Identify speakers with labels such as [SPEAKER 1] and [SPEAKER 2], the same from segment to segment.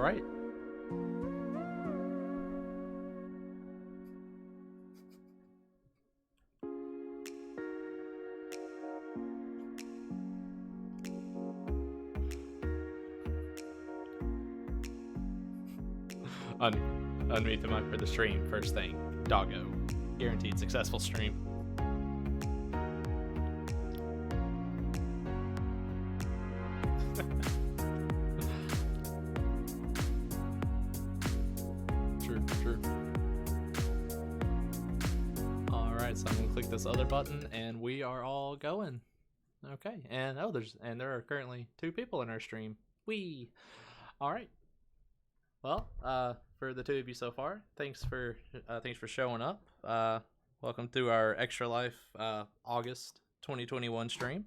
[SPEAKER 1] right. Unmute the mic for the stream. First thing, doggo. Guaranteed successful stream. True. All right, so I'm gonna click this other button, and we are all going. Okay, and there are currently 2 people in our stream. All right. Well, for the 2 of you so far, thanks for showing up. Welcome to our Extra Life August 2021 stream.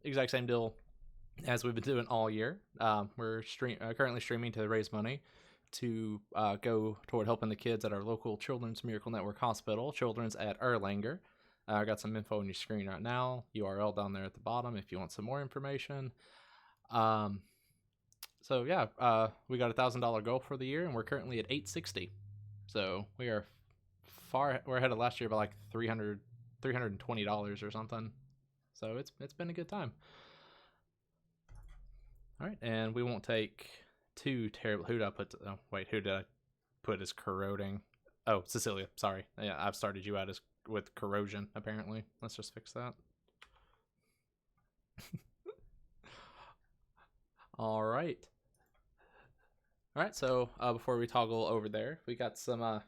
[SPEAKER 1] Exact same deal as we've been doing all year. We're currently streaming to raise money to go toward helping the kids at our local Children's Miracle Network Hospital, Children's at Erlanger. I got some info on your screen right now. URL down there at the bottom if you want some more information. So yeah, we got $1,000 goal for the year, and we're currently at $860. So we are we're ahead of last year by like $320 or something. So it's been a good time. All right, and we won't take too terrible. Who did I put as corroding? Oh, Cecilia. Sorry. Yeah, I've started you out with corrosion. Apparently, let's just fix that. All right. So before we toggle over there, we got some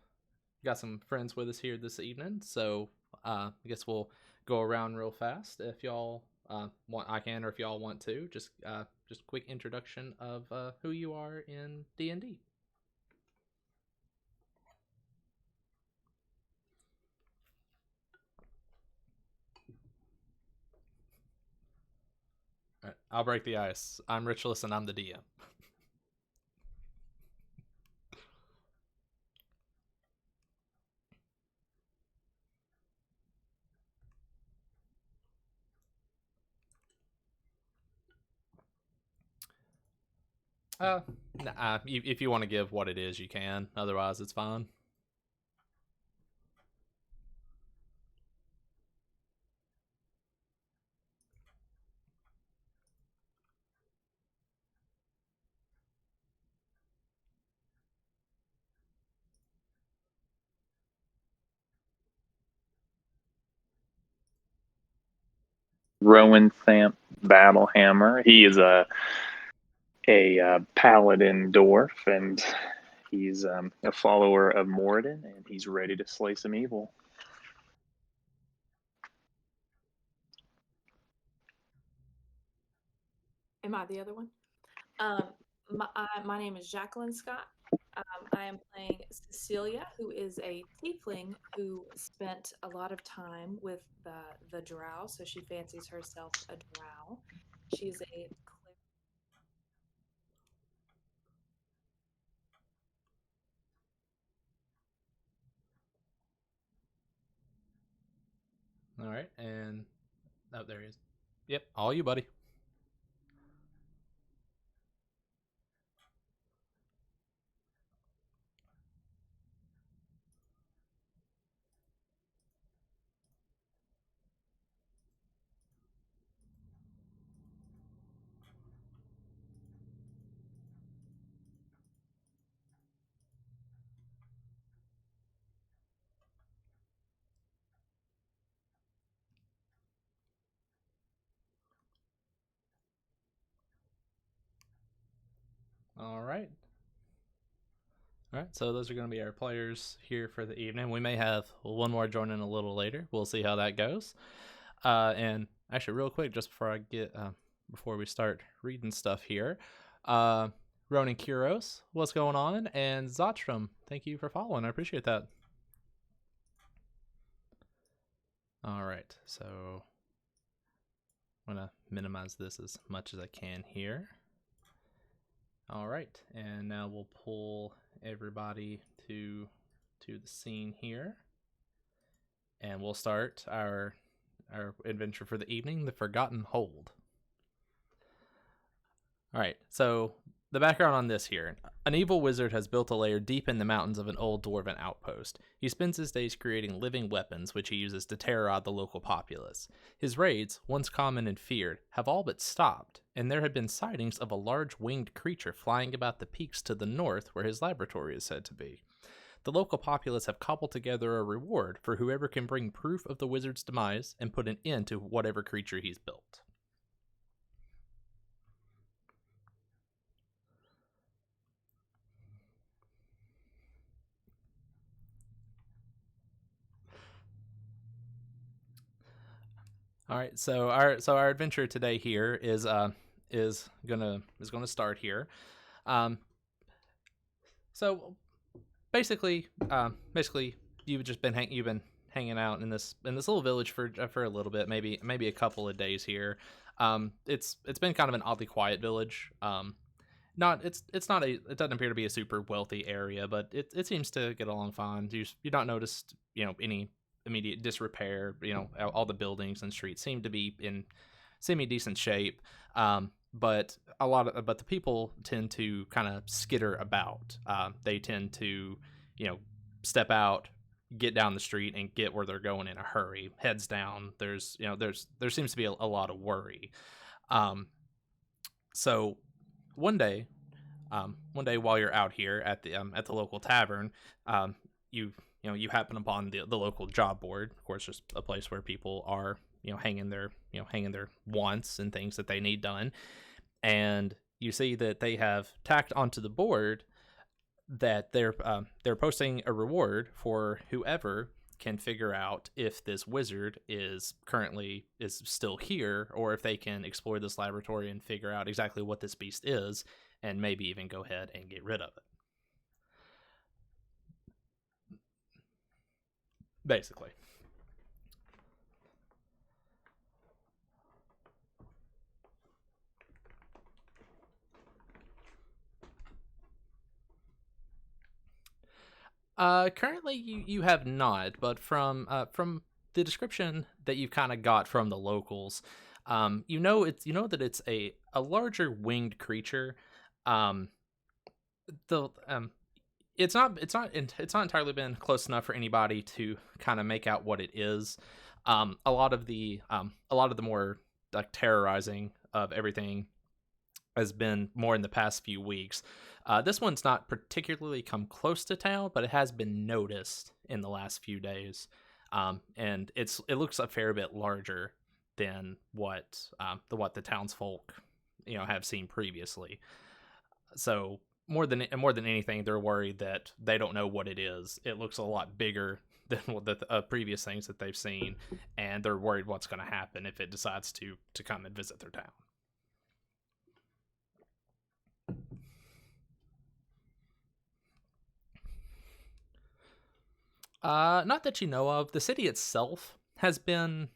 [SPEAKER 1] friends with us here this evening. So I guess we'll go around real fast. If y'all want, I can, or if y'all want to, just a quick introduction of who you are in D&D. All right, I'll break the ice. I'm Richless, and I'm the DM. If you want to give what it is, you can. Otherwise, it's fine.
[SPEAKER 2] Rowan Thamp Battlehammer. He is a paladin dwarf, and he's a follower of Moradin, and he's ready to slay some evil.
[SPEAKER 3] Am I the other one? My name is Jacqueline Scott. I am playing Cecilia, who is a tiefling who spent a lot of time with the drow, so she fancies herself a drow. She's a
[SPEAKER 1] All right, and there he is. Yep, all you, buddy. All right. So those are going to be our players here for the evening. We may have one more join in a little later. We'll see how that goes. And actually, real quick, just before we start reading stuff here, Ronan Kuros, what's going on? And Zotstrom, thank you for following. I appreciate that. All right, so I'm going to minimize this as much as I can here. All right, and now we'll pull everybody to the scene here, and we'll start our adventure for the evening, The Forgotten Hold. All right, so The background on this here. An evil wizard has built a lair deep in the mountains of an old dwarven outpost. He spends his days creating living weapons, which he uses to terrorize the local populace. His raids, once common and feared, have all but stopped, and there have been sightings of a large winged creature flying about the peaks to the north where his laboratory is said to be. The local populace have cobbled together a reward for whoever can bring proof of the wizard's demise and put an end to whatever creature he's built. All right, so our adventure today here is gonna start here. Um, so basically you've just been hanging out in this little village for a little bit, maybe a couple of days here. It's been kind of an oddly quiet village. Not it's not a it doesn't appear to be a super wealthy area, but it seems to get along fine. You not noticed any immediate disrepair. All the buildings and streets seem to be in semi decent shape. But but the people tend to kind of skitter about. They tend to step out, get down the street, and get where they're going in a hurry. Heads down. There seems to be a lot of worry. So one day, while you're out here at the local tavern, you happen upon the local job board. Of course, just a place where people are hanging their wants and things that they need done, and you see that they have tacked onto the board that they're posting a reward for whoever can figure out if this wizard is still here, or if they can explore this laboratory and figure out exactly what this beast is, and maybe even go ahead and get rid of it. Basically. Currently you have not, but from the description that you've kind of got from the locals, you know that it's a larger winged creature. Um, the it's not entirely been close enough for anybody to kind of make out what it is. A lot of the more like terrorizing of everything has been more in the past few weeks. This one's not particularly come close to town, but it has been noticed in the last few days, and it looks a fair bit larger than what the townsfolk have seen previously. So more than anything, they're worried that they don't know what it is. It looks a lot bigger than the previous things that they've seen, and they're worried what's going to happen if it decides to come and visit their town. Not that you know of. The city itself has been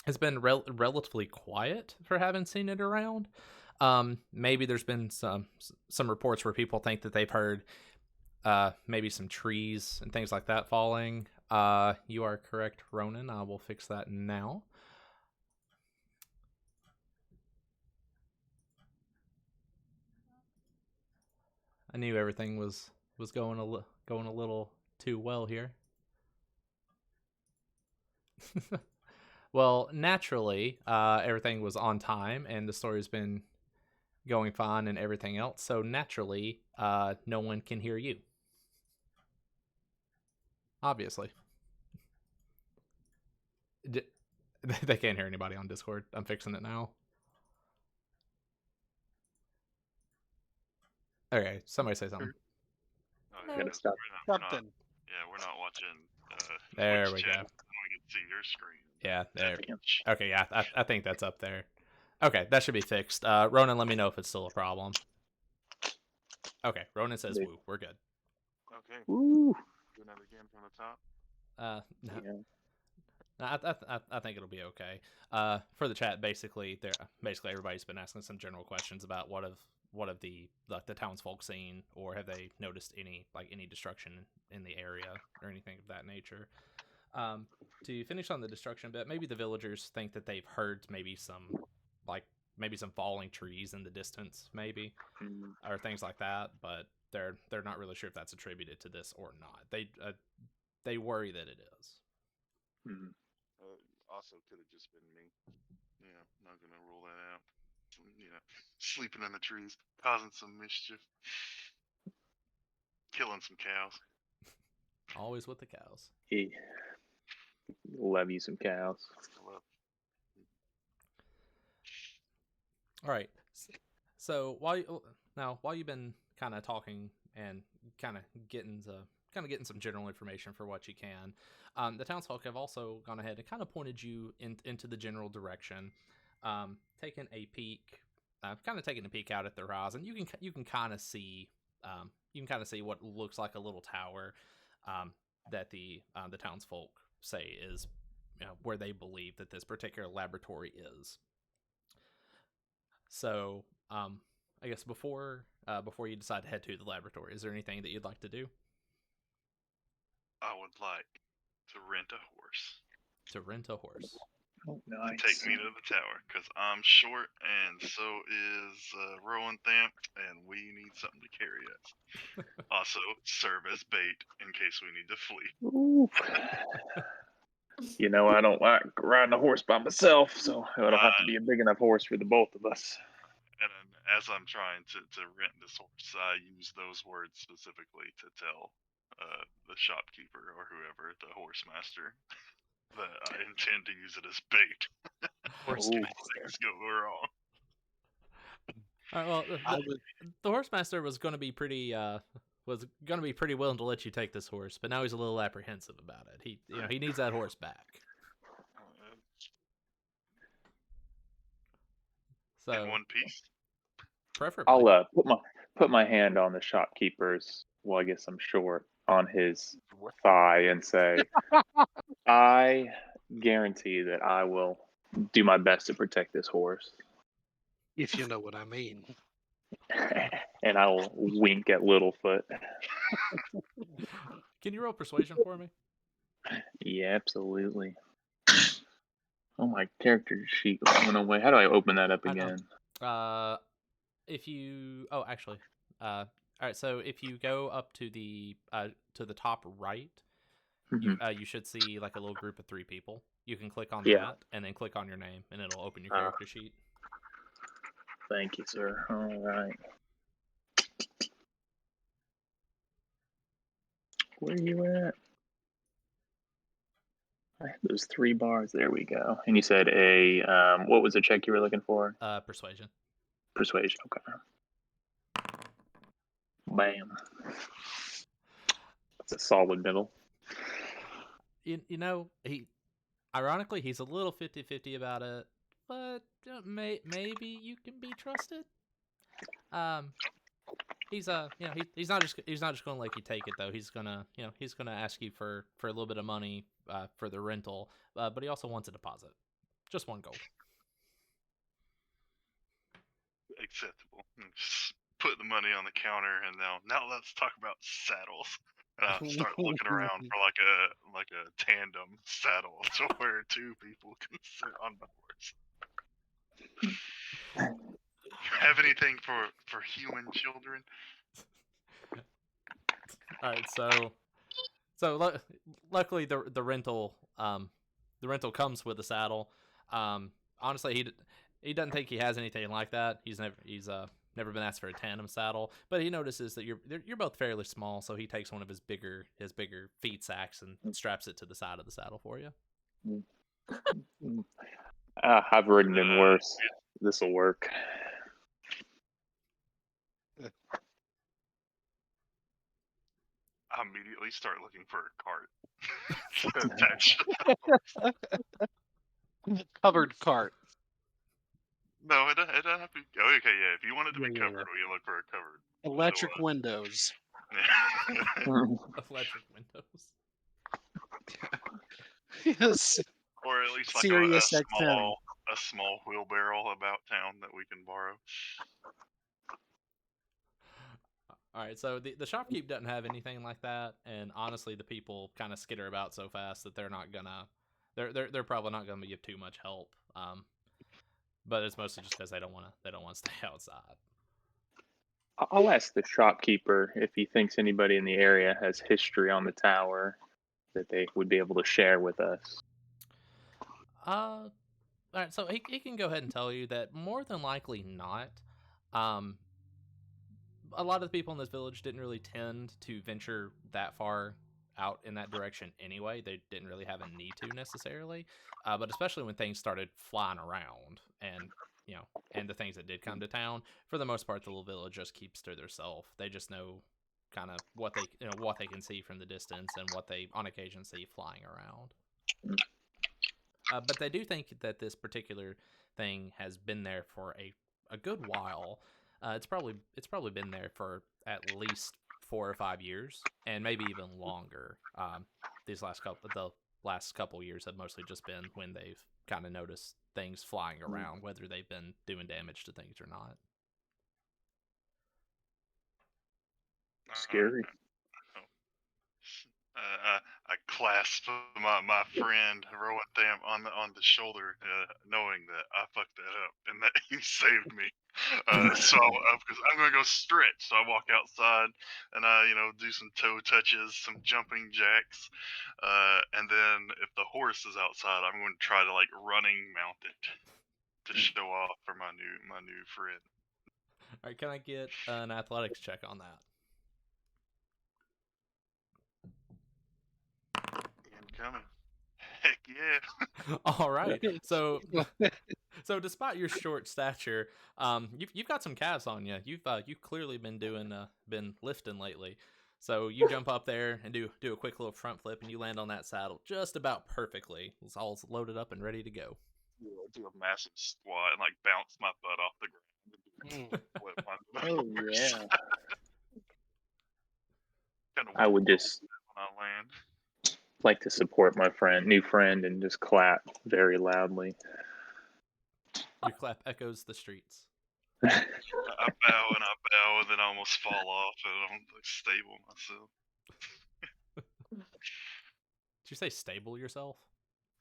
[SPEAKER 1] relatively quiet for having seen it around. Maybe there's been some reports where people think that they've heard maybe some trees and things like that falling. You are correct, Ronan. I will fix that now. I knew everything was going a little too well here. Well, naturally, everything was on time, and the story's been going fine and everything else. So naturally, no one can hear you. Obviously, they can't hear anybody on Discord. I'm fixing it now. Okay, somebody say something.
[SPEAKER 2] Gonna stop.
[SPEAKER 4] Something. We're not watching.
[SPEAKER 1] There
[SPEAKER 4] Twitch
[SPEAKER 1] we
[SPEAKER 4] chat.
[SPEAKER 1] go.
[SPEAKER 4] I can see your screen.
[SPEAKER 1] Yeah, there.
[SPEAKER 2] Damn.
[SPEAKER 1] Okay, yeah, I think that's up there. Okay, that should be fixed. Ronan, let me know if it's still a problem. Okay, Ronan says woo. We're good.
[SPEAKER 4] Okay.
[SPEAKER 2] Woo.
[SPEAKER 4] Do another game from the top.
[SPEAKER 1] No.
[SPEAKER 2] Yeah.
[SPEAKER 1] I think it'll be okay. For the chat, basically everybody's been asking some general questions about what have the townsfolk seen, or have they noticed any destruction in the area or anything of that nature. To finish on the destruction bit, maybe the villagers think that they've heard maybe maybe some falling trees in the distance, maybe, or things like that. But they're not really sure if that's attributed to this or not. They worry that it is.
[SPEAKER 2] Mm.
[SPEAKER 4] Also, could have just been me. Yeah, not gonna rule that out. Sleeping in the trees, causing some mischief, killing some cows.
[SPEAKER 1] Always with the cows.
[SPEAKER 2] He love you some cows.
[SPEAKER 4] Well,
[SPEAKER 1] All right. So while you've been kind of talking and kind of getting some general information for what you can, the townsfolk have also gone ahead and kind of pointed you into the general direction, taking a peek, taking a peek out at the horizon. You can kind of see what looks like a little tower, that the townsfolk say is, where they believe that this particular laboratory is. So, I guess before you decide to head to the laboratory, is there anything that you'd like to do?
[SPEAKER 4] I would like to rent a horse.
[SPEAKER 1] To rent a horse.
[SPEAKER 2] Oh, nice.
[SPEAKER 4] Take me to the tower, because I'm short, and so is Rowan Thamp, and we need something to carry us. Also, serve as bait in case we need to flee.
[SPEAKER 2] Ooh. I don't like riding a horse by myself, so it'll have to be a big enough horse for the both of us.
[SPEAKER 4] And as I'm trying to rent this horse, I use those words specifically to tell the shopkeeper or whoever, the horse master, that I intend to use it as bait. Things go wrong.
[SPEAKER 1] All right, well, the horse master was going to be pretty willing to let you take this horse, but now he's a little apprehensive about it. He needs that horse back. So
[SPEAKER 4] In one piece.
[SPEAKER 1] Preferably.
[SPEAKER 2] I'll put my hand on the shopkeeper's. Well, I guess I'm short, on his thigh and say, I guarantee that I will do my best to protect this horse.
[SPEAKER 5] If you know what I mean.
[SPEAKER 2] And I'll wink at Littlefoot.
[SPEAKER 1] Can you roll persuasion for me?
[SPEAKER 2] Yeah, absolutely. Oh, my character sheet went away. How do I open that up again?
[SPEAKER 1] If you all right, so if you go up to the top right, you should see like a little group of 3 people. You can click on that and then click on your name, and it'll open your character sheet.
[SPEAKER 2] Thank you, sir. All right. Where are you at? I have those 3 bars. There we go. And you said what was the check you were looking for?
[SPEAKER 1] Persuasion.
[SPEAKER 2] Persuasion. Okay. Bam. That's a solid middle.
[SPEAKER 1] Ironically, he's a little 50-50 about it, but maybe you can be trusted. He's not just going to let you take it though. He's gonna ask you for a little bit of money for the rental, but he also wants a deposit, just 1 gold.
[SPEAKER 4] Acceptable. Just put the money on the counter, and now let's talk about saddles. And I start looking around for like a tandem saddle to where 2 people can sit on the horse. Have anything for human children?
[SPEAKER 1] All right, so luckily the rental comes with a saddle. Honestly, he doesn't think he has anything like that. He's never been asked for a tandem saddle, but he notices that you're both fairly small, so he takes one of his bigger feed sacks and straps it to the side of the saddle for you.
[SPEAKER 2] I've ridden in worse. This will work.
[SPEAKER 4] I immediately start looking for a cart to attach.
[SPEAKER 5] Covered cart.
[SPEAKER 4] No, it doesn't have to be. Oh, okay, yeah. If you want it to be covered, we look for a covered.
[SPEAKER 5] Electric windows.
[SPEAKER 1] Electric windows.
[SPEAKER 5] Yes.
[SPEAKER 4] Or at least like
[SPEAKER 5] Sirius
[SPEAKER 4] a
[SPEAKER 5] XM.
[SPEAKER 4] small wheelbarrow about town that we can borrow.
[SPEAKER 1] All right, so the shopkeep doesn't have anything like that, and honestly, the people kind of skitter about so fast that they're probably not gonna give too much help. but it's mostly just because they don't want to stay outside.
[SPEAKER 2] I'll ask the shopkeeper if he thinks anybody in the area has history on the tower that they would be able to share with us.
[SPEAKER 1] All right, so he can go ahead and tell you that more than likely not. Um, a lot of the people in this village didn't really tend to venture that far out in that direction anyway. They didn't really have a need to necessarily, but especially when things started flying around and and the things that did come to town, for the most part, the little village just keeps to themselves. They just know kind of what they can see from the distance and what they on occasion see flying around. But they do think that this particular thing has been there for a good while. It's probably been there for at least 4 or 5 years, and maybe even longer. The last couple years have mostly just been when they've kind of noticed things flying around, whether they've been doing damage to things or not.
[SPEAKER 2] Scary.
[SPEAKER 4] I clasp my friend Rowan Tham on the shoulder, knowing that I fucked that up and that he saved me. Because I'm gonna go stretch, so I walk outside and I do some toe touches, some jumping jacks, and then if the horse is outside, I'm going to try to like running mount it to show off for my new friend.
[SPEAKER 1] All right, can I get an athletics check on that?
[SPEAKER 4] Incoming. Heck yeah.
[SPEAKER 1] All right. So despite your short stature, you've got some calves on you. You've clearly been lifting lately. So you jump up there and do a quick little front flip, and you land on that saddle just about perfectly. It's all loaded up and ready to go.
[SPEAKER 4] Do a massive squat and like bounce my butt off the ground. Flip my
[SPEAKER 2] Oh
[SPEAKER 4] horse.
[SPEAKER 2] yeah.
[SPEAKER 4] Kinda
[SPEAKER 2] I would just
[SPEAKER 4] when I land.
[SPEAKER 2] like to support my new friend, and just clap very loudly.
[SPEAKER 1] Your clap echoes the streets.
[SPEAKER 4] I bow and then I almost fall off and I don't like stable myself.
[SPEAKER 1] Did you say stable yourself?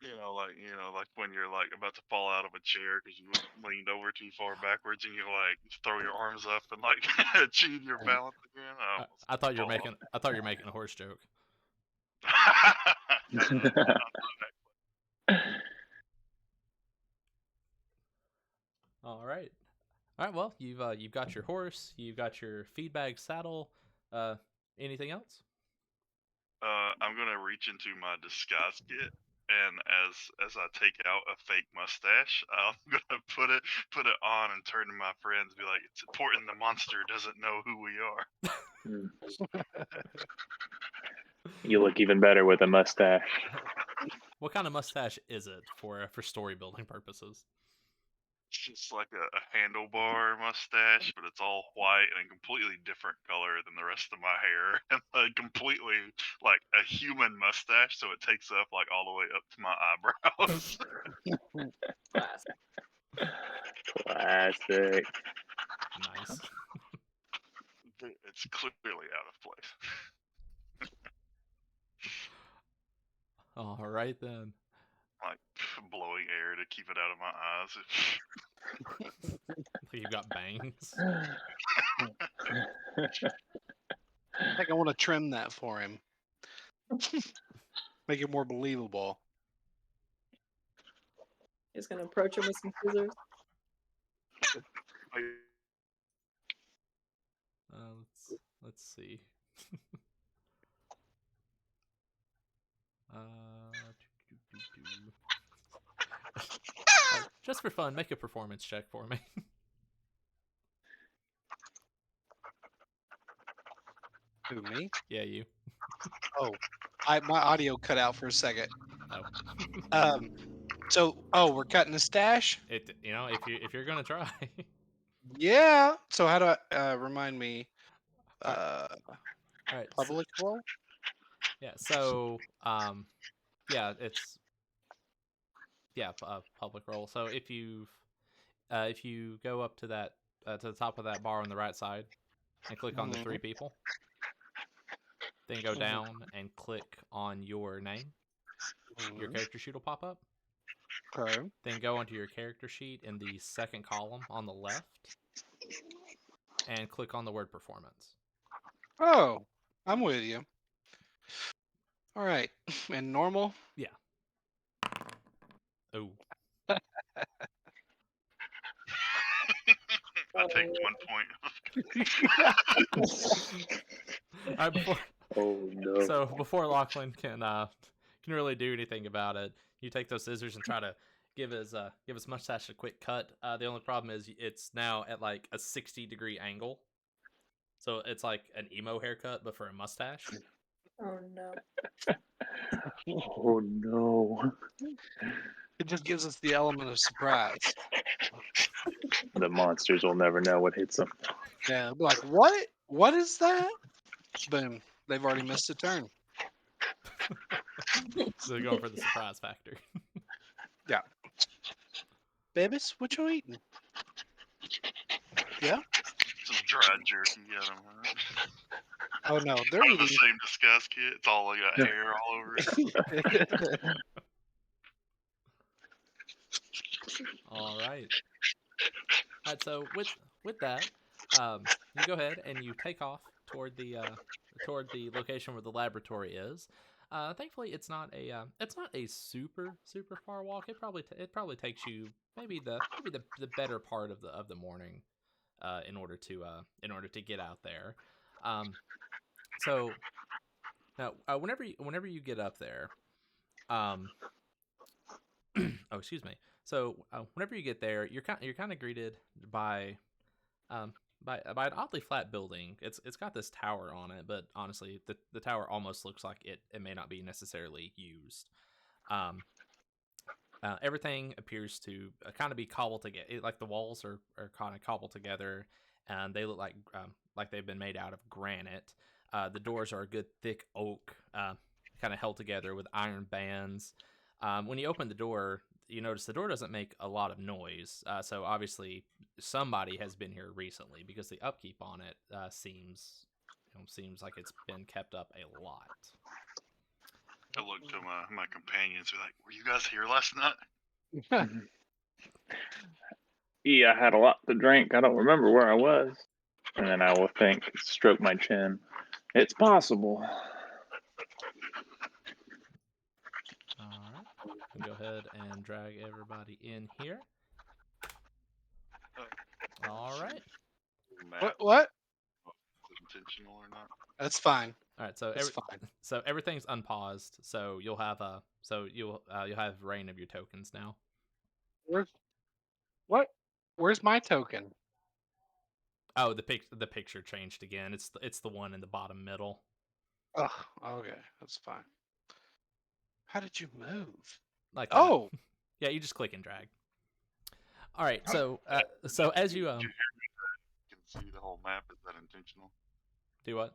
[SPEAKER 4] Like when you're like about to fall out of a chair because you leaned over too far backwards and you like throw your arms up and like achieve your balance again.
[SPEAKER 1] I thought you were
[SPEAKER 4] fall
[SPEAKER 1] making a horse joke. All right. All right. Well, you've got your horse, you've got your feed bag saddle. Anything else?
[SPEAKER 4] I'm gonna reach into my disguise kit, and as I take out a fake mustache, I'm gonna put it on and turn to my friends, and be like, "It's important the monster doesn't know who we are."
[SPEAKER 2] You look even better with a mustache.
[SPEAKER 1] What kind of mustache is it for story building purposes?
[SPEAKER 4] It's just like a handlebar mustache, but it's all white and a completely different color than the rest of my hair, and like completely like a human mustache, so it takes up like all the way up to my eyebrows.
[SPEAKER 3] Classic.
[SPEAKER 2] Classic.
[SPEAKER 1] Nice.
[SPEAKER 4] It's clearly out of place.
[SPEAKER 1] All right then.
[SPEAKER 4] Like blowing air to keep it out of my eyes.
[SPEAKER 1] You've got bangs.
[SPEAKER 5] I think I want to trim that for him. Make it more believable.
[SPEAKER 3] He's gonna approach him with some scissors.
[SPEAKER 1] Let's see. Just for fun, make a performance check for me.
[SPEAKER 5] Who, me?
[SPEAKER 1] Yeah, you.
[SPEAKER 5] Oh, my audio cut out for a second.
[SPEAKER 1] Oh.
[SPEAKER 5] We're cutting the stash.
[SPEAKER 1] If you're gonna try.
[SPEAKER 5] Yeah. So how do I remind me?
[SPEAKER 1] All right.
[SPEAKER 5] Public roll.
[SPEAKER 1] Yeah. So it's public roll. So if you go up to that to the top of that bar on the right side and click on the 3 people, then go down and click on your name. Your character sheet will pop up.
[SPEAKER 5] Okay.
[SPEAKER 1] Then go onto your character sheet in the second column on the left, and click on the word performance.
[SPEAKER 5] Oh, I'm with you. All right. And normal?
[SPEAKER 1] Oh,
[SPEAKER 4] I take 1 point.
[SPEAKER 1] all right.
[SPEAKER 2] Oh no.
[SPEAKER 1] So before Lachlan can really do anything about it, you take those scissors and try to give his mustache a quick cut. The only problem is it's now at like a 60-degree angle, so it's like an emo haircut but for a mustache.
[SPEAKER 3] Oh no.
[SPEAKER 2] Oh no.
[SPEAKER 5] It just gives us the element of surprise.
[SPEAKER 2] The monsters will never know what hits them.
[SPEAKER 5] Yeah, they'll be like, what? What is that? Boom. They've already missed a turn.
[SPEAKER 1] So they're going for the surprise factor.
[SPEAKER 5] Babies, what you eating? Yeah?
[SPEAKER 4] Some dry jerky at them. Huh?
[SPEAKER 5] Oh no, they're
[SPEAKER 4] Or the
[SPEAKER 5] eating.
[SPEAKER 4] same disguise kit. It's all got hair all over it.
[SPEAKER 1] All right. All right. So with that, you go ahead and you take off toward the location where the laboratory is. Thankfully, it's not a super far walk. It probably takes you maybe the better part of the morning, in order to get out there. So now, whenever you get up there, um, oh, excuse me. So whenever you get there, you're kind of greeted by um by an oddly flat building. It's got this tower on it, but honestly, the tower almost looks like it may not be necessarily used. Um, Everything appears to kind of be cobbled together. Like the walls are kind of cobbled together, and they look like they've been made out of granite. The doors are a good thick oak, kind of held together with iron bands. When you open the door, you notice the door doesn't make a lot of noise. So obviously somebody has been here recently because the upkeep on it seems like it's been kept up a lot.
[SPEAKER 4] I look to my companions. They're like, "Were you guys here last night?"
[SPEAKER 2] Yeah, I had a lot to drink. I don't remember where I was. And then I will stroke my chin. It's possible.
[SPEAKER 1] All right. We can go ahead and drag everybody in here. All right.
[SPEAKER 4] Map,
[SPEAKER 5] What?
[SPEAKER 4] is it intentional or not?
[SPEAKER 5] That's fine.
[SPEAKER 1] All right. So
[SPEAKER 5] That's fine.
[SPEAKER 1] so everything's unpaused. So you'll have you'll have reign of your tokens now.
[SPEAKER 5] Where's what? Where's my token?
[SPEAKER 1] Oh, the picture changed again. It's the one in the bottom middle.
[SPEAKER 5] Oh, okay, that's fine. How did you move?
[SPEAKER 1] Like that.
[SPEAKER 5] Oh,
[SPEAKER 1] Yeah, you just click and drag. All right. So so as you
[SPEAKER 4] Did you hear me? You can see the whole map. Is that intentional?
[SPEAKER 1] do what?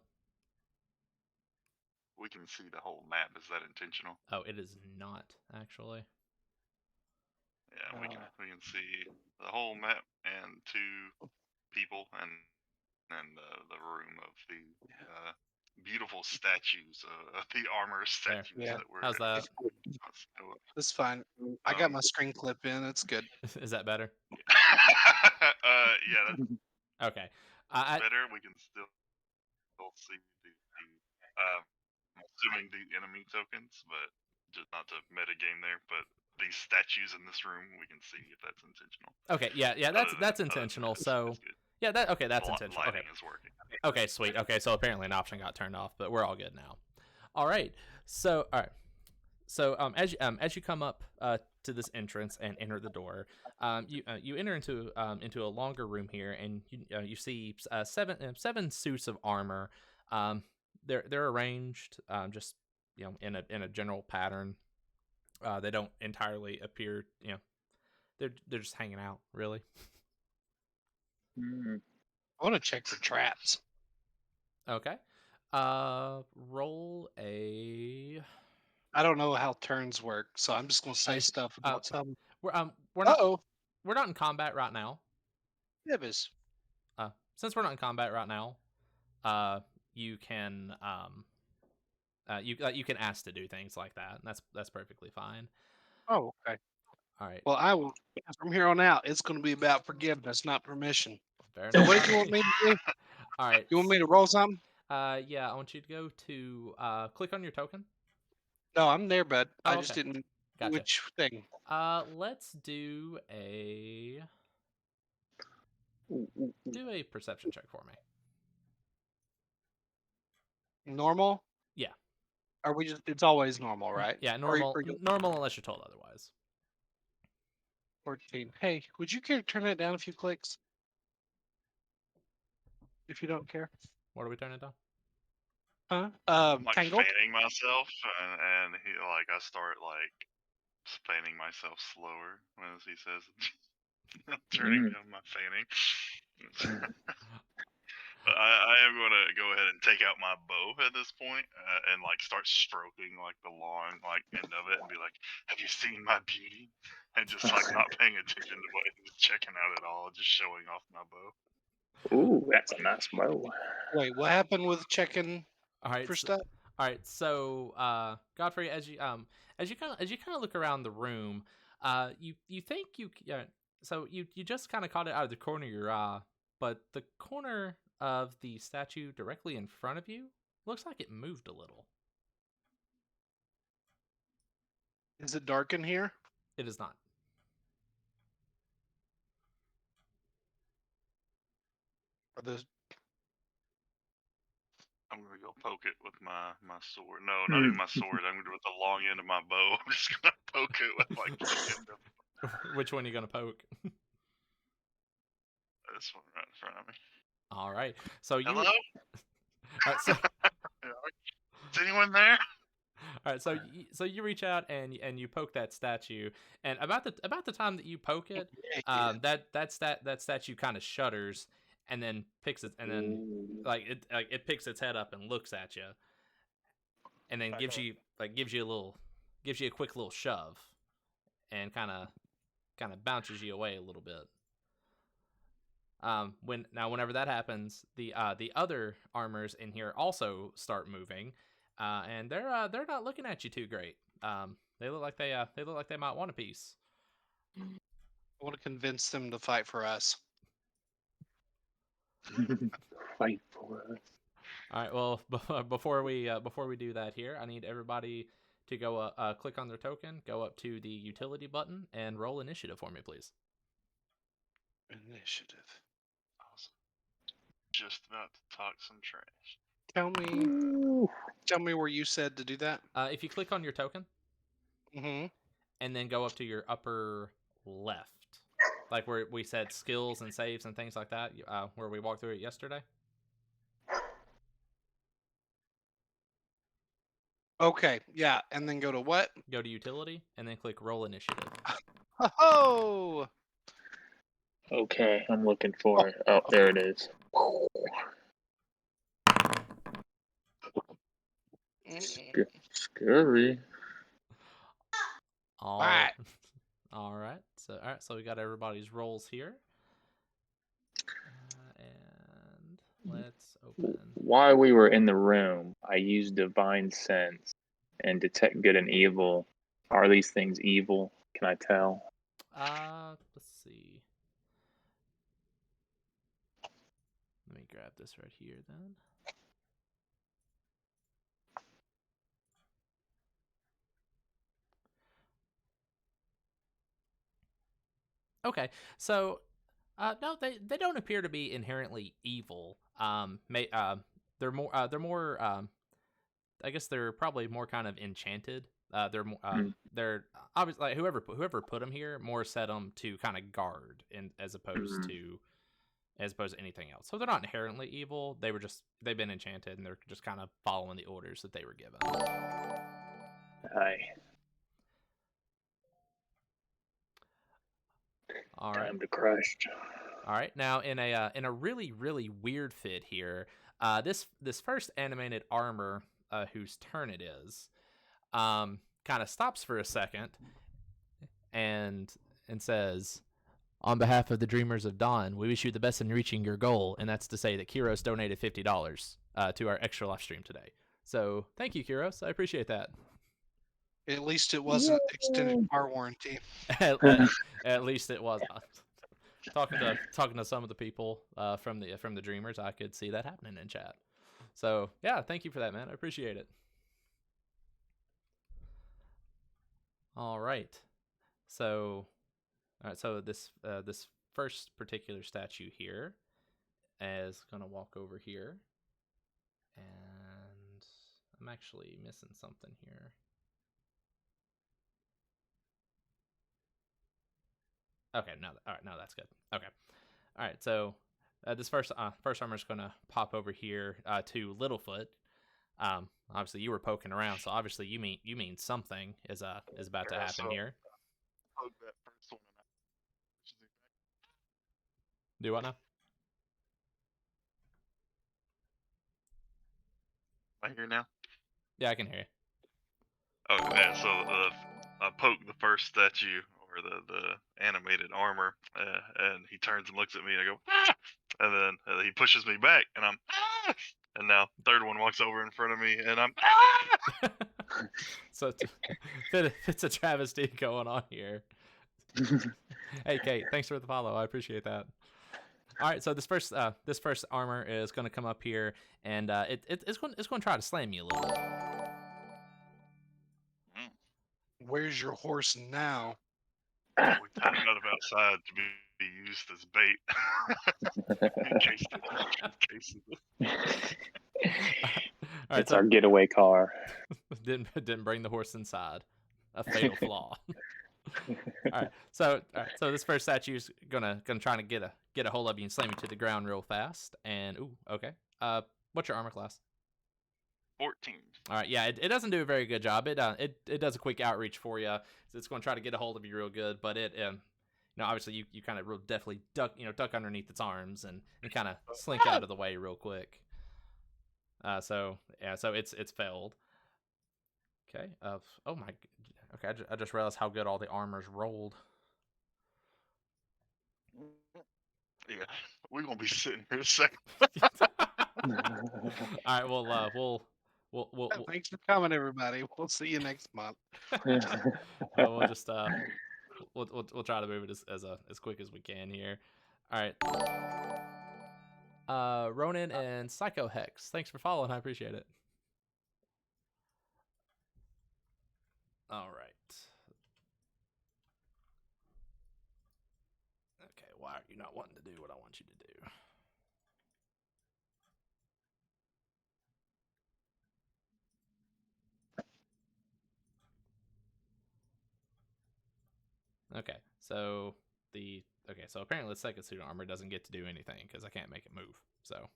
[SPEAKER 4] We can see the whole map. Is that intentional?
[SPEAKER 1] Oh, it is not actually.
[SPEAKER 4] Yeah, we can see the whole map and 2 people and the room of the beautiful statues, the armor statues
[SPEAKER 5] Yeah.
[SPEAKER 4] that were.
[SPEAKER 1] How's that?
[SPEAKER 5] that's fine. I got my screen clip in. It's good.
[SPEAKER 1] Is that better?
[SPEAKER 4] Yeah, that's
[SPEAKER 1] Okay. I
[SPEAKER 4] better. We can still see I'm assuming the enemy tokens, but just not to metagame there. But these statues in this room, we can see if that's intentional.
[SPEAKER 1] Okay. Yeah. That's intentional. So. Yeah, that's intentional. Okay.
[SPEAKER 4] Lighting is working.
[SPEAKER 1] Okay, sweet. Okay, so apparently an option got turned off, but we're all good now. All right. So as you come up to this entrance and enter the door, you enter into a longer room here, and you see seven suits of armor. They're arranged just in a general pattern. They don't entirely appear they're just hanging out really.
[SPEAKER 2] Hmm.
[SPEAKER 5] I want to check for traps.
[SPEAKER 1] Okay. Roll a.
[SPEAKER 5] I don't know how turns work, so I'm just gonna say stuff without telling.
[SPEAKER 1] We're not
[SPEAKER 5] Uh-oh.
[SPEAKER 1] we're not in combat right now.
[SPEAKER 5] Ibis.
[SPEAKER 1] Since we're not in combat right now, you can you can ask to do things like that. And that's perfectly fine.
[SPEAKER 5] Oh, okay.
[SPEAKER 1] All right.
[SPEAKER 5] Well, I will. From here on out, it's going to be about forgiveness, not permission.
[SPEAKER 1] Fair
[SPEAKER 5] So,
[SPEAKER 1] enough.
[SPEAKER 5] what did you want me to do?
[SPEAKER 1] All right.
[SPEAKER 5] You want me to roll something?
[SPEAKER 1] Yeah, I want you to go to click on your token.
[SPEAKER 5] No, I'm there, bud.
[SPEAKER 1] Oh,
[SPEAKER 5] I just
[SPEAKER 1] okay.
[SPEAKER 5] didn't.
[SPEAKER 1] Gotcha.
[SPEAKER 5] Which thing?
[SPEAKER 1] Let's do a perception check for me.
[SPEAKER 5] Normal?
[SPEAKER 1] Yeah.
[SPEAKER 5] Are we just? It's always normal, right?
[SPEAKER 1] Yeah,
[SPEAKER 5] Or
[SPEAKER 1] normal.
[SPEAKER 5] you-
[SPEAKER 1] Normal unless you're told otherwise.
[SPEAKER 5] 14. Hey, would you care to turn that down a few clicks? If you don't care.
[SPEAKER 1] What are we turning down?
[SPEAKER 5] Huh?
[SPEAKER 4] I'm like
[SPEAKER 5] Tangled?
[SPEAKER 4] fanning myself, and he like I start like fanning myself slower as he says, turning down my fanning. But I am going to go ahead and take out my bow at this point, and like start stroking like the long like end of it and be like, "Have you seen my beauty?" And just like not paying attention to what he's checking out at all, just showing off my bow.
[SPEAKER 2] Ooh, that's a nice bow.
[SPEAKER 5] Wait, what happened with checking
[SPEAKER 1] All right.
[SPEAKER 5] for stuff?
[SPEAKER 1] All right. So, Godfrey, as you kind of look around the room, you think so you just kind of caught it out of the corner of your eye, but the corner of the statue directly in front of you looks like it moved a little.
[SPEAKER 5] Is it dark in here?
[SPEAKER 1] It is not.
[SPEAKER 5] Are those
[SPEAKER 4] I'm gonna go poke it with my sword. No, not even my sword. I'm gonna do it with the long end of my bow. I'm just gonna poke it with like the end of
[SPEAKER 1] Which one are you gonna poke?
[SPEAKER 4] this one right in front of me.
[SPEAKER 1] All right. So you.
[SPEAKER 4] Hello?
[SPEAKER 1] All right. So.
[SPEAKER 4] Is anyone there?
[SPEAKER 1] All right, so you reach out and you poke that statue, and about the time that you poke it, that statue kind of shudders, and then picks it, and then it picks its head up and looks at you, and then gives you a quick little shove, and kind of bounces you away a little bit. Whenever that happens, the other armors in here also start moving. And they're not looking at you too great. They look like they might want a piece.
[SPEAKER 5] I want to convince them to fight for us.
[SPEAKER 2] Fight for us.
[SPEAKER 1] All right. Well, before we do that here, I need everybody to go click on their token, go up to the utility button, and roll initiative for me, please.
[SPEAKER 5] Initiative.
[SPEAKER 4] Awesome. Just about to talk some trash.
[SPEAKER 5] Tell me where you said to do that.
[SPEAKER 1] If you click on your token,
[SPEAKER 5] Mm-hmm.
[SPEAKER 1] and then go up to your upper left, like where we said skills and saves and things like that, where we walked through it yesterday.
[SPEAKER 5] Okay, yeah, and then go to what?
[SPEAKER 1] Go to utility, and then click roll initiative.
[SPEAKER 5] Oh!
[SPEAKER 2] Okay, I'm looking for it. Oh, there it is. Scary.
[SPEAKER 1] All
[SPEAKER 5] right.
[SPEAKER 1] All right. So we got everybody's rolls here. And let's open.
[SPEAKER 2] While we were in the room, I used divine sense and detect good and evil. Are these things evil? Can I tell?
[SPEAKER 1] Let's see. Let me grab this right here then. Okay, so no, they don't appear to be inherently evil. They're more I guess they're probably more kind of enchanted. They're obviously like whoever put them here more set them to kind of guard as opposed to anything else. So they're not inherently evil. They've been enchanted and they're just kind of following the orders that they were given.
[SPEAKER 2] Aye.
[SPEAKER 1] All right.
[SPEAKER 2] Time to crush.
[SPEAKER 1] All right. Now in a really really weird fit here, this first animated armor, whose turn it is, kind of stops for a second, and says, "On behalf of the Dreamers of Dawn, we wish you the best in reaching your goal," and that's to say that Kiros donated $50 to our extra live stream today. So thank you, Kiros. I appreciate that.
[SPEAKER 5] At least it wasn't extended car warranty.
[SPEAKER 1] at, at least it was. Talking to some of the people from the Dreamers, I could see that happening in chat. So yeah, thank you for that, man. I appreciate it. All right. So, so this first particular statue here is gonna walk over here, and I'm actually missing something here. Okay, no, all right, no, that's good. Okay, all right. So this first armor is gonna pop over here to Littlefoot. Obviously you were poking around, so obviously you mean something is about to
[SPEAKER 4] Yeah,
[SPEAKER 1] happen
[SPEAKER 4] so
[SPEAKER 1] here.
[SPEAKER 4] poke that first one and
[SPEAKER 1] Do what now?
[SPEAKER 4] I hear now.
[SPEAKER 1] Yeah, I can hear you.
[SPEAKER 4] Oh yeah, so I poke the first statue or the animated armor, and he turns and looks at me, and I go, ah! And then he pushes me back, and I'm, ah! And now third one walks over in front of me, and I'm, ah!
[SPEAKER 1] So it's a travesty going on here. Hey Kate, thanks for the follow. I appreciate that. All right, so this first armor is going to come up here, and it's going to try to slam you a little bit.
[SPEAKER 5] Where's your horse now?
[SPEAKER 4] We tied it up outside to be used as bait in case.
[SPEAKER 1] All right,
[SPEAKER 2] It's
[SPEAKER 1] so
[SPEAKER 2] our getaway car.
[SPEAKER 1] didn't bring the horse inside. A fatal flaw. All right, so this first statue is gonna try to get a hold of you and slam you to the ground real fast. And ooh, okay. What's your armor class?
[SPEAKER 4] 14.
[SPEAKER 1] All right, yeah, it doesn't do a very good job. It does a quick outreach for you. So it's going to try to get a hold of you real good, but obviously you kind of real definitely duck underneath its arms and kind of slink out of the way real quick. So it's failed. Okay. Oh my. Okay, I just realized how good all the armor's rolled.
[SPEAKER 4] Yeah, we're gonna be sitting here a second.
[SPEAKER 1] All right. We'll
[SPEAKER 5] Thanks for coming, everybody. We'll see you next month.
[SPEAKER 1] we'll just we'll try to move it as quick as we can here. All right. Ronan and Psycho Hex, thanks for following. I appreciate it. All right. Okay, why are you not wanting to do what I want you to do? Okay, so so apparently the second suit armor doesn't get to do anything because I can't make it move. So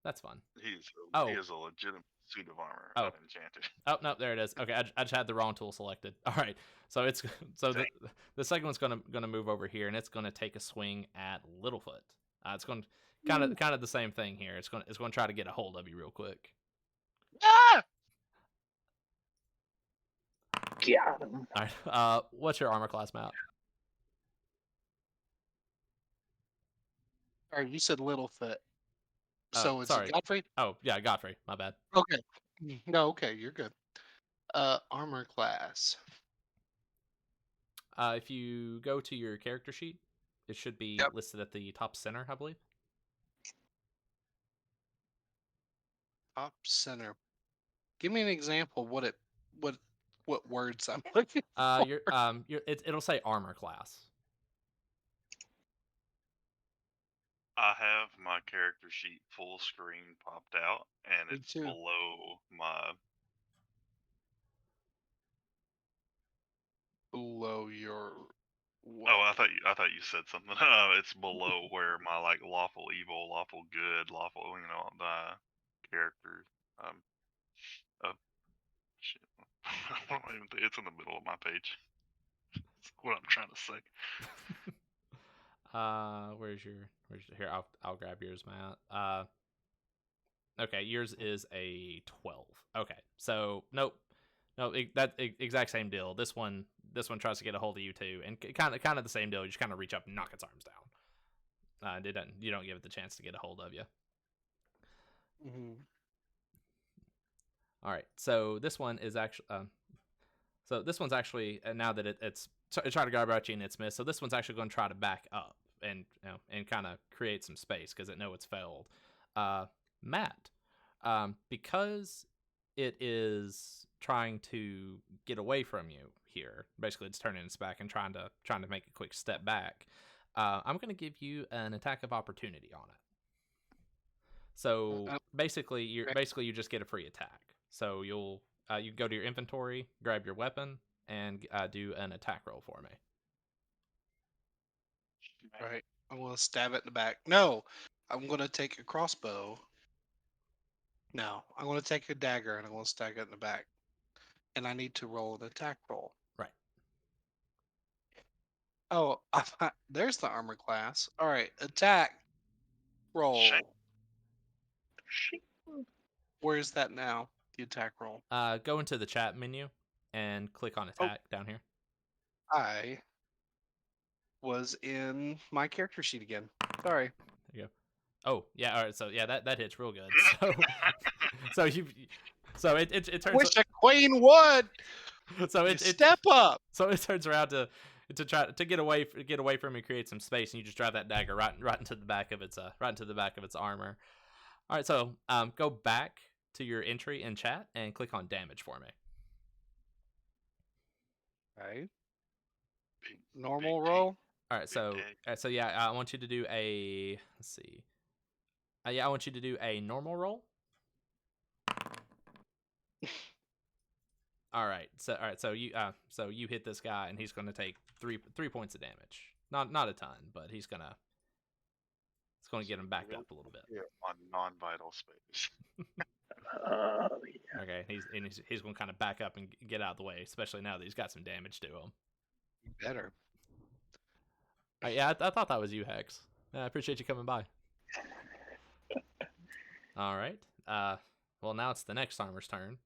[SPEAKER 1] that's fun.
[SPEAKER 4] He
[SPEAKER 1] Oh.
[SPEAKER 4] is a legitimate suit of armor,
[SPEAKER 1] Oh.
[SPEAKER 4] unenchanted.
[SPEAKER 1] Oh no, there it is. Okay, I just had the wrong tool selected. All right, so the second one's gonna move over here and it's gonna take a swing at Littlefoot. It's going to kind of the same thing here. It's going to try to get a hold of you real quick.
[SPEAKER 4] Ah!
[SPEAKER 2] Got him.
[SPEAKER 1] All right. What's your armor class, Matt?
[SPEAKER 5] Or you said Littlefoot. So it's
[SPEAKER 1] sorry.
[SPEAKER 5] Godfrey?
[SPEAKER 1] Oh yeah, Godfrey. My bad.
[SPEAKER 5] Okay. No, okay, you're good. Armor class.
[SPEAKER 1] If you go to your character sheet, it should be listed at the top center, I believe.
[SPEAKER 5] Top center. Give me an example. What words I'm looking for.
[SPEAKER 1] It'll say armor class.
[SPEAKER 4] I have my character sheet full screen popped out, and it's below my.
[SPEAKER 5] Below your.
[SPEAKER 4] What? Oh, I thought you said something. It's below where my lawful evil, lawful good, lawful the character. Shit. I don't even think it's in the middle of my page. That's what I'm trying to say.
[SPEAKER 1] Where's your here? I'll grab yours, Matt. Okay, yours is a 12. Okay, so nope, exact same deal. This one tries to get a hold of you too, and kind of the same deal. You just kind of reach up and knock its arms down. You don't give it the chance to get a hold of you.
[SPEAKER 5] Mm-hmm.
[SPEAKER 1] All right, so this one is actually So this one's actually now that it's trying to grab at you and it's missed. So this one's actually going to try to back up and and kind of create some space because it know it's failed. Matt, because it is trying to get away from you here. Basically, it's turning its back and trying to make a quick step back. I'm going to give you an attack of opportunity on it. So basically, you just get a free attack. So you go to your inventory, grab your weapon, and do an attack roll for me.
[SPEAKER 5] All right. I'm gonna stab it in the back. No, I'm gonna take a crossbow. No, I'm gonna take a dagger and I'm gonna stab it in the back. And I need to roll an attack roll.
[SPEAKER 1] Right.
[SPEAKER 5] Oh, there's the armor class. All right, attack roll.
[SPEAKER 4] Shit.
[SPEAKER 5] Where's that now? The attack roll.
[SPEAKER 1] Go into the chat menu and click on attack down here.
[SPEAKER 5] I was in my character sheet again. Sorry.
[SPEAKER 1] There you go. Oh yeah, all right. So yeah, that hits real good. So it turns.
[SPEAKER 5] Wish a queen would.
[SPEAKER 1] So it
[SPEAKER 5] Step up.
[SPEAKER 1] So it turns around to try to get away from you, create some space, and you just drive that dagger right into the back of its armor. All right, so go back to your entry in chat and click on damage for me.
[SPEAKER 5] Right. Normal roll.
[SPEAKER 1] All right, so yeah, I want you to do a I want you to do a normal roll. All right, so you hit this guy and he's going to take 3 points of damage. Not a ton, but it's going to get him back up a little bit.
[SPEAKER 4] Yeah, on non-vital space.
[SPEAKER 2] Yeah.
[SPEAKER 1] Okay, he's going to kind of back up and get out of the way, especially now that he's got some damage to him.
[SPEAKER 5] Better.
[SPEAKER 1] Yeah, I thought that was you, Hex. I appreciate you coming by. All right. Well, now it's the next armor's turn.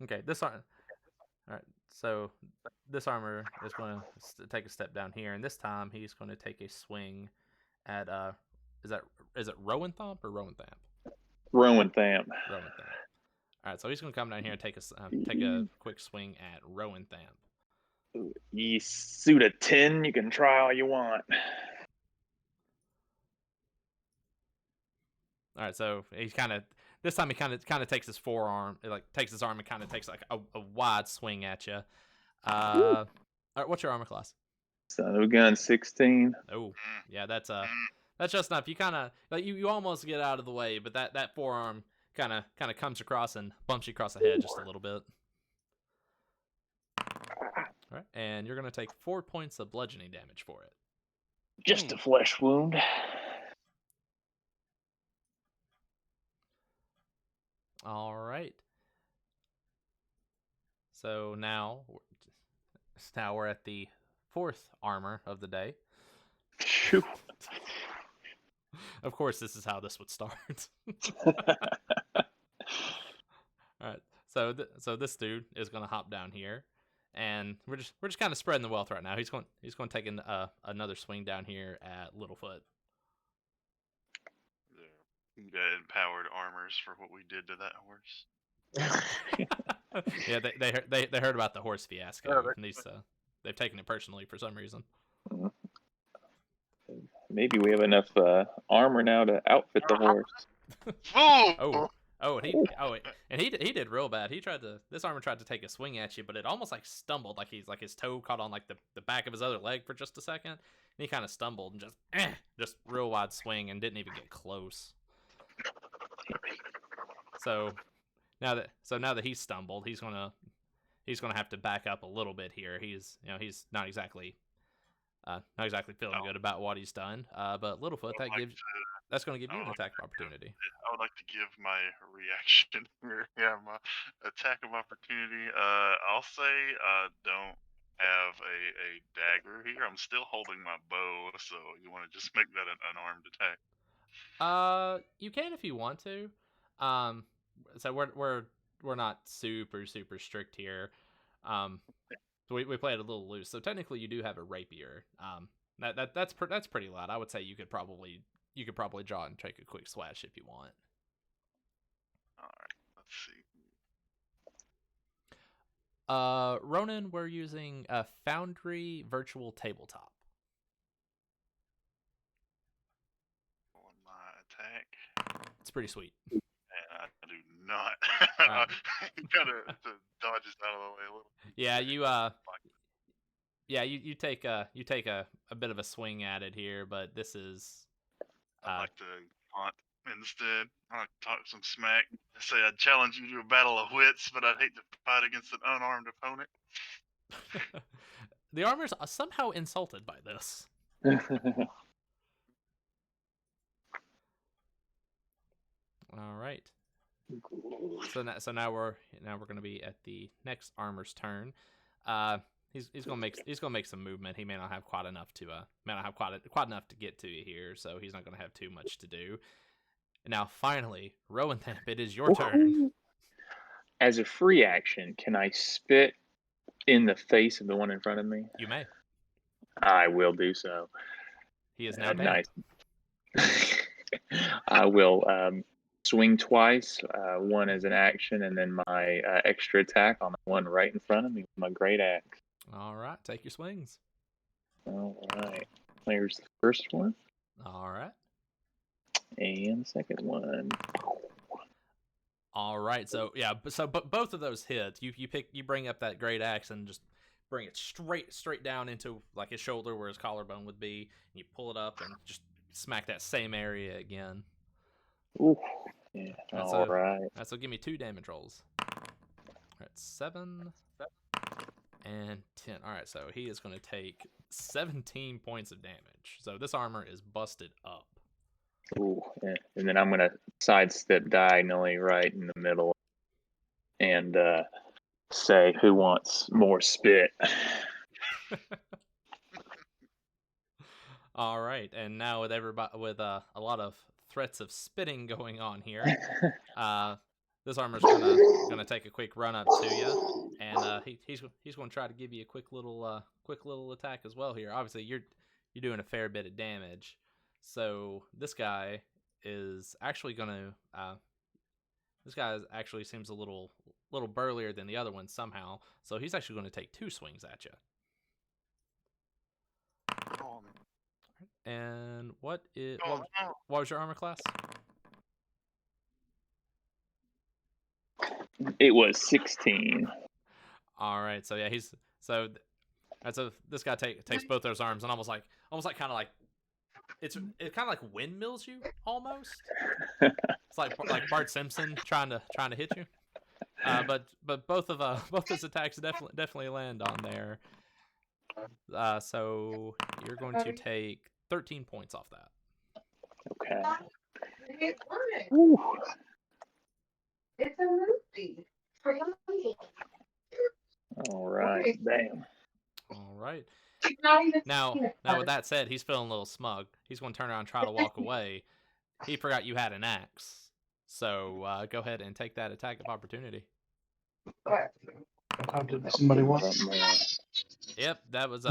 [SPEAKER 1] Okay, this armor. All right, so this armor is going to take a step down here, and this time he's going to take a swing at is it Rowanthomp or Rowantham?
[SPEAKER 2] Rowantham.
[SPEAKER 1] Rowantham. All right, so he's going to come down here and take a quick swing at Rowantham.
[SPEAKER 2] You suit a 10, you can try all you want.
[SPEAKER 1] All right, so he's this time he kind of takes his forearm, takes his arm and kind of takes like a wide swing at you. All right, what's your armor class?
[SPEAKER 2] Son of a gun, 16.
[SPEAKER 1] Oh, yeah, that's just enough. You kind of you almost get out of the way, but that forearm kind of comes across and bumps you across the head just a little bit. All right, and you're gonna take 4 points of bludgeoning damage for it.
[SPEAKER 2] Just a flesh wound.
[SPEAKER 1] All right. So now we're at the 4th armor of the day.
[SPEAKER 2] Shoot.
[SPEAKER 1] Of course, this is how this would start. All right. So this dude is gonna hop down here, and we're just kind of spreading the wealth right now. He's going to take another swing down here at Littlefoot.
[SPEAKER 4] Get empowered armors for what we did to that horse.
[SPEAKER 1] Yeah, they heard about the horse fiasco, and they've taken it personally for some reason.
[SPEAKER 2] Maybe we have enough armor now to outfit the horse.
[SPEAKER 1] And he did real bad. This armor tried to take a swing at you, but it almost like stumbled, like his toe caught on like the back of his other leg for just a second, and he kind of stumbled and just real wide swing and didn't even get close. So now that he's stumbled, he's gonna have to back up a little bit here. He's not exactly feeling good about what he's done. But Littlefoot, that's going to give you an attack of opportunity.
[SPEAKER 4] I would like to give my reaction here. Yeah, my attack of opportunity. I'll say don't have a dagger here. I'm still holding my bow, so you want to just make that an unarmed attack.
[SPEAKER 1] You can if you want to. So we're not super strict here. So we play it a little loose. So technically, you do have a rapier. That's pretty loud. I would say you could probably draw and take a quick slash if you want.
[SPEAKER 4] All right, Let's see.
[SPEAKER 1] Ronan, we're using a Foundry Virtual Tabletop.
[SPEAKER 4] On my attack,
[SPEAKER 1] It's pretty sweet.
[SPEAKER 4] and I do not.
[SPEAKER 1] Right.
[SPEAKER 4] Kind of dodges out of the way a little.
[SPEAKER 1] Yeah, you take a bit of a swing at it here, but this is
[SPEAKER 4] I'd like to taunt instead. I like to talk some smack. I say I'd challenge you to a battle of wits, but I'd hate to fight against an unarmed opponent.
[SPEAKER 1] the armor's somehow insulted by this. All right. So now we're going to be at the next armor's turn. He's gonna make some movement. He may not have quite enough to quite enough to get to you here, so he's not gonna have too much to do. Now, finally, Rowan Thamp, it is your turn.
[SPEAKER 2] As a free action, can I spit in the face of the one in front of me?
[SPEAKER 1] You may.
[SPEAKER 2] I will do so.
[SPEAKER 1] He is now damp.
[SPEAKER 2] Nice. I will swing twice, one as an action, and then my extra attack on the one right in front of me with my great axe.
[SPEAKER 1] All right, take your swings.
[SPEAKER 2] All right. There's the first one.
[SPEAKER 1] All right.
[SPEAKER 2] And the second one.
[SPEAKER 1] All right. So yeah, but both of those hits. You bring up that great axe and just bring it straight down into like his shoulder where his collarbone would be, and you pull it up and just smack that same area again.
[SPEAKER 2] Ooh. Yeah. All right.
[SPEAKER 1] So give me 2 damage rolls. All right, 7 and 10. All right, so he is going to take 17 points of damage. So this armor is busted up.
[SPEAKER 2] Ooh. And then I'm going to sidestep diagonally right in the middle and say, who wants more spit?
[SPEAKER 1] All right, and now with everybody with a lot of threats of spitting going on here, this armor's gonna take a quick run up to you, and he's gonna try to give you a quick little attack as well here. Obviously, you're doing a fair bit of damage, so this guy is actually gonna seems a little burlier than the other one somehow, so he's actually going to take 2 swings at you. And what was your armor class?
[SPEAKER 2] It was 16.
[SPEAKER 1] All right, so yeah, this guy takes both those arms and almost like kind of like it kind of like windmills you almost. It's like Bart Simpson trying to hit you. But both his attacks definitely land on there. So you're going to take 13 points off that.
[SPEAKER 2] Okay.
[SPEAKER 6] Ooh. It's a movie.
[SPEAKER 2] All right. Damn.
[SPEAKER 1] All right. Now with that said, he's feeling a little smug. He's going to turn around and try to walk away. He forgot you had an axe. So go ahead and take that attack of opportunity.
[SPEAKER 7] How did somebody want
[SPEAKER 1] Yep, that was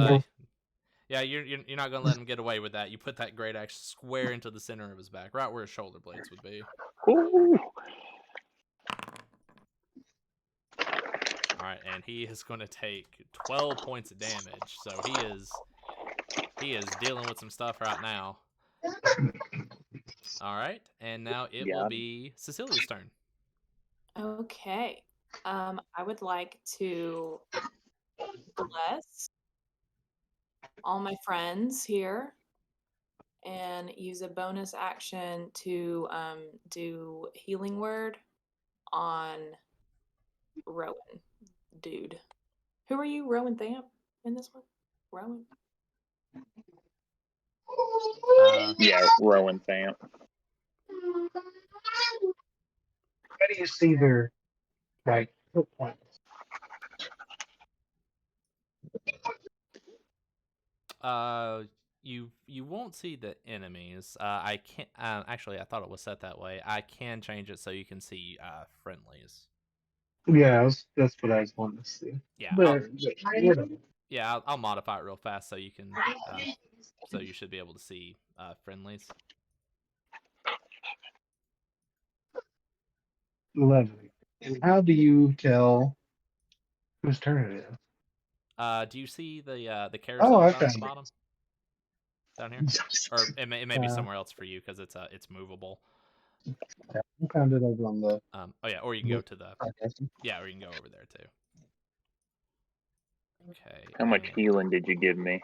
[SPEAKER 1] yeah, you're not gonna let him get away with that. You put that great axe square into the center of his back, right where his shoulder blades would be.
[SPEAKER 2] Ooh.
[SPEAKER 1] All right, and he is going to take 12 points of damage. So he is dealing with some stuff right now. All right, and now it will be Cecilia's turn.
[SPEAKER 3] Okay. I would like to bless all my friends here and use a bonus action to do healing word on Rowan, dude. Who are you, Rowan Thamp, in this one? Rowan?
[SPEAKER 2] Yeah, Rowan Thamp.
[SPEAKER 7] How do you see their hit points?
[SPEAKER 1] You won't see the enemies. I can't actually. I thought it was set that way. I can change it so you can see friendlies.
[SPEAKER 7] Yeah, that's what I was wanting to see.
[SPEAKER 1] Yeah, I'll modify it real fast so you can. So you should be able to see friendlies.
[SPEAKER 7] 11. And how do you tell whose turn it is?
[SPEAKER 1] Do you see the carousel down at
[SPEAKER 7] okay.
[SPEAKER 1] the bottom? Down here? Or it may be somewhere else for you because it's movable.
[SPEAKER 7] I found it over on the.
[SPEAKER 1] Oh yeah, or you can go to the
[SPEAKER 7] Okay.
[SPEAKER 1] yeah, or you can go over there too. Okay.
[SPEAKER 2] How much
[SPEAKER 1] and-
[SPEAKER 2] healing did you give me?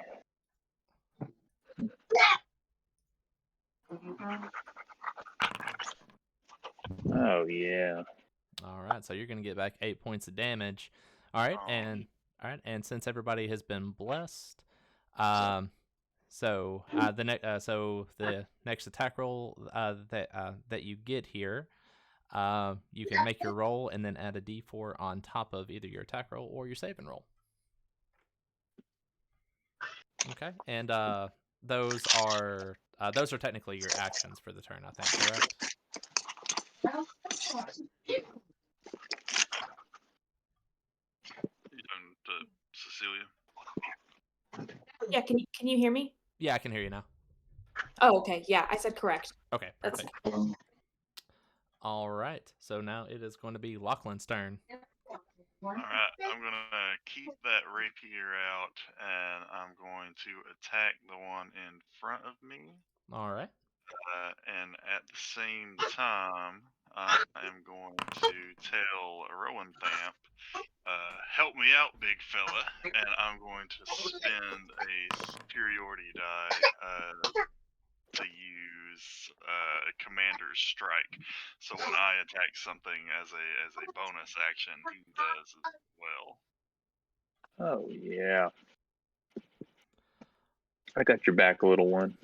[SPEAKER 2] Oh yeah.
[SPEAKER 1] All right, so you're gonna get back 8 points of damage. All right, and since everybody has been blessed, so the next attack roll that you get here, you can make your roll and then add a D4 on top of either your attack roll or your saving roll. Okay, and those are technically your actions for the turn, I think, correct?
[SPEAKER 4] You done to Cecilia?
[SPEAKER 3] Yeah, can you hear me?
[SPEAKER 1] Yeah, I can hear you now.
[SPEAKER 3] Oh, okay. Yeah, I said correct.
[SPEAKER 1] Okay,
[SPEAKER 3] That's
[SPEAKER 1] perfect. All right, so now it is going to be Lachlan's turn.
[SPEAKER 4] Alright, I'm gonna keep that rapier out, and I'm going to attack the one in front of me.
[SPEAKER 1] All right.
[SPEAKER 4] And at the same time, I am going to tell Rowan Thamp, help me out, big fella, and I'm going to spend a superiority die to use Commander's Strike. So when I attack something as a bonus action, he does as well.
[SPEAKER 2] Oh yeah. I got your back, little one.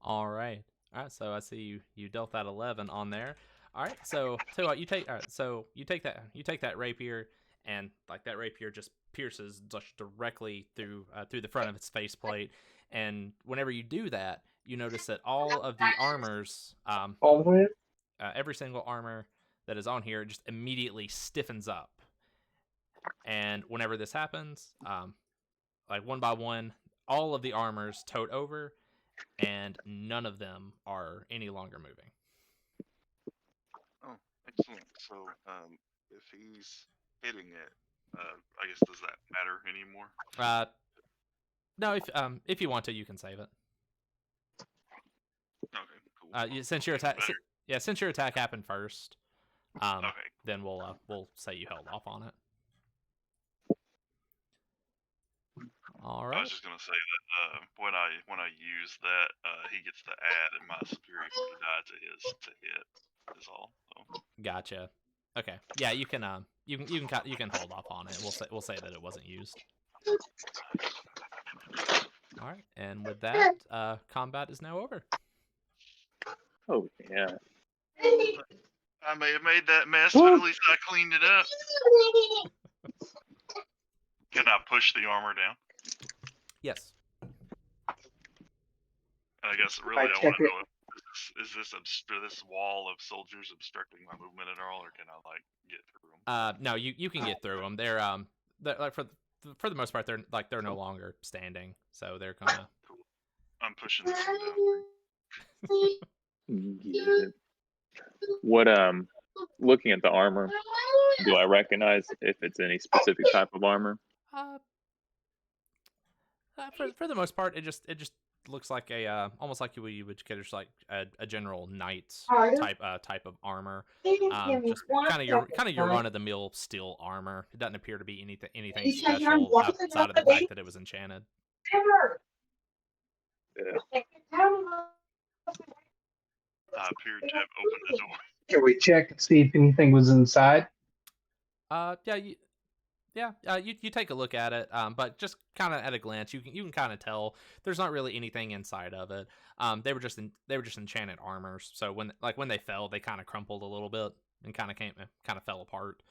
[SPEAKER 1] All right. All right. So I see you dealt that 11 on there. All right. So tell you what, you take. All right. So you take that rapier, and like that rapier just pierces just directly through the front of its faceplate. And whenever you do that, you notice that all of the armors,
[SPEAKER 7] All the way?
[SPEAKER 1] every single armor that is on here, just immediately stiffens up. And whenever this happens, like one by one, all of the armors tote over, and none of them are any longer moving.
[SPEAKER 4] Oh, excellent. So if he's hitting it, I guess does that matter anymore?
[SPEAKER 1] No, if you want to, you can save it.
[SPEAKER 4] Okay, cool.
[SPEAKER 1] Since your attack,
[SPEAKER 4] Better.
[SPEAKER 1] since your attack happened first,
[SPEAKER 4] Okay.
[SPEAKER 1] then we'll say you held off on it. All
[SPEAKER 4] I
[SPEAKER 1] right.
[SPEAKER 4] was just gonna say that when I use that, he gets to add my superiority die to hit. Is all. So.
[SPEAKER 1] Gotcha. Okay. Yeah, you can hold off on it. We'll say that it wasn't used. All right. And with that, combat is now over.
[SPEAKER 2] Oh yeah.
[SPEAKER 4] I may have made that mess, but at least I cleaned it up. Can I push the armor down?
[SPEAKER 1] Yes.
[SPEAKER 4] And I guess really I want to know if this wall of soldiers obstructing my movement at all, or can I like get through them?
[SPEAKER 1] No, you can get through them. They're like for the most part they're no longer standing, so they're gonna.
[SPEAKER 4] Cool. I'm pushing this one down.
[SPEAKER 2] Yeah. What looking at the armor, do I recognize if it's any specific type of armor?
[SPEAKER 1] For the most part, it just looks like a almost like you would consider like a general knight type of armor. Just kind of your run of the mill steel armor. It doesn't appear to be anything special outside of the fact that it was enchanted.
[SPEAKER 2] Yeah.
[SPEAKER 4] I appeared to have opened the door.
[SPEAKER 7] Can we check and see if anything was inside?
[SPEAKER 1] You take a look at it, but just kind of at a glance, you can kind of tell there's not really anything inside of it. They were just enchanted armors. So when they fell, they kind of crumpled a little bit and kind of fell apart.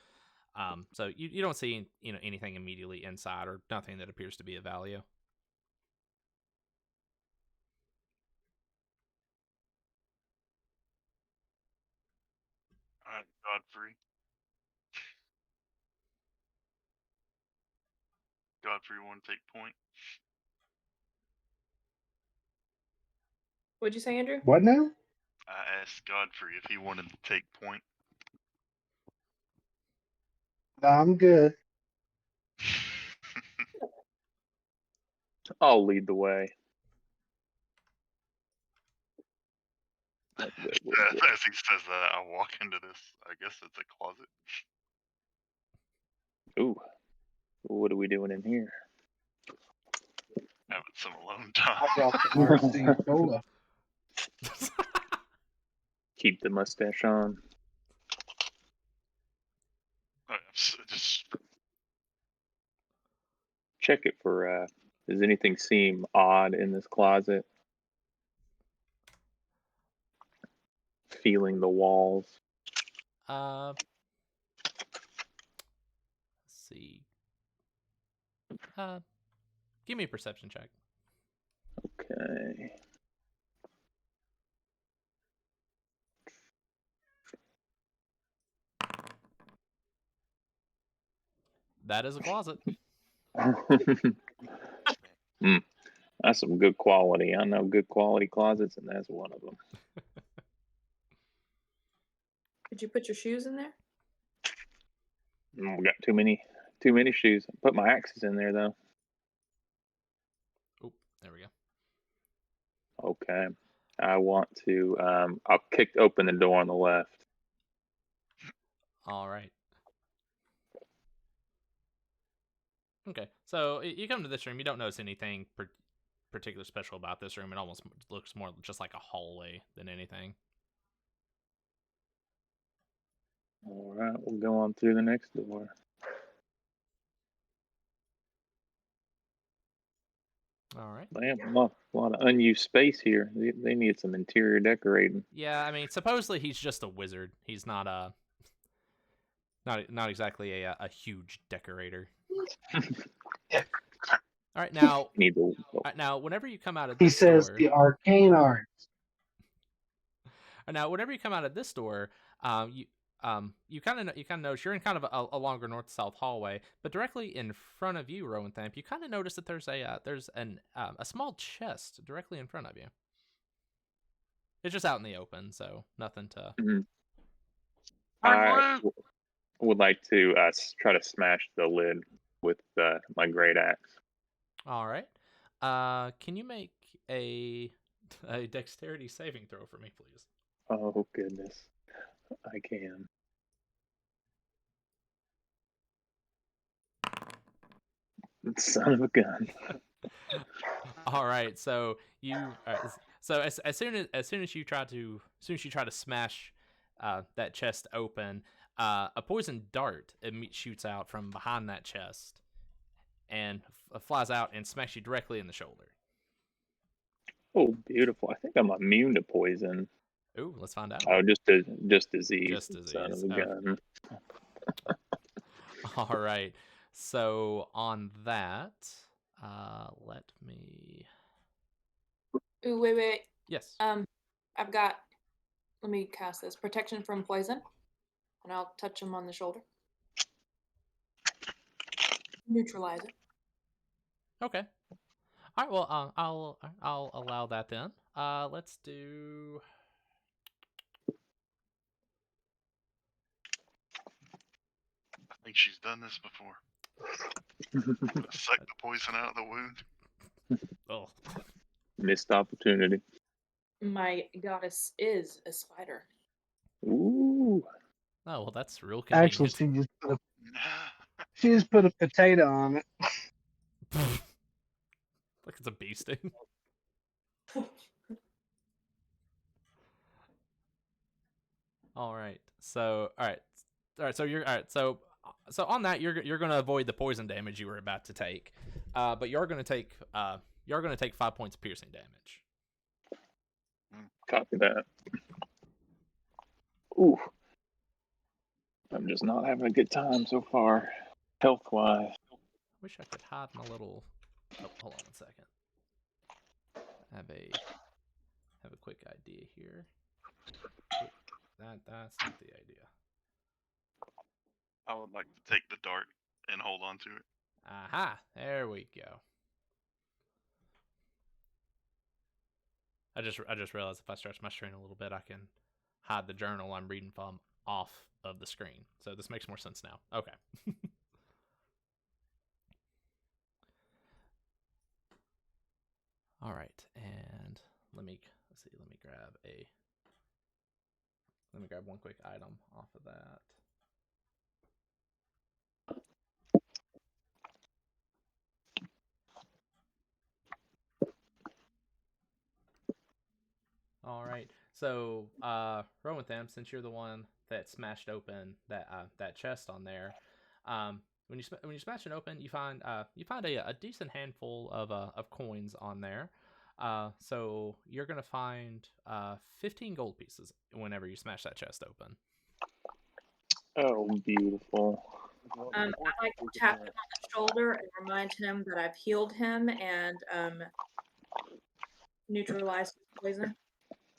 [SPEAKER 1] So you don't see anything immediately inside or nothing that appears to be of value.
[SPEAKER 4] All right, Godfrey. Godfrey, want to take point?
[SPEAKER 3] What'd you say, Andrew?
[SPEAKER 7] What now?
[SPEAKER 4] I asked Godfrey if he wanted to take point.
[SPEAKER 7] I'm good.
[SPEAKER 2] I'll lead the way. We're good, we're good.
[SPEAKER 4] As he says that, I walk into this. I guess it's a closet.
[SPEAKER 2] Ooh, what are we doing in here?
[SPEAKER 4] Having some alone time.
[SPEAKER 7] I brought the RC cola.
[SPEAKER 2] Keep the mustache on.
[SPEAKER 4] Just
[SPEAKER 2] Check it for. Does anything seem odd in this closet? Feeling the walls.
[SPEAKER 1] Let's see. Give me a perception check.
[SPEAKER 2] Okay.
[SPEAKER 1] That is a closet.
[SPEAKER 2] That's some good quality. I know good quality closets, and that's one of them.
[SPEAKER 3] Did you put your shoes in there?
[SPEAKER 2] We got too many shoes. Put my axes in there though.
[SPEAKER 1] Oh, there we go.
[SPEAKER 2] Okay. I want to. I'll kick open the door on the left.
[SPEAKER 1] All right. Okay, so you come to this room. You don't notice anything particular special about this room. It almost looks more just like a hallway than anything.
[SPEAKER 2] All right, we'll go on through the next door.
[SPEAKER 1] All right.
[SPEAKER 2] They have a lot of unused space here. They need some interior decorating.
[SPEAKER 1] Yeah, I mean, supposedly he's just a wizard. He's not not exactly a huge decorator. All right, now.
[SPEAKER 2] Need the.
[SPEAKER 1] Now, whenever you come out of
[SPEAKER 7] He
[SPEAKER 1] this
[SPEAKER 7] says
[SPEAKER 1] door,
[SPEAKER 7] the arcane arts.
[SPEAKER 1] now whenever you come out of this door, you kind of notice you're in kind of a longer north-south hallway, but directly in front of you, Rowan Thamp, you kind of notice that there's a small chest directly in front of you. It's just out in the open, so nothing to.
[SPEAKER 2] Mm-hmm. I would like to try to smash the lid with my great axe.
[SPEAKER 1] All right. Can you make a dexterity saving throw for me, please?
[SPEAKER 2] Oh goodness, I can. Son of a gun.
[SPEAKER 1] All right, so as soon as you try to smash that chest open, a poison dart shoots out from behind that chest and flies out and smacks you directly in the shoulder.
[SPEAKER 2] Oh, beautiful! I think I'm immune to poison.
[SPEAKER 1] Ooh, let's find out.
[SPEAKER 2] Oh, just disease.
[SPEAKER 1] Just
[SPEAKER 2] Son of
[SPEAKER 1] disease.
[SPEAKER 2] a gun.
[SPEAKER 1] All right. So on that, let me.
[SPEAKER 3] Ooh, wait.
[SPEAKER 1] Yes.
[SPEAKER 3] I've got. Let me cast this protection from poison, and I'll touch him on the shoulder. Neutralize it.
[SPEAKER 1] Okay. All right. Well, I'll allow that then. Let's do.
[SPEAKER 4] I think she's done this before. Suck the poison out of the wound.
[SPEAKER 1] Oh.
[SPEAKER 2] Missed opportunity.
[SPEAKER 3] My goddess is a spider.
[SPEAKER 2] Ooh.
[SPEAKER 1] Oh well, that's real convenient.
[SPEAKER 7] Actually, she just put a potato on it.
[SPEAKER 1] Like it's a bee sting. All right. So So you're all right. So on that you're gonna avoid the poison damage you were about to take, but you're gonna take 5 points of piercing damage.
[SPEAKER 2] Copy that. Ooh. I'm just not having a good time so far, health-wise.
[SPEAKER 1] Wish I could hide my little. Oh, hold on 1 second. I have a quick idea here. Wait, that's not the idea.
[SPEAKER 4] I would like to take the dart and hold on to it.
[SPEAKER 1] Aha! There we go. I just realized if I stretch my screen a little bit, I can hide the journal I'm reading from off of the screen. So this makes more sense now. Okay. All right, and let me grab one quick item off of that. All right. So, run with them since you're the one that smashed open that chest on there. When you smash it open, you find a decent handful of coins on there. So you're gonna find 15 gold pieces whenever you smash that chest open.
[SPEAKER 2] Oh, beautiful.
[SPEAKER 3] I'd like to tap him on the shoulder and remind him that I've healed him and neutralized his poison.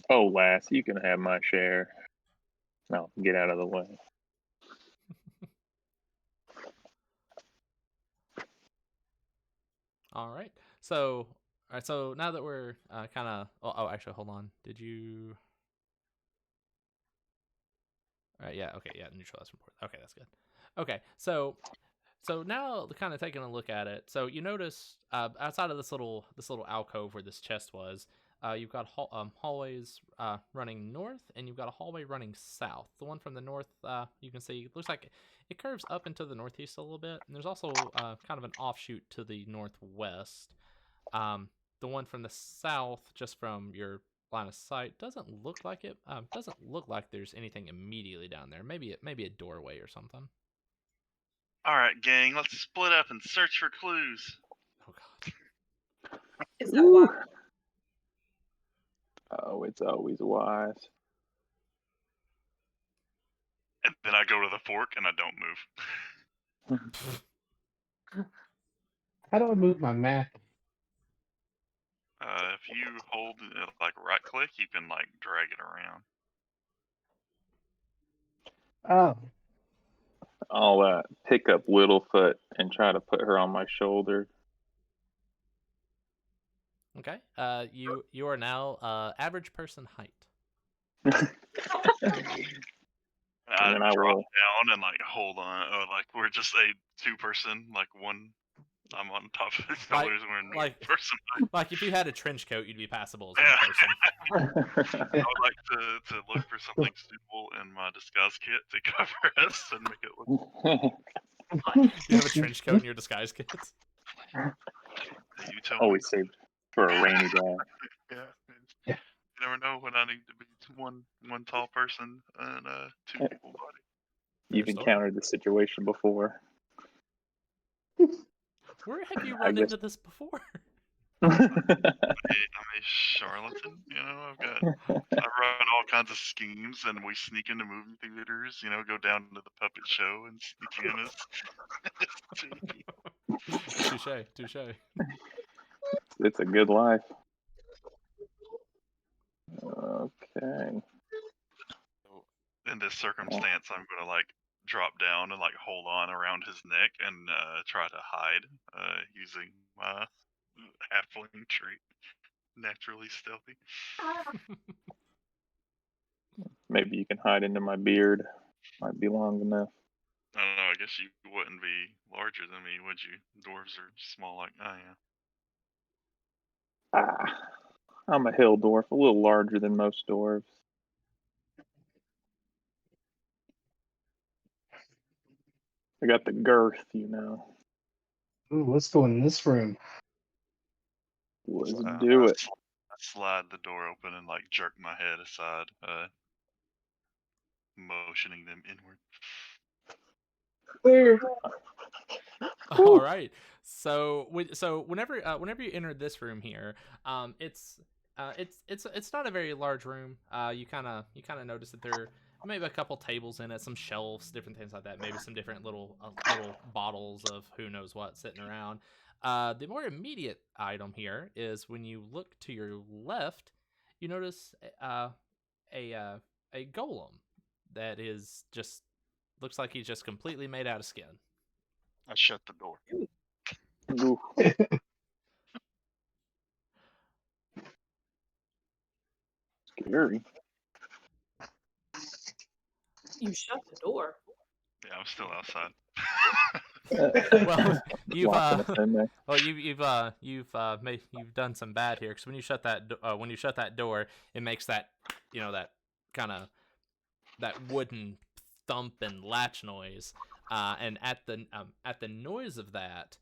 [SPEAKER 2] Oh, lass, you can have my share. No, get out of the way.
[SPEAKER 1] All right. So, now that we're kind of actually, hold on. Did you? All right. Yeah. Okay. Yeah. Neutralize report. Okay, that's good. Okay. So now kind of taking a look at it. So you notice outside of this little alcove where this chest was, you've got hallways running north, and you've got a hallway running south. The one from the north, you can see, looks like it curves up into the northeast a little bit, and there's also kind of an offshoot to the northwest. The one from the south, just from your line of sight, doesn't look like it. Doesn't look like there's anything immediately down there. Maybe a doorway or something.
[SPEAKER 4] All right, gang, let's split up and search for clues.
[SPEAKER 1] Oh God.
[SPEAKER 3] Is that why?
[SPEAKER 2] Oh, it's always wise.
[SPEAKER 4] And then I go to the fork and I don't move.
[SPEAKER 7] How do I move my map?
[SPEAKER 4] If you hold like right click, you can like drag it around.
[SPEAKER 7] Oh,
[SPEAKER 2] I'll pick up Littlefoot and try to put her on my shoulder.
[SPEAKER 1] Okay. You are now average person height.
[SPEAKER 4] And I
[SPEAKER 2] And then I
[SPEAKER 4] drop
[SPEAKER 2] will.
[SPEAKER 4] down and like hold on. Oh, like we're just a 2-person, like one. I'm on top of his shoulders and we're a
[SPEAKER 1] like-
[SPEAKER 4] person.
[SPEAKER 1] Like if you had a trench coat, you'd be passable as one person.
[SPEAKER 4] I would like to look for something suitable in my disguise kit to cover us and make it look.
[SPEAKER 1] You have a trench coat in your disguise kit.
[SPEAKER 4] You tell me.
[SPEAKER 2] Always saved for a rainy day.
[SPEAKER 4] Yeah.
[SPEAKER 7] Yeah.
[SPEAKER 4] You never know when I need to be one tall person and two people body.
[SPEAKER 2] You've encountered this situation before.
[SPEAKER 1] Where have you run into this before?
[SPEAKER 4] I'm a charlatan, you know. I run all kinds of schemes, and we sneak into movie theaters. You know, go down to the puppet show and sneak in as
[SPEAKER 1] Touche.
[SPEAKER 2] It's a good life. Okay.
[SPEAKER 4] In this circumstance, I'm gonna like drop down and like hold on around his neck and try to hide using my halfling trait, naturally stealthy.
[SPEAKER 2] Maybe you can hide into my beard. Might be long enough.
[SPEAKER 4] I don't know. I guess you wouldn't be larger than me, would you? Dwarves are small like I am.
[SPEAKER 2] I'm a hill dwarf, a little larger than most dwarves. I got the girth, you know.
[SPEAKER 7] ooh, let's go in this room.
[SPEAKER 2] Let's do it.
[SPEAKER 4] I slide the door open and like jerk my head aside, motioning them inward.
[SPEAKER 7] Where?
[SPEAKER 1] All right. So whenever you enter this room here, it's not a very large room. You kind of notice that there maybe a couple tables in it, some shelves, different things like that. Maybe some different little bottles of who knows what sitting around. The more immediate item here is when you look to your left, you notice a golem that is just looks like he's just completely made out of skin.
[SPEAKER 4] I shut the door.
[SPEAKER 2] Ooh. Scary.
[SPEAKER 3] You shut the door.
[SPEAKER 4] Yeah, I'm still outside.
[SPEAKER 1] Well, you've
[SPEAKER 2] Locking us in there.
[SPEAKER 1] well you've done some bad here because when you shut that door, it makes that that kind of that wooden thump and latch noise, and at the noise of that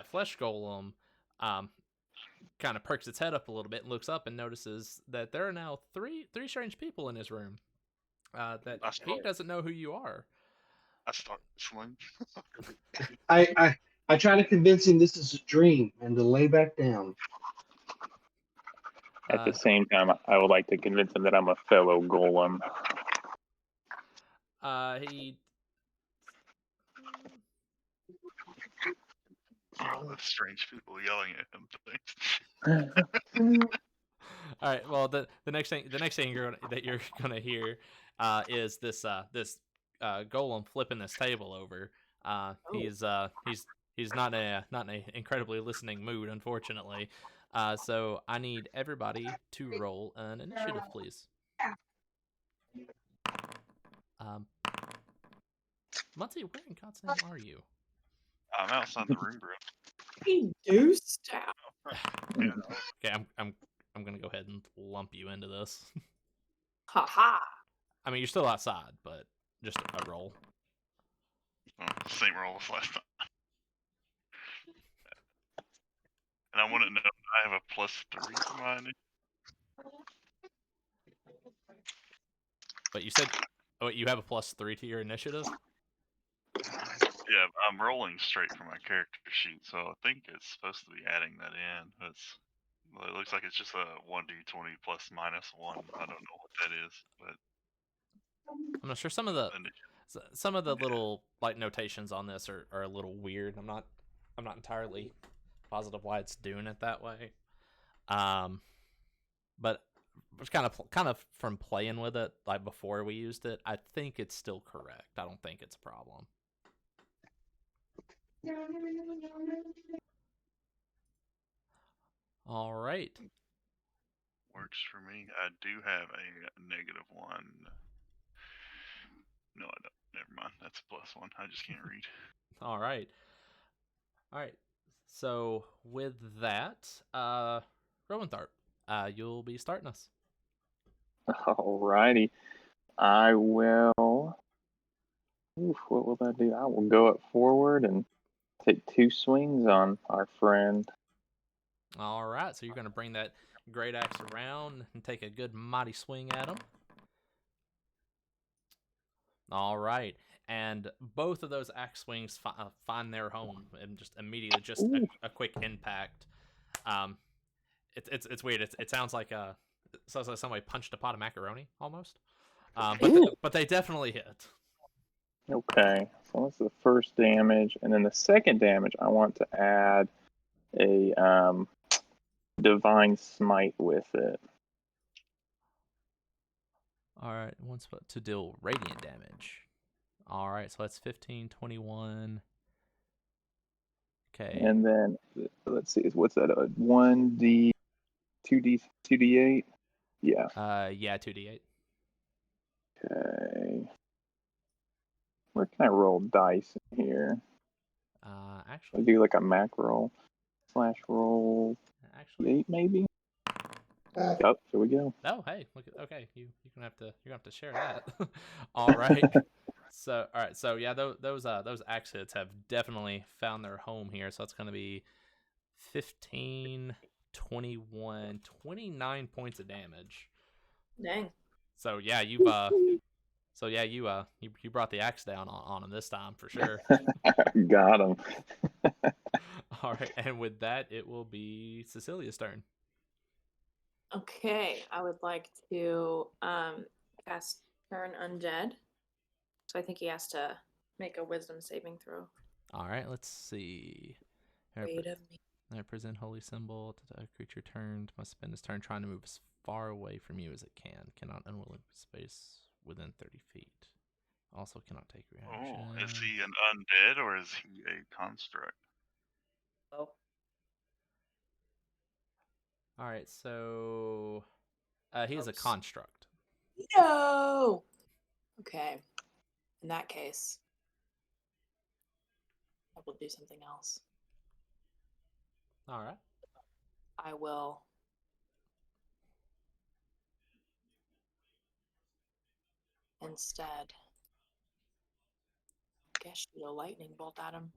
[SPEAKER 1] flesh golem kind of perks its head up a little bit and looks up and notices that there are now three strange people in his room. That he doesn't know who you are.
[SPEAKER 4] I start whistling.
[SPEAKER 7] I try to convince him this is a dream and to lay back down.
[SPEAKER 2] At the same time, I would like to convince him that I'm a fellow golem.
[SPEAKER 1] He
[SPEAKER 4] All the strange people yelling at him.
[SPEAKER 1] All right. Well, the next thing that you're gonna hear is this golem flipping this table over. He's not in a incredibly listening mood, unfortunately. So I need everybody to roll an initiative, please. Muncie, where in God's name are you?
[SPEAKER 4] I'm outside the room, bro.
[SPEAKER 3] He deuced out.
[SPEAKER 4] Yeah.
[SPEAKER 1] Okay, I'm gonna go ahead and lump you into this.
[SPEAKER 3] Ha ha.
[SPEAKER 1] I mean, you're still outside, but just a roll.
[SPEAKER 4] Well, same roll as last time. And I want to know I have a +3 for my initiative.
[SPEAKER 1] But you said, you have a +3 to your initiative.
[SPEAKER 4] Yeah, I'm rolling straight from my character sheet, so I think it's supposed to be adding that in. Well, it looks like it's just a 1d20 plus minus 1. I don't know what that is, but
[SPEAKER 1] I'm not sure. Some of the little like notations on this are a little weird. I'm not entirely positive why it's doing it that way. But just kind of from playing with it like before we used it, I think it's still correct. I don't think it's a problem. All right.
[SPEAKER 4] works for me. I do have a -1. No, I don't. Never mind. That's a +1. I just can't read.
[SPEAKER 1] All right. So with that, Rowentharp, you'll be starting us.
[SPEAKER 2] Alrighty. I will. Oof, what will that do? I will go up forward and take 2 swings on our friend.
[SPEAKER 1] All right. So you're going to bring that great axe around and take a good mighty swing at him. All right. And both of those axe swings find their home and just immediately a quick impact. It's weird. It sounds like somebody punched a pot of macaroni almost. But they definitely hit.
[SPEAKER 2] Okay, so that's the first damage, and then the second damage, I want to add a divine smite with it.
[SPEAKER 1] All right, one spot to deal radiant damage. All right, so that's 15, 21. Okay.
[SPEAKER 2] And then let's see, what's that? 1d, 2d8. Yeah.
[SPEAKER 1] Yeah, 2d8.
[SPEAKER 2] Okay. Where can I roll dice in here?
[SPEAKER 1] Actually,
[SPEAKER 2] I do like a mac roll / roll.
[SPEAKER 1] Actually,
[SPEAKER 2] 8 maybe. Oh, here we go.
[SPEAKER 1] Oh, hey, look at okay. You're gonna have to share that. All right. So yeah, those axe hits have definitely found their home here. So it's gonna be 15, 21, 29 points of damage.
[SPEAKER 3] Dang.
[SPEAKER 1] So yeah, you brought the axe down on him this time for sure.
[SPEAKER 2] Got him.
[SPEAKER 1] All right, and with that, it will be Cecilia's turn.
[SPEAKER 3] Okay, I would like to cast Turn Undead. So I think he has to make a Wisdom saving throw.
[SPEAKER 1] All right, let's see.
[SPEAKER 3] Afraid of me.
[SPEAKER 1] I present holy symbol to a creature turned. Must spend its turn trying to move as far away from you as it can. Cannot unwilling space within 30 feet. Also cannot take reaction.
[SPEAKER 4] Oh, is he an undead or is he a construct?
[SPEAKER 3] Oh.
[SPEAKER 1] All right, so he is a construct.
[SPEAKER 3] No. Okay. In that case, I will do something else.
[SPEAKER 1] All right.
[SPEAKER 3] I will instead, guess, shoot a lightning bolt at him.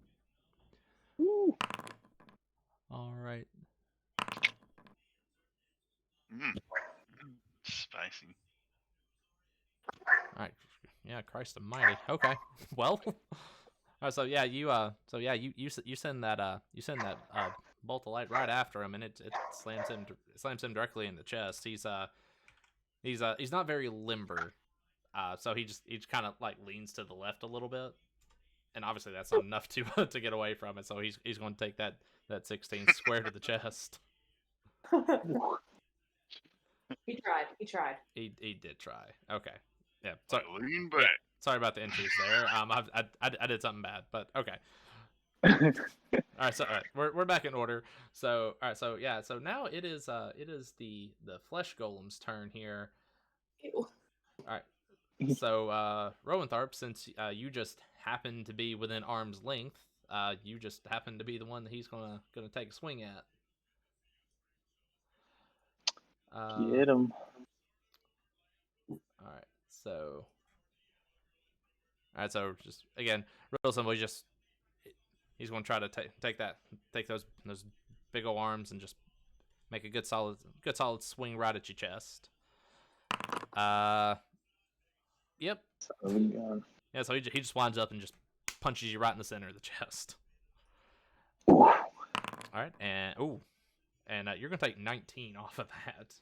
[SPEAKER 1] All right.
[SPEAKER 4] Spicy.
[SPEAKER 1] All right. Yeah, Christ Almighty. Okay. Well. All right, so yeah, you send that bolt of light right after him, and it slams him directly in the chest. He's not very limber, so he just kind of like leans to the left a little bit, and obviously that's not enough to to get away from it. So he's going to take that 16 square to the chest.
[SPEAKER 3] He tried. He tried.
[SPEAKER 1] He did try. Okay. Yeah.
[SPEAKER 4] Like,
[SPEAKER 1] Sorry.
[SPEAKER 4] lean back.
[SPEAKER 1] Yeah. Sorry about the entries there. I did something bad, but okay. All right, so all right, we're back in order. So all right, so yeah, so now it is the flesh golem's turn here.
[SPEAKER 3] Ew.
[SPEAKER 1] All right, so Rowentharp, since you just happen to be within arm's length, you just happen to be the one that he's gonna take a swing at.
[SPEAKER 2] Get him.
[SPEAKER 1] All right, so just again, real simple. He's going to try to take those big old arms and just make a good solid swing right at your chest. Yep. Yeah, so he just winds up and just punches you right in the center of the chest. All right, and you're gonna take 19 off of that.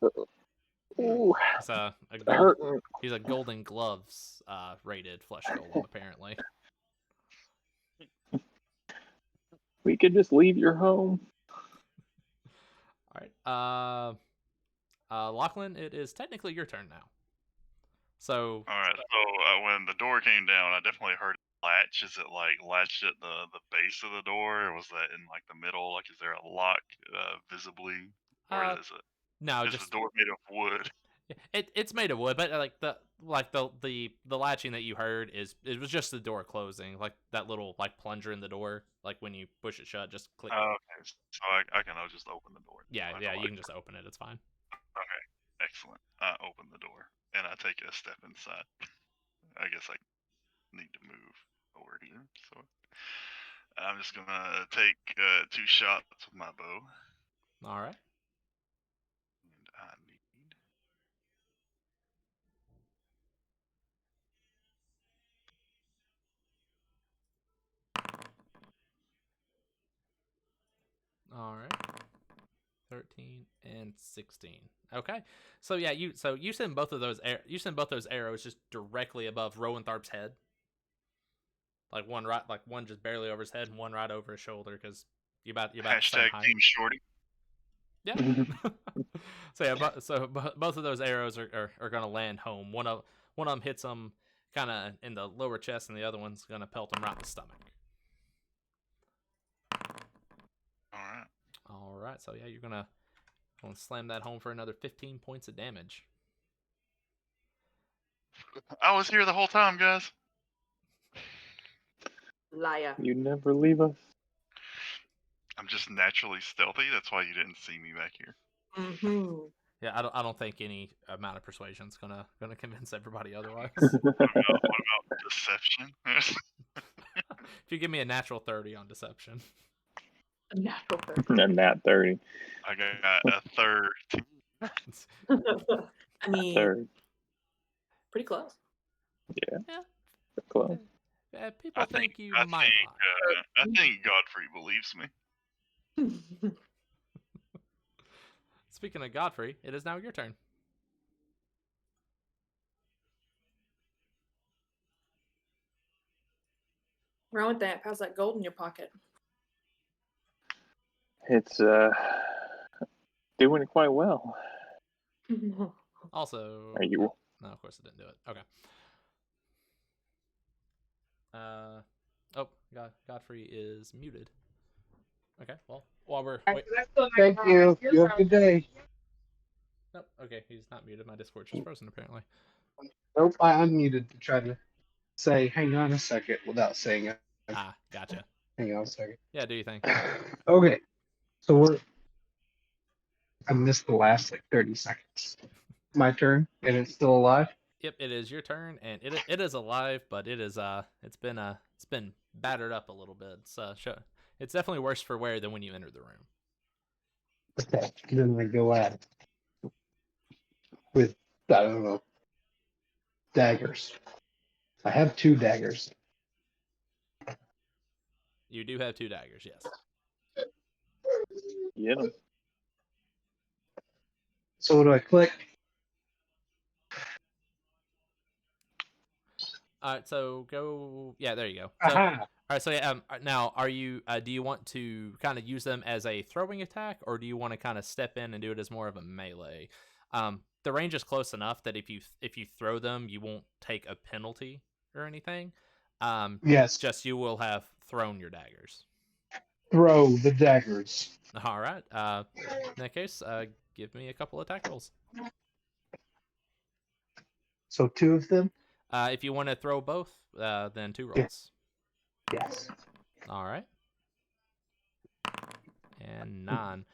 [SPEAKER 2] Ooh.
[SPEAKER 1] He's a Golden Gloves rated flesh golem apparently.
[SPEAKER 2] We could just leave your home.
[SPEAKER 1] All right. Lachlan, it is technically your turn now. So.
[SPEAKER 4] All right. So when the door came down, I definitely heard it latch. Is it like latched at the base of the door, or was that in like the middle? Like, is there a lock visibly, or is it?
[SPEAKER 1] No,
[SPEAKER 4] is
[SPEAKER 1] just
[SPEAKER 4] the door made of wood?
[SPEAKER 1] It's made of wood, but the latching that you heard it was just the door closing, like that little like plunger in the door, like when you push it shut, just click.
[SPEAKER 4] Oh, okay, so I can just open the door.
[SPEAKER 1] Yeah, you can just open it. It's fine.
[SPEAKER 4] Okay, excellent. I open the door and I take a step inside. I guess I need to move over here, so I'm just gonna take 2 shots with my bow.
[SPEAKER 1] All right.
[SPEAKER 4] And I need.
[SPEAKER 1] All right. 13 and 16. Okay. So yeah, you send both of those arrows just directly above Rowentharp's head. Like one just barely over his head and one right over his shoulder because you about the same height.
[SPEAKER 4] Team Shorty.
[SPEAKER 1] Yeah. So yeah, both of those arrows are going to land home. One of them hits him kind of in the lower chest, and the other one's going to pelt him right in the stomach. All right. So yeah, you're gonna slam that home for another 15 points of damage.
[SPEAKER 4] I was here the whole time, guys.
[SPEAKER 3] Liar.
[SPEAKER 2] You never leave us.
[SPEAKER 4] I'm just naturally stealthy. That's why you didn't see me back here.
[SPEAKER 3] Mm-hmm.
[SPEAKER 1] Yeah, I don't think any amount of persuasion's gonna convince everybody otherwise.
[SPEAKER 4] What about deception?
[SPEAKER 1] If you give me a natural 30 on deception.
[SPEAKER 3] A natural 30.
[SPEAKER 2] A nat 30.
[SPEAKER 4] I got a third.
[SPEAKER 3] I mean,
[SPEAKER 2] Third.
[SPEAKER 3] pretty close.
[SPEAKER 2] Yeah.
[SPEAKER 1] Yeah.
[SPEAKER 2] Close.
[SPEAKER 1] People think you
[SPEAKER 4] I
[SPEAKER 1] might lie.
[SPEAKER 4] I think Godfrey believes me.
[SPEAKER 1] Speaking of Godfrey, it is now your turn.
[SPEAKER 3] Wrong with that? How's that gold in your pocket?
[SPEAKER 2] It's doing quite well.
[SPEAKER 1] Also,
[SPEAKER 2] Are you?
[SPEAKER 1] no, of course it didn't do it. Okay. Godfrey is muted. Okay, well, while we're wait.
[SPEAKER 7] Thank you. You have a good day.
[SPEAKER 1] Nope. Okay, he's not muted. My Discord's just frozen apparently.
[SPEAKER 7] Nope, I unmuted to try to say, hang on a second, without saying it.
[SPEAKER 1] Ah, gotcha.
[SPEAKER 7] Hang on a second.
[SPEAKER 1] Yeah, do you think?
[SPEAKER 7] Okay. So I missed the last like 30 seconds. My turn, and it's still alive.
[SPEAKER 1] Yep, it is your turn, and it is alive, but it's been battered up a little bit. So it's definitely worse for wear than when you entered the room.
[SPEAKER 7] Okay. Then I go at it with, I don't know, daggers. I have 2 daggers.
[SPEAKER 1] You do have 2 daggers, yes.
[SPEAKER 2] Get him.
[SPEAKER 7] So what do I click?
[SPEAKER 1] All right, so go. Yeah, there you go. So,
[SPEAKER 7] Aha!
[SPEAKER 1] all right, so yeah, now are you? Do you want to kind of use them as a throwing attack, or do you want to kind of step in and do it as more of a melee? The range is close enough that if you throw them, you won't take a penalty or anything.
[SPEAKER 7] Yes.
[SPEAKER 1] Just you will have thrown your daggers.
[SPEAKER 7] Throw the daggers.
[SPEAKER 1] All right. In that case, give me a couple attack rolls.
[SPEAKER 7] So 2 of them?
[SPEAKER 1] If you want to throw both, then 2 rolls.
[SPEAKER 7] Yes.
[SPEAKER 1] All right. And 9.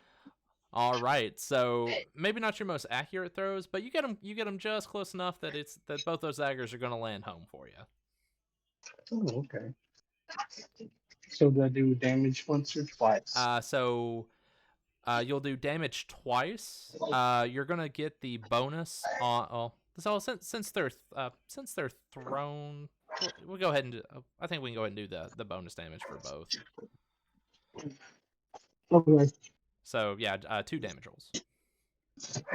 [SPEAKER 1] All right. So maybe not your most accurate throws, but you get them just close enough that both those daggers are going to land home for you.
[SPEAKER 7] Oh, okay. So do I do damage once or twice?
[SPEAKER 1] So you'll do damage twice. You're going to get the bonus on. Oh, so since they're thrown, we'll go ahead and do, I think we can go ahead and do the bonus damage for both.
[SPEAKER 7] Okay.
[SPEAKER 1] So yeah, 2 damage rolls.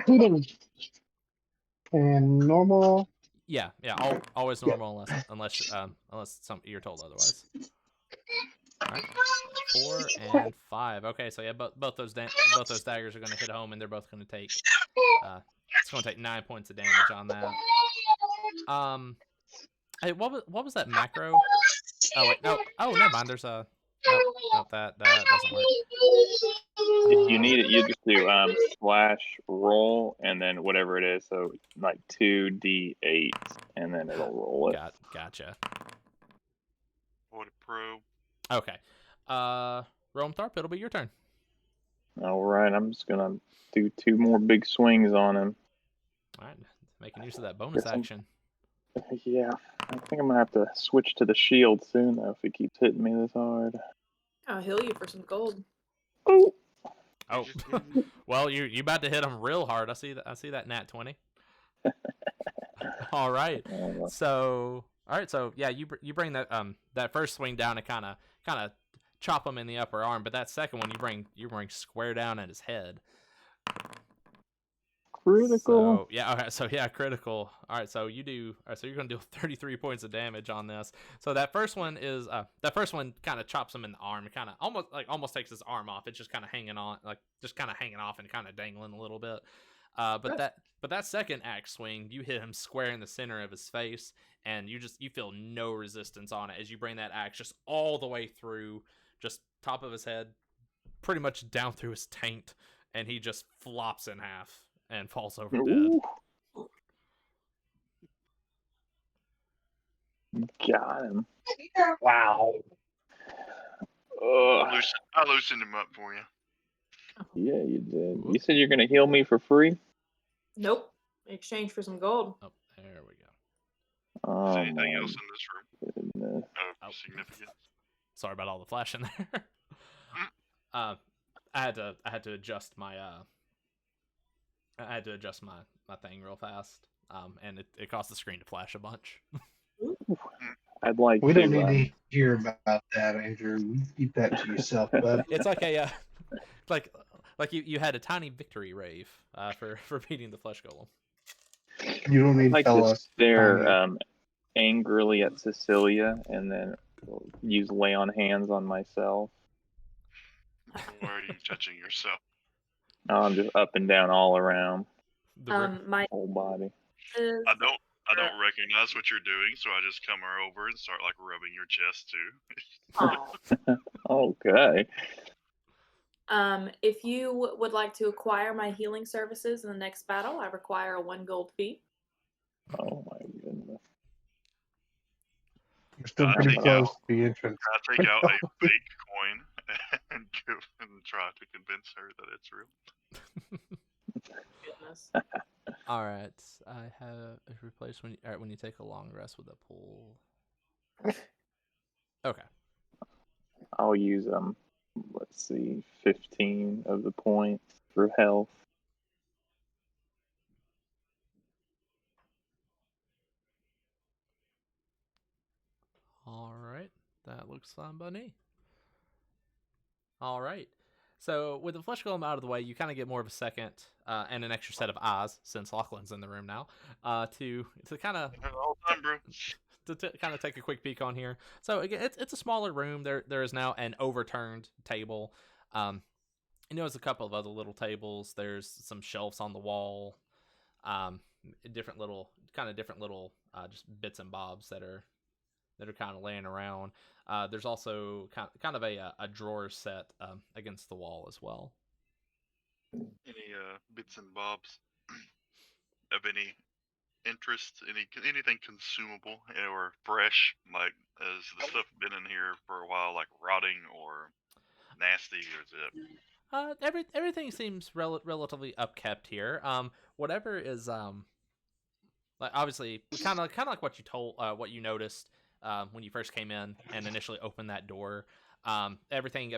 [SPEAKER 7] 2 damage. And normal.
[SPEAKER 1] Yeah, always normal unless you're told otherwise. All right, 4 and 5. Okay, so yeah, both those daggers are going to hit home, and they're both going to take. It's going to take 9 points of damage on that. Hey, what was that macro? Oh wait, no. Oh, never mind. There's a. Nope, that doesn't work.
[SPEAKER 2] If you need it, you just do /roll and then whatever it is. So like 2d8, and then it'll roll it.
[SPEAKER 1] Gotcha.
[SPEAKER 4] What a pro.
[SPEAKER 1] Okay. Rome Tharp, it'll be your turn.
[SPEAKER 2] All right, I'm just gonna do 2 more big swings on him.
[SPEAKER 1] All right, making use of that bonus action.
[SPEAKER 2] Yeah, I think I'm gonna have to switch to the shield soon though if he keeps hitting me this hard.
[SPEAKER 3] I'll heal you for some gold.
[SPEAKER 2] Oh,
[SPEAKER 1] Oh, well, you about to hit him real hard. I see that nat 20. All right. So yeah, you bring that first swing down and kind of chop him in the upper arm, but that second one you bring square down at his head.
[SPEAKER 2] critical.
[SPEAKER 1] So yeah, critical. All right, so you do. All right, so you're gonna do 33 points of damage on this. So that first one kind of chops him in the arm. Kind of almost takes his arm off. It's just kind of hanging on, off and kind of dangling a little bit. But that second axe swing, you hit him square in the center of his face, and you feel no resistance on it as you bring that axe just all the way through, just top of his head, pretty much down through his taint, and he just flops in half and falls over dead.
[SPEAKER 2] Got him.
[SPEAKER 7] Wow.
[SPEAKER 4] I loosened him up for you.
[SPEAKER 2] Yeah, you did. You said you're gonna heal me for free?
[SPEAKER 3] Nope. In exchange for some gold.
[SPEAKER 1] Oh, there we go.
[SPEAKER 2] Oh,
[SPEAKER 4] Is anything
[SPEAKER 2] my
[SPEAKER 4] else in this room
[SPEAKER 2] goodness.
[SPEAKER 4] of significance?
[SPEAKER 1] Sorry about all the flashing there. I had to adjust my my thing real fast. And it caused the screen to flash a bunch.
[SPEAKER 2] I'd like
[SPEAKER 7] We
[SPEAKER 2] to.
[SPEAKER 7] don't need to hear about that, Andrew. You keep that to yourself, bud.
[SPEAKER 1] It's like like you had a tiny victory rave for beating the flesh golem.
[SPEAKER 7] You don't need
[SPEAKER 2] I'd like
[SPEAKER 7] to tell
[SPEAKER 2] to
[SPEAKER 7] us.
[SPEAKER 2] stare angrily at Cecilia and then use lay on hands on myself.
[SPEAKER 4] Why are you touching yourself?
[SPEAKER 2] I'm just up and down all around,
[SPEAKER 3] My
[SPEAKER 2] whole body.
[SPEAKER 3] is,
[SPEAKER 4] I don't recognize what you're doing, so I just come over and start like rubbing your chest too.
[SPEAKER 2] Okay.
[SPEAKER 3] if you would like to acquire my healing services in the next battle, I require a 1 gold fee.
[SPEAKER 2] Oh my goodness.
[SPEAKER 7] We're still
[SPEAKER 4] I
[SPEAKER 7] pretty
[SPEAKER 4] take
[SPEAKER 7] close
[SPEAKER 4] out-
[SPEAKER 7] to the entrance.
[SPEAKER 4] I take out a fake coin and try to convince her that it's real.
[SPEAKER 3] Goodness.
[SPEAKER 1] All right, I have a replace when. All right, when you take a long rest with a pull. Okay.
[SPEAKER 2] I'll use let's see, 15 of the points for health.
[SPEAKER 1] All right, that looks fine by me. All right. So with the flesh golem out of the way, you kind of get more of a second and an extra set of eyes, since Lachlan's in the room now, to kind of
[SPEAKER 4] All time, bro.
[SPEAKER 1] to kind of take a quick peek on here. So again, it's a smaller room. There is now an overturned table. There's a couple of other little tables. There's some shelves on the wall. Different little just bits and bobs that are kind of laying around. There's also kind of a drawer set against the wall as well.
[SPEAKER 4] Any bits and bobs of any interest? Anything consumable or fresh? Like, has the stuff been in here for a while, like rotting or nasty, or is it?
[SPEAKER 1] Everything seems relatively upkept here. Whatever is like obviously kind of like what you noticed when you first came in and initially opened that door. Everything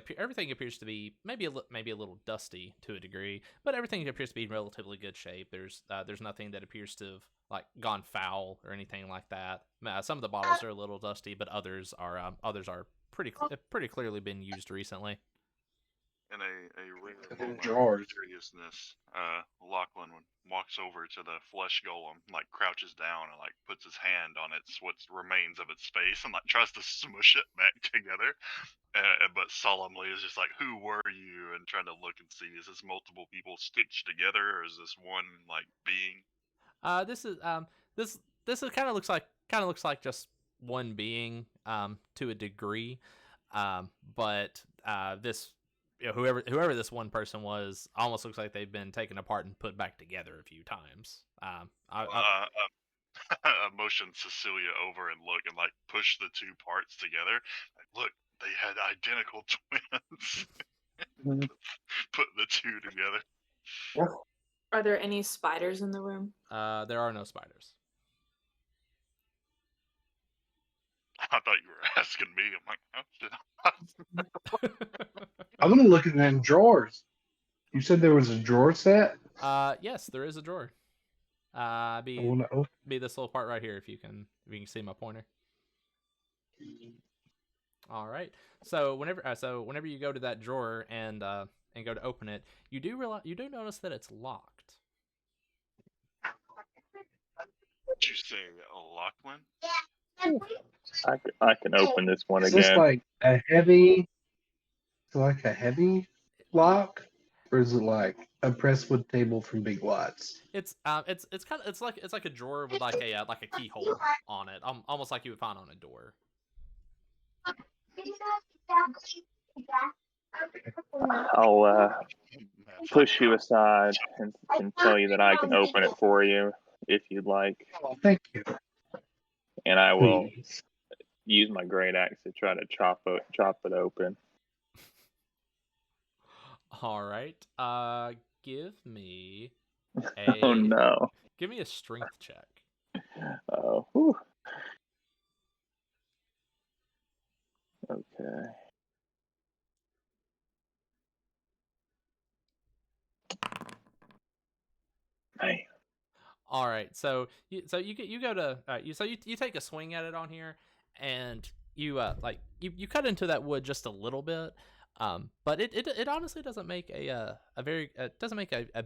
[SPEAKER 1] appears to be maybe a little dusty to a degree, but everything appears to be in relatively good shape. There's nothing that appears to have like gone foul or anything like that. Some of the bottles are a little dusty, but others are pretty clearly been used recently.
[SPEAKER 4] In a rare
[SPEAKER 7] In
[SPEAKER 4] moment
[SPEAKER 7] drawers.
[SPEAKER 4] of seriousness, Lachlan walks over to the flesh golem, like crouches down and like puts his hand on what remains of its face and like tries to smush it back together. But solemnly is just like, "Who were you?" and trying to look and see, is this multiple people stitched together, or is this one like being?
[SPEAKER 1] This is kind of looks like just one being to a degree, but this whoever this one person was almost looks like they've been taken apart and put back together a few times.
[SPEAKER 4] I motion Cecilia over and look and like push the two parts together. Like, look, they had identical twins. Put the two together.
[SPEAKER 3] Are there any spiders in the room?
[SPEAKER 1] There are no spiders.
[SPEAKER 4] I thought you were asking me. I'm like, oh shit.
[SPEAKER 7] I'm gonna look in them drawers. You said there was a drawer set?
[SPEAKER 1] Yes, there is a drawer.
[SPEAKER 7] I
[SPEAKER 1] Be
[SPEAKER 7] wanna open.
[SPEAKER 1] this little part right here if you can see my pointer. All right. So whenever you go to that drawer and go to open it, you do notice that it's locked.
[SPEAKER 4] What you say, Lachlan?
[SPEAKER 2] I can open this one
[SPEAKER 7] Is
[SPEAKER 2] again.
[SPEAKER 7] this like a heavy lock? Or is it like a presswood table from Big Lots?
[SPEAKER 1] It's like a drawer with like a keyhole on it, almost like you would find on a door.
[SPEAKER 2] I'll push you aside and tell you that I can open it for you if you'd like,
[SPEAKER 7] Oh, thank you.
[SPEAKER 2] and I will
[SPEAKER 7] Please.
[SPEAKER 2] use my great axe to try to chop it open.
[SPEAKER 1] All right. Give me
[SPEAKER 2] Oh no.
[SPEAKER 1] Give me a strength check.
[SPEAKER 2] Oh. Whew. Okay. Man.
[SPEAKER 1] All right, so you go to you take a swing at it on here, and you you cut into that wood just a little bit, but it honestly doesn't make a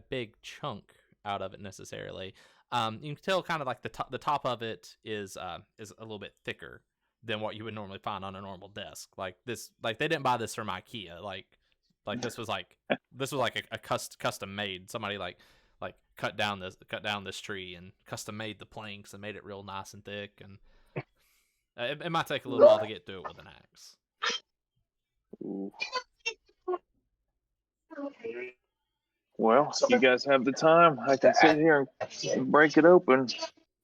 [SPEAKER 1] big chunk out of it necessarily. You can tell kind of like the top of it is a little bit thicker than what you would normally find on a normal desk. Like they didn't buy this from IKEA. Like this was like a custom made. Somebody like cut down this tree and custom made the planks and made it real nice and thick, and it might take a little while to get through it with an axe.
[SPEAKER 2] Ooh. Well, you guys have the time. I can sit here and break it open.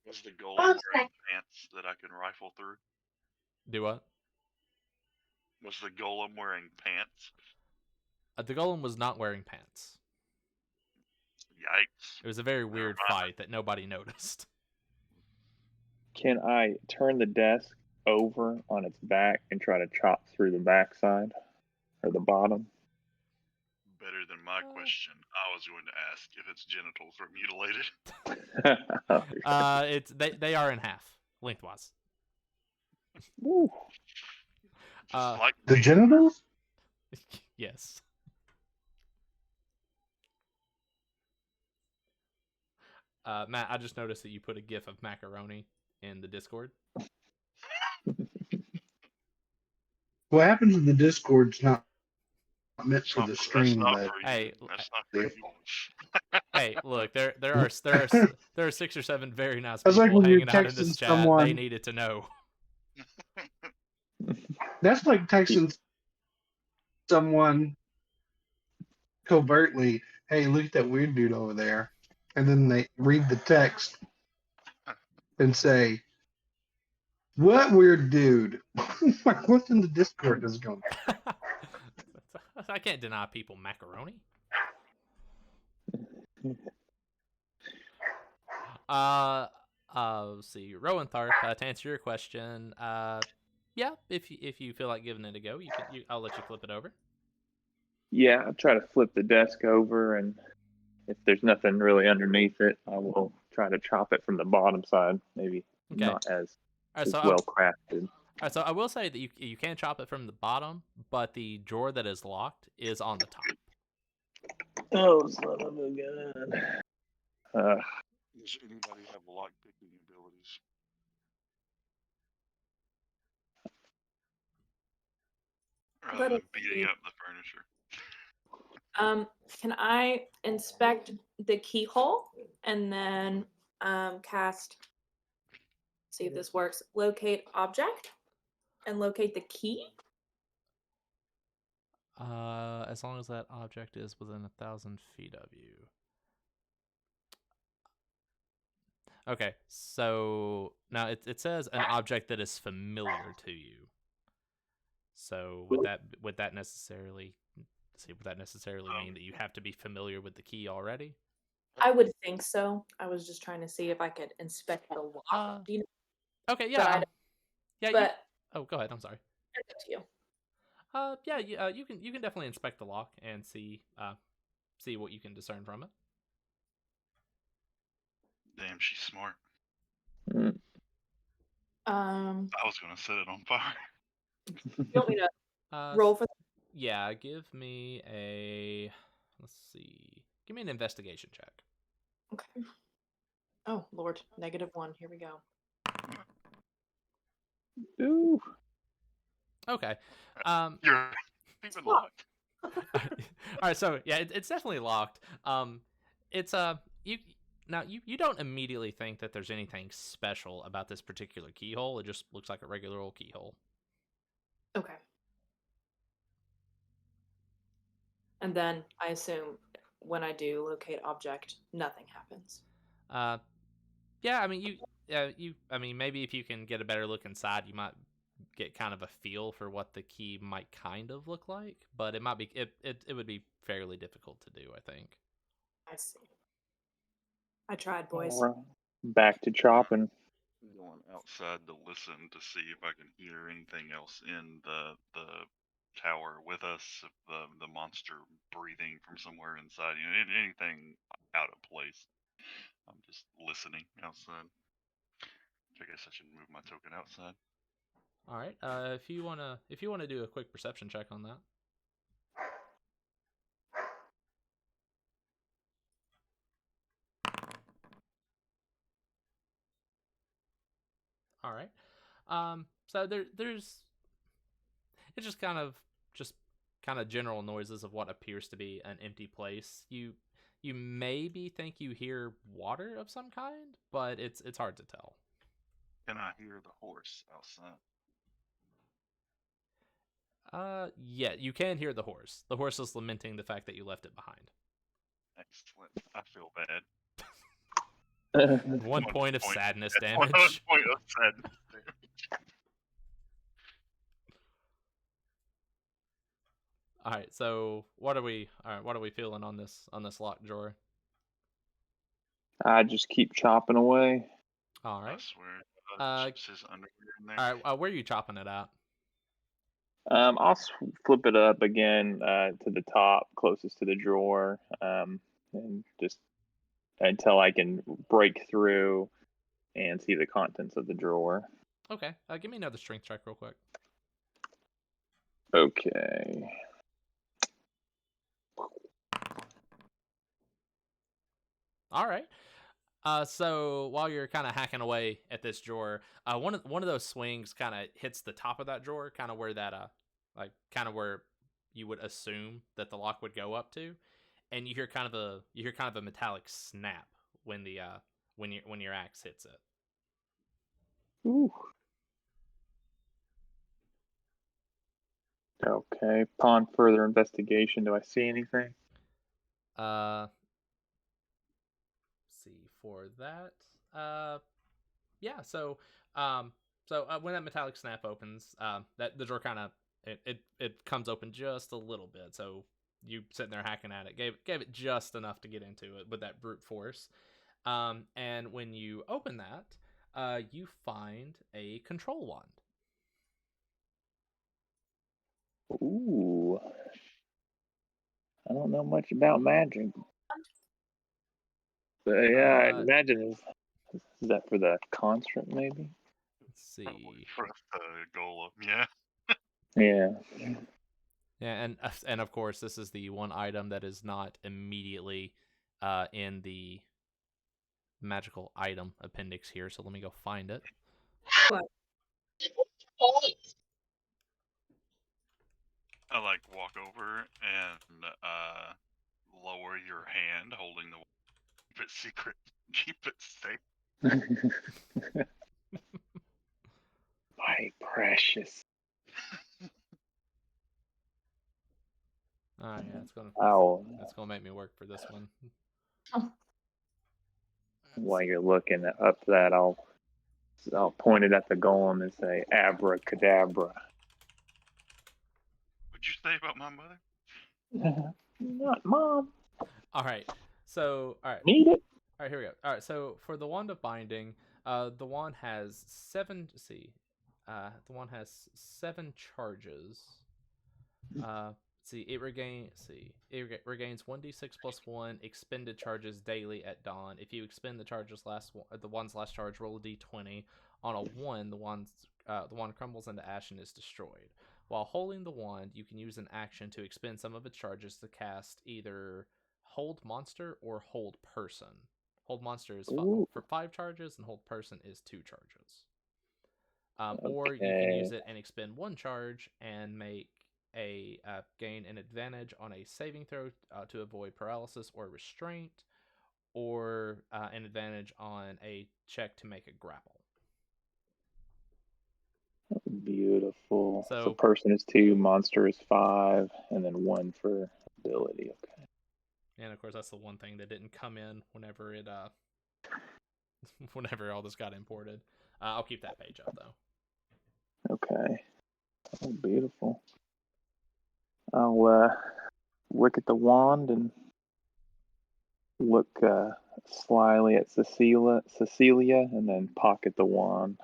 [SPEAKER 4] Was the gold wearing pants that I can rifle through?
[SPEAKER 1] Do what?
[SPEAKER 4] Was the golem wearing pants?
[SPEAKER 1] The golem was not wearing pants.
[SPEAKER 4] Yikes.
[SPEAKER 1] It was a very
[SPEAKER 4] Never
[SPEAKER 1] weird
[SPEAKER 4] mind.
[SPEAKER 1] fight that nobody noticed.
[SPEAKER 2] Can I turn the desk over on its back and try to chop through the backside or the bottom?
[SPEAKER 4] Better than my question. I was going to ask if its genitals were mutilated.
[SPEAKER 1] It's they are in half lengthwise.
[SPEAKER 2] Woo.
[SPEAKER 4] Just
[SPEAKER 1] Uh,
[SPEAKER 4] like
[SPEAKER 7] The
[SPEAKER 4] me.
[SPEAKER 7] genitals?
[SPEAKER 1] Yes. Matt, I just noticed that you put a gif of macaroni in the Discord.
[SPEAKER 7] What happens in the Discord's not meant for the
[SPEAKER 4] That's
[SPEAKER 7] stream,
[SPEAKER 4] not
[SPEAKER 7] but
[SPEAKER 4] for you.
[SPEAKER 1] Hey,
[SPEAKER 4] That's not for you.
[SPEAKER 1] Hey, look, there are 6 or 7 very nice
[SPEAKER 7] That's
[SPEAKER 1] people
[SPEAKER 7] like when you're
[SPEAKER 1] hanging out in this
[SPEAKER 7] texting
[SPEAKER 1] chat.
[SPEAKER 7] someone-
[SPEAKER 1] They needed to know.
[SPEAKER 7] that's like texting someone covertly, hey, look at that weird dude over there. And then they read the text and say, what weird dude? Like, what's in the Discord is going
[SPEAKER 1] I can't deny people macaroni. Let's see, Rowan Tharp. To answer your question, yeah, if you feel like giving it a go, I'll let you flip it over.
[SPEAKER 2] Yeah, I'll try to flip the desk over, and if there's nothing really underneath it, I will try to chop it from the bottom side. Maybe
[SPEAKER 1] Okay.
[SPEAKER 2] not as,
[SPEAKER 1] All right,
[SPEAKER 2] as
[SPEAKER 1] so
[SPEAKER 2] well crafted.
[SPEAKER 1] All right, so I will say that you can chop it from the bottom, but the drawer that is locked is on the top.
[SPEAKER 2] Oh, son of a gun.
[SPEAKER 4] Does anybody have lock picking abilities? Rather
[SPEAKER 3] Let
[SPEAKER 4] than
[SPEAKER 3] us
[SPEAKER 4] beating
[SPEAKER 3] see.
[SPEAKER 4] up the furniture.
[SPEAKER 3] Can I inspect the keyhole and then cast? See if this works. Locate object and locate the key.
[SPEAKER 1] As long as that object is within 1,000 feet of you. Okay, so now it says an object that is familiar to you. So would that necessarily mean that you have to be familiar with the key already?
[SPEAKER 3] I would think so. I was just trying to see if I could inspect the lock. You know,
[SPEAKER 1] Okay,
[SPEAKER 3] but I
[SPEAKER 1] yeah,
[SPEAKER 3] don't-
[SPEAKER 1] yeah.
[SPEAKER 3] but
[SPEAKER 1] Oh, go ahead. I'm sorry.
[SPEAKER 3] it's up to you.
[SPEAKER 1] Yeah, you can definitely inspect the lock and see what you can discern from it.
[SPEAKER 4] Damn, she's smart.
[SPEAKER 2] Mm.
[SPEAKER 4] I was going to set it on fire.
[SPEAKER 3] You want me to roll for?
[SPEAKER 1] Yeah, give me give me an investigation check.
[SPEAKER 3] Okay. Oh Lord, -1. Here we go.
[SPEAKER 2] Ooh.
[SPEAKER 1] Okay.
[SPEAKER 4] You're even locked.
[SPEAKER 1] All right, so yeah, it's definitely locked. It's you don't immediately think that there's anything special about this particular keyhole. It just looks like a regular old keyhole.
[SPEAKER 3] Okay. And then I assume when I do locate object, nothing happens.
[SPEAKER 1] Yeah, I mean I mean maybe if you can get a better look inside, you might get kind of a feel for what the key might kind of look like, but it would be fairly difficult to do, I think.
[SPEAKER 3] I see. I tried, boys.
[SPEAKER 2] All right. Back to chopping.
[SPEAKER 4] Going outside to listen to see if I can hear anything else in the tower with us. If the monster breathing from somewhere inside, anything out of place. I'm just listening outside. I guess I should move my token outside.
[SPEAKER 1] All right. If you wanna do a quick perception check on that. All right. So there's it's just kind of general noises of what appears to be an empty place. You maybe think you hear water of some kind, but it's hard to tell.
[SPEAKER 4] Can I hear the horse outside?
[SPEAKER 1] Yeah, you can hear the horse. The horse is lamenting the fact that you left it behind.
[SPEAKER 4] Excellent. I feel bad.
[SPEAKER 1] 1 point of sadness
[SPEAKER 4] That's 1
[SPEAKER 1] damage.
[SPEAKER 4] point of sadness damage.
[SPEAKER 1] All right. So what are we? All right. What are we feeling on this locked drawer?
[SPEAKER 2] I just keep chopping away.
[SPEAKER 1] All
[SPEAKER 4] I
[SPEAKER 1] right.
[SPEAKER 4] swear.
[SPEAKER 1] Uh,
[SPEAKER 4] Chips his underwear in there.
[SPEAKER 1] All right. Where are you chopping it at?
[SPEAKER 2] I'll flip it up again to the top, closest to the drawer, and just until I can break through and see the contents of the drawer.
[SPEAKER 1] Okay. Give me another strength check real quick.
[SPEAKER 2] Okay.
[SPEAKER 1] All right. So while you're kind of hacking away at this drawer, one of those swings kind of hits the top of that drawer, kind of where that like kind of where you would assume that the lock would go up to, and you hear kind of a metallic snap when the when your axe hits it.
[SPEAKER 2] Ooh. Okay. Upon further investigation, do I see anything?
[SPEAKER 1] See for that. Yeah. When that metallic snap opens, that the drawer kind of it comes open just a little bit. So you sitting there hacking at it, gave it just enough to get into it with that brute force. And when you open that, you find a control wand.
[SPEAKER 2] Ooh. I don't know much about magic. But yeah, I imagine is that for the construct maybe?
[SPEAKER 1] Let's see.
[SPEAKER 4] For the golem, yeah.
[SPEAKER 2] Yeah.
[SPEAKER 1] Yeah, and of course, this is the one item that is not immediately in the magical item appendix here. So let me go find it.
[SPEAKER 3] What?
[SPEAKER 4] I like walk over and lower your hand holding the keep it secret, keep it safe.
[SPEAKER 2] My precious.
[SPEAKER 1] Oh yeah, it's gonna make me work for this one.
[SPEAKER 2] While you're looking up that, I'll point it at the golem and say abracadabra.
[SPEAKER 4] What'd you say about my mother?
[SPEAKER 2] Not mom.
[SPEAKER 1] All right. So all right.
[SPEAKER 2] Need it.
[SPEAKER 1] All right, here we go. All right, so for the wand of binding, the wand has seven. The wand has 7 charges. It regains 1d6 plus 1 expended charges daily at dawn. If you expend the wand's last charge, roll a d20. On a 1, the wand crumbles into ash and is destroyed. While holding the wand, you can use an action to expend some of its charges to cast either Hold Monster or Hold Person. Hold Monster is for 5 charges, and Hold Person is 2 charges. Or you can use it and expend 1 charge and make gain an advantage on a saving throw to avoid paralysis or restraint, or an advantage on a check to make a grapple.
[SPEAKER 2] Beautiful. So
[SPEAKER 1] So
[SPEAKER 2] person is 2, monster is 5, and then 1 for ability. Okay.
[SPEAKER 1] And of course, that's the one thing that didn't come in whenever whenever all this got imported. I'll keep that page up though.
[SPEAKER 2] Okay. Oh, beautiful. I'll look at the wand and look slyly at Cecilia, and then pocket the wand.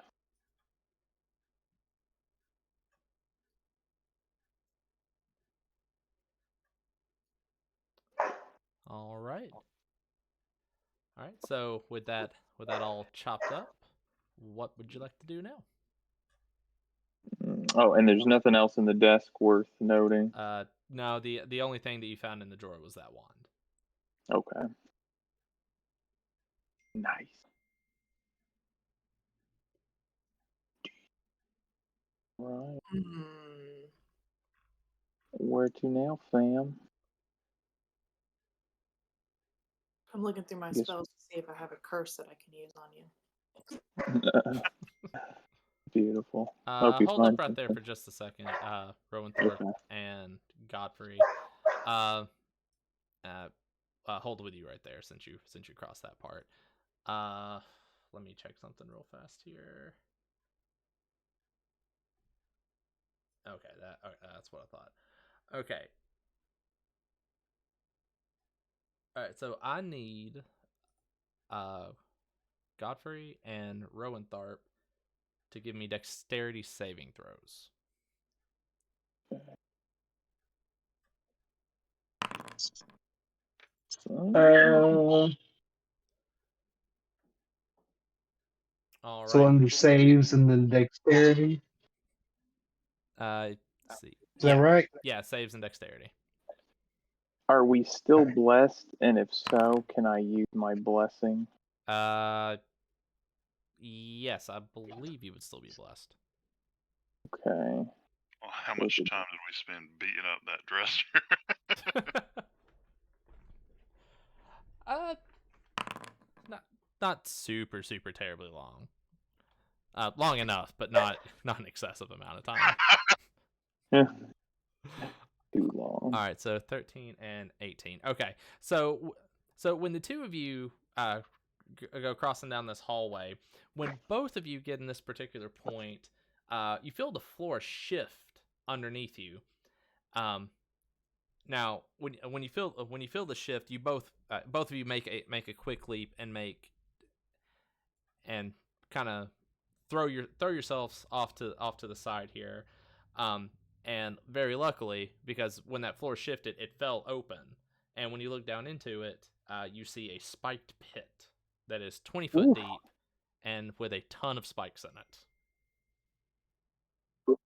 [SPEAKER 1] All right. All right. So with that all chopped up, what would you like to do now?
[SPEAKER 2] Oh, and there's nothing else in the desk worth noting.
[SPEAKER 1] No. The only thing that you found in the drawer was that wand.
[SPEAKER 2] Okay. Nice. Right. Where to now, fam?
[SPEAKER 3] I'm looking through my
[SPEAKER 2] Guess-
[SPEAKER 3] spells to see if I have a curse that I can use on you.
[SPEAKER 2] Beautiful. Hope you
[SPEAKER 1] Hold
[SPEAKER 2] find
[SPEAKER 1] up right there
[SPEAKER 2] something.
[SPEAKER 1] for just a second, Rowanthorpe and Godfrey. Hold with you right there since you crossed that part. Let me check something real fast here. Okay, that's what I thought. Okay, All right, so I need Godfrey and Rowentharp to give me dexterity saving throws. All
[SPEAKER 7] So
[SPEAKER 1] right.
[SPEAKER 7] under saves and then dexterity.
[SPEAKER 1] Let's see.
[SPEAKER 7] Is that right?
[SPEAKER 1] Yeah, saves and dexterity.
[SPEAKER 2] Are we still blessed? And if so, can I use my blessing?
[SPEAKER 1] Yes, I believe you would still be blessed.
[SPEAKER 2] Okay.
[SPEAKER 4] Well, how much time did we spend beating up that dresser?
[SPEAKER 1] Not super terribly long. Long enough, but not an excessive amount of time.
[SPEAKER 2] Yeah. Too long.
[SPEAKER 1] All right, so 13 and 18. Okay, so when the two of you go crossing down this hallway, when both of you get in this particular point, you feel the floor shift underneath you. Now, when you feel the shift, you both of you make a quick leap and kind of throw yourselves off to the side here. And very luckily, because when that floor shifted, it fell open, and when you look down into it, you see a spiked pit that is 20 foot deep and with a ton of spikes in it.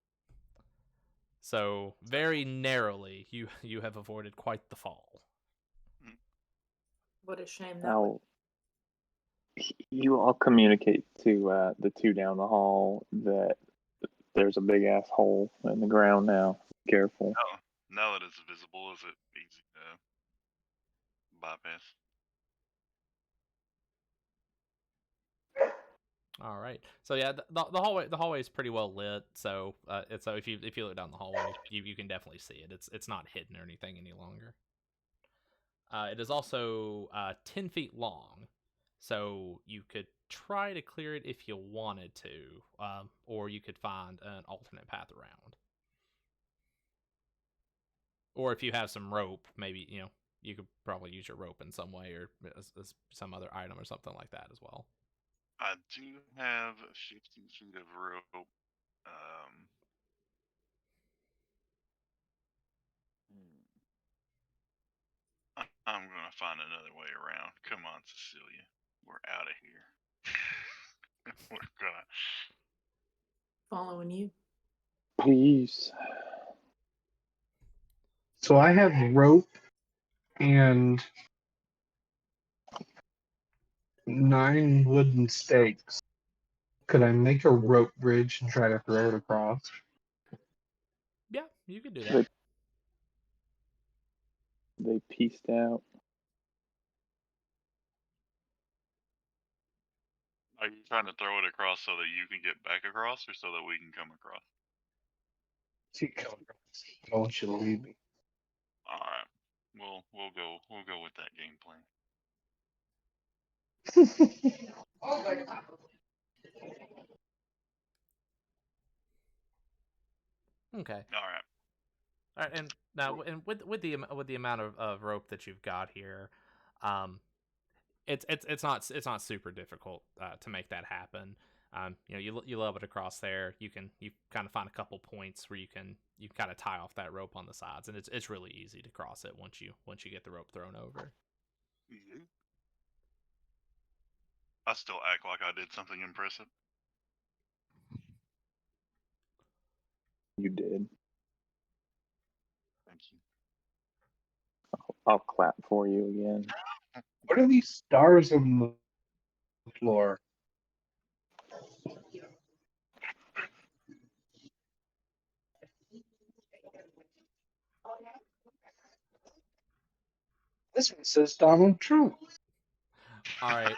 [SPEAKER 1] So very narrowly, you have avoided quite the fall.
[SPEAKER 3] What a shame that
[SPEAKER 2] Now, you all communicate to the two down the hall that there's a big ass hole in the ground now. Careful.
[SPEAKER 4] Now that it's visible, is it easy to bypass?
[SPEAKER 1] All right. So yeah, the hallway is pretty well lit. So if you look down the hallway, you can definitely see it. It's not hidden or anything any longer. It is also 10 feet long, so you could try to clear it if you wanted to, or you could find an alternate path around. Or if you have some rope, maybe you could probably use your rope in some way, or as some other item or something like that as well.
[SPEAKER 4] I do have 50 feet of rope. I'm going to find another way around. Come on, Cecilia. We're out of here. We're gonna.
[SPEAKER 3] following you.
[SPEAKER 2] Please.
[SPEAKER 7] So I have rope and 9 wooden stakes. Could I make a rope bridge and try to throw it across?
[SPEAKER 1] Yeah, you could do that.
[SPEAKER 2] They pieced out.
[SPEAKER 4] Are you trying to throw it across so that you can get back across, or so that we can come across?
[SPEAKER 7] See, come across. I don't want you to leave me.
[SPEAKER 4] All right. We'll go with that game plan.
[SPEAKER 1] Okay.
[SPEAKER 4] All right.
[SPEAKER 1] All right, and now, and with the amount of rope that you've got here, it's not super difficult to make that happen. You lob it across there. You kind of find a couple points where you kind of tie off that rope on the sides, and it's really easy to cross it once you get the rope thrown over.
[SPEAKER 4] Yeah. I still act like I did something impressive.
[SPEAKER 2] You did.
[SPEAKER 4] Thank you.
[SPEAKER 2] I'll clap for you again.
[SPEAKER 7] What are these stars on the floor? This one says Donald Trump.
[SPEAKER 1] All right.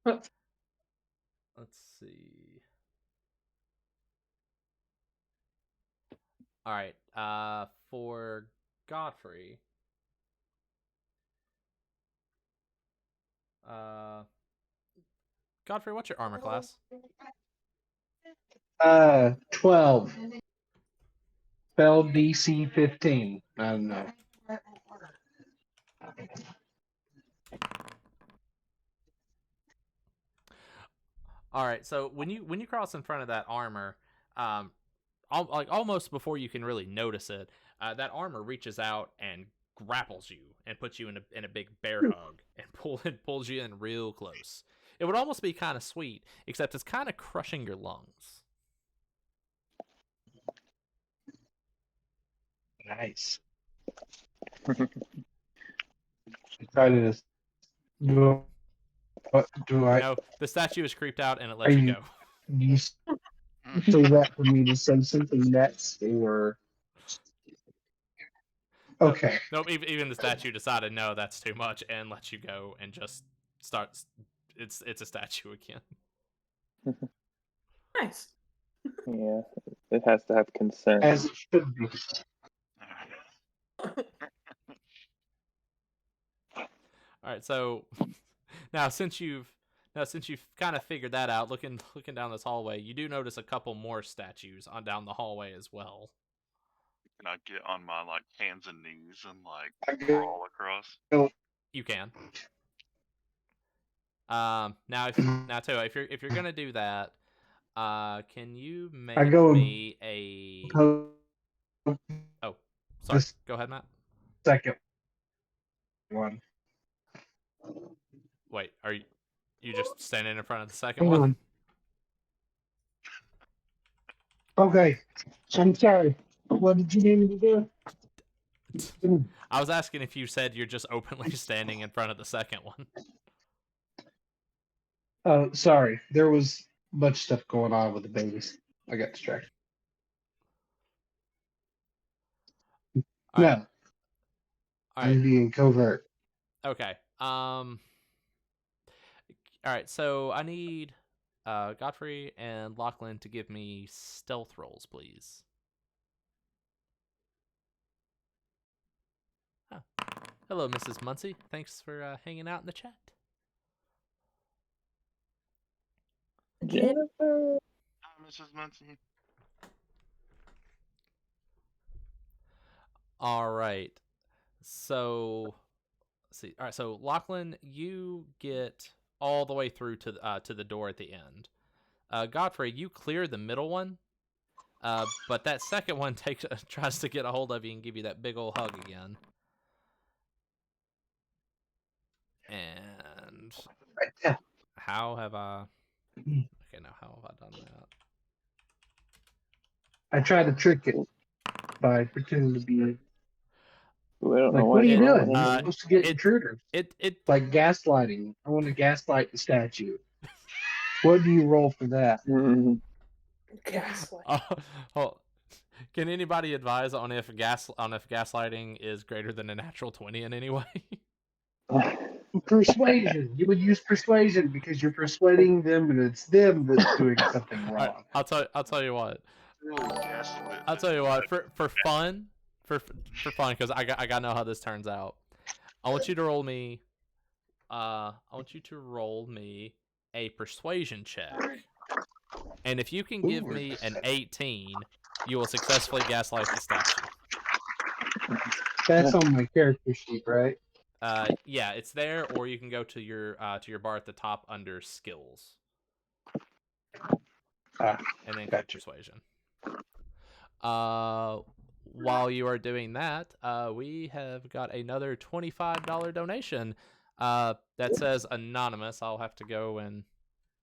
[SPEAKER 1] Let's see. All right. For Godfrey. Godfrey, what's your armor class?
[SPEAKER 7] 12. Spell DC 15. I don't know.
[SPEAKER 1] All right. So when you cross in front of that armor, like almost before you can really notice it, that armor reaches out and grapples you and puts you in a big bear hug and pulls you in real close. It would almost be kind of sweet, except it's kind of crushing your lungs.
[SPEAKER 7] Nice. Try to do. What do I?
[SPEAKER 1] No, the statue is creeped out and it
[SPEAKER 7] Are
[SPEAKER 1] lets you
[SPEAKER 7] you?
[SPEAKER 1] go.
[SPEAKER 7] Do you say that for me to say something next, or okay?
[SPEAKER 1] Nope. Even the statue decided no, that's too much, and lets you go and just starts. It's a statue again.
[SPEAKER 3] Nice.
[SPEAKER 2] Yeah, it has to have consent.
[SPEAKER 7] As it should be.
[SPEAKER 1] All right, so now since you've kind of figured that out, looking down this hallway, you do notice a couple more statues on down the hallway as well.
[SPEAKER 4] Can I get on my like hands and knees and like
[SPEAKER 7] I go-
[SPEAKER 4] crawl across?
[SPEAKER 1] You can. Now too, if you're gonna do that, can you make
[SPEAKER 7] go-
[SPEAKER 1] me a?
[SPEAKER 7] Oh,
[SPEAKER 1] Oh, sorry.
[SPEAKER 7] This-
[SPEAKER 1] Go ahead, Matt.
[SPEAKER 7] second one.
[SPEAKER 1] Wait, are you just standing in front of the second
[SPEAKER 7] Hang
[SPEAKER 1] one?
[SPEAKER 7] on. Okay, I'm sorry. What did you need me to do?
[SPEAKER 1] I was asking if you said you're just openly standing in front of the second one.
[SPEAKER 7] Oh, sorry. There was a bunch of stuff going on with the babies. I got distracted.
[SPEAKER 1] All right.
[SPEAKER 7] No,
[SPEAKER 1] All
[SPEAKER 7] I'm
[SPEAKER 1] right.
[SPEAKER 7] being covert.
[SPEAKER 1] Okay. All right. So I need Godfrey and Lachlan to give me stealth rolls, please. Huh. Hello, Mrs. Muncie. Thanks for hanging out in the chat.
[SPEAKER 2] Jennifer.
[SPEAKER 4] Hi, Mrs. Muncie.
[SPEAKER 1] All right. So, let's see. All right. So Lachlan, you get all the way through to the door at the end. Godfrey, you clear the middle one, but that second one tries to get a hold of you and give you that big old hug again. And
[SPEAKER 7] Yeah.
[SPEAKER 1] how have I? Okay, now how have I done that?
[SPEAKER 7] I tried to trick it by pretending to be
[SPEAKER 2] We don't
[SPEAKER 7] like,
[SPEAKER 2] know
[SPEAKER 7] what are you
[SPEAKER 2] what's
[SPEAKER 7] doing?
[SPEAKER 2] wrong.
[SPEAKER 7] You're supposed to get intruders.
[SPEAKER 1] It
[SPEAKER 7] Like gaslighting. I want to gaslight the statue. What do you roll for that?
[SPEAKER 2] Mhm.
[SPEAKER 3] Gaslight.
[SPEAKER 1] Oh, can anybody advise on if gaslighting is greater than a natural 20 in any way?
[SPEAKER 7] Persuasion. You would use persuasion because you're persuading them, and it's them that's doing something
[SPEAKER 1] All
[SPEAKER 7] wrong.
[SPEAKER 1] right, I'll tell you what.
[SPEAKER 4] Really gaslit.
[SPEAKER 1] I'll tell you what. For fun, because I gotta know how this turns out. I want you to roll me. I want you to roll me a persuasion check, and if you can give me an 18, you will successfully gaslight the statue.
[SPEAKER 7] That's on my character sheet, right?
[SPEAKER 1] Yeah, it's there, or you can go to your bar at the top under skills, and then click
[SPEAKER 7] Gotcha.
[SPEAKER 1] persuasion. While you are doing that, we have got another $25 donation that says anonymous. I'll have to go and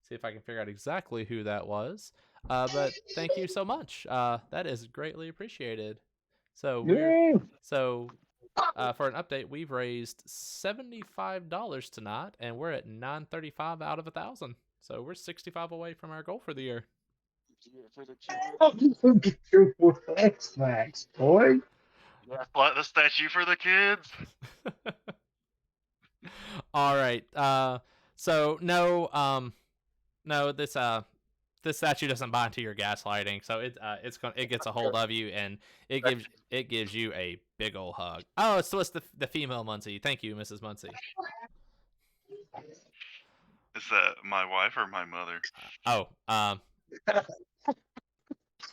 [SPEAKER 1] see if I can figure out exactly who that was. But thank you so much. That is greatly appreciated. So
[SPEAKER 2] Yay.
[SPEAKER 1] for an update, we've raised $75 tonight, and we're at 935 out of 1,000. So we're 65 away from our goal for the year.
[SPEAKER 4] For the kids.
[SPEAKER 7] Get your X-Max, boy.
[SPEAKER 4] Gaslight the statue for the kids.
[SPEAKER 1] All right. So no, this statue doesn't buy into your gaslighting, so it gets a hold of you and it gives you a big old hug. Oh, so it's the female Muncie. Thank you, Mrs. Muncie.
[SPEAKER 4] Is that my wife or my mother?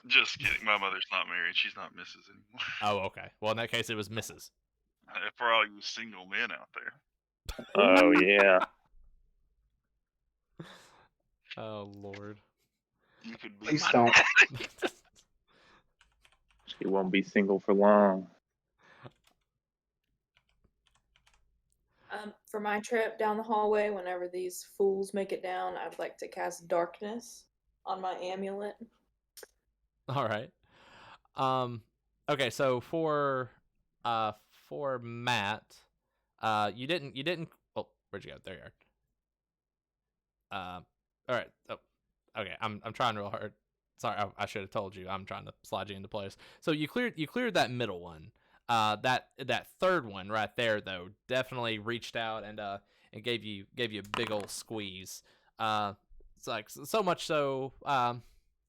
[SPEAKER 4] Just kidding. My mother's not married. She's not Mrs. anymore.
[SPEAKER 1] Oh, okay. Well, in that case, it was Mrs.
[SPEAKER 4] For all you single men out there.
[SPEAKER 2] Oh yeah.
[SPEAKER 1] Oh Lord.
[SPEAKER 4] You could be
[SPEAKER 7] Please
[SPEAKER 4] my
[SPEAKER 7] don't.
[SPEAKER 4] daddy.
[SPEAKER 2] She won't be single for long.
[SPEAKER 3] For my trip down the hallway, whenever these fools make it down, I would like to cast darkness on my amulet.
[SPEAKER 1] All right. Okay, so for Matt, you didn't oh, where'd you go? There you are. All right. Oh, okay. I'm trying real hard. Sorry, I should have told you. I'm trying to slide you into place. So you cleared that middle one. That third one right there though definitely reached out and gave you a big old squeeze. It's like so much so. I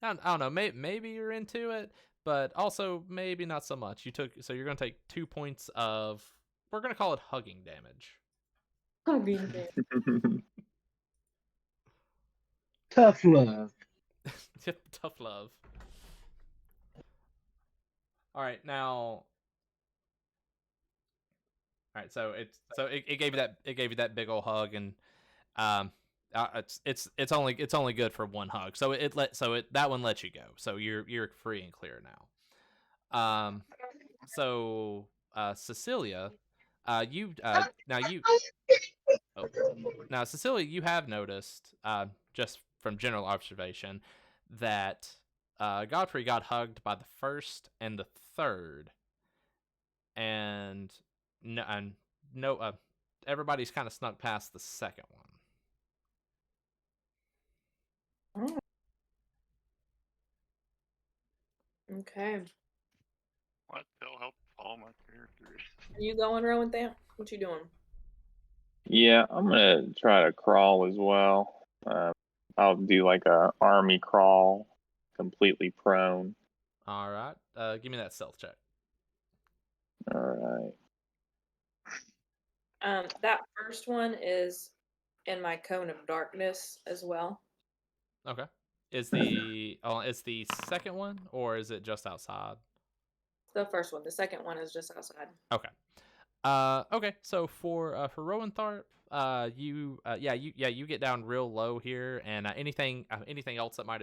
[SPEAKER 1] don't know. Maybe you're into it, but also maybe not so much. You're gonna take 2 points of, we're gonna call it hugging damage.
[SPEAKER 7] Tough love.
[SPEAKER 1] Tough love. All right, now. All right, it gave you that big old hug, and um, it's only good for one hug. That one lets you go. So you're free and clear now. So Cecilia, you now you oh now Cecilia, you have noticed just from general observation that Godfrey got hugged by the first and the third, and no everybody's kind of snuck past the second one.
[SPEAKER 3] Okay.
[SPEAKER 4] What? They'll help follow my character.
[SPEAKER 3] Are you going, Rowan? What you doing?
[SPEAKER 2] Yeah, I'm gonna try to crawl as well. I'll do like a army crawl, completely prone.
[SPEAKER 1] All right, give me that stealth check.
[SPEAKER 2] All right.
[SPEAKER 3] That first one is in my cone of darkness as well.
[SPEAKER 1] Okay. Is the second one, or is it just outside?
[SPEAKER 3] The first one. The second one is just outside.
[SPEAKER 1] Okay. Okay. So for Rowan Tharp, you get down real low here, and anything else that might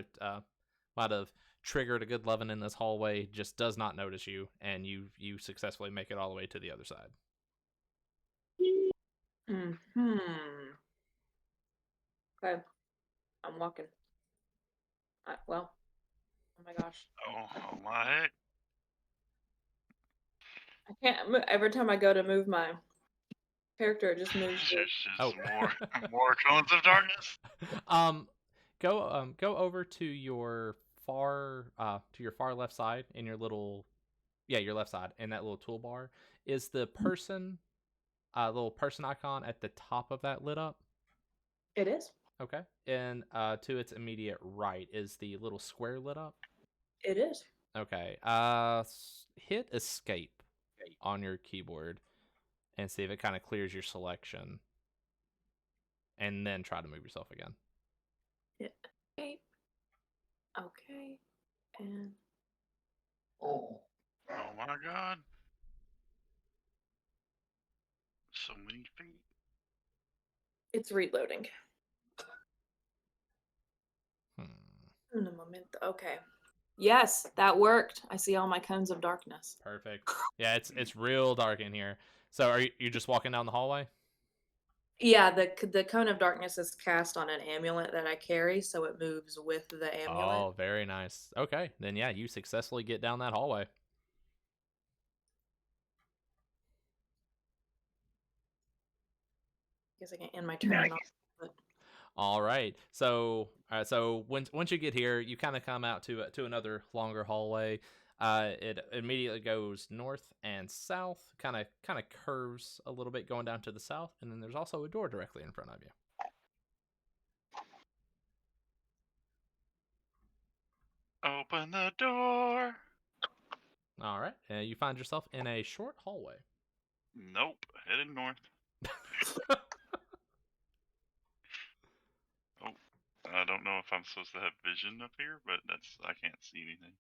[SPEAKER 1] have triggered a good loving in this hallway just does not notice you, and you successfully make it all the way to the other side.
[SPEAKER 3] Okay. I'm walking. Well, oh my gosh.
[SPEAKER 4] Oh my heck.
[SPEAKER 3] I can't. Every time I go to move my character, it just moves.
[SPEAKER 4] Just more cones of darkness.
[SPEAKER 1] Go over to your far left side in your your left side in that little toolbar. Is the little person icon at the top of that lit up?
[SPEAKER 3] It is.
[SPEAKER 1] Okay. And to its immediate right is the little square lit up?
[SPEAKER 3] It is.
[SPEAKER 1] Okay. Hit escape on your keyboard and see if it kind of clears your selection. And then try to move yourself again.
[SPEAKER 3] Yeah. Okay. And
[SPEAKER 4] Oh my god. So many feet.
[SPEAKER 3] it's reloading.
[SPEAKER 1] Hmm.
[SPEAKER 3] Un momento. Okay. Yes, that worked. I see all my cones of darkness.
[SPEAKER 1] Perfect. Yeah, it's real dark in here. So are you just walking down the hallway?
[SPEAKER 3] Yeah, the cone of darkness is cast on an amulet that I carry, so it moves with the amulet.
[SPEAKER 1] Oh, very nice. Okay, then yeah, you successfully get down that hallway.
[SPEAKER 3] I guess I can end my turn.
[SPEAKER 2] Nice.
[SPEAKER 1] All right. So once you get here, you kind of come out to another longer hallway. It immediately goes north and south, kind of curves a little bit going down to the south, and then there's also a door directly in front of you.
[SPEAKER 4] Open the door.
[SPEAKER 1] All right. You find yourself in a short hallway.
[SPEAKER 4] Nope. Headed north. Oh, I don't know if I'm supposed to have vision up here, but I can't see anything.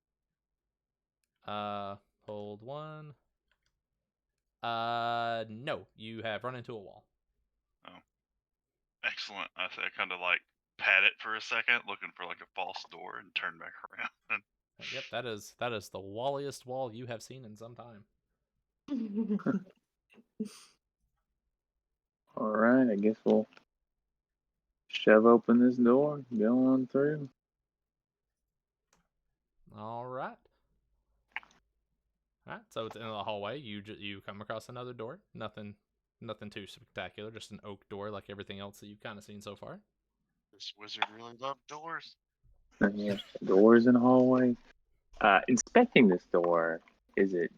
[SPEAKER 1] Hold one. No, you have run into a wall.
[SPEAKER 4] Oh, excellent. I kind of like pat it for a second, looking for like a false door, and turn back around.
[SPEAKER 1] Yep, that is the walliest wall you have seen in some time.
[SPEAKER 2] All right, I guess we'll shove open this door, go on through.
[SPEAKER 1] All right. All right. So it's in the hallway. You come across another door. Nothing too spectacular. Just an oak door, like everything else that you've kind of seen so far.
[SPEAKER 4] This wizard really loved doors.
[SPEAKER 2] Yeah, doors in the hallway. Inspecting this door, is it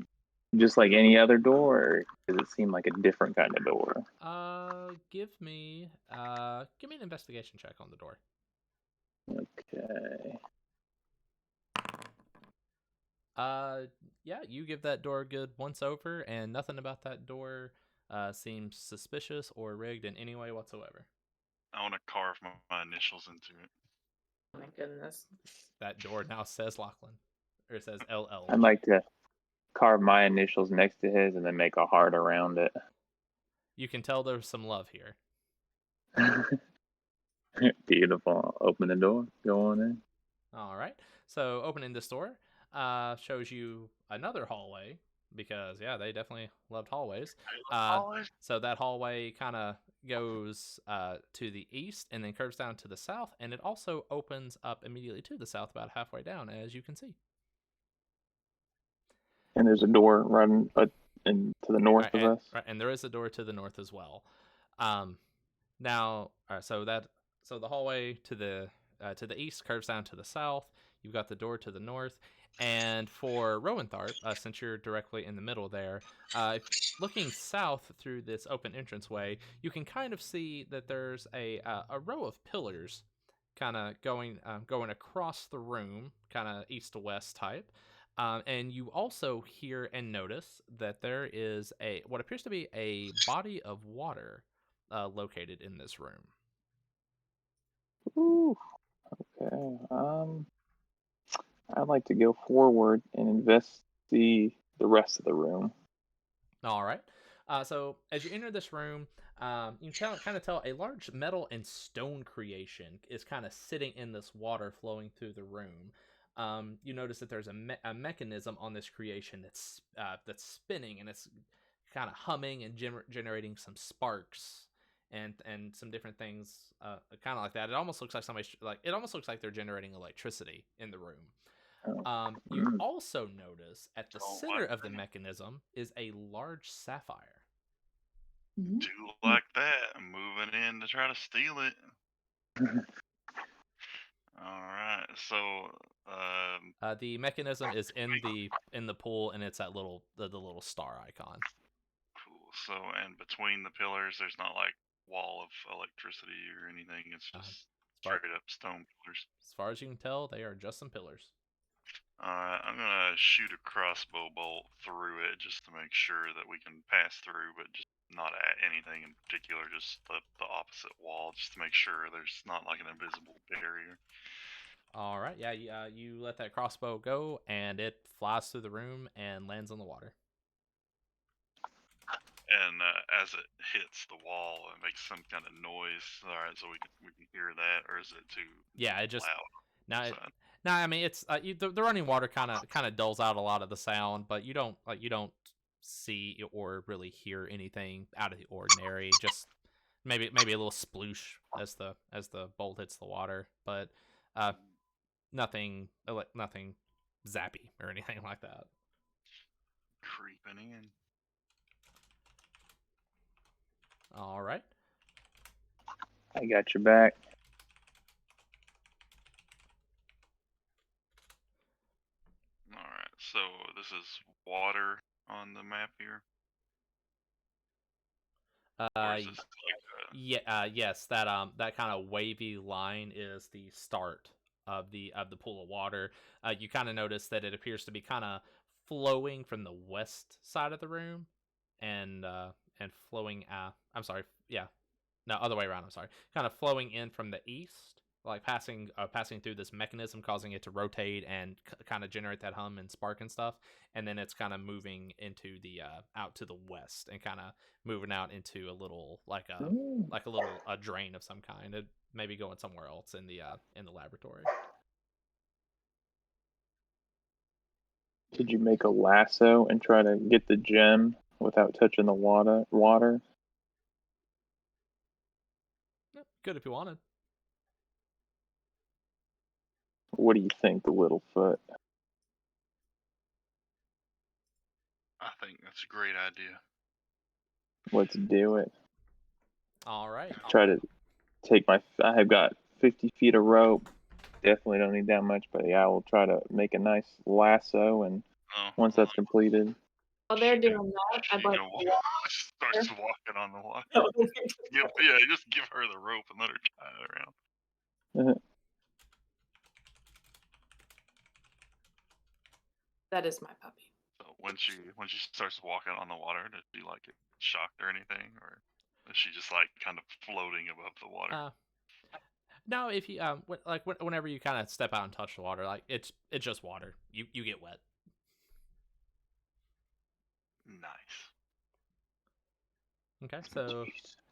[SPEAKER 2] just like any other door, or does it seem like a different kind of door?
[SPEAKER 1] Give me an investigation check on the door.
[SPEAKER 2] Okay.
[SPEAKER 1] Yeah, you give that door a good once over, and nothing about that door seems suspicious or rigged in any way whatsoever.
[SPEAKER 4] I want to carve my initials into it.
[SPEAKER 3] Oh my goodness.
[SPEAKER 1] That door now says Lachlan, or it says LL.
[SPEAKER 2] I'd like to carve my initials next to his and then make a heart around it.
[SPEAKER 1] You can tell there's some love here.
[SPEAKER 2] Beautiful. Open the door. Go on in.
[SPEAKER 1] All right. So opening this door shows you another hallway because yeah, they definitely loved hallways.
[SPEAKER 4] Always.
[SPEAKER 1] So that hallway kind of goes to the east and then curves down to the south, and it also opens up immediately to the south about halfway down, as you can see.
[SPEAKER 2] And there's a door running in to the north of us.
[SPEAKER 1] Right, and there is a door to the north as well. Now, so the hallway to the east curves down to the south. You've got the door to the north, and for Rowentharp, since you're directly in the middle there, looking south through this open entranceway, you can kind of see that there's a row of pillars, kind of going across the room, kind of east to west type. And you also hear and notice that there is what appears to be a body of water located in this room.
[SPEAKER 2] Ooh. Okay. I'd like to go forward and investigate the rest of the room.
[SPEAKER 1] All right. So as you enter this room, you can kind of tell a large metal and stone creation is kind of sitting in this water flowing through the room. You notice that there's a mechanism on this creation that's spinning, and it's kind of humming and generating some sparks and some different things, kind of like that. It almost looks like they're generating electricity in the room. You also notice at the center of the mechanism is a large sapphire.
[SPEAKER 4] Do like that. I'm moving in to try to steal it. All right. So,
[SPEAKER 1] The mechanism is in the pool, and it's that the little star icon.
[SPEAKER 4] cool. So, and between the pillars, there's not like wall of electricity or anything. It's just straight up stone pillars.
[SPEAKER 1] As far as you can tell, they are just some pillars.
[SPEAKER 4] Alright, I'm gonna shoot a crossbow bolt through it just to make sure that we can pass through, but just not at anything in particular, just the opposite wall, just to make sure there's not like an invisible barrier.
[SPEAKER 1] All right, yeah, you let that crossbow go, and it flies through the room and lands on the water.
[SPEAKER 4] And as it hits the wall, it makes some kind of noise. All right, so we can hear that, or is it too
[SPEAKER 1] Yeah, it just
[SPEAKER 4] loud?
[SPEAKER 1] no. I mean, it's the running water kind of dulls out a lot of the sound, but you don't see or really hear anything out of the ordinary. Just maybe a little sploosh as the bolt hits the water, but nothing zappy or anything like that.
[SPEAKER 4] Creeping in.
[SPEAKER 1] All right.
[SPEAKER 2] I got your back.
[SPEAKER 4] All right, so this is water on the map here. Or is this like
[SPEAKER 1] yes, that kind of wavy line is the start of the pool of water. You kind of notice that it appears to be kind of flowing from the west side of the room, and flowing. I'm sorry. Yeah, no, other way around. I'm sorry. Kind of flowing in from the east like passing through this mechanism, causing it to rotate and kind of generate that hum and spark and stuff. And then it's kind of moving into the out to the west and kind of moving out into a little like a little drain of some kind. It maybe going somewhere else in the laboratory.
[SPEAKER 2] Could you make a lasso and try to get the gem without touching the water?
[SPEAKER 1] Good if you wanted.
[SPEAKER 2] What do you think, the Littlefoot?
[SPEAKER 4] I think that's a great idea.
[SPEAKER 2] Let's do it.
[SPEAKER 1] All right.
[SPEAKER 2] Try to take I have got 50 feet of rope. Definitely don't need that much, but yeah, I will try to make a nice lasso, and once that's completed.
[SPEAKER 3] While they're doing that, I'd like
[SPEAKER 4] starts walking on the water. Just give her the rope and let her tie it around.
[SPEAKER 3] That is my puppy.
[SPEAKER 4] So when she starts walking on the water, does she like get shocked or anything, or is she just like kind of floating above the water?
[SPEAKER 1] No, if you whenever you kind of step out and touch the water, like it's just water. You get wet.
[SPEAKER 4] Nice.
[SPEAKER 1] Okay, so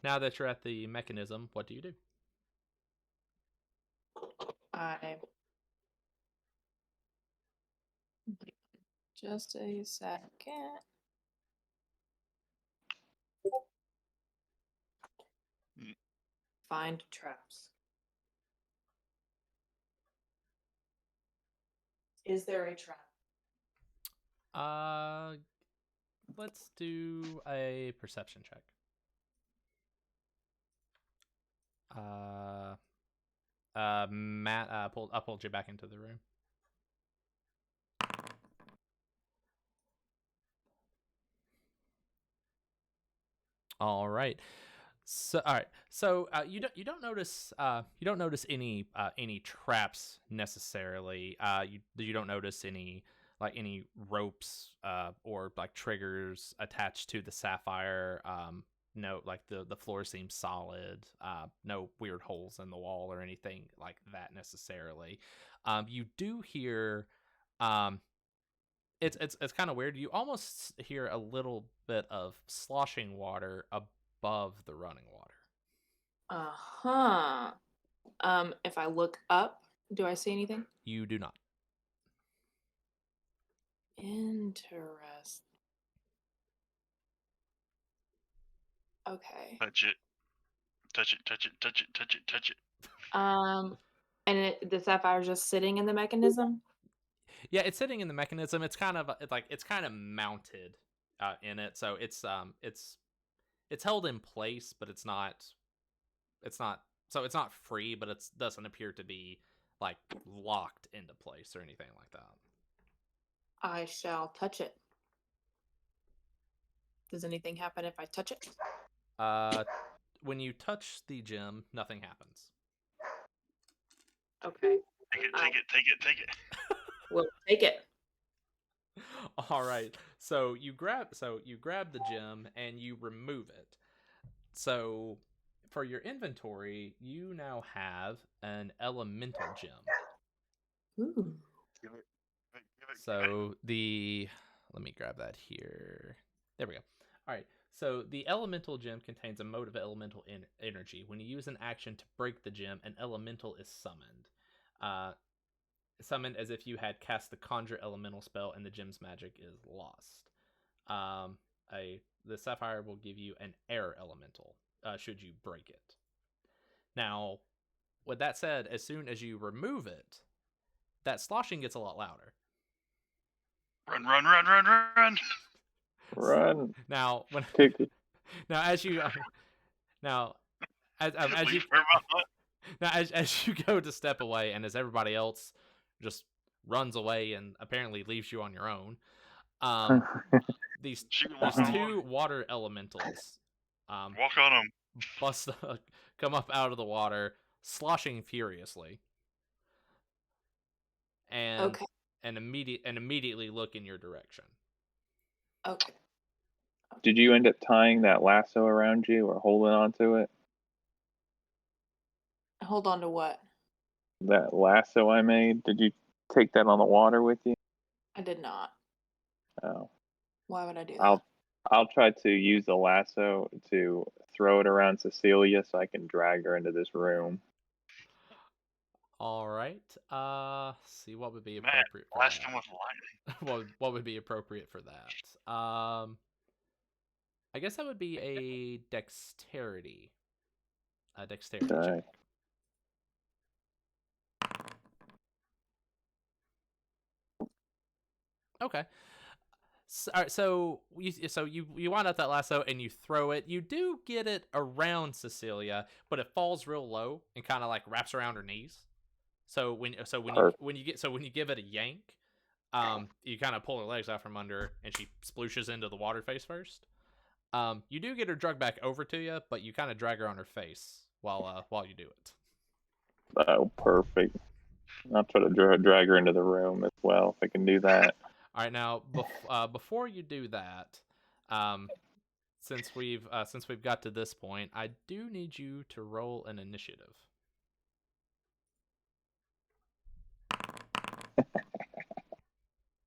[SPEAKER 1] now that you're at the mechanism, what do you do?
[SPEAKER 3] Just a second. Find traps. Is there a trap?
[SPEAKER 1] Let's do a perception check. Matt, I pulled you back into the room. All right. So all right. So you don't notice any traps necessarily. You don't notice any ropes or like triggers attached to the sapphire. No, like the floor seems solid. No weird holes in the wall or anything like that necessarily. You do hear it's kind of weird. You almost hear a little bit of sloshing water above the running water.
[SPEAKER 3] If I look up, do I see anything?
[SPEAKER 1] You do not.
[SPEAKER 3] Interesting. Okay.
[SPEAKER 4] Touch it. Touch it. Touch it. Touch it. Touch it. Touch it.
[SPEAKER 3] And the sapphire's just sitting in the mechanism?
[SPEAKER 1] Yeah, it's sitting in the mechanism. It's kind of mounted in it, so it's held in place, but it's not free, but it doesn't appear to be like locked into place or anything like that.
[SPEAKER 3] I shall touch it. Does anything happen if I touch it?
[SPEAKER 1] When you touch the gem, nothing happens.
[SPEAKER 3] Okay.
[SPEAKER 4] Take it.
[SPEAKER 3] We'll take it.
[SPEAKER 1] All right. So you grab the gem and you remove it. So for your inventory, you now have an elemental gem.
[SPEAKER 3] Ooh.
[SPEAKER 4] Give it.
[SPEAKER 1] So let me grab that here. There we go. All right. So the elemental gem contains a mode of elemental energy. When you use an action to break the gem, an elemental is summoned. Summoned as if you had cast the conjure elemental spell and the gem's magic is lost. The sapphire will give you an air elemental should you break it. Now, with that said, as soon as you remove it, that sloshing gets a lot louder.
[SPEAKER 4] Run.
[SPEAKER 2] Run.
[SPEAKER 1] Now, as you go to step away, and as everybody else just runs away and apparently leaves you on your own, these two water elementals
[SPEAKER 4] walk on them.
[SPEAKER 1] come up out of the water, sloshing furiously, and immediately look in your direction.
[SPEAKER 3] Okay.
[SPEAKER 2] Did you end up tying that lasso around you or holding on to it?
[SPEAKER 3] Hold on to what?
[SPEAKER 2] That lasso I made, did you take that on the water with you?
[SPEAKER 3] I did not.
[SPEAKER 2] Oh.
[SPEAKER 3] Why would I do that?
[SPEAKER 2] I'll try to use the lasso to throw it around Cecilia so I can drag her into this room.
[SPEAKER 1] All right. See what would be
[SPEAKER 4] Matt,
[SPEAKER 1] appropriate for
[SPEAKER 4] blast
[SPEAKER 1] that.
[SPEAKER 4] him with lightning.
[SPEAKER 1] What would be appropriate for that? I guess that would be a dexterity. A dexterity
[SPEAKER 2] Okay.
[SPEAKER 1] check. Okay. So, all right, so you wind up that lasso and you throw it. You do get it around Cecilia, but it falls real low and kind of like wraps around her knees. So when
[SPEAKER 2] Perfect.
[SPEAKER 1] when you give it a yank, you kind of pull her legs out from under and she splooshes into the water face first. You do get her drug back over to you, but you kind of drag her on her face while you do it.
[SPEAKER 2] Oh, perfect. I'll try to drag her into the room as well if I can do that.
[SPEAKER 1] All right, now before you do that, since we've got to this point, I do need you to roll an initiative.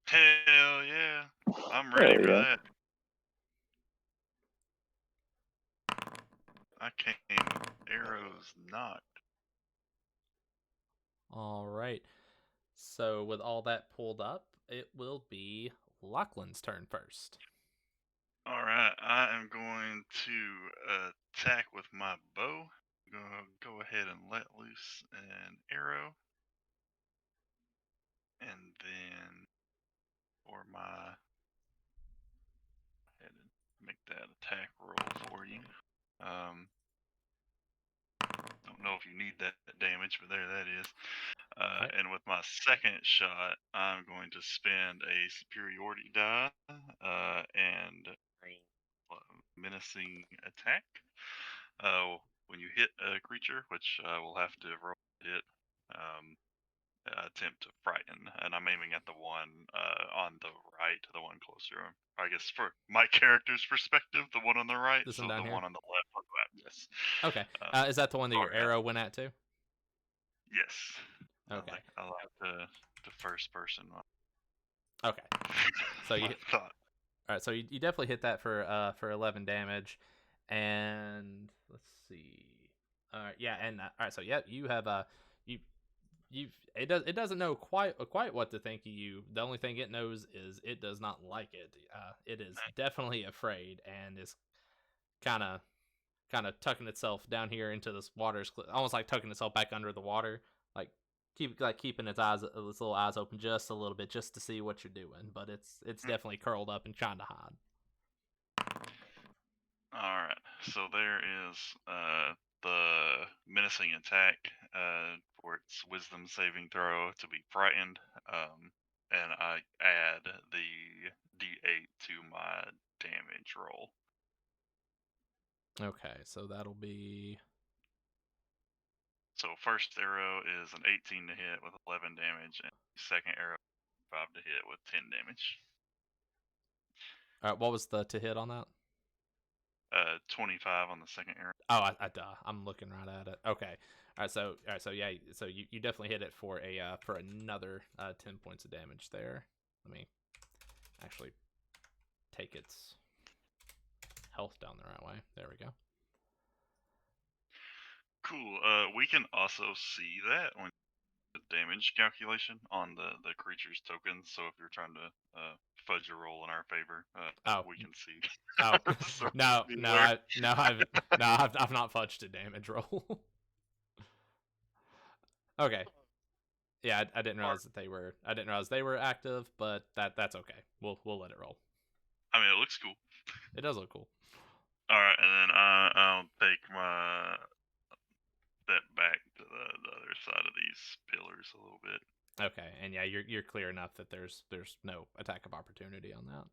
[SPEAKER 4] Hell yeah. I'm
[SPEAKER 2] Hell
[SPEAKER 4] ready for
[SPEAKER 2] yeah.
[SPEAKER 4] that. I came with arrows knocked.
[SPEAKER 1] All right. So with all that pulled up, it will be Lachlan's turn first.
[SPEAKER 4] Alright, I am going to attack with my bow. I'm gonna go ahead and let loose an arrow. And then for my ahead and make that attack roll for you. Don't know if you need that damage, but there that is.
[SPEAKER 1] Right.
[SPEAKER 4] And with my second shot, I'm going to spend a superiority die and roll a menacing attack. When you hit a creature, which I will have to roll to hit, attempt to frighten, and I'm aiming at the one on the right, the one closer. I guess for my character's perspective, the one on the right,
[SPEAKER 1] This
[SPEAKER 4] so
[SPEAKER 1] one down
[SPEAKER 4] the
[SPEAKER 1] here?
[SPEAKER 4] one on the left on the left. Yes.
[SPEAKER 1] Okay. Is that the one that your
[SPEAKER 4] Sorry,
[SPEAKER 1] arrow went at too?
[SPEAKER 4] yes.
[SPEAKER 1] Okay.
[SPEAKER 4] I like the first person one.
[SPEAKER 1] Okay. So you
[SPEAKER 4] I thought.
[SPEAKER 1] All right, so you definitely hit that for 11 damage, and let's see. All right, yeah, and all right, so yeah, you have you it doesn't know quite what to think of you. The only thing it knows is it does not like it. It is definitely afraid and is kind of tucking itself down here into this water, almost like tucking itself back under the water, like keeping its little eyes open just a little bit, just to see what you're doing. But it's definitely curled up and trying to hide.
[SPEAKER 4] Alright, so there is the menacing attack for its wisdom saving throw to be frightened, and I add the d8 to my damage roll.
[SPEAKER 1] Okay, so that'll be
[SPEAKER 4] So first arrow is an 18 to hit with 11 damage, and second arrow 5 to hit with 10 damage.
[SPEAKER 1] all right. What was the to hit on that?
[SPEAKER 4] 25 on the second arrow.
[SPEAKER 1] Oh, I'm looking right at it. Okay. All right, so yeah, so you definitely hit it for another 10 points of damage there. Let me actually take its health down the right way. There we go.
[SPEAKER 4] Cool. We can also see that when the damage calculation on the creature's tokens. So if you're trying to fudge a roll in our favor, we can see.
[SPEAKER 1] Oh
[SPEAKER 4] So
[SPEAKER 1] no,
[SPEAKER 4] be
[SPEAKER 1] no,
[SPEAKER 4] aware.
[SPEAKER 1] I've not fudged a damage roll. Okay. Yeah, I didn't realize that I didn't realize they were active, but that's okay. We'll let it roll.
[SPEAKER 4] I mean, it looks cool.
[SPEAKER 1] It does look cool.
[SPEAKER 4] All right, and then I'll take my step back to the other side of these pillars a little bit.
[SPEAKER 1] Okay, and yeah, you're clear enough that there's no attack of opportunity on that.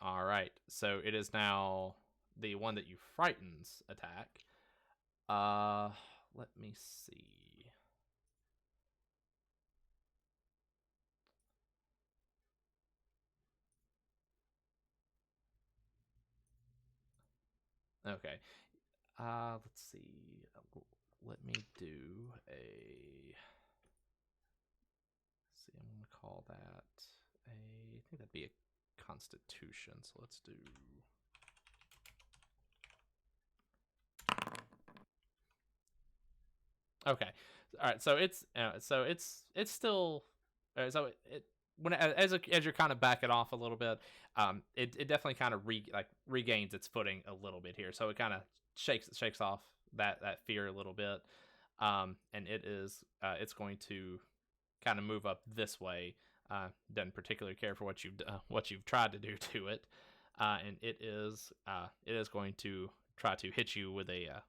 [SPEAKER 1] All right, so it is now the one that you frightens attack. Let me see. Okay. Let's see. let me do a. Let's see, I'm going to call that a. I think that'd be a Constitution. So let's do. Okay, all right. So it's still so it when as you're kind of backing off a little bit, it definitely kind of regains its footing a little bit here. So it kind of shakes off that fear a little bit, and it's going to kind of move up this way. Doesn't particularly care for what you've tried to do to it, and it is going to try to hit you with a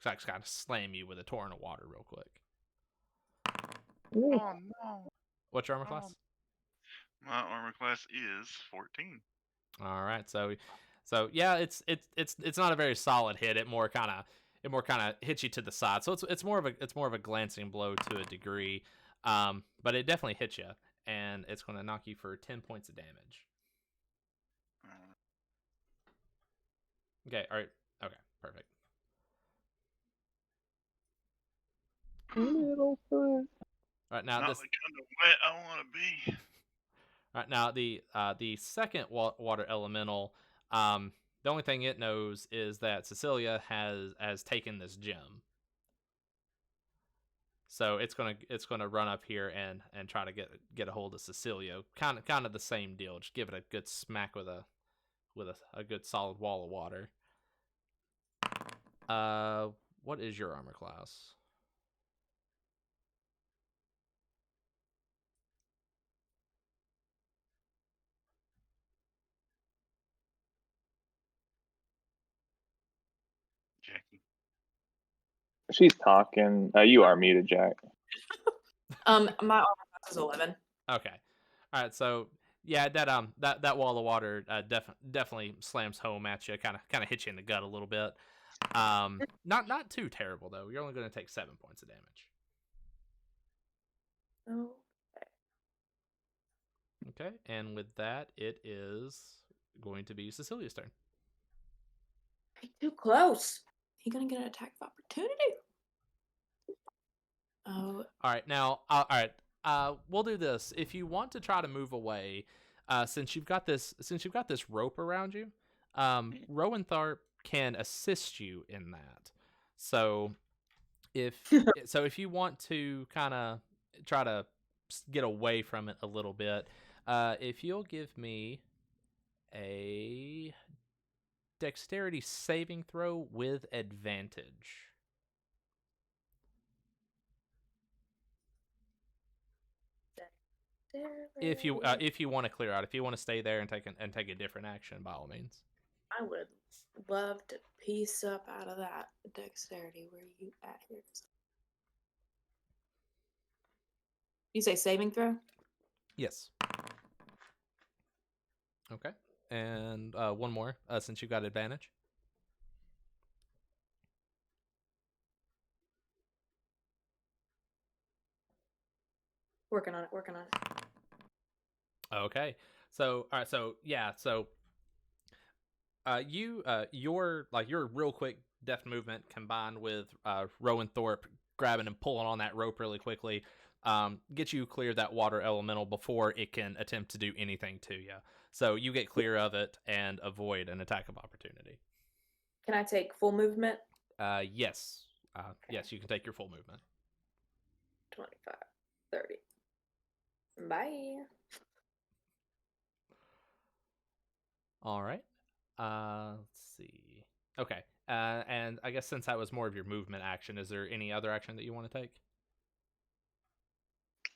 [SPEAKER 1] kind of slam you with a torrent of water real quick.
[SPEAKER 4] Oh no!
[SPEAKER 1] What's your armor class?
[SPEAKER 4] My armor class is 14.
[SPEAKER 1] All right, so yeah, it's not a very solid hit. It more kind of hits you to the side. So it's more of a glancing blow to a degree, but it definitely hits you, and it's going to knock you for 10 points of damage. Okay, all right, okay, perfect.
[SPEAKER 2] Little foot.
[SPEAKER 1] All right, now
[SPEAKER 4] Not
[SPEAKER 1] this.
[SPEAKER 4] the kind of wet I want to be.
[SPEAKER 1] All right, now the second water elemental, the only thing it knows is that Cecilia has taken this gem. So it's gonna run up here and try to get a hold of Cecilia. Kind of the same deal. Just give it a good smack with a good solid wall of water. What is your armor class?
[SPEAKER 4] Jackie.
[SPEAKER 2] She's talking. You are muted, Jack.
[SPEAKER 3] My armor class is 11.
[SPEAKER 1] Okay. All right. So yeah, that wall of water definitely slams home at you. Kind of hits you in the gut a little bit. Not too terrible though. You're only going to take 7 points of damage.
[SPEAKER 3] Oh.
[SPEAKER 1] Okay. And with that, it is going to be Cecilia's turn.
[SPEAKER 3] Too close. He gonna get an attack of opportunity. Oh.
[SPEAKER 1] All right. Now, all right. We'll do this. If you want to try to move away, since you've got this rope around you, Rowan Tharp can assist you in that. So if you want to kind of try to get away from it a little bit, if you'll give me a dexterity saving throw with advantage. If you want to clear out, if you want to stay there and take a different action, by all means.
[SPEAKER 3] I would love to piece up out of that dexterity. Where you at here? You say saving throw?
[SPEAKER 1] Yes. Okay. And one more, since you've got advantage.
[SPEAKER 3] Working on it.
[SPEAKER 1] Okay. So all right. So yeah. So your real quick deft movement combined with Rowan Thorpe grabbing and pulling on that rope really quickly, get you clear that water elemental before it can attempt to do anything to you. So you get clear of it and avoid an attack of opportunity.
[SPEAKER 3] Can I take full movement?
[SPEAKER 1] Yes. Yes, you can take your full movement.
[SPEAKER 3] 25, 30. Bye.
[SPEAKER 1] All right. Let's see. Okay. And I guess since that was more of your movement action, is there any other action that you want to take?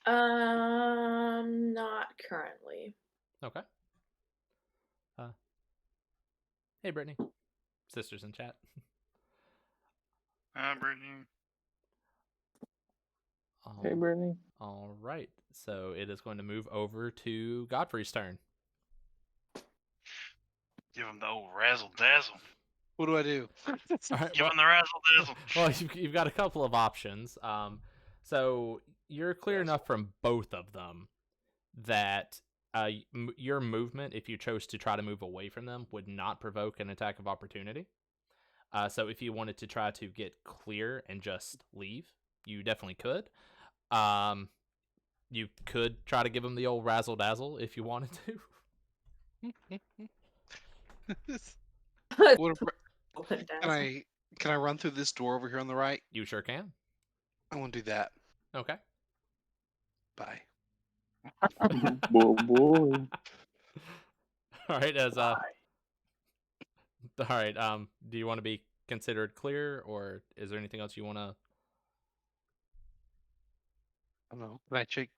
[SPEAKER 3] Not currently.
[SPEAKER 1] Okay. Hey, Brittany. Sisters in chat.
[SPEAKER 4] Hi, Brittany.
[SPEAKER 2] Hey, Brittany.
[SPEAKER 1] All right. So it is going to move over to Godfrey's turn.
[SPEAKER 4] Give him the old razzle dazzle.
[SPEAKER 5] What do I do?
[SPEAKER 1] All right,
[SPEAKER 4] Give him the razzle dazzle.
[SPEAKER 1] well, you've got a couple of options. So you're clear enough from both of them that your movement, if you chose to try to move away from them, would not provoke an attack of opportunity. So if you wanted to try to get clear and just leave, you definitely could. You could try to give him the old razzle dazzle if you wanted to.
[SPEAKER 5] What can I run through this door over here on the right?
[SPEAKER 1] You sure can.
[SPEAKER 5] I want to do that.
[SPEAKER 1] Okay.
[SPEAKER 5] Bye.
[SPEAKER 2] Boy.
[SPEAKER 1] All right. All right. Do you want to be considered clear, or is there anything else you want to?
[SPEAKER 5] I don't know. Can I check?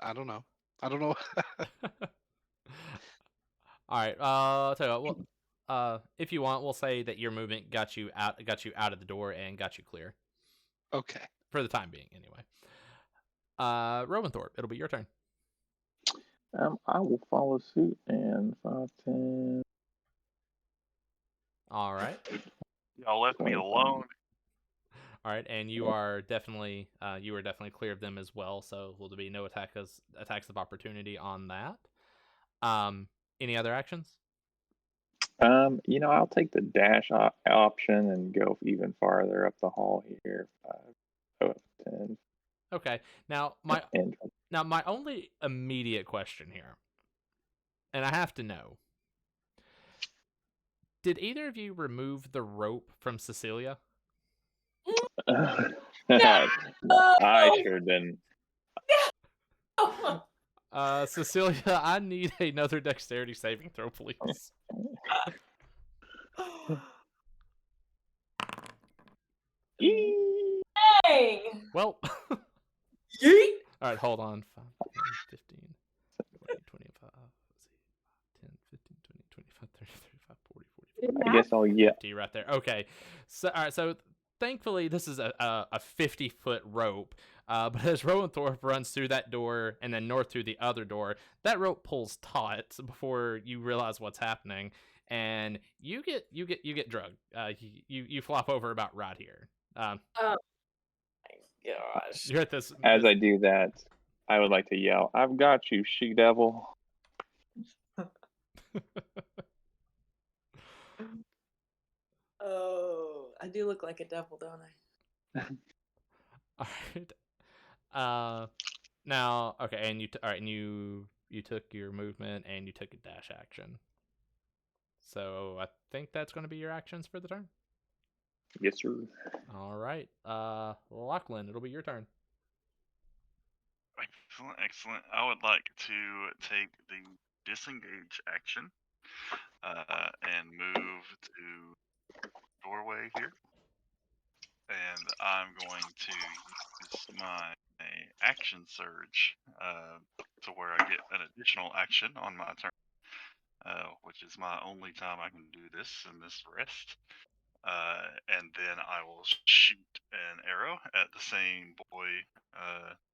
[SPEAKER 5] I don't know. I don't know.
[SPEAKER 1] All right. I'll tell you what. Well, if you want, we'll say that your movement got you out of the door and got you clear
[SPEAKER 5] Okay.
[SPEAKER 1] for the time being, anyway. Rowanthorpe, it'll be your turn.
[SPEAKER 2] I will follow suit and 5, 10.
[SPEAKER 1] All right.
[SPEAKER 4] Y'all left me
[SPEAKER 2] 25.
[SPEAKER 4] alone.
[SPEAKER 1] All right, and you are definitely clear of them as well. So will there be no attacks of opportunity on that? Any other actions?
[SPEAKER 2] I'll take the dash option and go even farther up the hall here. 5, 10.
[SPEAKER 1] Okay. Now my only immediate question here, and I have to know: did either of you remove the rope from Cecilia?
[SPEAKER 2] I sure didn't.
[SPEAKER 1] Cecilia, I need another dexterity saving throw, please.
[SPEAKER 3] Dang.
[SPEAKER 1] Well,
[SPEAKER 3] Yeet.
[SPEAKER 1] all right, hold on. 5, 10, 15, 20, 25, 10, 15, 20, 25, 30, 35, 40, 45.
[SPEAKER 2] I guess I'll
[SPEAKER 1] 50 right there. Okay. So, all right, so thankfully this is a 50-foot rope. But as Rowanthorpe runs through that door and then north through the other door, that rope pulls taut before you realize what's happening, and you get drugged. You flop over about right here.
[SPEAKER 3] Oh my gosh.
[SPEAKER 1] You're at this.
[SPEAKER 2] As I do that, I would like to yell, "I've got you, she devil!"
[SPEAKER 3] Oh, I do look like a devil, don't I?
[SPEAKER 1] All right. Now, okay, and all right, and you took your movement and you took a dash action. So I think that's going to be your actions for the turn.
[SPEAKER 2] Yes, sir.
[SPEAKER 1] All right. Lachlan, it'll be your turn.
[SPEAKER 4] Excellent, excellent. I would like to take the disengage action and move to doorway here. And I'm going to use my action surge to where I get an additional action on my turn, which is my only time I can do this in this rest. And then I will shoot an arrow at the same boy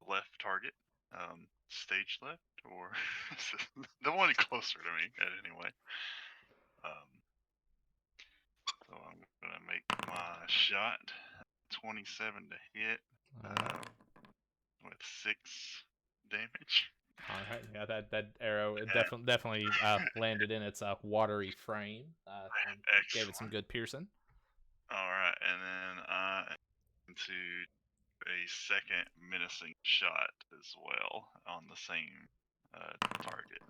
[SPEAKER 4] left target, stage left, or the one closer to me, anyway. So I'm gonna make my shot 27 to hit with 6 damage.
[SPEAKER 1] All right. Yeah, that arrow it definitely landed in its watery frame. And gave it some good piercing.
[SPEAKER 4] All right, and then I am to a second menacing shot as well on the same target,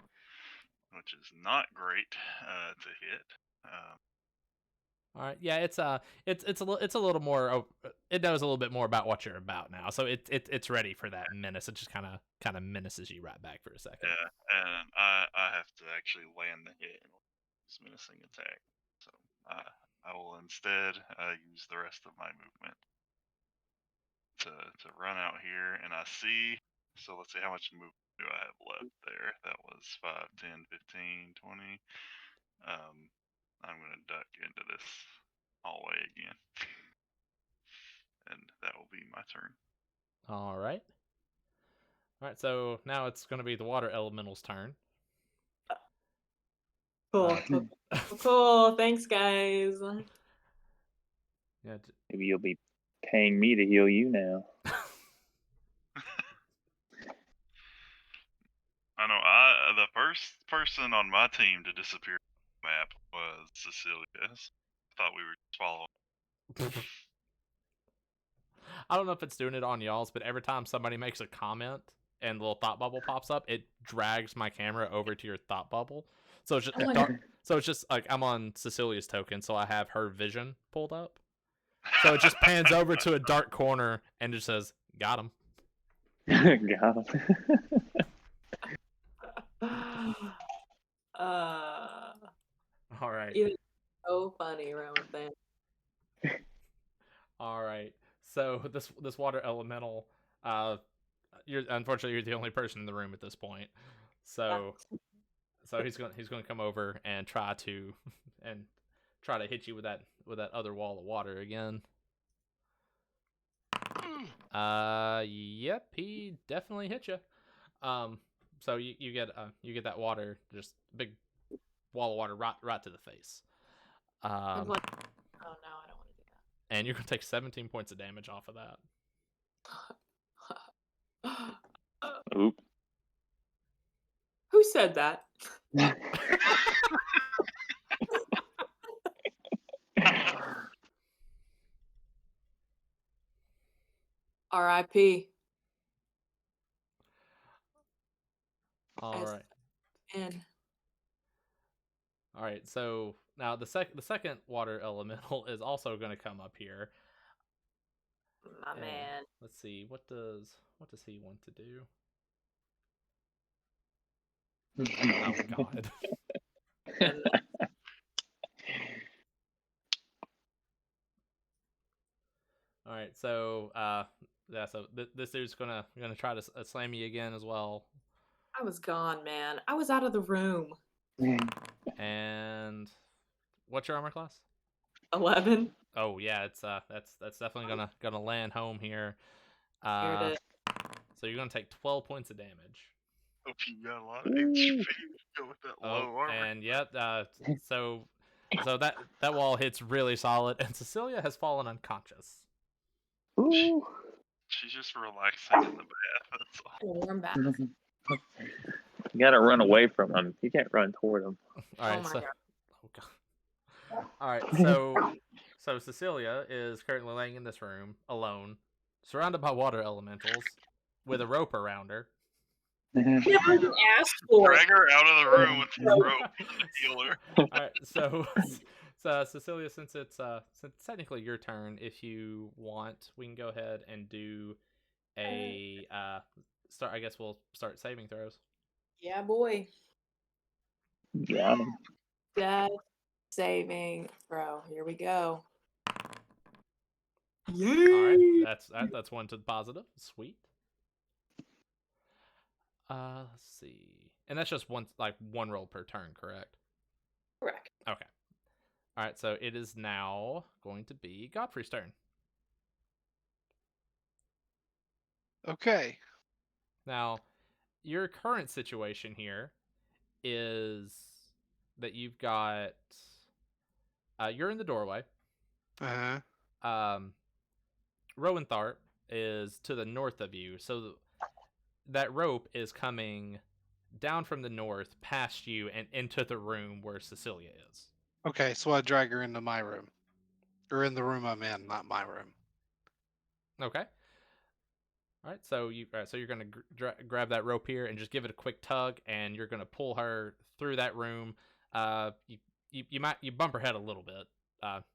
[SPEAKER 4] which is not great to hit.
[SPEAKER 1] All right. Yeah, it's a little more. It knows a little bit more about what you're about now, so it's ready for that menace. It just kind of menaces you right back for a second.
[SPEAKER 4] Yeah, and I have to actually land the hit in this menacing attack. So I will instead use the rest of my movement to run out here, and I see. So let's see, how much movement do I have left there? That was 5, 10, 15, 20. I'm gonna duck into this hallway again, and that will be my turn.
[SPEAKER 1] All right. All right. So now it's going to be the water elemental's turn.
[SPEAKER 3] Cool. Cool. Thanks, guys.
[SPEAKER 1] Yeah.
[SPEAKER 2] Maybe you'll be paying me to heal you now.
[SPEAKER 4] I know. The first person on my team to disappear from the map was Cecilia. I thought we were just following
[SPEAKER 1] I don't know if it's doing it on y'all's, but every time somebody makes a comment and the little thought bubble pops up, it drags my camera over to your thought bubble. So it's just
[SPEAKER 3] Oh my
[SPEAKER 1] dark. So it's just like I'm on Cecilia's token, so I have her vision pulled up. So it just pans over to a dark corner and just says, "Got him."
[SPEAKER 2] Got him.
[SPEAKER 1] All right.
[SPEAKER 3] You're so funny, Roman.
[SPEAKER 1] All right. So this water elemental, unfortunately you're the only person in the room at this point. So he's gonna come over and try to hit you with that other wall of water again. Yep, he definitely hit you. So you get that water, just big wall of water right to the face.
[SPEAKER 3] Oh no, I don't want to do
[SPEAKER 1] And you're gonna take 17 points of damage off of that.
[SPEAKER 2] Oop.
[SPEAKER 3] Who said that? R.I.P.
[SPEAKER 1] All right.
[SPEAKER 3] And
[SPEAKER 1] All right. So now the second water elemental is also going to come up here.
[SPEAKER 3] my
[SPEAKER 1] And
[SPEAKER 3] man.
[SPEAKER 1] let's see, what does he want to do? Oh God. All right. So yeah. So this dude's gonna try to slam you again as well.
[SPEAKER 3] I was gone, man. I was out of the room.
[SPEAKER 1] And what's your armor class?
[SPEAKER 3] 11.
[SPEAKER 1] Oh yeah, it's that's definitely gonna land home here.
[SPEAKER 3] Scared it.
[SPEAKER 1] So you're gonna take 12 points of damage.
[SPEAKER 4] Hope you got a lot of HP. Go with that low armor.
[SPEAKER 1] And yep, so that wall hits really solid, and Cecilia has fallen unconscious.
[SPEAKER 2] Ooh.
[SPEAKER 4] She's just relaxing in the bath. That's all.
[SPEAKER 3] A warm bath.
[SPEAKER 2] You gotta run away from him. You can't run toward him.
[SPEAKER 1] All right,
[SPEAKER 3] my
[SPEAKER 1] so
[SPEAKER 3] God.
[SPEAKER 1] oh God. All right, so Cecilia is currently laying in this room alone, surrounded by water elementals, with a rope around her.
[SPEAKER 3] Never even asked for it.
[SPEAKER 4] Drag her out of the room with the rope and heal her.
[SPEAKER 1] All right, so Cecilia, since it's technically your turn, if you want, we can go ahead and do a start. I guess we'll start saving throws.
[SPEAKER 3] Yeah, boy.
[SPEAKER 2] Got him.
[SPEAKER 3] Death saving throw. Here we go.
[SPEAKER 1] All right, that's one to the positive. Sweet. Let's see, and that's just one roll per turn, correct?
[SPEAKER 3] Correct.
[SPEAKER 1] Okay. All right, so it is now going to be Godfrey's turn.
[SPEAKER 5] Okay.
[SPEAKER 1] Now, your current situation here is that you've got you're in the doorway.
[SPEAKER 5] Uh-huh.
[SPEAKER 1] Rowan Tharp is to the north of you, so that rope is coming down from the north past you and into the room where Cecilia is.
[SPEAKER 5] Okay, so I drag her into my room. Or in the room I'm in, not my room.
[SPEAKER 1] Okay. All right, so you're gonna grab that rope here and just give it a quick tug, and you're gonna pull her through that room. You might bump her head a little bit,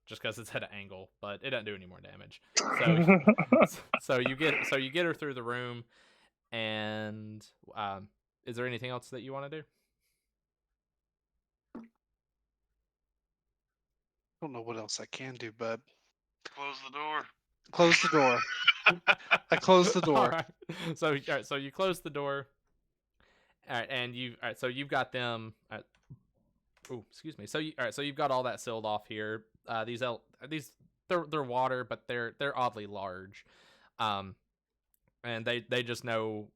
[SPEAKER 1] just because it's at an angle, but it doesn't do any more damage. So you get her through the room, and is there anything else that you want to do?
[SPEAKER 5] I don't know what else I can do, bud.
[SPEAKER 4] Close the door.
[SPEAKER 5] Close the door. I close the door.
[SPEAKER 1] All right. So you close the door. All right, and so you've got them. Oh, excuse me. So you've got all that sealed off here. These they're water, but they're oddly large. And they just know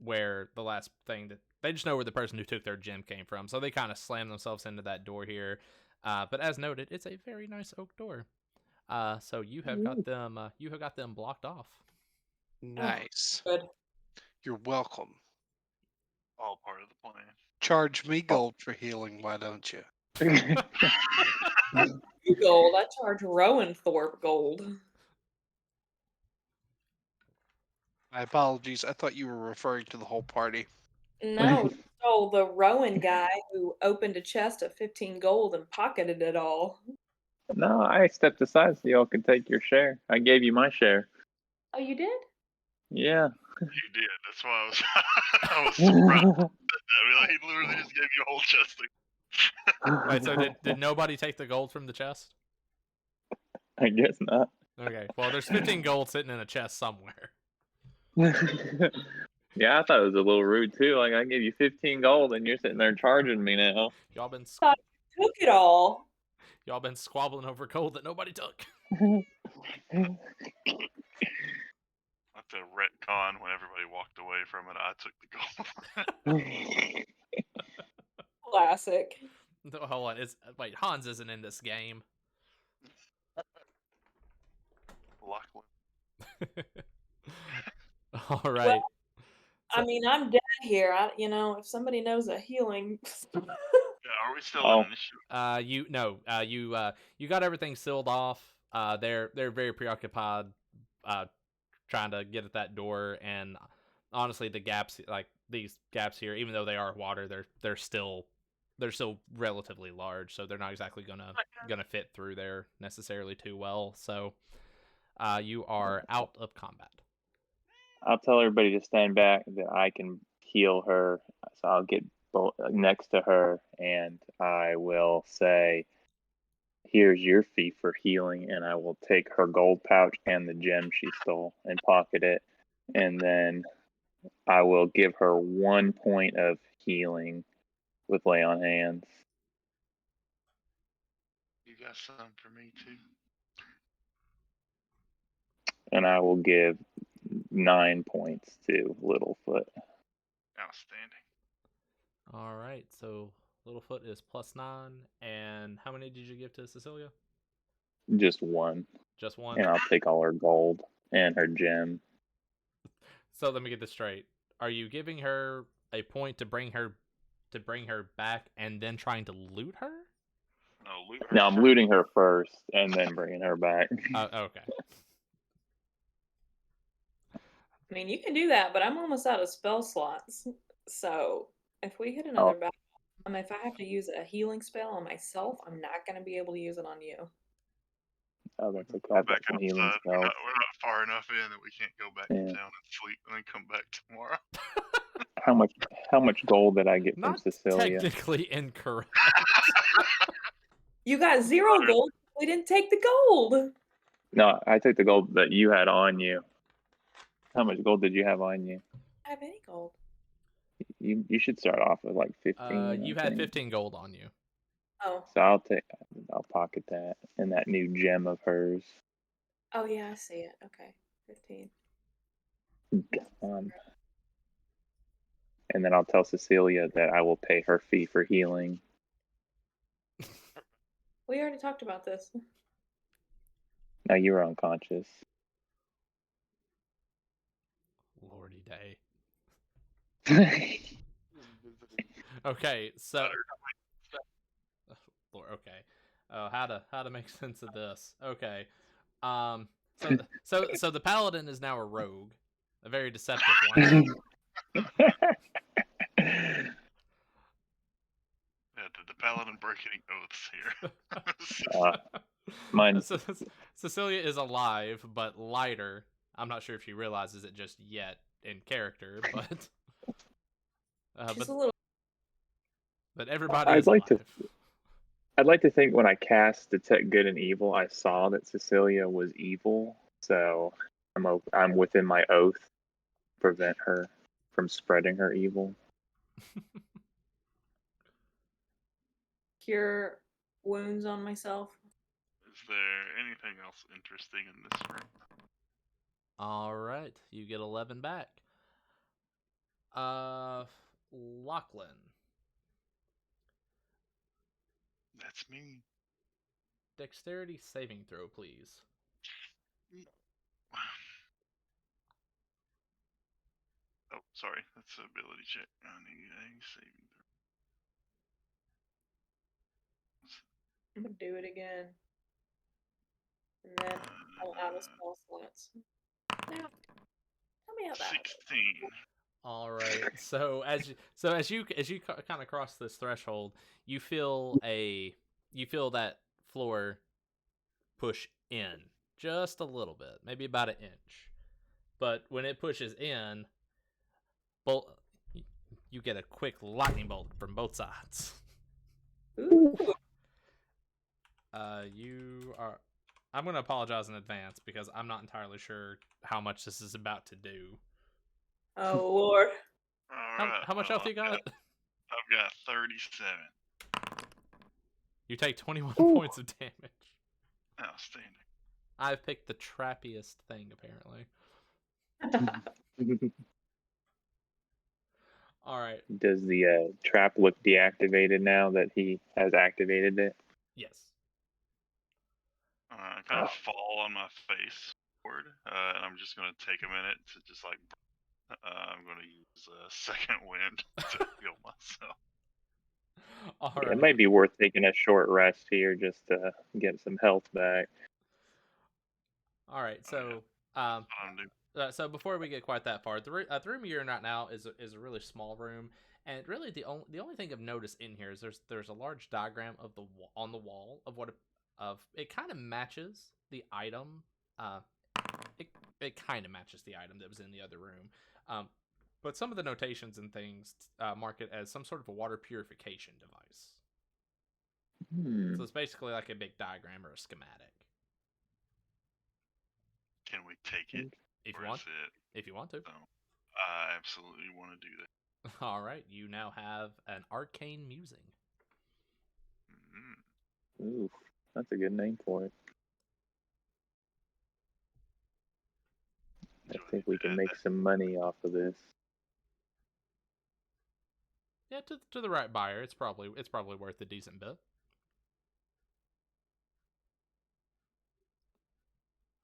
[SPEAKER 1] where the last thing that they just know where the person who took their gem came from. So they kind of slam themselves into that door here. But as noted, it's a very nice oak door. So you have got them blocked off.
[SPEAKER 5] Nice.
[SPEAKER 3] Good.
[SPEAKER 5] You're welcome.
[SPEAKER 4] All part of the plan.
[SPEAKER 5] Charge me gold for healing, why don't you?
[SPEAKER 3] Gold. I charge Rowan Thorpe gold.
[SPEAKER 5] My apologies. I thought you were referring to the whole party.
[SPEAKER 3] No, stole the Rowan guy who opened a chest of 15 gold and pocketed it all.
[SPEAKER 2] No, I stepped aside so y'all could take your share. I gave you my share.
[SPEAKER 3] Oh, you did?
[SPEAKER 2] Yeah.
[SPEAKER 4] You did. That's why I was I was surprised. I mean, he literally just gave you a whole chest.
[SPEAKER 1] Wait, so did nobody take the gold from the chest?
[SPEAKER 2] I guess not.
[SPEAKER 1] Okay, well, there's 15 gold sitting in a chest somewhere.
[SPEAKER 2] Yeah, I thought it was a little rude too. Like I gave you 15 gold and you're sitting there charging me now.
[SPEAKER 1] Y'all been
[SPEAKER 3] Thought you took it all.
[SPEAKER 1] y'all been squabbling over gold that nobody took.
[SPEAKER 4] That's a retcon when everybody walked away from it. I took the gold.
[SPEAKER 3] Classic.
[SPEAKER 1] Hold on, wait, Hans isn't in this game.
[SPEAKER 4] Lachlan.
[SPEAKER 1] All right.
[SPEAKER 3] I mean, I'm dead here. If somebody knows a healing.
[SPEAKER 4] Yeah, are we still
[SPEAKER 2] Oh.
[SPEAKER 4] in initiative?
[SPEAKER 1] You got everything sealed off. They're very preoccupied, trying to get at that door, and honestly, the gaps, like these gaps here, even though they are water, they're still relatively large, so they're not exactly gonna fit through there necessarily too well. So, you are out of combat.
[SPEAKER 2] I'll tell everybody to stand back that I can heal her. So I'll get next to her and I will say, "Here's your fee for healing," and I will take her gold pouch and the gem she stole and pocket it, and then I will give her 1 point of healing with lay on hands.
[SPEAKER 4] You got some for me too.
[SPEAKER 2] And I will give 9 points to Littlefoot.
[SPEAKER 4] Outstanding.
[SPEAKER 1] All right, so Littlefoot is +9, and how many did you give to Cecilia?
[SPEAKER 2] Just one.
[SPEAKER 1] Just one.
[SPEAKER 2] And I'll take all her gold and her gem.
[SPEAKER 1] So let me get this straight. Are you giving her a point to bring her back and then trying to loot her?
[SPEAKER 4] No, loot her.
[SPEAKER 2] Now I'm looting her first and then bringing her back.
[SPEAKER 1] Okay.
[SPEAKER 3] I mean, you can do that, but I'm almost out of spell slots. So if we hit another battle, if I have to use a healing spell on myself, I'm not going to be able to use it on you.
[SPEAKER 2] Oh, that's okay. I've got
[SPEAKER 4] Back
[SPEAKER 2] some healing
[SPEAKER 4] outside. We're
[SPEAKER 2] spells.
[SPEAKER 4] not far enough in that we can't go back to
[SPEAKER 2] Yeah.
[SPEAKER 4] town and sleep and then come back tomorrow.
[SPEAKER 2] How much gold did I get from
[SPEAKER 1] Not
[SPEAKER 2] Cecilia?
[SPEAKER 1] technically incorrect.
[SPEAKER 3] You got 0 gold. We didn't take the gold.
[SPEAKER 2] No, I took the gold that you had on you. How much gold did you have on you?
[SPEAKER 3] I have any gold.
[SPEAKER 2] You should start off with like 15.
[SPEAKER 1] You
[SPEAKER 2] I
[SPEAKER 1] had
[SPEAKER 2] think.
[SPEAKER 1] 15 gold on you.
[SPEAKER 3] Oh.
[SPEAKER 2] So I'll pocket that and that new gem of hers.
[SPEAKER 3] Oh yeah, I see it. Okay, 15.
[SPEAKER 2] And then I'll tell Cecilia that I will pay her fee for healing.
[SPEAKER 3] We already talked about this.
[SPEAKER 2] Now you were unconscious.
[SPEAKER 1] Lordy day. Okay, so okay. How to make sense of this? Okay. So the paladin is now a rogue, a very deceptive one.
[SPEAKER 4] Yeah, did the paladin break any oaths here?
[SPEAKER 2] Mine.
[SPEAKER 1] Cecilia is alive, but lighter. I'm not sure if she realizes it just yet in character, but
[SPEAKER 3] She's a little.
[SPEAKER 1] but everybody is alive.
[SPEAKER 2] I'd like to think when I cast Detect Good and Evil, I saw that Cecilia was evil, so I'm within my oath to prevent her from spreading her evil.
[SPEAKER 3] Cure wounds on myself.
[SPEAKER 4] Is there anything else interesting in this room?
[SPEAKER 1] All right, you get 11 back. Lachlan.
[SPEAKER 4] That's me.
[SPEAKER 1] Dexterity saving throw, please.
[SPEAKER 4] Oh, sorry. That's an ability check. I need a saving throw.
[SPEAKER 3] I'm gonna do it again. And then I'm out of spell slots. Now, tell me how that happened.
[SPEAKER 4] 16.
[SPEAKER 1] All right. So as you kind of cross this threshold, you feel that floor push in just a little bit, maybe about an inch. But when it pushes in, bolt you get a quick lightning bolt from both sides.
[SPEAKER 3] Ooh.
[SPEAKER 1] You are. I'm going to apologize in advance because I'm not entirely sure how much this is about to do.
[SPEAKER 3] Oh Lord.
[SPEAKER 4] Alright.
[SPEAKER 1] How much
[SPEAKER 4] well,
[SPEAKER 1] health you got?
[SPEAKER 4] I've got 37.
[SPEAKER 1] You take 21
[SPEAKER 2] Ooh.
[SPEAKER 1] points of damage.
[SPEAKER 4] Outstanding.
[SPEAKER 1] I've picked the trappiest thing, apparently. All right.
[SPEAKER 2] Does the trap look deactivated now that he has activated it?
[SPEAKER 1] Yes.
[SPEAKER 4] I kind of fall on my face forward, and I'm just going to take a minute to just like. I'm going to use second wind to heal myself.
[SPEAKER 1] All
[SPEAKER 2] Yeah,
[SPEAKER 1] right.
[SPEAKER 2] it might be worth taking a short rest here just to get some health back.
[SPEAKER 1] All right. So,
[SPEAKER 4] What I'm doing.
[SPEAKER 1] so before we get quite that far, the room you're in right now is a really small room, and really the only thing of notice in here is there's a large diagram of on the wall of it kind of matches the item. It kind of matches the item that was in the other room, but some of the notations and things mark it as some sort of a water purification device. So it's basically like a big diagram or a schematic.
[SPEAKER 4] Can we take it?
[SPEAKER 1] If
[SPEAKER 4] Or
[SPEAKER 1] you want,
[SPEAKER 4] is it?
[SPEAKER 1] if you want to.
[SPEAKER 4] No. I absolutely want to do that.
[SPEAKER 1] All right, you now have an arcane musing.
[SPEAKER 2] Ooh, that's a good name for it. I think we can make some money off of this.
[SPEAKER 1] Yeah, to the right buyer, it's probably worth a decent bit.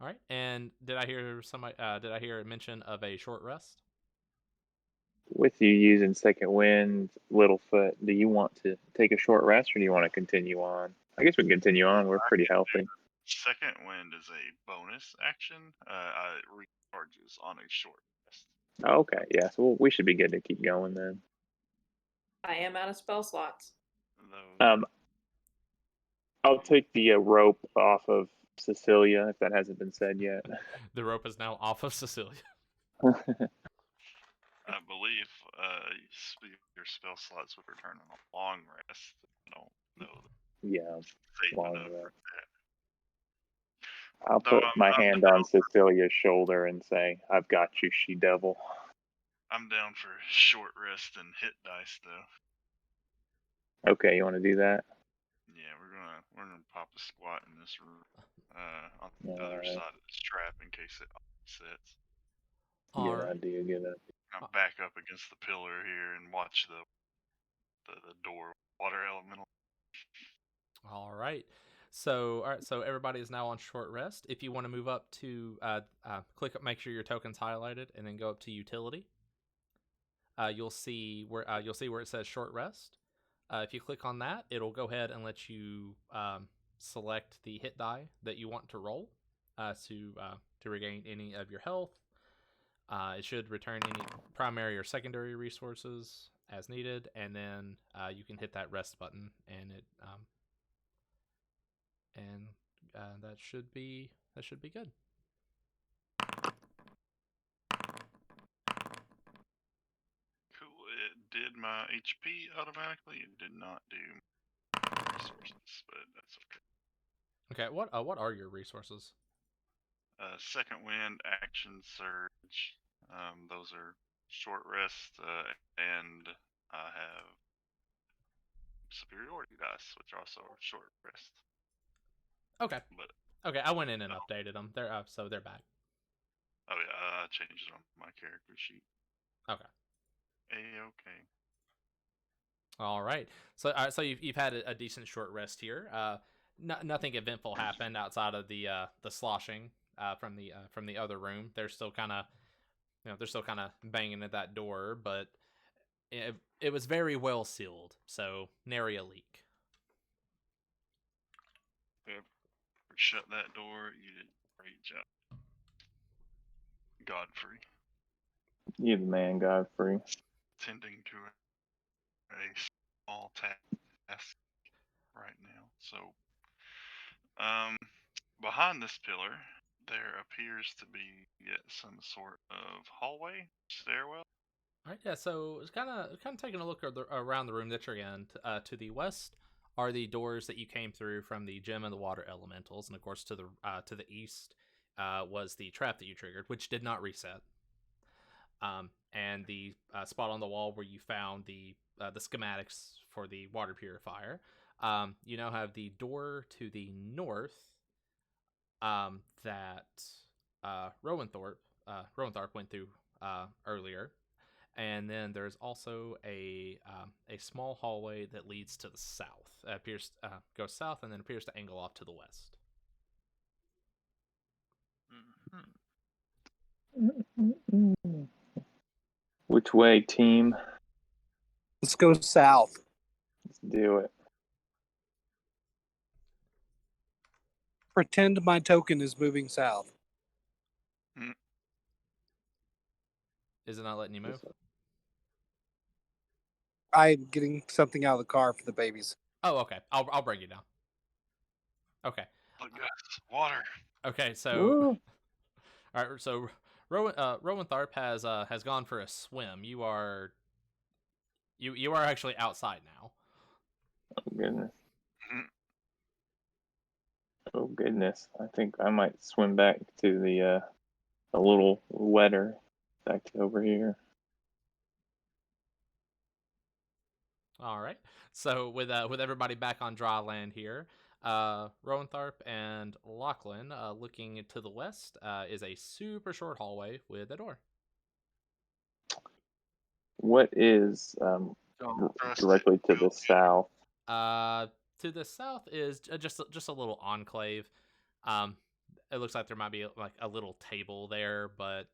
[SPEAKER 1] All right, and did I hear a mention of a short rest?
[SPEAKER 2] With you using second wind, Littlefoot, do you want to take a short rest or do you want to continue on? I guess we can continue on. We're pretty healthy.
[SPEAKER 4] Second wind is a bonus action. It recharges on a short rest.
[SPEAKER 2] Oh, okay, yeah, so we should be good to keep going then.
[SPEAKER 3] I am out of spell slots.
[SPEAKER 2] I'll take the rope off of Cecilia if that hasn't been said yet.
[SPEAKER 1] The rope is now off of Cecilia.
[SPEAKER 4] I believe your spell slots would return on a long rest. I don't know.
[SPEAKER 2] Yeah, long
[SPEAKER 4] Enough
[SPEAKER 2] rest.
[SPEAKER 4] for that.
[SPEAKER 2] I'll put my hand on Cecilia's shoulder and say, "I've got you, she-devil."
[SPEAKER 4] I'm down for short rest and hit dice though.
[SPEAKER 2] Okay, you want to do that?
[SPEAKER 4] Yeah, we're gonna pop a squat in this room, on the
[SPEAKER 2] All
[SPEAKER 4] other
[SPEAKER 2] right.
[SPEAKER 4] side of this trap in case it sets.
[SPEAKER 1] All right.
[SPEAKER 2] Good idea.
[SPEAKER 4] I'll back up against the pillar here and watch the door water elemental.
[SPEAKER 1] All right. So, all right. So everybody is now on short rest. If you want to move up to click up, make sure your token's highlighted, and then go up to utility. You'll see where it says short rest. If you click on that, it'll go ahead and let you select the hit die that you want to roll to regain any of your health. It should return any primary or secondary resources as needed, and then you can hit that rest button, and that should be good.
[SPEAKER 4] Cool. It did my HP automatically. It did not do resources, but that's okay.
[SPEAKER 1] Okay. What are your resources?
[SPEAKER 4] Second wind, action surge. Those are short rest, and I have superiority dice, which are also short rest.
[SPEAKER 1] Okay.
[SPEAKER 4] But
[SPEAKER 1] okay, I went in and updated them. So they're back.
[SPEAKER 4] Oh yeah, I changed it on my character sheet.
[SPEAKER 1] Okay.
[SPEAKER 4] Okay.
[SPEAKER 1] All right. So you've had a decent short rest here. Nothing eventful happened outside of the sloshing from the other room. They're still kind of banging at that door, but it was very well sealed, so nary a leak.
[SPEAKER 4] Whoever shut that door, you did a great job. Godfrey,
[SPEAKER 2] You the man, Godfrey.
[SPEAKER 4] tending to a small task right now. So, behind this pillar, there appears to be some sort of hallway, stairwell.
[SPEAKER 1] All right, yeah. So it's kind of taking a look around the room that you're in. To the west are the doors that you came through from the gem and the water elementals, and of course to the east was the trap that you triggered, which did not reset. And the spot on the wall where you found the schematics for the water purifier. You now have the door to the north that Rowanthorpe went through earlier, and then there's also a small hallway that leads to the south. Appears goes south and then appears to angle off to the west.
[SPEAKER 2] Which way, team?
[SPEAKER 5] Let's go south.
[SPEAKER 2] Let's do it.
[SPEAKER 5] Pretend my token is moving south.
[SPEAKER 1] Is it not letting you move?
[SPEAKER 5] I'm getting something out of the car for the babies.
[SPEAKER 1] Oh, okay. I'll bring you down. Okay.
[SPEAKER 4] Look, guys, water.
[SPEAKER 1] Okay. So,
[SPEAKER 2] Woo.
[SPEAKER 1] all right. So, Rowanthorpe has gone for a swim. You are actually outside now.
[SPEAKER 2] Oh goodness.
[SPEAKER 4] Mhm.
[SPEAKER 2] Oh goodness. I think I might swim back to the a little wetter back to over here.
[SPEAKER 1] All right. So with everybody back on dry land here, Rowanthorpe and Lachlan, looking to the west, is a super short hallway with a door.
[SPEAKER 2] What is directly to the south?
[SPEAKER 1] To the south is just a little enclave. It looks like there might be like a little table there, but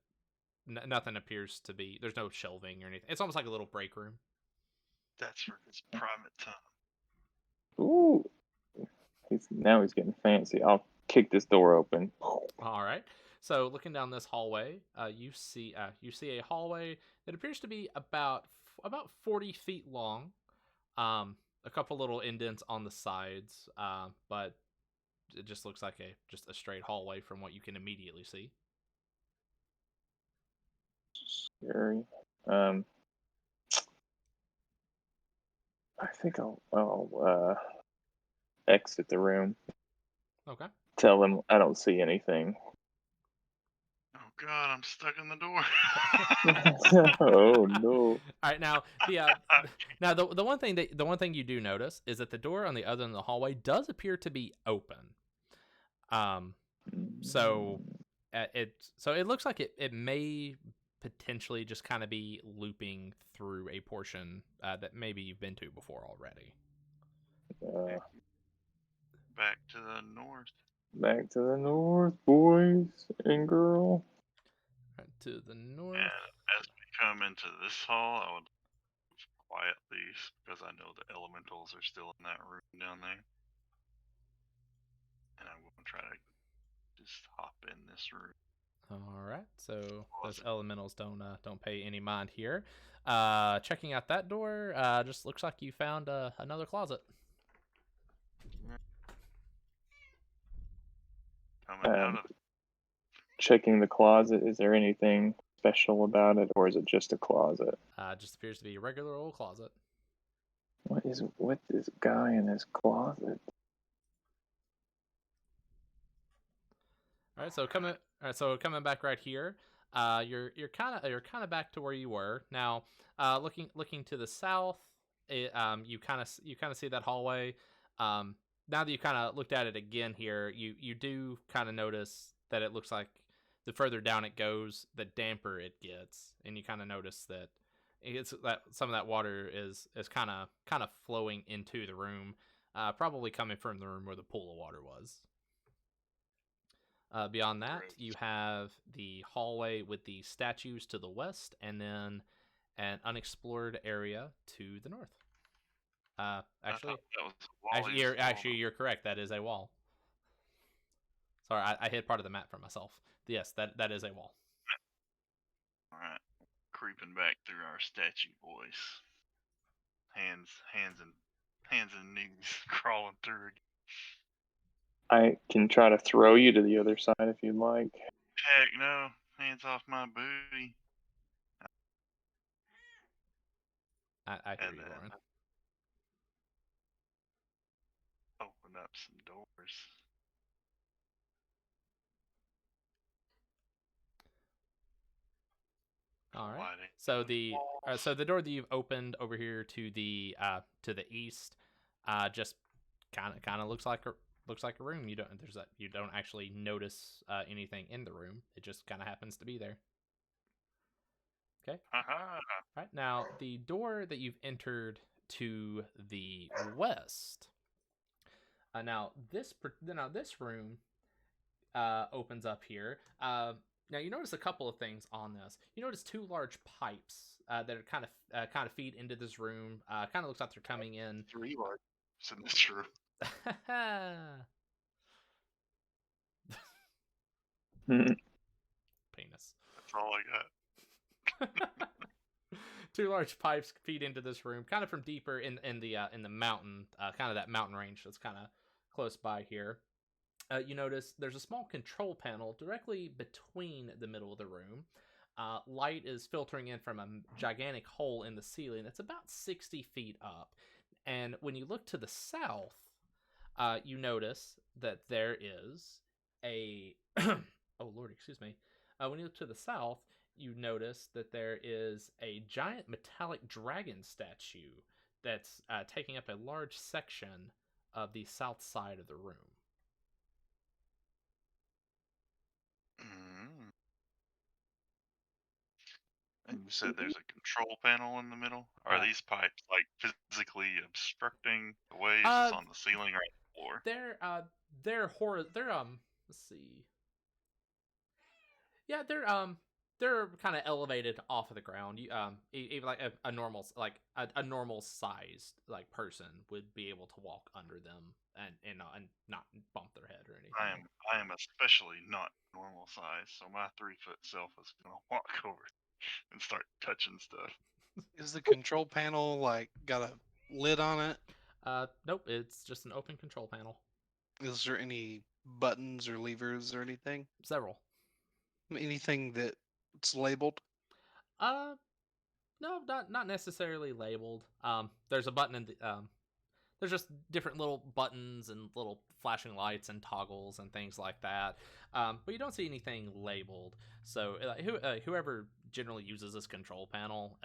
[SPEAKER 1] nothing appears to be. There's no shelving or anything. It's almost like a little break room.
[SPEAKER 4] That's for his private time.
[SPEAKER 2] Ooh. He's getting fancy. I'll kick this door open.
[SPEAKER 1] All right. So looking down this hallway, you see a hallway that appears to be about 40 feet long. A couple little indents on the sides, but it just looks like just a straight hallway from what you can immediately see.
[SPEAKER 2] Scary. I think I'll exit the room.
[SPEAKER 1] Okay.
[SPEAKER 2] Tell them I don't see anything.
[SPEAKER 4] Oh God, I'm stuck in the door.
[SPEAKER 2] Oh no.
[SPEAKER 1] All right. Now the one thing you do notice is that the door on the other end of the hallway does appear to be open. So it looks like it may potentially just kind of be looping through a portion that maybe you've been to before already.
[SPEAKER 4] Back to the north.
[SPEAKER 2] Back to the north, boys and girl.
[SPEAKER 1] Right, to the north.
[SPEAKER 4] And as we come into this hall, I would move quietly because I know the elementals are still in that room down there. And I'm going to try to just hop in this room.
[SPEAKER 1] All right, so those elementals don't pay any mind here. Checking out that door, just looks like you found another closet.
[SPEAKER 4] Coming out of
[SPEAKER 2] Checking the closet. Is there anything special about it, or is it just a closet?
[SPEAKER 1] Just appears to be a regular old closet.
[SPEAKER 2] What is with this guy in his closet?
[SPEAKER 1] All right, so coming back right here, you're kind of back to where you were now. Looking to the south, you kind of see that hallway. Now that you kind of looked at it again here, you do kind of notice that it looks like the further down it goes, the damper it gets, and you kind of notice that some of that water is kind of flowing into the room, probably coming from the room where the pool of water was. Beyond that, you have the hallway with the statues to the west, and then an unexplored area to the north. Actually,
[SPEAKER 4] that was
[SPEAKER 1] you're correct. That is a wall. Sorry, I hid part of the map for myself. Yes, that is a wall.
[SPEAKER 4] All right, creeping back through our statue boys. Hands and knees crawling through.
[SPEAKER 2] I can try to throw you to the other side if you'd like.
[SPEAKER 4] Heck no! Hands off my booty.
[SPEAKER 1] I hear
[SPEAKER 4] And
[SPEAKER 1] you,
[SPEAKER 4] then
[SPEAKER 1] Lauren.
[SPEAKER 4] open up some doors.
[SPEAKER 1] All right.
[SPEAKER 4] Lighting
[SPEAKER 1] So
[SPEAKER 4] the walls.
[SPEAKER 1] the door that you've opened over here to the east, just kind of looks like a room. You don't actually notice anything in the room. It just kind of happens to be there. Okay.
[SPEAKER 4] Haha.
[SPEAKER 1] All right. Now the door that you've entered to the west. Now this room opens up here. Now you notice a couple of things on this. You notice two large pipes that are kind of feed into this room. Kind of looks like they're coming in.
[SPEAKER 4] 3 large in this room.
[SPEAKER 1] Penis.
[SPEAKER 4] That's all I got.
[SPEAKER 1] Two large pipes feed into this room, kind of from deeper in the mountain, kind of that mountain range that's kind of close by here. You notice there's a small control panel directly between the middle of the room. Light is filtering in from a gigantic hole in the ceiling that's about 60 feet up. And when you look to the south, you notice that there is a. Oh, Lord, excuse me. When you look to the south, you notice that there is a giant metallic dragon statue that's taking up a large section of the south side of the room.
[SPEAKER 4] Mm. And you said there's a control panel in the middle. Are these pipes like physically obstructing the way? Is this on the ceiling or on the floor?
[SPEAKER 1] They're let's see. Yeah, they're kind of elevated off of the ground. You even like a normal a normal sized like person would be able to walk under them and not bump their head or anything.
[SPEAKER 4] I am especially not normal size, so my 3-foot self is gonna walk over and start touching stuff.
[SPEAKER 5] Is the control panel like got a lid on it?
[SPEAKER 1] Nope, it's just an open control panel.
[SPEAKER 5] Is there any buttons or levers or anything?
[SPEAKER 1] Several.
[SPEAKER 5] Anything that's labeled?
[SPEAKER 1] Uh, no, not necessarily labeled. There's a button in the there's just different little buttons and little flashing lights and toggles and things like that. But you don't see anything labeled. So whoever generally uses this control panel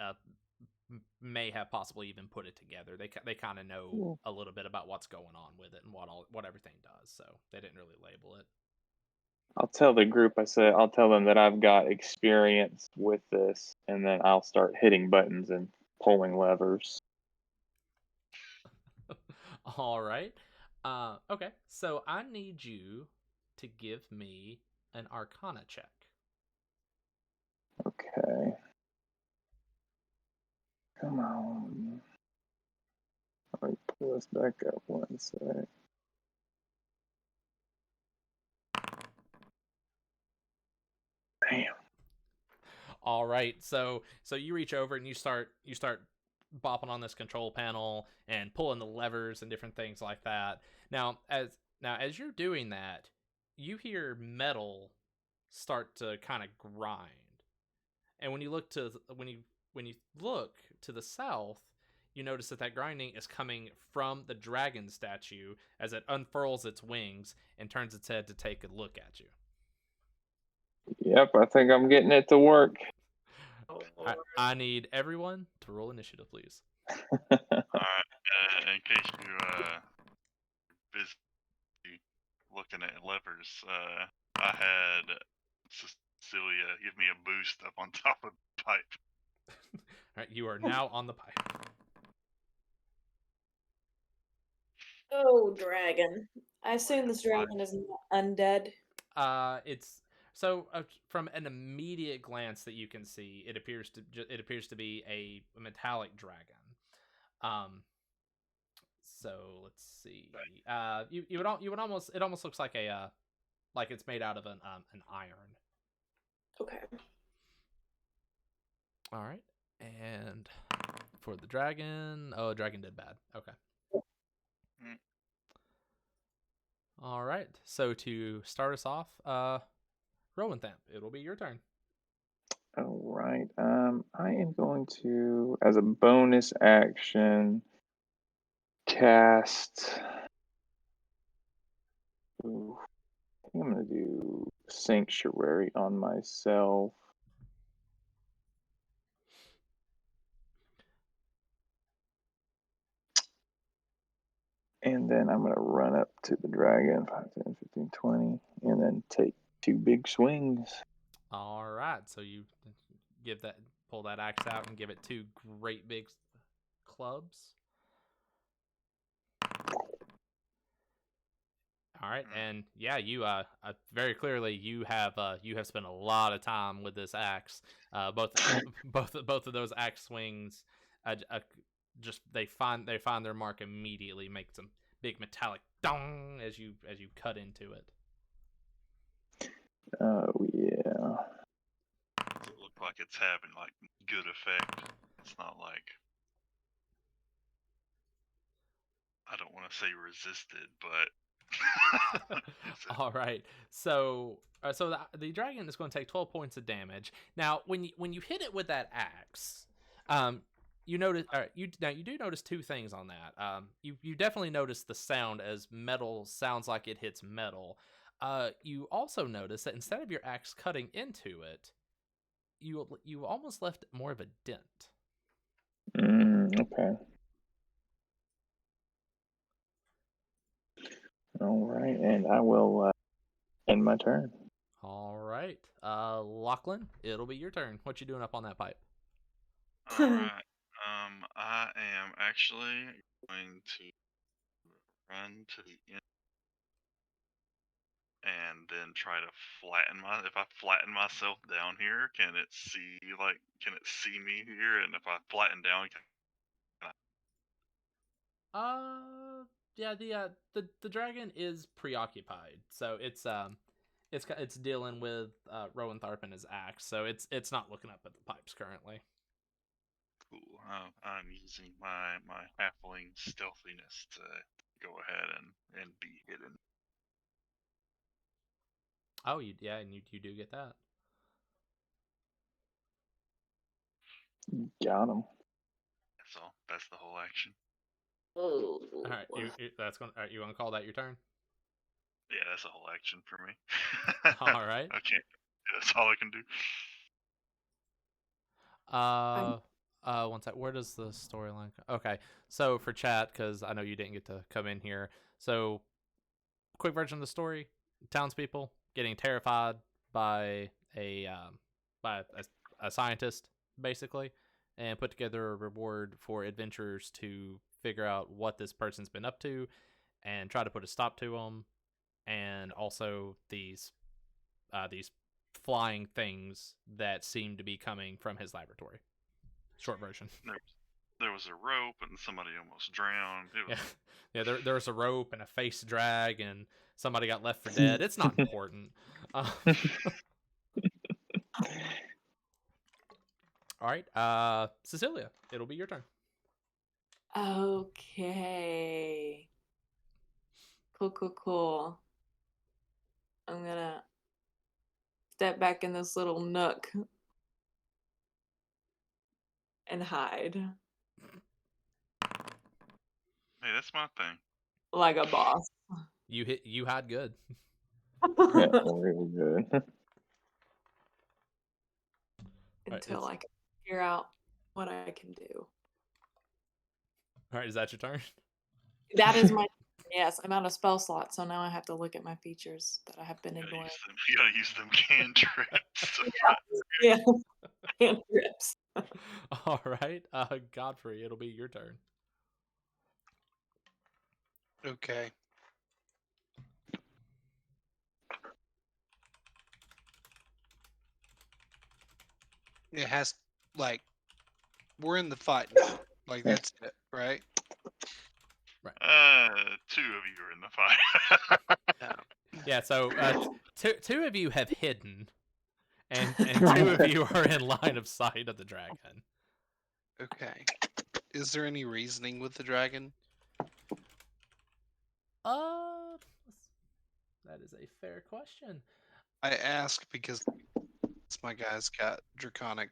[SPEAKER 1] may have possibly even put it together. They kind of know a little bit about what's going on with it and what everything does. So they didn't really label it.
[SPEAKER 2] I'll tell the group, I'll tell them that I've got experience with this, and then I'll start hitting buttons and pulling levers.
[SPEAKER 1] All right. Okay, so I need you to give me an Arcana check.
[SPEAKER 2] Okay. Come on. Let me pull this back up one sec. Damn.
[SPEAKER 1] All right, so you reach over and you start bopping on this control panel and pulling the levers and different things like that. Now as you're doing that, you hear metal start to kind of grind. And when you look to the south, you notice that grinding is coming from the dragon statue as it unfurls its wings and turns its head to take a look at you.
[SPEAKER 2] Yep, I think I'm getting it to work.
[SPEAKER 1] I need everyone to roll initiative, please.
[SPEAKER 4] Alright, in case you busy looking at levers, I had Cecilia give me a boost up on top of the pipe.
[SPEAKER 1] Alright, you are now on the pipe.
[SPEAKER 3] Oh, dragon. I assume this dragon is not undead.
[SPEAKER 1] It's so from an immediate glance that you can see, it appears to be a metallic dragon. So let's see. You would almost, it almost looks like like it's made out of an iron.
[SPEAKER 3] Okay.
[SPEAKER 1] All right, and for the dragon, oh, dragon did bad. Okay.
[SPEAKER 4] Mm.
[SPEAKER 1] All right, so to start us off, Rowan Thamp, it'll be your turn.
[SPEAKER 2] All right. I am going to, as a bonus action, cast. Ooh, I think I'm going to do Sanctuary on myself. And then I'm going to run up to the dragon, 5, 10, 15, 20, and then take 2 big swings.
[SPEAKER 1] All right, so you pull that axe out and give it 2 great big clubs. All right, and yeah, you very clearly you have spent a lot of time with this axe. Both of those axe swings, just they find their mark immediately, make some big metallic dong as you cut into it.
[SPEAKER 2] Oh, yeah.
[SPEAKER 4] Does it look like it's having like good effect? It's not like, I don't want to say resisted, but
[SPEAKER 1] All right, so the dragon is going to take 12 points of damage. Now, when you hit it with that axe, you notice you do notice 2 things on that. You definitely notice the sound as metal sounds like it hits metal. You also notice that instead of your axe cutting into it, you almost left more of a dent.
[SPEAKER 2] Okay. All right, and I will end my turn.
[SPEAKER 1] All right, Lachlan, it'll be your turn. What you doing up on that pipe?
[SPEAKER 4] all right. I am actually going to run to the end and then try to flatten if I flatten myself down here, can it see me here? And if I flatten down,
[SPEAKER 1] Yeah, the dragon is preoccupied, so it's dealing with Rowan Tharp and his axe, so it's not looking up at the pipes currently.
[SPEAKER 4] cool. I'm using my halfling stealthiness to go ahead and be hidden.
[SPEAKER 1] Oh, and you do get that.
[SPEAKER 2] Got him.
[SPEAKER 4] That's all. That's the whole action.
[SPEAKER 3] Oh.
[SPEAKER 1] All right, you want to call that your turn?
[SPEAKER 4] Yeah, that's a whole action for me.
[SPEAKER 1] All right.
[SPEAKER 4] I can't. That's all I can do.
[SPEAKER 1] One sec. Where does the storyline go? Okay, so for chat, because I know you didn't get to come in here. So, quick version of the story: townspeople getting terrified by a scientist, basically, and put together a reward for adventurers to figure out what this person's been up to, and try to put a stop to them, and also these flying things that seem to be coming from his laboratory. Short version.
[SPEAKER 4] There was a rope and somebody almost drowned.
[SPEAKER 1] Yeah. There was a rope and a face drag and somebody got left for dead. It's not important. All right, Cecilia, it'll be your turn.
[SPEAKER 3] Okay. Cool. I'm gonna step back in this little nook and hide
[SPEAKER 4] Hey, that's my thing.
[SPEAKER 3] like a boss.
[SPEAKER 1] You hide good.
[SPEAKER 2] Yeah, really good.
[SPEAKER 3] Until I can figure out what I can do.
[SPEAKER 1] All right, is that your turn?
[SPEAKER 3] That is my yes. I'm out of spell slot, so now I have to look at my features that I have been ignoring.
[SPEAKER 4] You gotta use them cantrips.
[SPEAKER 3] Yeah, cantrips.
[SPEAKER 1] All right, Godfrey, it'll be your turn.
[SPEAKER 5] Okay. It has like we're in the fight now. Like that's it, right?
[SPEAKER 1] Right.
[SPEAKER 4] 2 of you are in the fight.
[SPEAKER 1] Yeah. So two of you have hidden, and two of you are in line of sight of the dragon.
[SPEAKER 5] Okay. Is there any reasoning with the dragon?
[SPEAKER 1] That is a fair question.
[SPEAKER 5] I ask because my guy's got draconic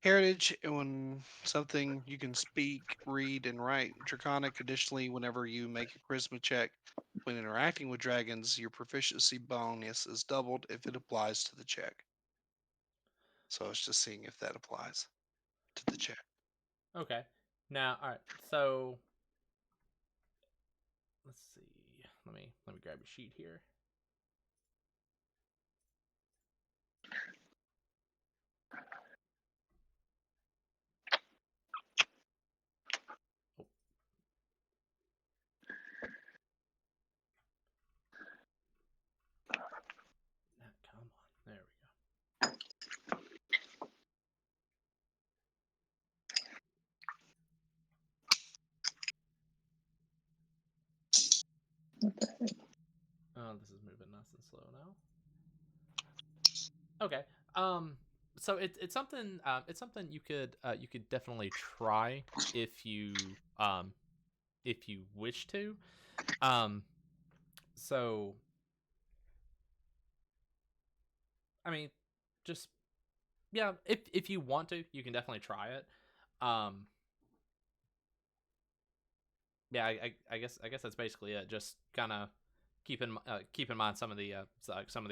[SPEAKER 5] heritage, and when something you can speak, read, and write draconic. Additionally, whenever you make a charisma check when interacting with dragons, your proficiency bonus is doubled if it applies to the check. So I was just seeing if that applies to the check.
[SPEAKER 1] Okay. Now, all right. So let's see. Let me grab your sheet here. Come on. There we go. Oh, this is moving nice and slow now. Okay. So it's something you could definitely try if you wish to. So I mean, just yeah, if you want to, you can definitely try it. Yeah, I guess that's basically it. Just kind of keep in mind some of the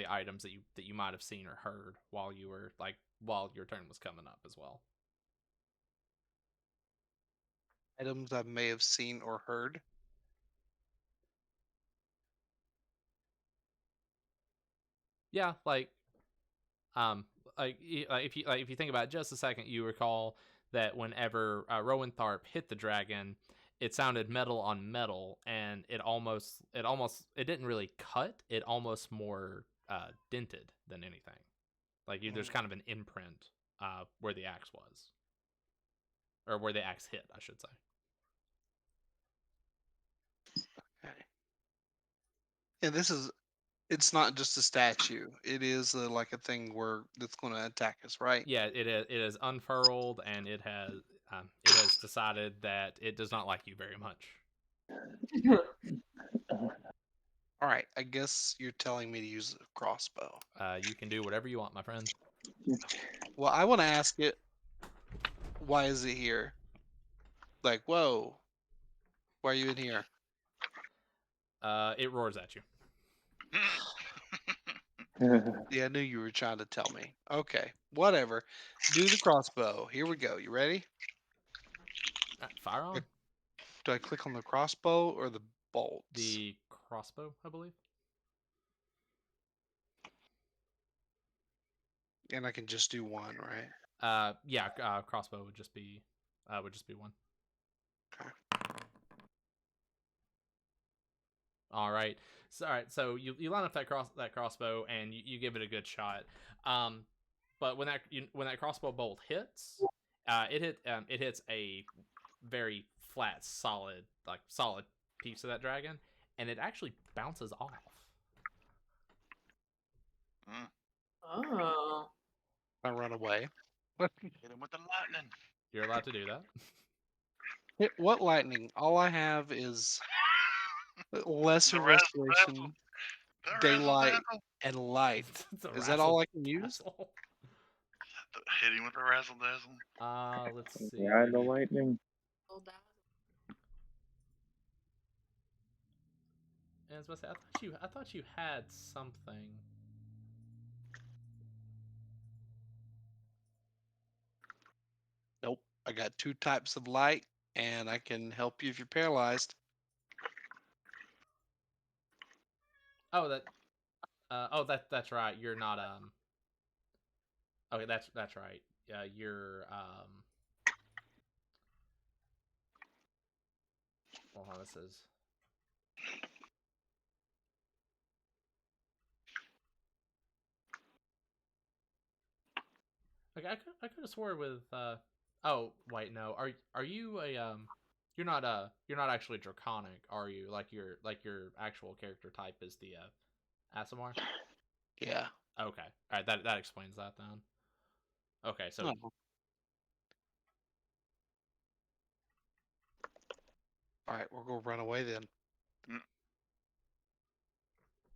[SPEAKER 1] items that you might have seen or heard while your turn was coming up as well.
[SPEAKER 5] Items I may have seen or heard.
[SPEAKER 1] Yeah, if you think about it just a second, you recall that whenever Rowan-Tharp hit the dragon, it sounded metal on metal, and it didn't really cut. It almost more dented than anything. There's kind of an imprint where the axe was, or where the axe hit, I should say.
[SPEAKER 5] Okay. And it's not just a statue. It is like a thing that's going to attack us, right?
[SPEAKER 1] Yeah, it is unfurled, and it has decided that it does not like you very much.
[SPEAKER 5] All right. I guess you're telling me to use a crossbow.
[SPEAKER 1] You can do whatever you want, my friend.
[SPEAKER 5] Well, I want to ask it. Why is it here? Like, whoa. Why are you in here?
[SPEAKER 1] It roars at you.
[SPEAKER 5] Yeah, I knew you were trying to tell me. Okay, whatever. Do the crossbow. Here we go. You ready?
[SPEAKER 1] Fire on.
[SPEAKER 5] Do I click on the crossbow or the bolts?
[SPEAKER 1] The crossbow, I believe.
[SPEAKER 5] And I can just do one, right?
[SPEAKER 1] Yeah. Crossbow would just be one.
[SPEAKER 5] Okay.
[SPEAKER 1] All right. So you line up that crossbow and you give it a good shot. But when that crossbow bolt hits, it hits a very flat, solid piece of that dragon, and it actually bounces off.
[SPEAKER 3] Oh.
[SPEAKER 5] I run away.
[SPEAKER 4] Hit him with the lightning.
[SPEAKER 1] You're allowed to do that.
[SPEAKER 5] Hit what lightning? All I have is lesser
[SPEAKER 4] The
[SPEAKER 5] restoration, daylight,
[SPEAKER 4] razzle-dazzle.
[SPEAKER 5] and light.
[SPEAKER 1] It's a
[SPEAKER 5] Is that all I can use?
[SPEAKER 1] razzle-dazzle.
[SPEAKER 4] Hit him with the razzle-dazzle.
[SPEAKER 1] Let's see.
[SPEAKER 2] Ride the lightning.
[SPEAKER 1] I was about to say, I thought you had something.
[SPEAKER 5] Nope. I got 2 types of light, and I can help you if you're paralyzed.
[SPEAKER 1] Oh, that's right. You're not Okay, that's right. Yeah, you're Hold on, this is. Okay, I could have swore with oh wait, no. Are you a you're not actually draconic, are you? Like your actual character type is the Asimar?
[SPEAKER 5] Yeah.
[SPEAKER 1] Okay. All right, that explains that then. Okay, so
[SPEAKER 5] Oh. All right, we're gonna run away then.
[SPEAKER 4] Mm.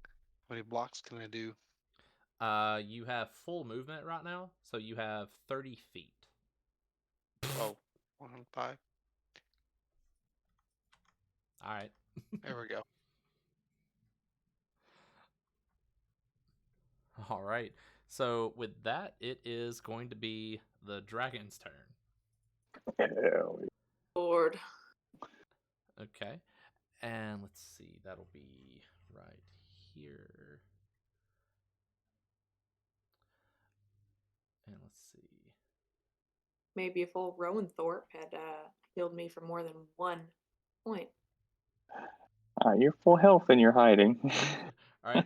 [SPEAKER 5] How many blocks can I do?
[SPEAKER 1] you have full movement right now, so you have 30 feet.
[SPEAKER 5] Oh, 105.
[SPEAKER 1] All right.
[SPEAKER 5] There we go.
[SPEAKER 1] All right. So with that, it is going to be the dragon's turn.
[SPEAKER 2] Hell,
[SPEAKER 3] Lord.
[SPEAKER 1] Okay. And let's see, that'll be right here. And let's see.
[SPEAKER 3] Maybe if old Rowan Thorpe had healed me for more than 1 point.
[SPEAKER 2] you're full health and you're hiding.
[SPEAKER 1] All right,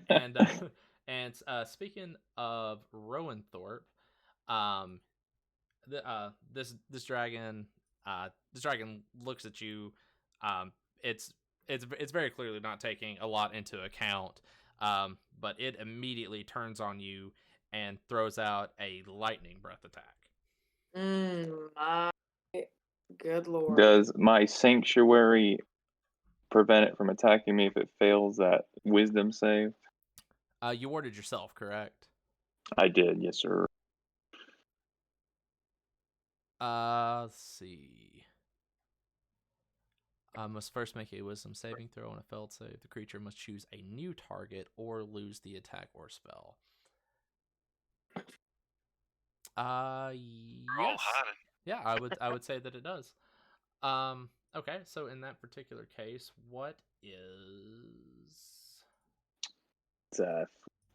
[SPEAKER 1] and speaking of Rowan Thorpe, um, this dragon looks at you. Um, it's very clearly not taking a lot into account. But it immediately turns on you and throws out a lightning breath attack.
[SPEAKER 3] My good lord.
[SPEAKER 2] Does my sanctuary prevent it from attacking me if it fails that wisdom save?
[SPEAKER 1] You warded yourself, correct?
[SPEAKER 2] I did, yes, sir.
[SPEAKER 1] Let's see. Must first make a wisdom saving throw. On a failed save, the creature must choose a new target or lose the attack or spell.
[SPEAKER 4] We're all
[SPEAKER 1] Yes.
[SPEAKER 4] hiding.
[SPEAKER 1] Yeah, I would say that it does. Okay, so in that particular case, what is
[SPEAKER 2] It's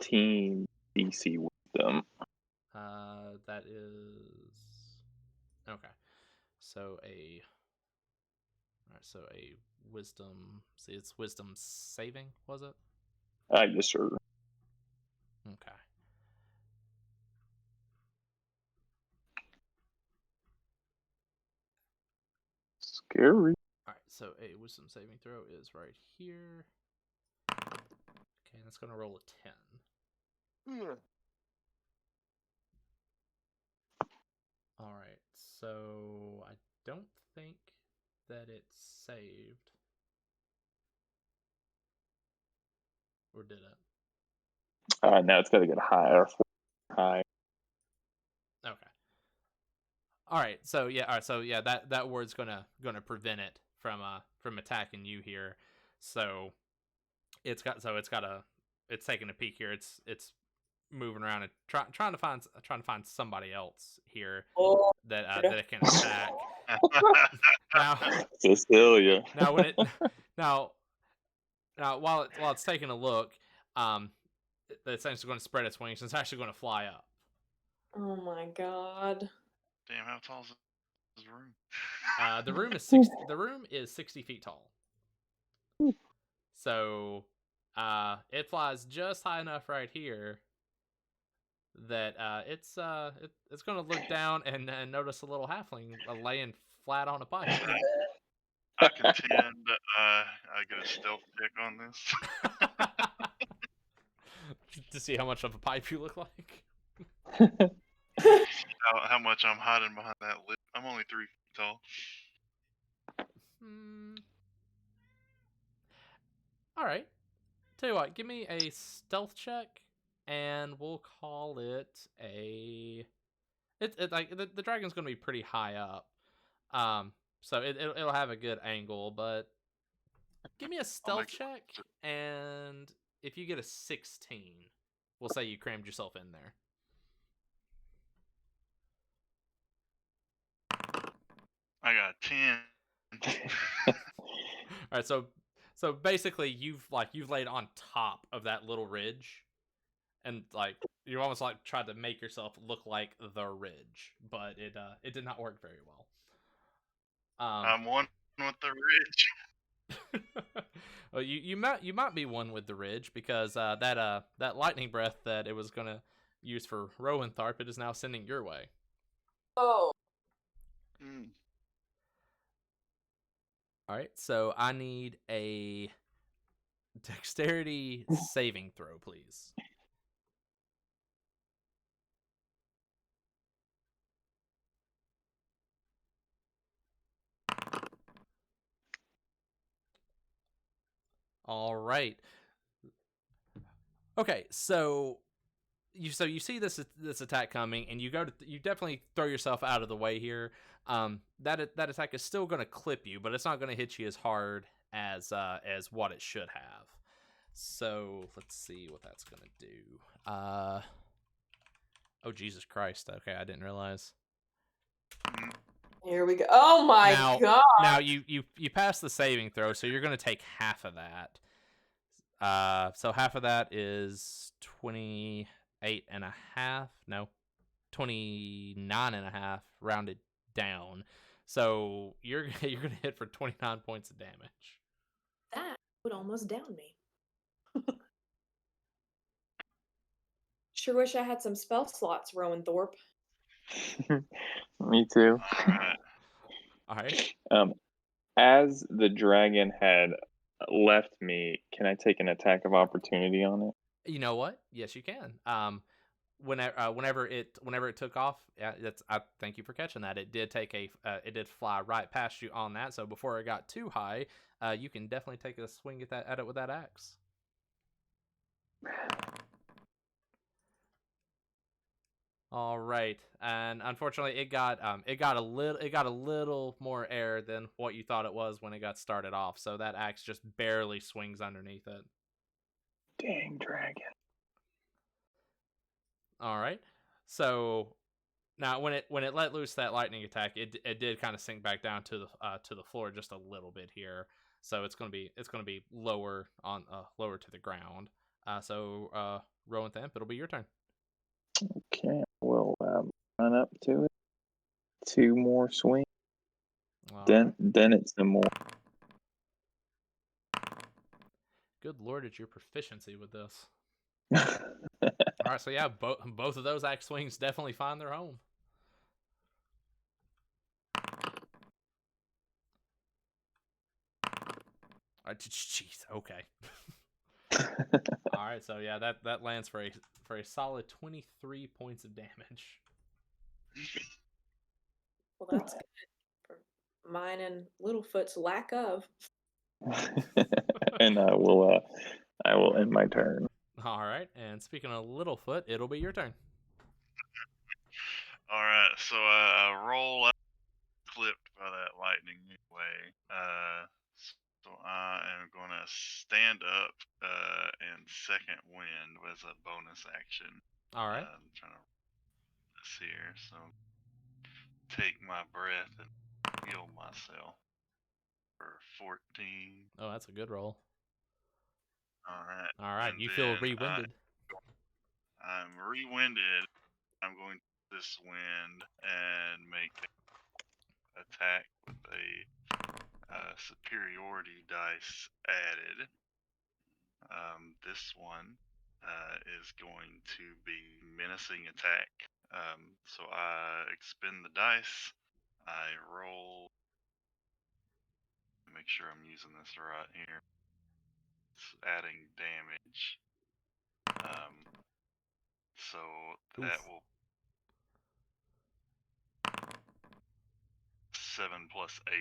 [SPEAKER 2] 15 DC wisdom.
[SPEAKER 1] that is okay. So a wisdom. See, it's wisdom saving, was it?
[SPEAKER 2] Yes, sir.
[SPEAKER 1] Okay.
[SPEAKER 2] Scary.
[SPEAKER 1] All right, so a wisdom saving throw is right here. Okay, that's gonna roll a 10. All right, so I don't think that it's saved, or did it?
[SPEAKER 2] Now it's got to get higher. High.
[SPEAKER 1] Okay. All right, so yeah, that word's gonna prevent it from attacking you here. So it's taking a peek here. It's moving around and trying to find somebody else here
[SPEAKER 3] Oh,
[SPEAKER 1] that it can attack. Now
[SPEAKER 2] Cecilia.
[SPEAKER 1] now when it now while it's taking a look, it's actually going to spread its wings and it's actually going to fly up.
[SPEAKER 3] oh my god.
[SPEAKER 4] Damn, how tall is this room?
[SPEAKER 1] The room is 60. The room is 60 feet tall. So, it flies just high enough right here that it's going to look down and notice a little halfling laying flat on a pipe.
[SPEAKER 4] I contend I get a stealth check on this.
[SPEAKER 1] To see how much of a pipe you look like.
[SPEAKER 4] How much I'm hiding behind that lip. I'm only 3 feet tall.
[SPEAKER 1] All right. Tell you what, give me a stealth check, and we'll call it a. It's like the dragon's going to be pretty high up, so it'll have a good angle. But give me a stealth check, and if you get a 16, we'll say you crammed yourself in there.
[SPEAKER 4] I got 10.
[SPEAKER 1] All right, so basically you've laid on top of that little ridge, and like you almost like tried to make yourself look like the ridge, but it did not work very well.
[SPEAKER 4] I'm one with the ridge.
[SPEAKER 1] Well, you might be one with the ridge because that lightning breath that it was gonna use for Rowan Tharp, it is now sending your way.
[SPEAKER 3] Oh.
[SPEAKER 1] All right, so I need a dexterity saving throw, please. All right. Okay, so you see this attack coming, and you definitely throw yourself out of the way here. That attack is still going to clip you, but it's not going to hit you as hard as what it should have. So let's see what that's going to do. Oh Jesus Christ! Okay, I didn't realize.
[SPEAKER 3] Here we go. Oh my god!
[SPEAKER 1] Now you pass the saving throw, so you're going to take half of that. So half of that is 28 and a half. No, 29 and a half rounded down. So you're gonna hit for 29 points of damage.
[SPEAKER 3] That would almost down me. Sure wish I had some spell slots, Rowan Thorpe.
[SPEAKER 2] Me too.
[SPEAKER 1] All right.
[SPEAKER 2] As the dragon had left me, can I take an attack of opportunity on it?
[SPEAKER 1] You know what? Yes, you can. Whenever it took off, I thank you for catching that. It did it did fly right past you on that. So before it got too high, you can definitely take a swing at it with that axe. All right, and unfortunately, it got a little more air than what you thought it was when it got started off. So that axe just barely swings underneath it.
[SPEAKER 2] Dang dragon!
[SPEAKER 1] All right, so now when it let loose that lightning attack, it did kind of sink back down to the floor just a little bit here. So it's gonna be lower to the ground. So Rowan Themp, it'll be your turn.
[SPEAKER 2] Okay, we'll run up to it. 2 more swings. Then it's some more.
[SPEAKER 1] Good lord, it's your proficiency with this. All right, so yeah, both of those axe swings definitely find their home. All right, jeez, okay. All right, so yeah, that lands for a solid 23 points of damage.
[SPEAKER 3] Well, that's good for mine and Littlefoot's lack of.
[SPEAKER 2] And I will end my turn.
[SPEAKER 1] All right, and speaking of Littlefoot, it'll be your turn.
[SPEAKER 4] All right, so I roll out, clipped by that lightning anyway. So I am gonna stand up and second wind as a bonus action.
[SPEAKER 1] All right.
[SPEAKER 4] I'm trying to this here, so take my breath and heal myself for 14.
[SPEAKER 1] Oh, that's a good roll.
[SPEAKER 4] All right.
[SPEAKER 1] All right,
[SPEAKER 4] And
[SPEAKER 1] you feel
[SPEAKER 4] then
[SPEAKER 1] re-winded.
[SPEAKER 4] I'm re-winded. I'm going to this wind and make an attack with a superiority dice added. This one is going to be menacing attack. So I expend the dice. I roll. Make sure I'm using this right here. It's adding damage. So that
[SPEAKER 1] Oof.
[SPEAKER 4] will 7 plus 8.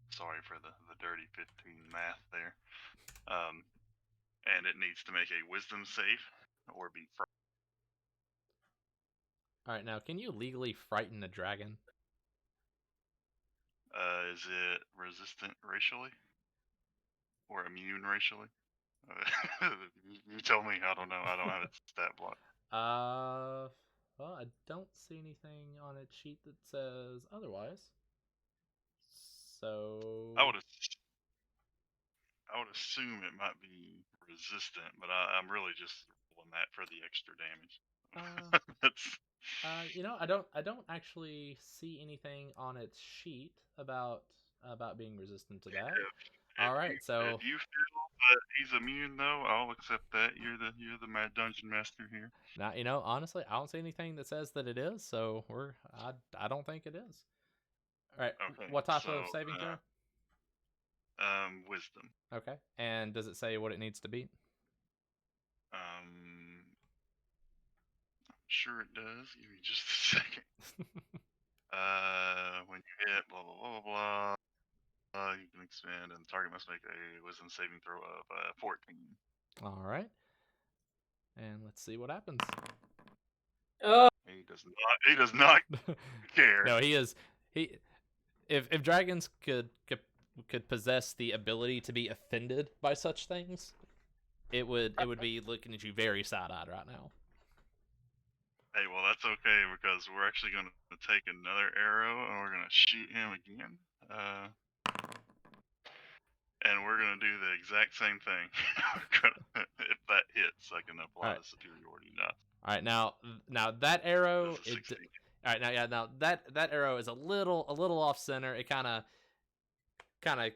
[SPEAKER 4] Sorry for the dirty 15 math there. And it needs to make a wisdom save or be frightened.
[SPEAKER 1] All right, now can you legally frighten a dragon?
[SPEAKER 4] Is it resistant racially or immune racially? You tell me. I don't know. I don't have its stat block.
[SPEAKER 1] Well, I don't see anything on its sheet that says otherwise. So
[SPEAKER 4] I would assume it might be resistant, but I'm really just rolling that for the extra damage. That's
[SPEAKER 1] I don't actually see anything on its sheet about being resistant to that. All right, so
[SPEAKER 4] if you feel that he's immune, though, I'll accept that. You're the mad dungeon master here.
[SPEAKER 1] now, honestly, I don't see anything that says that it is. So I don't think it is. All right,
[SPEAKER 4] Okay,
[SPEAKER 1] what type of saving throw?
[SPEAKER 4] Wisdom.
[SPEAKER 1] Okay. And does it say what it needs to beat?
[SPEAKER 4] I'm sure it does. Give me just a second. When you hit blah blah blah blah blah, you can expand, and the target must make a wisdom saving throw of 14.
[SPEAKER 1] All right. And let's see what happens.
[SPEAKER 3] Oh,
[SPEAKER 4] He does not. He does not care.
[SPEAKER 1] No, he is. He. If dragons could possess the ability to be offended by such things, it would be looking at you very side-eyed right now.
[SPEAKER 4] Hey, well, that's okay because we're actually going to take another arrow and we're going to shoot him again. And we're going to do the exact same thing. If that hits, I can apply
[SPEAKER 1] Alright.
[SPEAKER 4] the superiority die.
[SPEAKER 1] All right, now that arrow,
[SPEAKER 4] That's a 16.
[SPEAKER 1] all right, now that arrow is a little off center. It kind of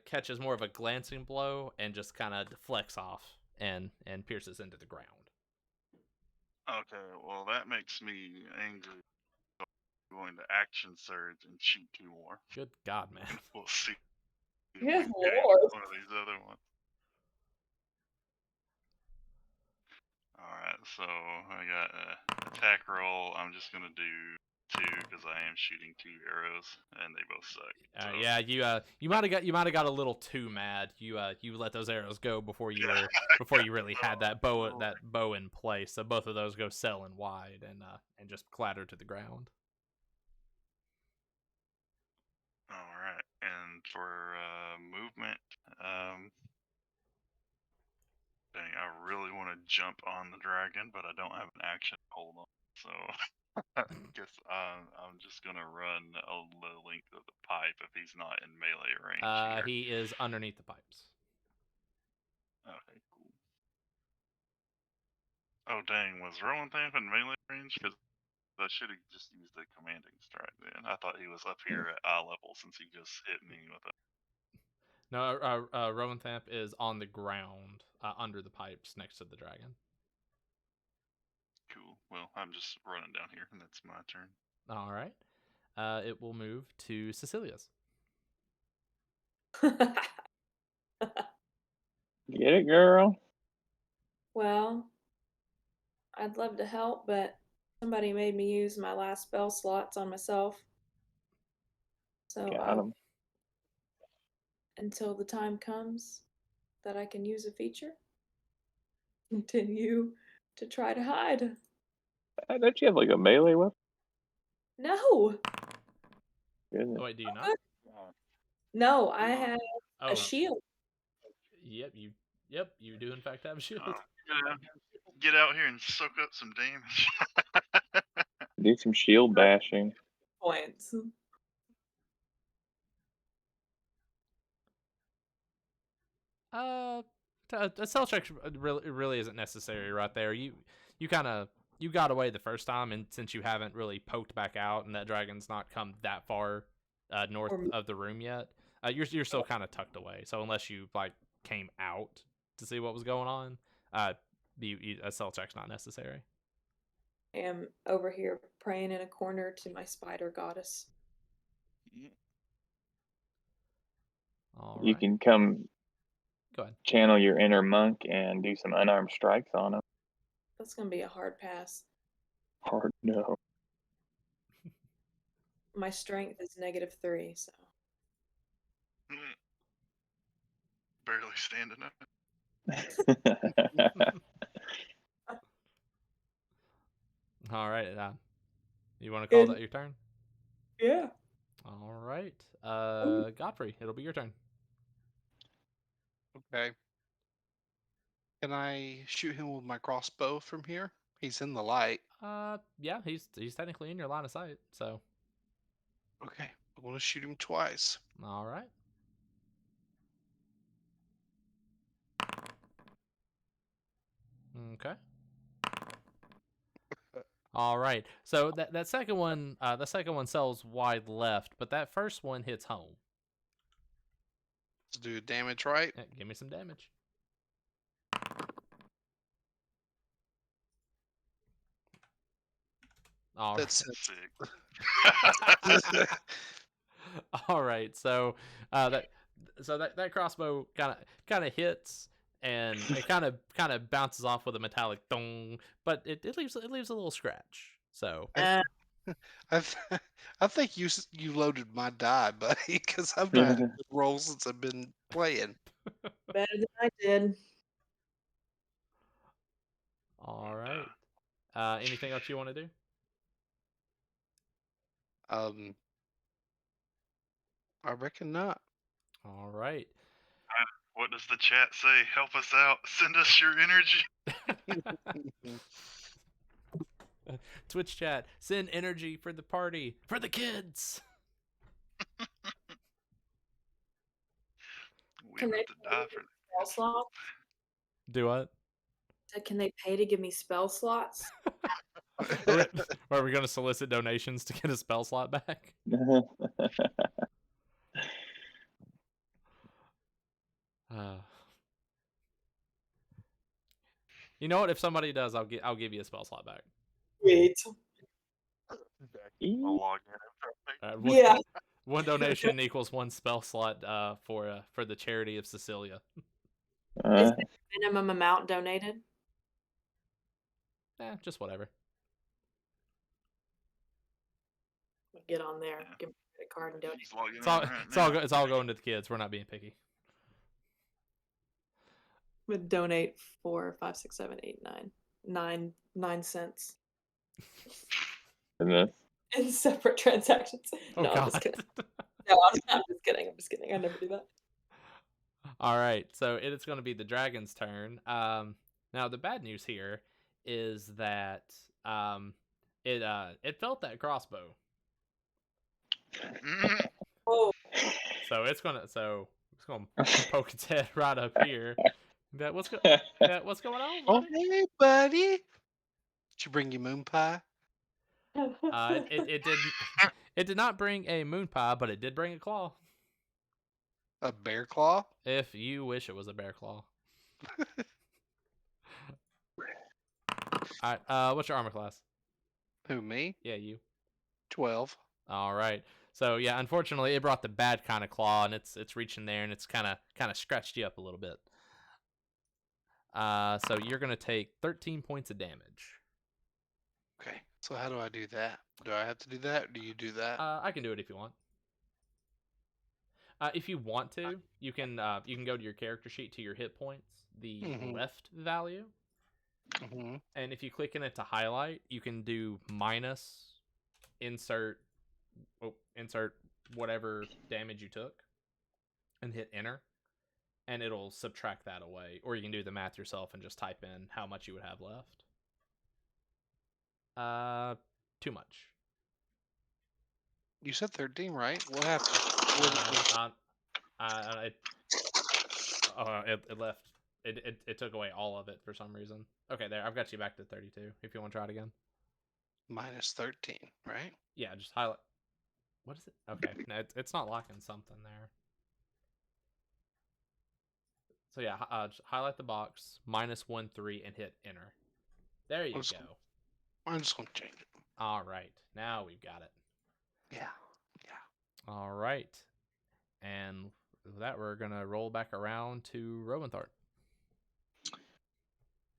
[SPEAKER 1] catches more of a glancing blow and just kind of deflects off and pierces into the ground.
[SPEAKER 4] Okay, well, that makes me angry. So I'm going to action surge and shoot 2 more.
[SPEAKER 1] Good God, man.
[SPEAKER 4] We'll see. if
[SPEAKER 3] Good
[SPEAKER 4] we get
[SPEAKER 3] Lord.
[SPEAKER 4] one of these other ones. Alright, so I got an attack roll. I'm just going to do 2 because I am shooting 2 arrows and they both suck. So.
[SPEAKER 1] Yeah, you might have got a little too mad. You let those arrows go before you really had that bow in place. So both of those go sailing wide and just clatter to the ground.
[SPEAKER 4] Alright, and for movement, dang, I really want to jump on the dragon, but I don't have an action to hold on. So I guess I'm just going to run the length of the pipe if he's not in melee range here.
[SPEAKER 1] He is underneath the pipes.
[SPEAKER 4] Okay, cool. Oh, dang, was Rowan Thamp in melee range? Because I should have just used the commanding strike then. I thought he was up here at eye level since he just hit me with a...
[SPEAKER 1] No, Rowan Thamp is on the ground under the pipes next to the dragon.
[SPEAKER 4] Cool. Well, I'm just running down here, and that's my turn.
[SPEAKER 1] All right. It will move to Cecilia's.
[SPEAKER 2] Get it, girl?
[SPEAKER 3] Well, I'd love to help, but somebody made me use my last spell slots on myself. So
[SPEAKER 2] Got him.
[SPEAKER 3] until the time comes that I can use a feature, continue to try to hide.
[SPEAKER 2] Don't you have like a melee weapon?
[SPEAKER 3] No,
[SPEAKER 2] Goodness.
[SPEAKER 1] Oh, wait, do you not?
[SPEAKER 3] no, I have
[SPEAKER 1] Oh,
[SPEAKER 3] a shield.
[SPEAKER 1] Yep, you do in fact have a shield.
[SPEAKER 4] Get out here and soak up some damage.
[SPEAKER 2] Do some shield bashing.
[SPEAKER 3] Points.
[SPEAKER 1] A cell check really isn't necessary right there. You got away the first time, and since you haven't really poked back out, and that dragon's not come that far north of the room yet, you're still kind of tucked away. So unless you like came out to see what was going on, a cell check's not necessary.
[SPEAKER 3] I am over here praying in a corner to my spider goddess.
[SPEAKER 1] All
[SPEAKER 2] You
[SPEAKER 1] right.
[SPEAKER 2] can come
[SPEAKER 1] Go ahead.
[SPEAKER 2] channel your inner monk and do some unarmed strikes on him.
[SPEAKER 3] That's gonna be a hard pass.
[SPEAKER 2] Hard no.
[SPEAKER 3] My strength is -3, so
[SPEAKER 4] Barely standing up.
[SPEAKER 1] All right. You want to call that your turn?
[SPEAKER 3] yeah.
[SPEAKER 1] All right. Godfrey, it'll be your turn.
[SPEAKER 5] Okay. Can I shoot him with my crossbow from here? He's in the light.
[SPEAKER 1] Yeah, he's technically in your line of sight. So.
[SPEAKER 5] Okay. I'm going to shoot him twice.
[SPEAKER 1] All right. Okay. All right. So that second one, sells wide left, but that first one hits home.
[SPEAKER 5] Let's do damage, right?
[SPEAKER 1] Yeah, give me some damage. All
[SPEAKER 5] That's
[SPEAKER 4] Sick.
[SPEAKER 1] All right. So that So that crossbow kind of hits, and it kind of bounces off with a metallic dong, but it leaves a little scratch. So
[SPEAKER 5] I I think you loaded my die, buddy, because I've not had a good roll since I've been playing.
[SPEAKER 3] Better than I did.
[SPEAKER 1] all right. Anything else you want to do?
[SPEAKER 5] I reckon not.
[SPEAKER 1] All right.
[SPEAKER 4] What does the chat say? Help us out. Send us your energy.
[SPEAKER 1] Twitch chat, send energy for the party, for the kids.
[SPEAKER 4] We
[SPEAKER 3] Can
[SPEAKER 4] about
[SPEAKER 3] they
[SPEAKER 4] to die for
[SPEAKER 3] spell slots?
[SPEAKER 1] Do what?
[SPEAKER 3] Can they pay to give me spell slots?
[SPEAKER 1] Are we going to solicit donations to get a spell slot back? You know what? If somebody does, I'll give you a spell slot back.
[SPEAKER 3] Wait.
[SPEAKER 4] I'll log in.
[SPEAKER 3] Yeah.
[SPEAKER 1] One donation equals one spell slot for the charity of Cecilia.
[SPEAKER 3] Is there a minimum amount donated?
[SPEAKER 1] Just whatever.
[SPEAKER 3] Get on there.
[SPEAKER 4] Yeah.
[SPEAKER 3] Give me a credit card and donate.
[SPEAKER 4] He's logging in right
[SPEAKER 1] It's all going to the kids. We're not being picky.
[SPEAKER 3] Would donate 4, 5, 6, 7, 8, 9 cents
[SPEAKER 2] Goodness.
[SPEAKER 3] in separate transactions.
[SPEAKER 1] Oh,
[SPEAKER 3] no,
[SPEAKER 1] God.
[SPEAKER 3] I'm just kidding. No, I'm just kidding. I'm just kidding. I never do that.
[SPEAKER 1] All right, so it is going to be the dragon's turn. Now the bad news here is that it felt that crossbow,
[SPEAKER 4] Mhm.
[SPEAKER 3] Oh,
[SPEAKER 1] so it's gonna poke its head right up here. What's going on,
[SPEAKER 5] Oh,
[SPEAKER 1] buddy?
[SPEAKER 5] hey, buddy. Did you bring your moon pie?
[SPEAKER 1] It did not bring a moon pie, but it did bring a claw.
[SPEAKER 5] A bear claw?
[SPEAKER 1] If you wish it was a bear claw. All right, what's your armor class?
[SPEAKER 5] Who, me?
[SPEAKER 1] Yeah, you.
[SPEAKER 5] 12.
[SPEAKER 1] All right. So yeah, unfortunately, it brought the bad kind of claw, and it's reaching there, and it's kind of scratched you up a little bit. So you're gonna take 13 points of damage.
[SPEAKER 5] Okay, so how do I do that? Do I have to do that, or do you do that?
[SPEAKER 1] I can do it if you want. If you want to, you can go to your character sheet to your hit points, the left value, and if you click in it to highlight, you can do minus insert whatever damage you took, and hit enter, and it'll subtract that away. Or you can do the math yourself and just type in how much you would have left. Too much.
[SPEAKER 5] You said 13, right? What happened?
[SPEAKER 1] It left. It took away all of it for some reason. Okay, there. I've got you back to 32. If you want to try it again.
[SPEAKER 5] Minus 13, right?
[SPEAKER 1] Yeah, just highlight. What is it? Okay, no, it's not locking something there. So yeah, just highlight the box, -1 3, and hit enter. There you go.
[SPEAKER 5] I'm just gonna change it.
[SPEAKER 1] All right, now we've got it.
[SPEAKER 5] Yeah.
[SPEAKER 1] All right, and with that, we're gonna roll back around to Roventhorpe.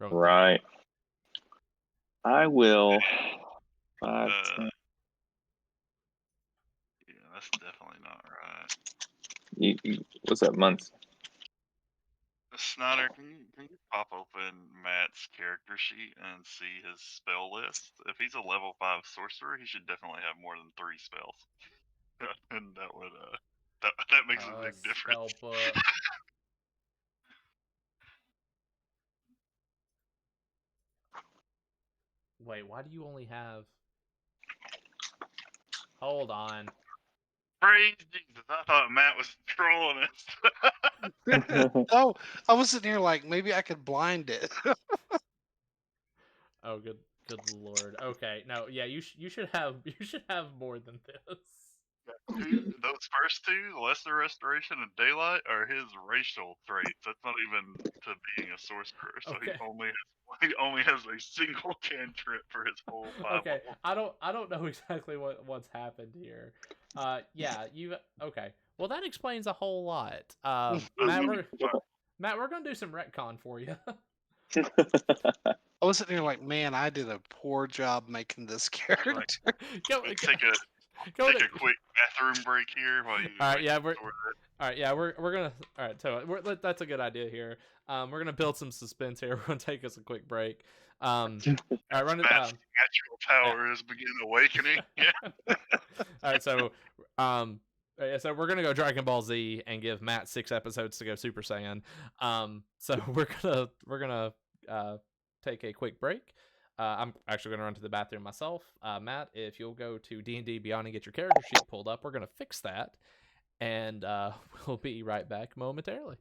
[SPEAKER 2] Right. I will. 5, 10.
[SPEAKER 4] Yeah, that's definitely not right.
[SPEAKER 2] What's up, months?
[SPEAKER 4] Snyder, can you pop open Matt's character sheet and see his spell list? If he's a level 5 sorcerer, he should definitely have more than 3 spells. And that would that makes a big difference.
[SPEAKER 1] Spell book. Wait, why do you only have? Hold on.
[SPEAKER 4] Praise Jesus! I thought Matt was trolling us.
[SPEAKER 5] Oh, I was sitting here like maybe I could blind it.
[SPEAKER 1] Oh, good lord. Okay, no, yeah, you should have more than this.
[SPEAKER 4] Those first two, Lesser Restoration and Daylight, are his racial traits. That's not even to being a sorcerer. So
[SPEAKER 1] Okay.
[SPEAKER 4] he only has a single cantrip for his whole 5
[SPEAKER 1] Okay,
[SPEAKER 4] levels.
[SPEAKER 1] I don't know exactly what's happened here. Yeah, okay. Well, that explains a whole lot.
[SPEAKER 4] I'm
[SPEAKER 1] Matt,
[SPEAKER 4] looking for-
[SPEAKER 1] we're gonna do some retcon for you.
[SPEAKER 5] I was sitting there like, man, I did a poor job making this character.
[SPEAKER 1] go,
[SPEAKER 4] take a quick bathroom break here while you.
[SPEAKER 1] All right,
[SPEAKER 4] wait
[SPEAKER 1] yeah,
[SPEAKER 4] for
[SPEAKER 1] all right, yeah, we're gonna. All right, so that's a good idea here. We're gonna build some suspense here. We're gonna take us a quick break. All right, run it.
[SPEAKER 4] Matt's natural powers begin awakening. Yeah.
[SPEAKER 1] All right, so yeah, so we're gonna go Dragon Ball Z and give Matt 6 episodes to go Super Saiyan. So we're gonna take a quick break. I'm actually gonna run to the bathroom myself. Matt, if you'll go to D&D Beyond and get your character sheet pulled up, we're gonna fix that, and we'll be right back momentarily.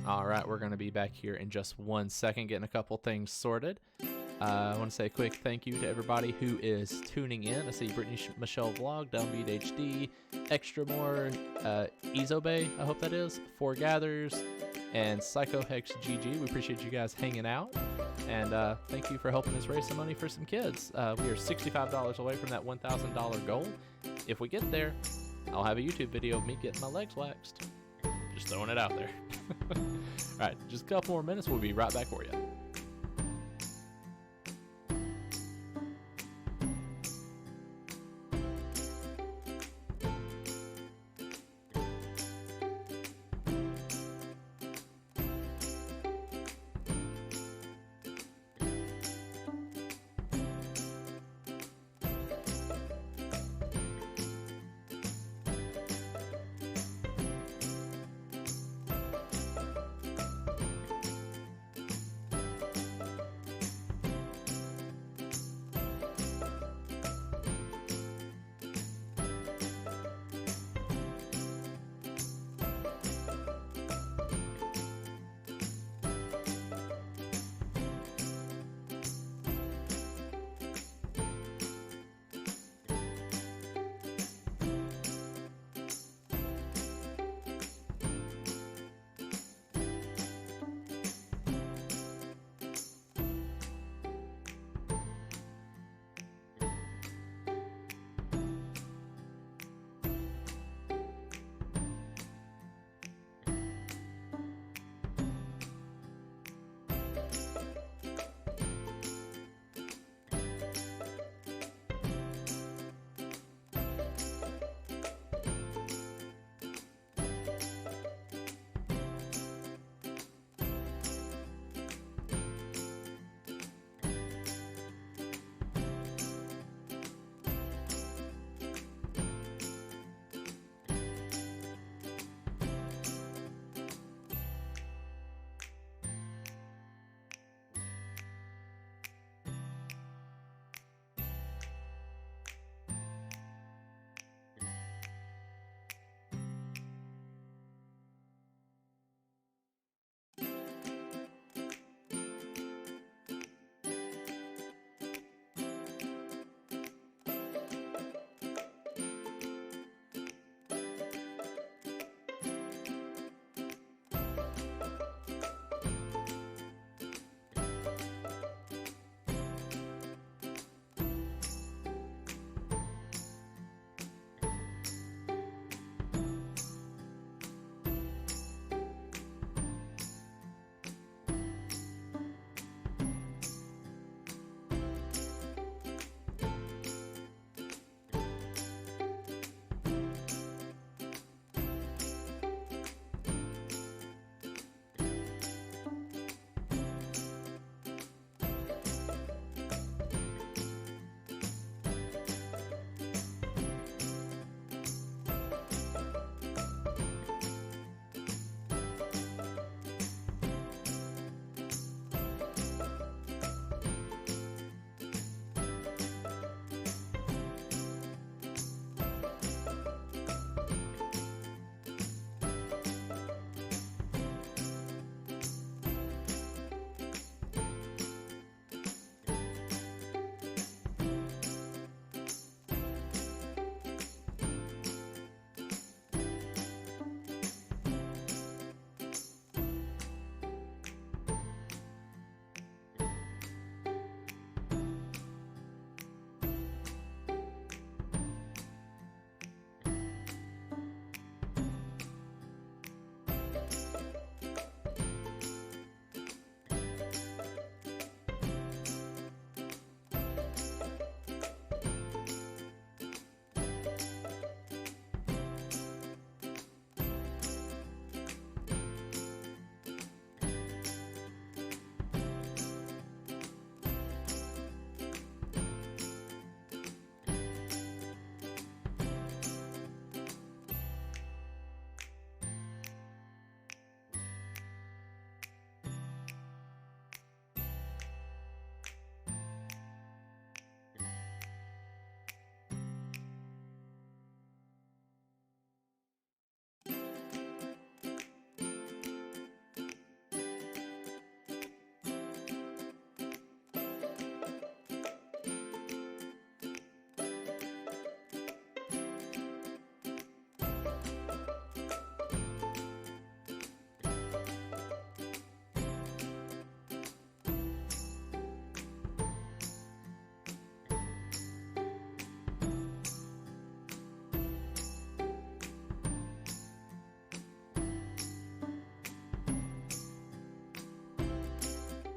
[SPEAKER 1] All right, we're going to be back here in just 1 second, getting a couple things sorted. I want to say a quick thank you to everybody who is tuning in. I see Brittany Michelle Vlog, Downbeat HD, Extra More, Izobay, I hope that is, Four Gathers, and Psycho Hex GG. We appreciate you guys hanging out, and thank you for helping us raise some money for some kids. We are $65 away from that $1,000 goal. If we get there, I'll have a YouTube video of me getting my legs waxed. Just throwing it out there. All right, just a couple more minutes. We'll be right back for you.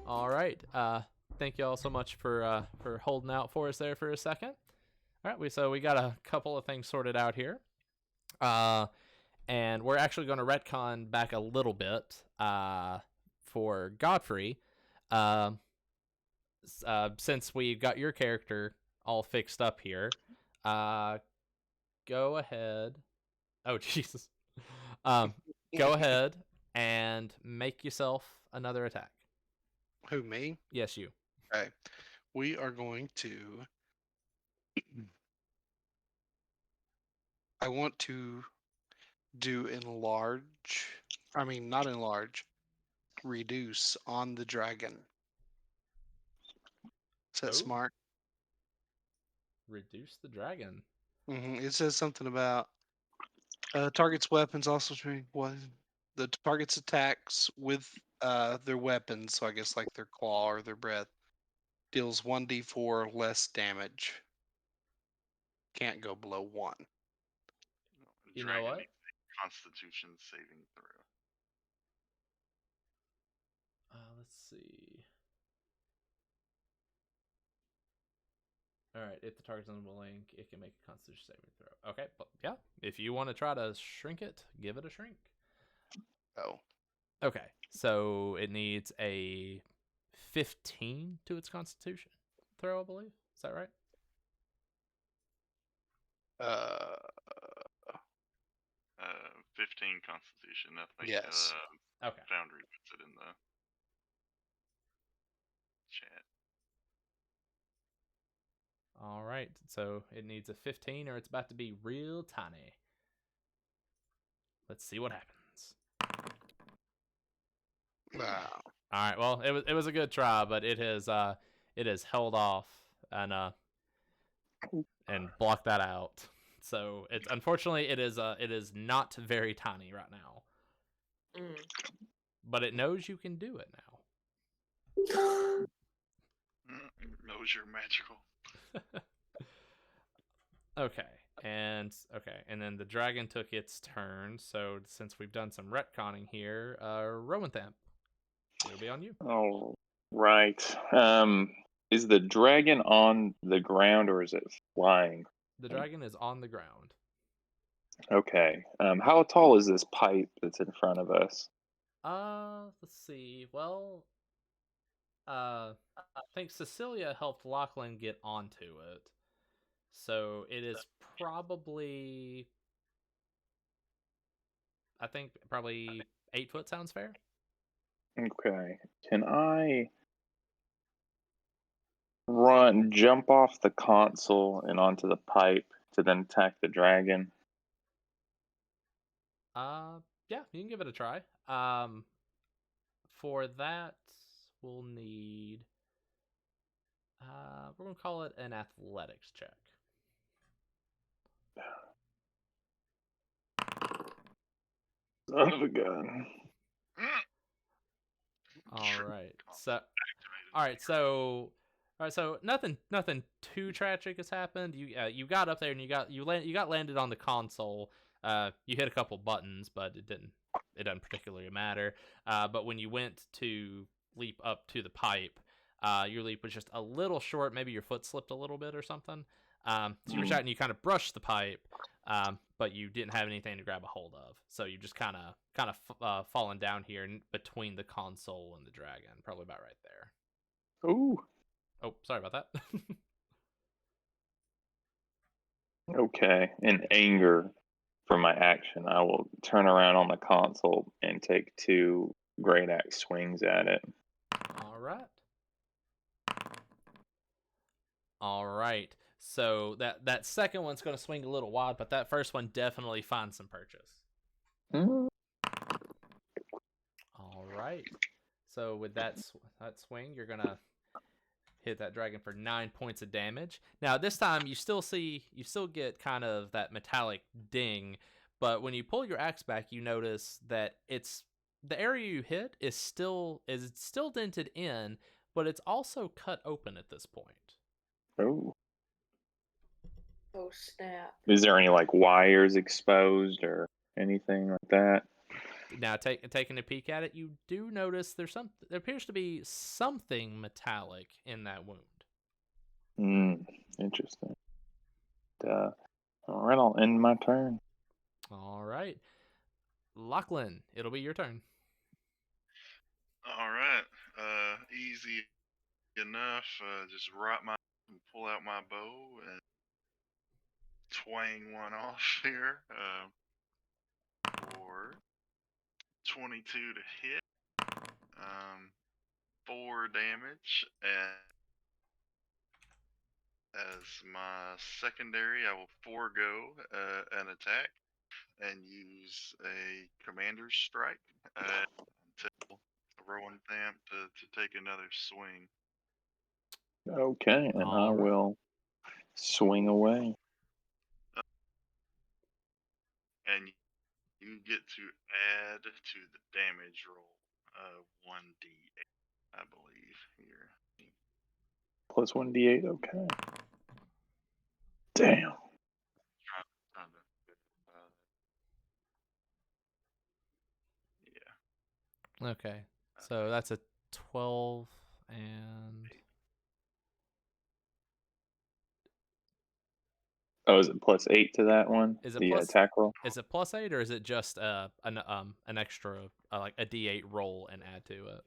[SPEAKER 1] All right. Thank you all so much for holding out for us there for a second. All right. So we got a couple of things sorted out here. And we're actually going to retcon back a little bit. For Godfrey. Since we got your character all fixed up here, go ahead. Oh Jesus. Go ahead and make yourself another attack.
[SPEAKER 5] Who, me?
[SPEAKER 1] Yes, you.
[SPEAKER 5] Okay. We are going to. I want to do enlarge. I mean, not enlarge. Reduce on the dragon. Is that
[SPEAKER 1] Oh.
[SPEAKER 5] smart?
[SPEAKER 1] Reduce the dragon.
[SPEAKER 5] It says something about target's weapons also what the target's attacks with their weapons. So I guess like their claw or their breath deals 1d4 less damage. Can't go below 1.
[SPEAKER 1] You know
[SPEAKER 4] Dragon
[SPEAKER 1] what?
[SPEAKER 4] needs a Constitution saving throw.
[SPEAKER 1] Let's see. All right, if the target's unwilling, it can make a Constitution saving throw. Okay, but yeah, if you want to try to shrink it, give it a shrink.
[SPEAKER 5] Oh.
[SPEAKER 1] Okay, so it needs a 15 to its Constitution throw, I believe. Is that right?
[SPEAKER 4] 15 Constitution. I think
[SPEAKER 5] Yes.
[SPEAKER 1] Okay.
[SPEAKER 4] Foundry puts it in the chat.
[SPEAKER 1] All right, so it needs a 15 or it's about to be real tiny. Let's see what happens.
[SPEAKER 5] Wow.
[SPEAKER 1] All right, well, it was a good try, but it has held off and blocked that out. So it's unfortunately it is not very tiny right now. But it knows you can do it now.
[SPEAKER 4] Knows you're magical.
[SPEAKER 1] Okay, and then the dragon took its turn. So since we've done some retconning here, Romanthamp, it'll be on you.
[SPEAKER 2] All right. Is the dragon on the ground or is it flying?
[SPEAKER 1] The dragon is on the ground.
[SPEAKER 2] Okay. How tall is this pipe that's in front of us?
[SPEAKER 1] Let's see. Well, I think Cecilia helped Lachlan get onto it. So it is probably, I think probably 8 foot sounds fair.
[SPEAKER 2] Okay. Can I jump off the console and onto the pipe to then attack the dragon?
[SPEAKER 1] Yeah, you can give it a try. For that, we'll need, we're gonna call it an athletics check.
[SPEAKER 2] Son of a gun.
[SPEAKER 1] All right. So nothing too tragic has happened. You got up there and you got landed on the console. You hit a couple buttons, but it doesn't particularly matter. But when you went to leap up to the pipe, your leap was just a little short. Maybe your foot slipped a little bit or something. So you reach out and you kind of brush the pipe, but you didn't have anything to grab a hold of. So you just kind of fallen down here between the console and the dragon, probably about right there.
[SPEAKER 2] Ooh.
[SPEAKER 1] Oh, sorry about that.
[SPEAKER 2] Okay. In anger for my action, I will turn around on the console and take 2 great axe swings at it.
[SPEAKER 1] All right. So that second one's going to swing a little wide, but that first one definitely finds some purchase. All right. So with that swing, you're going to hit that dragon for 9 points of damage. Now this time you still get kind of that metallic ding, but when you pull your axe back, you notice that the area you hit is still dented in, but it's also cut open at this point.
[SPEAKER 2] Oh.
[SPEAKER 3] Oh snap!
[SPEAKER 2] Is there any like wires exposed or anything like that?
[SPEAKER 1] now taking a peek at it, you do notice there appears to be something metallic in that wound.
[SPEAKER 2] Interesting. All right, I'll end my turn.
[SPEAKER 1] All right, Lachlan, it'll be your turn.
[SPEAKER 4] All right. Easy enough. Just pull out my bow and twang one off here. For 22 to hit. 4 damage, and as my secondary, I will forego an attack and use a commander's strike until Rowan Thamp to take another swing.
[SPEAKER 2] Okay, and I
[SPEAKER 1] All right.
[SPEAKER 2] will swing away.
[SPEAKER 4] And you get to add to the damage roll 1d8, I believe, here.
[SPEAKER 2] Plus 1d8, okay. Damn.
[SPEAKER 4] Trying to, yeah.
[SPEAKER 1] Okay, so that's a 12 and
[SPEAKER 2] Oh, is it plus 8 to that one?
[SPEAKER 1] Is it
[SPEAKER 2] the
[SPEAKER 1] plus-
[SPEAKER 2] attack roll?
[SPEAKER 1] is it +8 or is it just an extra like a D8 roll and add to it?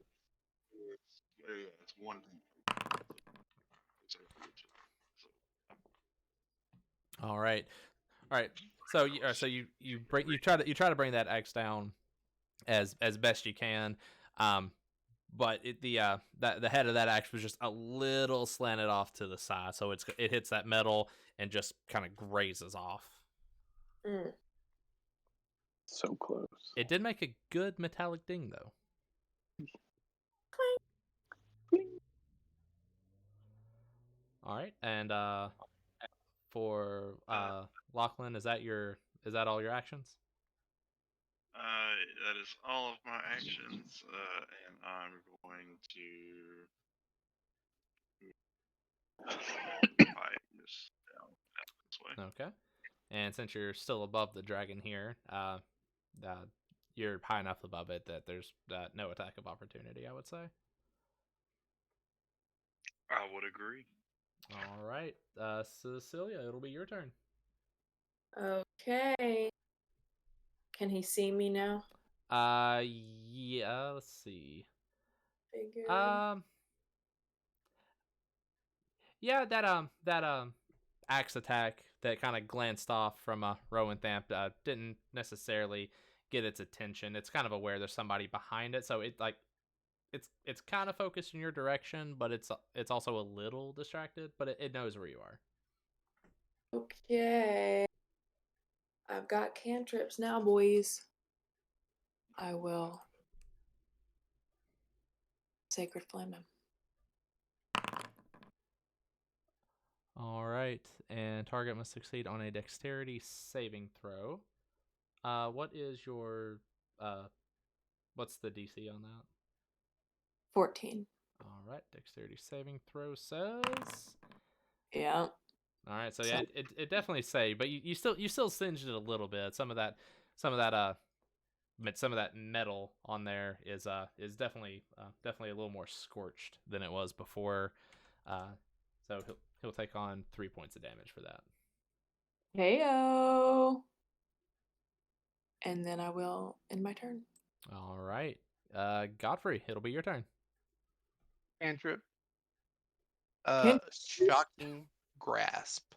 [SPEAKER 4] It's 1d8.
[SPEAKER 1] All right. So you try to bring that axe down as best you can, but the head of that axe was just a little slanted off to the side, so it hits that metal and just kind of grazes off.
[SPEAKER 2] So close.
[SPEAKER 1] It did make a good metallic ding though. All right, and for Lachlan, is that all your actions?
[SPEAKER 4] That is all of my actions, and I'm going to fight this down this way.
[SPEAKER 1] Okay, and since you're still above the dragon here, you're high enough above it that there's no attack of opportunity, I would say.
[SPEAKER 4] I would agree.
[SPEAKER 1] All right, Cecilia, it'll be your turn.
[SPEAKER 3] Okay. Can he see me now?
[SPEAKER 1] Yeah. Let's see.
[SPEAKER 3] Figured.
[SPEAKER 1] Yeah, that axe attack that kind of glanced off from Rowan Thamp didn't necessarily get its attention. It's kind of aware there's somebody behind it, so it's kind of focused in your direction, but it's also a little distracted, but it knows where you are.
[SPEAKER 3] Okay. I've got cantrips now, boys. I will Sacred Flame him.
[SPEAKER 1] All right, and target must succeed on a dexterity saving throw. What is your what's the DC on that?
[SPEAKER 3] 14.
[SPEAKER 1] All right, dexterity saving throw says.
[SPEAKER 3] Yeah.
[SPEAKER 1] All right, so yeah, it definitely saved, but you still singed it a little bit. Some of that metal on there is definitely a little more scorched than it was before. So he'll take on 3 points of damage for that.
[SPEAKER 3] Heyo. And then I will end my turn.
[SPEAKER 1] All right, Godfrey, it'll be your turn.
[SPEAKER 5] Cantrip.
[SPEAKER 3] Can-
[SPEAKER 5] Shocking Grasp.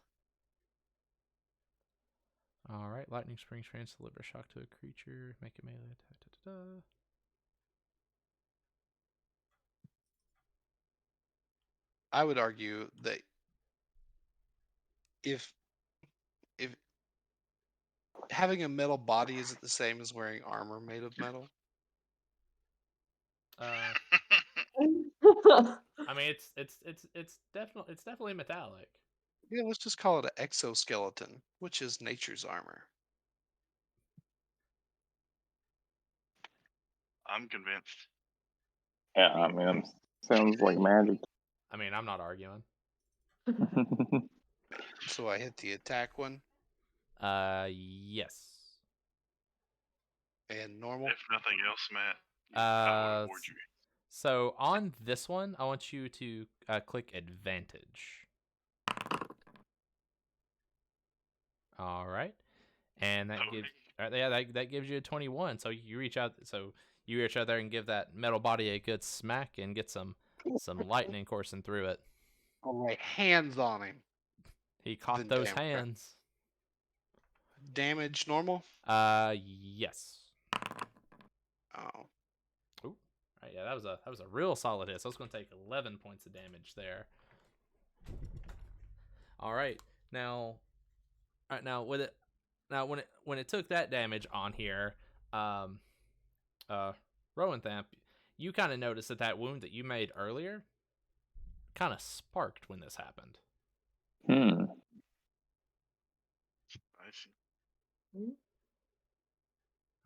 [SPEAKER 1] All right, lightning spring strands deliver shock to a creature, make a melee attack.
[SPEAKER 5] I would argue that if having a metal body isn't the same as wearing armor made of metal.
[SPEAKER 1] I mean, it's definitely metallic.
[SPEAKER 5] Yeah, let's just call it an exoskeleton, which is nature's armor.
[SPEAKER 4] I'm convinced.
[SPEAKER 2] Yeah, I mean, sounds like magic.
[SPEAKER 1] I mean, I'm not arguing.
[SPEAKER 5] So I hit the attack one.
[SPEAKER 1] Yes.
[SPEAKER 5] And normal.
[SPEAKER 4] If nothing else, Matt, I would award you.
[SPEAKER 1] So on this one, I want you to click advantage. All right, and that gives that gives you a 21. So you reach out there and give that metal body a good smack and get some lightning coursing through it.
[SPEAKER 5] I'll lay hands on him.
[SPEAKER 1] He caught
[SPEAKER 5] Then
[SPEAKER 1] those
[SPEAKER 5] damage.
[SPEAKER 1] hands.
[SPEAKER 5] Damage normal?
[SPEAKER 1] Yes.
[SPEAKER 5] Oh.
[SPEAKER 1] Ooh. Right, yeah, that was a real solid hit. So I was going to take 11 points of damage there. All right. Now when it took that damage on here, Rowanthamp, you kind of noticed that wound that you made earlier kind of sparked when this happened.
[SPEAKER 4] I see.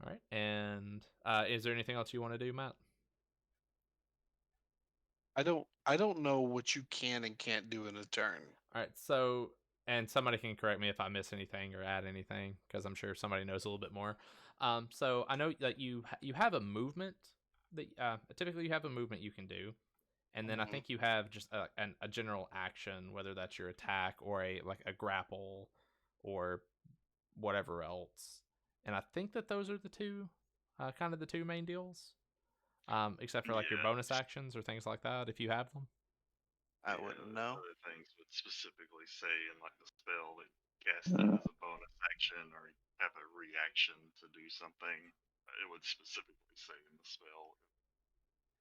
[SPEAKER 1] All right. And is there anything else you want to do, Matt?
[SPEAKER 5] I don't know what you can and can't do in a turn.
[SPEAKER 1] All right. So, and somebody can correct me if I miss anything or add anything, because I'm sure somebody knows a little bit more. So I know that you have a movement that typically you have a movement you can do, and then I think you have just a general action, whether that's your attack or a grapple or whatever else. And I think that those are the two, kind of the two main deals, except for your bonus actions or things like that, if you have them.
[SPEAKER 5] I wouldn't know.
[SPEAKER 4] Other things would specifically say in the spell that cast it as a bonus action or have a reaction to do something. It would specifically say in the spell.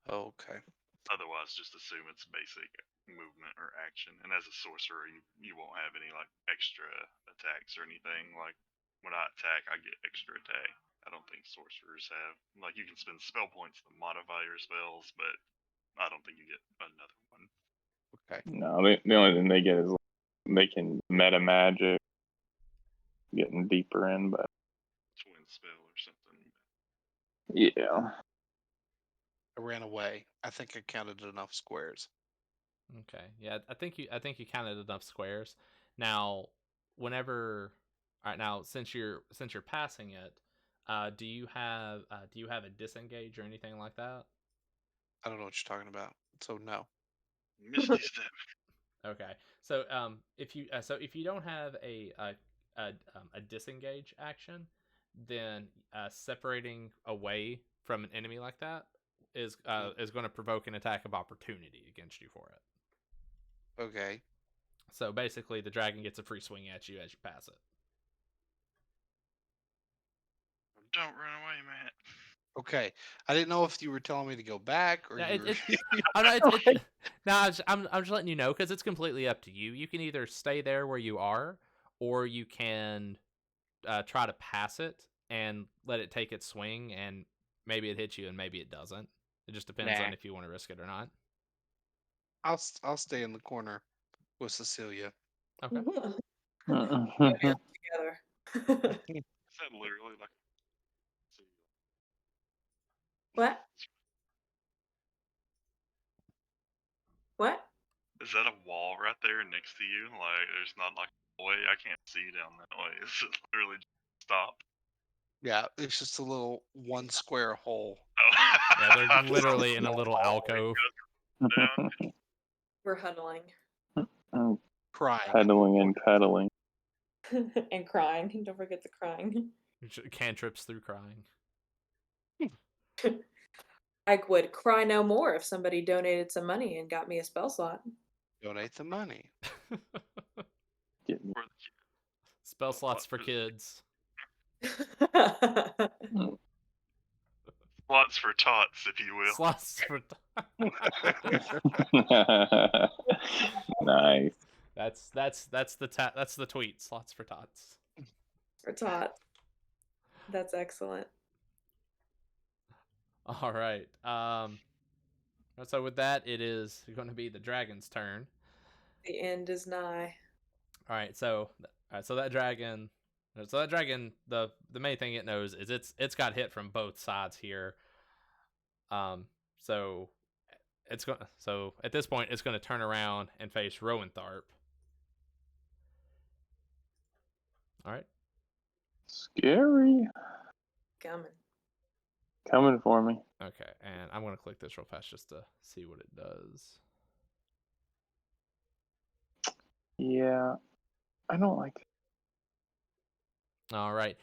[SPEAKER 5] Okay.
[SPEAKER 4] Otherwise, just assume it's basic movement or action. And as a sorcerer, you won't have any extra attacks or anything. Like when I attack, I get extra attack. I don't think sorcerers have. You can spend spell points to modify your spells, but I don't think you get another one.
[SPEAKER 5] Okay.
[SPEAKER 2] No, the only thing they get is they can meta magic, getting deeper in, but
[SPEAKER 4] Twin spell or something.
[SPEAKER 2] yeah.
[SPEAKER 5] I ran away. I think I counted enough squares.
[SPEAKER 1] Okay. Yeah, I think you counted enough squares. Now, all right, now since you're passing it, do you have a disengage or anything like that?
[SPEAKER 5] I don't know what you're talking about. So no.
[SPEAKER 4] Misty step.
[SPEAKER 1] Okay. So if you don't have a disengage action, then separating away from an enemy like that is going to provoke an attack of opportunity against you for it.
[SPEAKER 5] Okay.
[SPEAKER 1] So basically, the dragon gets a free swing at you as you pass it.
[SPEAKER 4] Don't run away, Matt.
[SPEAKER 5] Okay. I didn't know if you were telling me to go back or you were...
[SPEAKER 1] I'm just letting you know because it's completely up to you. You can either stay there where you are, or you can try to pass it and let it take its swing, and maybe it hits you and maybe it doesn't. It just depends on if you want to risk it or not.
[SPEAKER 5] I'll stay in the corner with Cecilia.
[SPEAKER 1] Okay.
[SPEAKER 3] Together.
[SPEAKER 4] Is that literally
[SPEAKER 3] What? What?
[SPEAKER 4] Is that a wall right there next to you? There's not a way. I can't see down that way. Is it literally just stop?
[SPEAKER 5] Yeah, it's just a little one square hole.
[SPEAKER 4] Oh.
[SPEAKER 1] Yeah, they're literally in a little alcove.
[SPEAKER 3] We're huddling.
[SPEAKER 5] Crying.
[SPEAKER 2] Pedaling and pedaling.
[SPEAKER 3] And crying. Don't forget the crying.
[SPEAKER 1] Cantrips through crying.
[SPEAKER 3] I would cry no more if somebody donated some money and got me a spell slot.
[SPEAKER 5] Donate the money.
[SPEAKER 1] Spell slots for kids.
[SPEAKER 4] Slots for tots, if you will.
[SPEAKER 1] Slots for
[SPEAKER 2] Nice.
[SPEAKER 1] That's the tweet. Slots for tots.
[SPEAKER 3] For tots. That's excellent.
[SPEAKER 1] All right. So with that, it is going to be the dragon's turn.
[SPEAKER 3] The end is nigh.
[SPEAKER 1] All right. So that dragon. The main thing it knows is it's got hit from both sides here. So at this point it's going to turn around and face Rowantharp. All right.
[SPEAKER 2] Scary.
[SPEAKER 3] Coming.
[SPEAKER 2] Coming for me.
[SPEAKER 1] Okay, and I'm gonna click this real fast just to see what it does.
[SPEAKER 2] Yeah, I don't like it.
[SPEAKER 1] All right.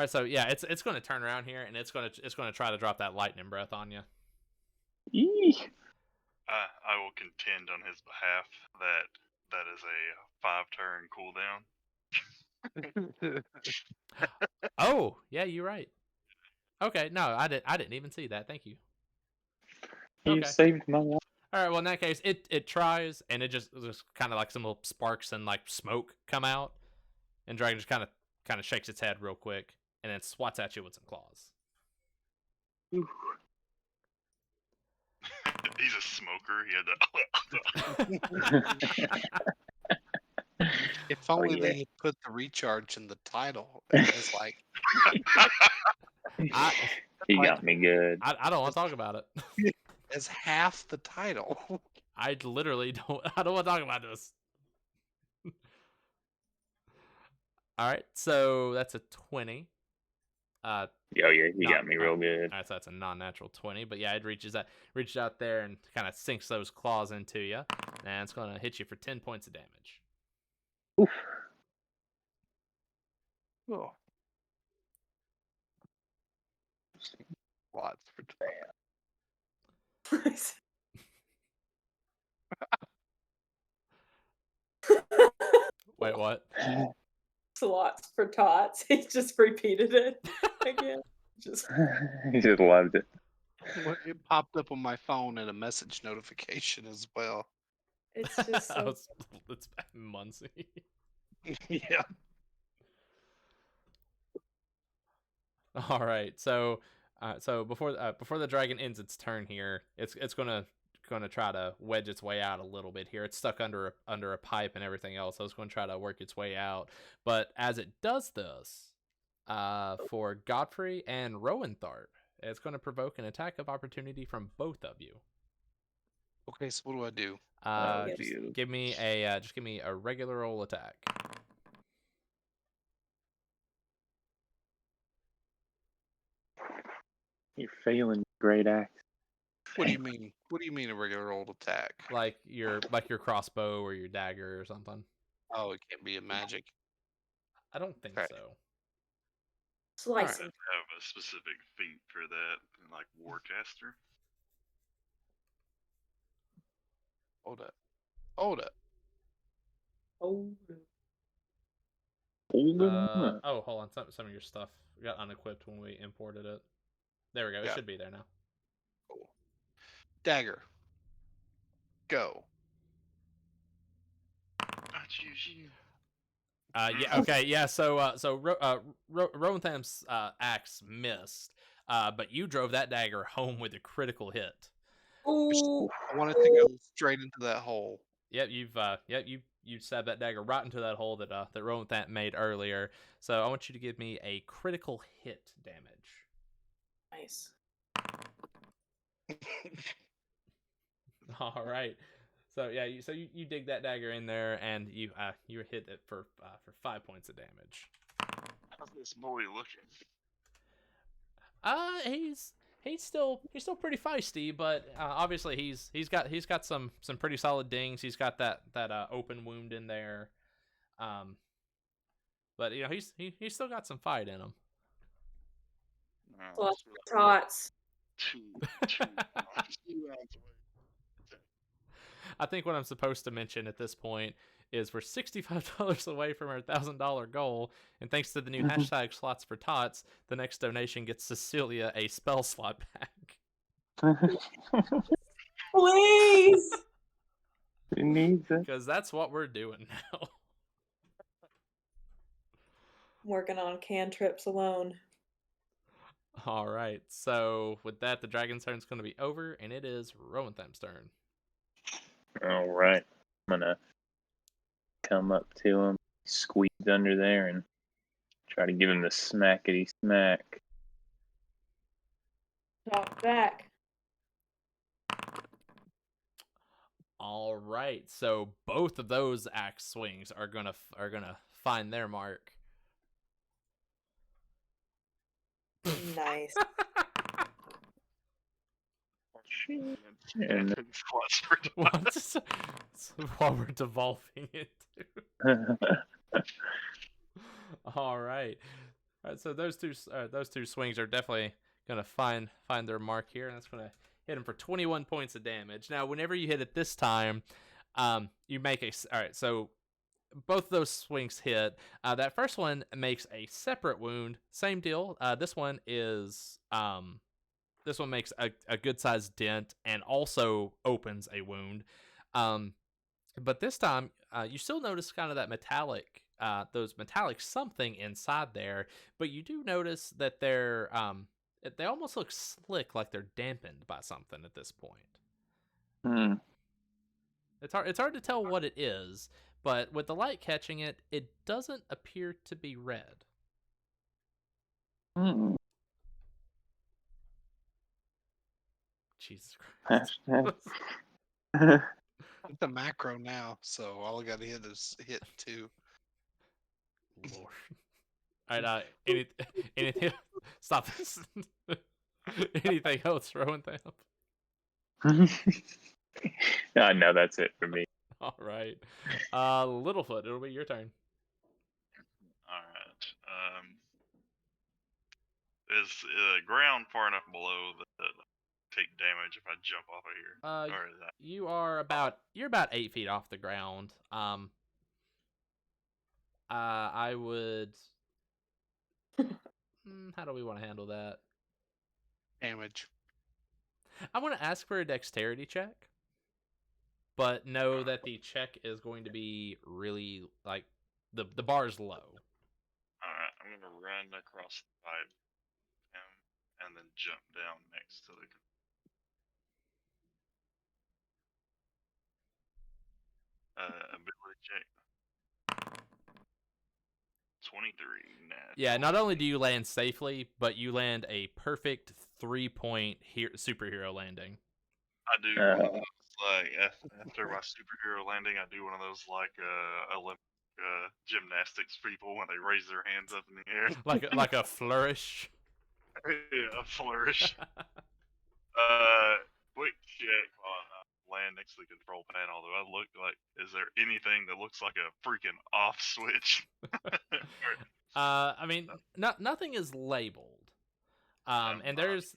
[SPEAKER 1] So yeah, it's gonna turn around here and it's gonna try to drop that lightning breath on you.
[SPEAKER 2] Eee.
[SPEAKER 4] I will contend on his behalf that that is a 5-turn cooldown.
[SPEAKER 1] Oh yeah, you're right. Okay, no, I didn't even see that. Thank you.
[SPEAKER 2] You
[SPEAKER 1] Okay.
[SPEAKER 2] saved my life.
[SPEAKER 1] All right. Well, in that case, it tries and it just kind of like some little sparks and like smoke come out, and dragon just kind of shakes its head real quick and then swats at you with some claws.
[SPEAKER 2] Ooh.
[SPEAKER 4] He's a smoker. He had
[SPEAKER 5] If only
[SPEAKER 2] yeah.
[SPEAKER 5] they had put the recharge in the title. It's like
[SPEAKER 2] He got me good.
[SPEAKER 1] I don't want to talk about it.
[SPEAKER 5] it's half the title.
[SPEAKER 1] I literally don't. I don't want to talk about this. All right, so that's a 20.
[SPEAKER 2] Oh yeah, he
[SPEAKER 1] No,
[SPEAKER 2] got me real good.
[SPEAKER 1] All right, so that's a non-natural 20. But yeah, it reaches out there and kind of sinks those claws into you, and it's gonna hit you for 10 points of damage.
[SPEAKER 2] Oof.
[SPEAKER 5] Oh. Lots for
[SPEAKER 1] Wait, what?
[SPEAKER 3] Slots for tots. He just repeated it again. Just
[SPEAKER 2] He just loved it.
[SPEAKER 5] It popped up on my phone in a message notification as well.
[SPEAKER 3] it's just so
[SPEAKER 1] It's Muncie.
[SPEAKER 5] Yeah.
[SPEAKER 1] All right, so before the dragon ends its turn here, it's gonna try to wedge its way out a little bit here. It's stuck under a pipe and everything else, so it's going to try to work its way out. But as it does this, for Godfrey and Rowentharp, it's going to provoke an attack of opportunity from both of you.
[SPEAKER 5] Okay, so what do I do?
[SPEAKER 1] Just give me a regular roll attack.
[SPEAKER 2] You're failing, great axe.
[SPEAKER 5] What do you mean? What do you mean a regular old attack?
[SPEAKER 1] Like your crossbow or your dagger or something.
[SPEAKER 5] Oh, it can't be a magic.
[SPEAKER 1] I don't think
[SPEAKER 5] Okay.
[SPEAKER 1] so.
[SPEAKER 3] slice
[SPEAKER 4] have a specific feat for that, like Warcaster.
[SPEAKER 5] Hold up. Hold up.
[SPEAKER 3] Oh,
[SPEAKER 1] Oh, hold on. Some of your stuff got unequipped when we imported it. There we go. It
[SPEAKER 5] Yeah.
[SPEAKER 1] should be there now.
[SPEAKER 5] Cool. Dagger. Go.
[SPEAKER 1] Yeah. Okay. Yeah. So Rowentham's axe missed, but you drove that dagger home with a critical hit.
[SPEAKER 3] Ooh.
[SPEAKER 5] I wanted to go straight into that hole.
[SPEAKER 1] Yep. You stabbed that dagger right into that hole that Rowentham made earlier. So I want you to give me a critical hit damage.
[SPEAKER 3] Nice.
[SPEAKER 1] All right. So yeah, you dig that dagger in there, and you hit it for 5 points of damage.
[SPEAKER 4] How's this boy looking?
[SPEAKER 1] He's still pretty feisty, but obviously he's got some pretty solid dings. He's got that open wound in there, but you know he's still got some fight in him.
[SPEAKER 3] Slots for tots.
[SPEAKER 4] Two rounds away.
[SPEAKER 1] I think what I'm supposed to mention at this point is we're $65 away from our $1,000 goal, and thanks to the new hashtag slots for tots, the next donation gets Cecilia a spell slot back.
[SPEAKER 3] Please.
[SPEAKER 2] He needs it.
[SPEAKER 1] Because that's what we're doing now.
[SPEAKER 3] I'm working on cantrips alone.
[SPEAKER 1] All right, so with that, the dragon's turn is going to be over, and it is Rowentham's turn.
[SPEAKER 2] All right. I'm gonna come up to him, squeeze under there, and try to give him the smackety smack.
[SPEAKER 3] Talk back.
[SPEAKER 1] All right, so both of those axe swings are gonna find their mark.
[SPEAKER 3] Nice.
[SPEAKER 2] And
[SPEAKER 4] Squats for
[SPEAKER 1] What? While we're devolving into. All right. All right. So those two swings are definitely gonna find their mark here, and that's gonna hit him for 21 points of damage. Now, whenever you hit it this time, you make a. All right. So both those swings hit. That first one makes a separate wound. Same deal. This one makes a good sized dent and also opens a wound. But this time, you still notice kind of that those metallic something inside there. But you do notice that they almost look slick, like they're dampened by something at this point.
[SPEAKER 2] Hmm.
[SPEAKER 1] It's hard to tell what it is, but with the light catching it, it doesn't appear to be red.
[SPEAKER 2] Hmm.
[SPEAKER 1] Jesus Christ.
[SPEAKER 5] It's a macro now, so all I got to hit is hit 2.
[SPEAKER 1] Lord. All right, anything? Stop this. Anything else, throwing up?
[SPEAKER 2] No, that's it for me.
[SPEAKER 1] All right. Littlefoot, it'll be your turn.
[SPEAKER 4] Alright. Is ground far enough below that I take damage if I jump off of here? Or is that...
[SPEAKER 1] You're about 8 feet off the ground. I would. How do we want to handle that?
[SPEAKER 5] Damage.
[SPEAKER 1] I want to ask for a dexterity check, but know that the check is going to be really like the bar's low.
[SPEAKER 4] Alright, I'm gonna run across the pipe and then jump down next to the... ability check. 23.
[SPEAKER 1] Yeah, not only do you land safely, but you land a perfect 3-point superhero landing.
[SPEAKER 4] I do one of those, like, after my superhero landing, I do one of those, like, Olympic gymnastics people when they raise their hands up in the air.
[SPEAKER 1] like a flourish.
[SPEAKER 4] Yeah, a flourish. Quick check on land next to the control panel. Do I look like, is there anything that looks like a freaking off switch?
[SPEAKER 1] I mean, nothing is labeled. And there's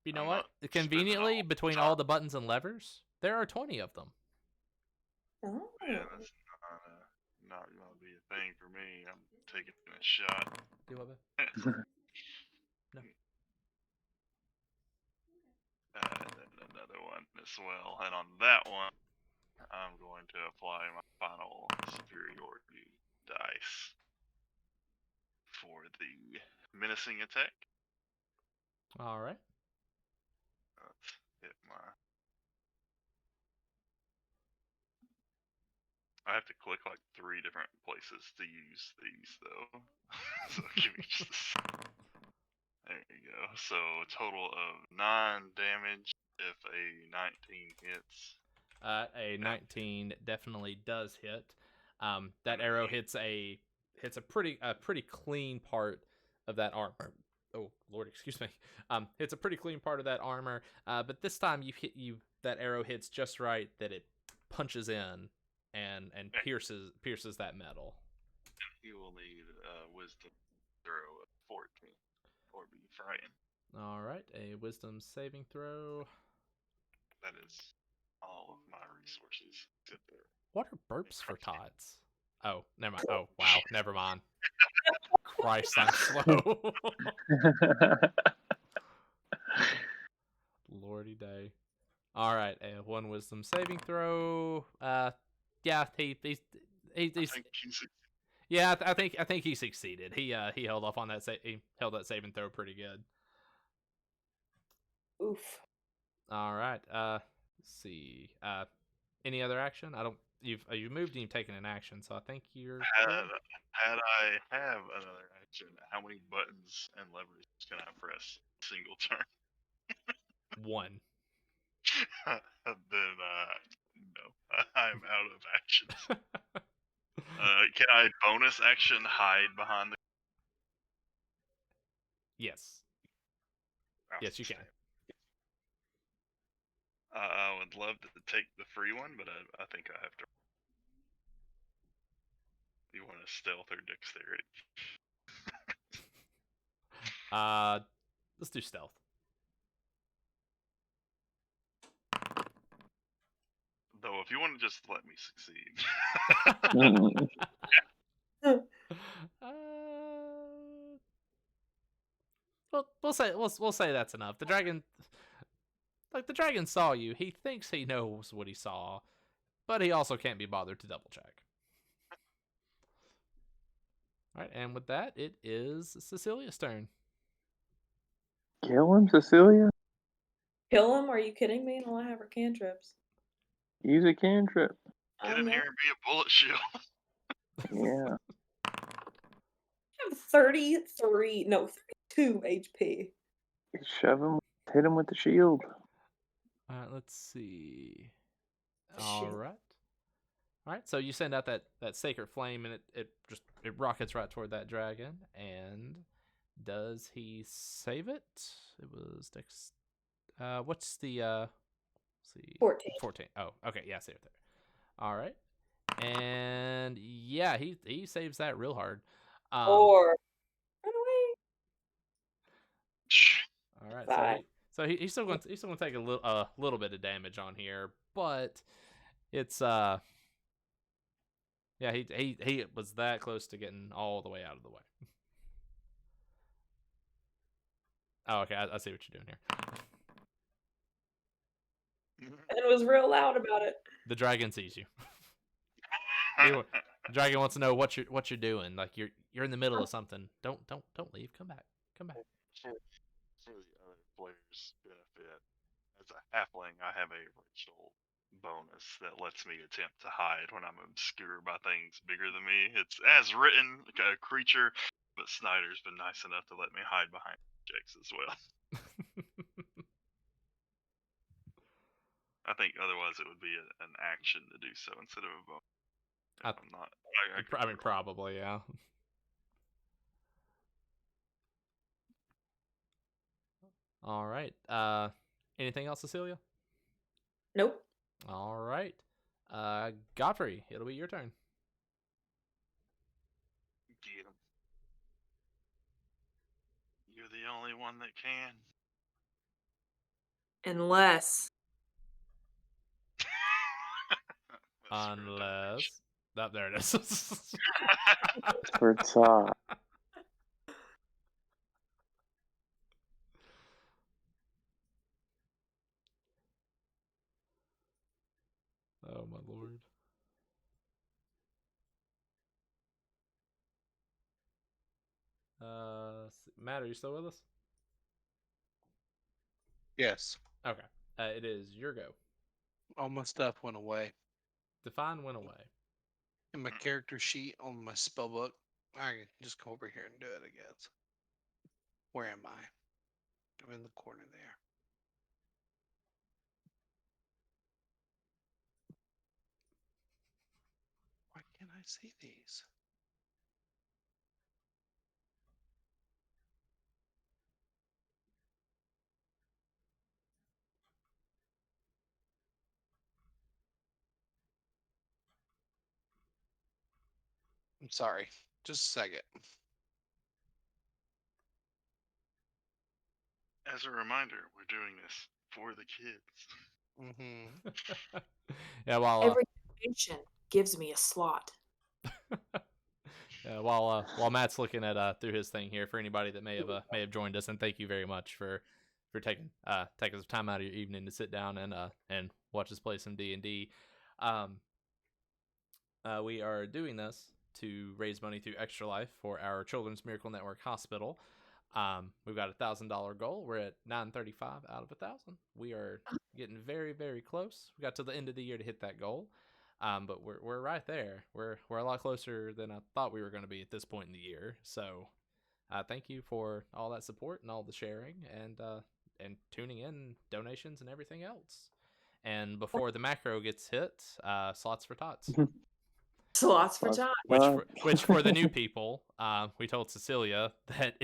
[SPEAKER 1] you know what? Conveniently, between all the buttons and levers, there are 20 of them.
[SPEAKER 3] Oh.
[SPEAKER 4] Yeah, that's not gonna be a thing for me. I'm taking a shot.
[SPEAKER 1] Do what? No.
[SPEAKER 4] Then another one as well, and on that one, I'm going to apply my final superiority dice for the menacing attack.
[SPEAKER 1] All right.
[SPEAKER 4] Let's hit my... I have to click like 3 different places to use these though. So give me just a second. There you go. So a total of 9 damage if a 19 hits.
[SPEAKER 1] A 19 definitely does hit. That arrow hits a pretty clean part of that armor. Oh Lord, excuse me. Hits a pretty clean part of that armor. But this time that arrow hits just right that it punches in and pierces that metal.
[SPEAKER 4] You will need wisdom throw of 14 or be frightened.
[SPEAKER 1] All right, a wisdom saving throw.
[SPEAKER 4] That is all of my resources.
[SPEAKER 1] What are burps for tots? Oh, never mind. Oh, wow, never mind. Christ, I'm slow. Lordy day. All right, one wisdom saving throw. Yeah, he's yeah, I think he succeeded. He held off on that. He held that saving throw pretty good.
[SPEAKER 3] Oof.
[SPEAKER 1] All right. Let's see. Any other action? I don't. You've moved and you've taken an action, so I think you're.
[SPEAKER 4] Had I have another action, how many buttons and levers can I press single turn?
[SPEAKER 1] 1.
[SPEAKER 4] Then no, I'm out of actions. Can I bonus action hide behind the...
[SPEAKER 1] Yes. Yes, you can.
[SPEAKER 4] I would love to take the free one, but I think I have to. You want a stealth or dexterity?
[SPEAKER 1] Let's do stealth.
[SPEAKER 4] Though, if you want to just let me succeed.
[SPEAKER 1] We'll say that's enough. The dragon saw you. He thinks he knows what he saw, but he also can't be bothered to double check. All right, and with that, it is Cecilia's turn.
[SPEAKER 2] Kill him, Cecilia?
[SPEAKER 3] Kill him? Are you kidding me? And all I have are cantrips.
[SPEAKER 2] Use a cantrip.
[SPEAKER 4] Get in here and be a bullet shield.
[SPEAKER 2] Yeah.
[SPEAKER 3] I have 32 HP.
[SPEAKER 2] Shove him. Hit him with the shield.
[SPEAKER 1] All right, let's see.
[SPEAKER 3] Shit.
[SPEAKER 1] All right. So you send out that sacred flame, and it rockets right toward that dragon. And does he save it? It was Dex. What's the let's see?
[SPEAKER 3] 14.
[SPEAKER 1] Oh, okay. Yeah, save it there. All right. And yeah, he saves that real hard.
[SPEAKER 3] Or run away.
[SPEAKER 1] All right.
[SPEAKER 3] Bye.
[SPEAKER 1] So he's still going to take a little bit of damage on here, but it's yeah, he was that close to getting all the way out of the way. Oh, okay. I see what you're doing here.
[SPEAKER 3] And was real loud about it.
[SPEAKER 1] The dragon sees you. The dragon wants to know what you're doing. Like you're in the middle of something. Don't leave. Come back.
[SPEAKER 4] For the other players' benefit, as a halfling, I have a racial bonus that lets me attempt to hide when I'm obscured by things bigger than me. It's as written, like a creature, but Snyder's been nice enough to let me hide behind objects as well. I think otherwise it would be an action to do so instead of a bonus. I'm not.
[SPEAKER 1] I mean, probably, yeah. All right. Anything else, Cecilia?
[SPEAKER 3] Nope.
[SPEAKER 1] All right. Godfrey, it'll be your turn.
[SPEAKER 4] Get him. You're the only one that can.
[SPEAKER 3] Unless.
[SPEAKER 1] Unless. Oh, there it is.
[SPEAKER 2] For Todd.
[SPEAKER 1] Oh, my lord. Matt, are you still with us?
[SPEAKER 5] Yes.
[SPEAKER 1] Okay. It is your go.
[SPEAKER 5] All my stuff went away.
[SPEAKER 1] Define went away.
[SPEAKER 5] In my character sheet on my spell book, I can just come over here and do it, I guess. Where am I? I'm in the corner there. Why can't I see these? I'm sorry. Just a second.
[SPEAKER 4] As a reminder, we're doing this for the kids.
[SPEAKER 5] Mm-hmm.
[SPEAKER 1] Yeah, while
[SPEAKER 3] Every nation gives me a slot.
[SPEAKER 1] yeah, while Matt's looking at through his thing here, for anybody that may have joined us, and thank you very much for taking some time out of your evening to sit down and watch us play some D&D. We are doing this to raise money through Extra Life for our Children's Miracle Network Hospital. We've got a $1,000 goal. We're at 935 out of 1,000. We are getting very, very close. We got to the end of the year to hit that goal, but we're right there. We're a lot closer than I thought we were going to be at this point in the year. So, thank you for all that support and all the sharing and tuning in, donations and everything else. And before the macro gets hit, slots for tots.
[SPEAKER 3] Slots for time.
[SPEAKER 1] Which for the new people, we told Cecilia that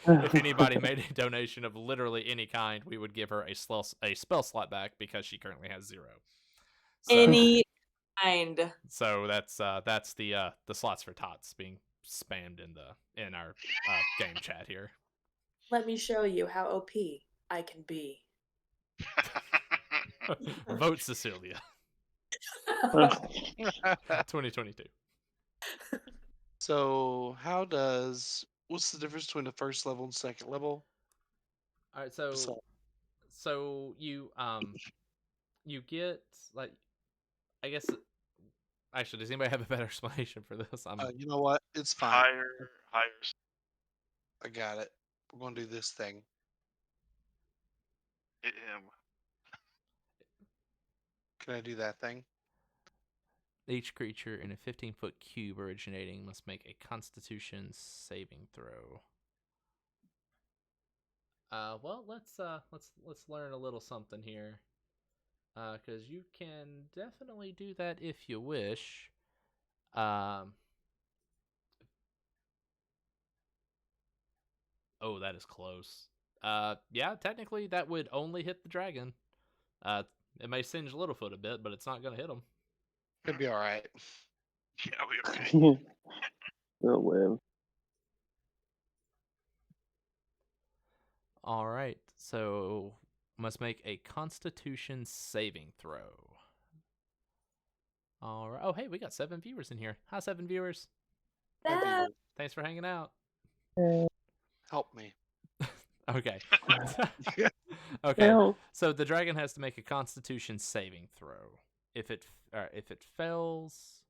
[SPEAKER 1] if anybody made a donation of literally any kind, we would give her a spell slot back because she currently has 0. So,
[SPEAKER 3] Any kind.
[SPEAKER 1] so that's the slots for tots being spammed in our game chat here.
[SPEAKER 3] Let me show you how OP I can be.
[SPEAKER 1] Vote Cecilia. 2022.
[SPEAKER 5] So what's the difference between the first level and second level?
[SPEAKER 1] All right,
[SPEAKER 5] So-
[SPEAKER 1] so you get like, I guess, actually, does anybody have a better explanation for this?
[SPEAKER 5] You know what? It's fine.
[SPEAKER 4] higher.
[SPEAKER 5] I got it. We're gonna do this thing.
[SPEAKER 4] Hit him.
[SPEAKER 5] Can I do that thing?
[SPEAKER 1] Each creature in a 15-foot cube originating must make a Constitution saving throw. Well, let's learn a little something here. Because you can definitely do that if you wish. Oh, that is close. Yeah, technically that would only hit the dragon. It may singe Littlefoot a bit, but it's not going to hit him.
[SPEAKER 5] Could be all right.
[SPEAKER 4] Yeah, we okay.
[SPEAKER 2] Still live.
[SPEAKER 1] All right, so must make a Constitution saving throw. All right. Oh, hey, we got 7 viewers in here. Hi, 7 viewers.
[SPEAKER 5] Hi, Beaver.
[SPEAKER 1] Thanks for hanging out.
[SPEAKER 5] Help me.
[SPEAKER 1] Okay. Okay. So the dragon has to make a Constitution saving throw. If it fails,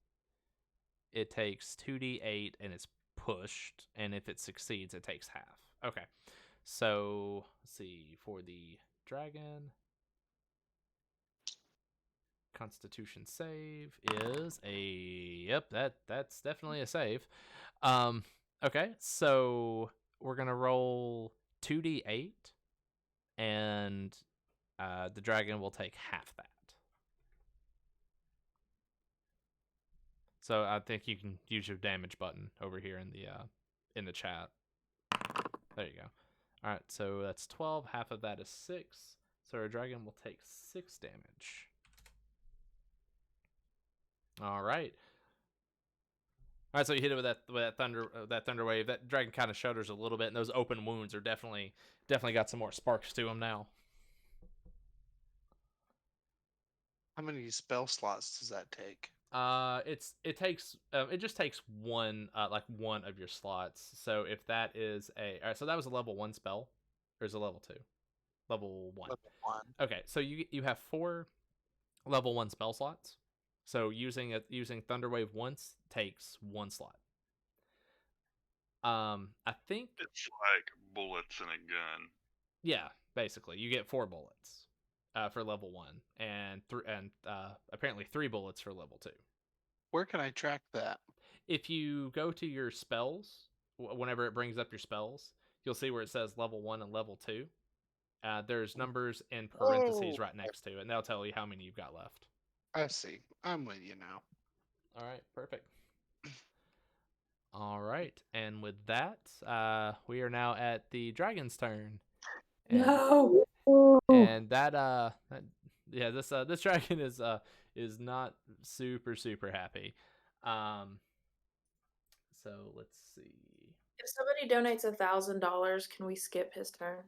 [SPEAKER 1] it takes 2d8 and it's pushed, and if it succeeds, it takes half. Okay. So let's see, for the dragon, Constitution save is that's definitely a save. Okay, so we're gonna roll 2d8, and the dragon will take half that. So I think you can use your damage button over here in the chat. There you go. All right, so that's 12. Half of that is 6. So our dragon will take 6 damage. All right. All right, so you hit it with that thunder wave. That dragon kind of shudders a little bit, and those open wounds are definitely got some more sparks to them now.
[SPEAKER 5] How many spell slots does that take?
[SPEAKER 1] It just takes one one of your slots. So if that is all right, so that was a level 1 spell, or is it level 2? Level 1.
[SPEAKER 5] Level 1.
[SPEAKER 1] Okay, so you have 4 level 1 spell slots. So using Thunderwave once takes 1 slot. I think
[SPEAKER 4] It's like bullets in a gun.
[SPEAKER 1] Yeah, basically, you get 4 bullets for level 1, and apparently 3 bullets for level 2.
[SPEAKER 5] Where can I track that?
[SPEAKER 1] If you go to your spells, whenever it brings up your spells, you'll see where it says level 1 and level 2. There's numbers in parentheses right next to it, and they'll tell you how many you've got left.
[SPEAKER 5] I see. I'm with you now.
[SPEAKER 1] All right, perfect. All right, and with that, we are now at the dragon's turn. And,
[SPEAKER 3] No.
[SPEAKER 1] And this dragon is not super happy. So let's see.
[SPEAKER 3] If somebody donates $1,000, can we skip his turn?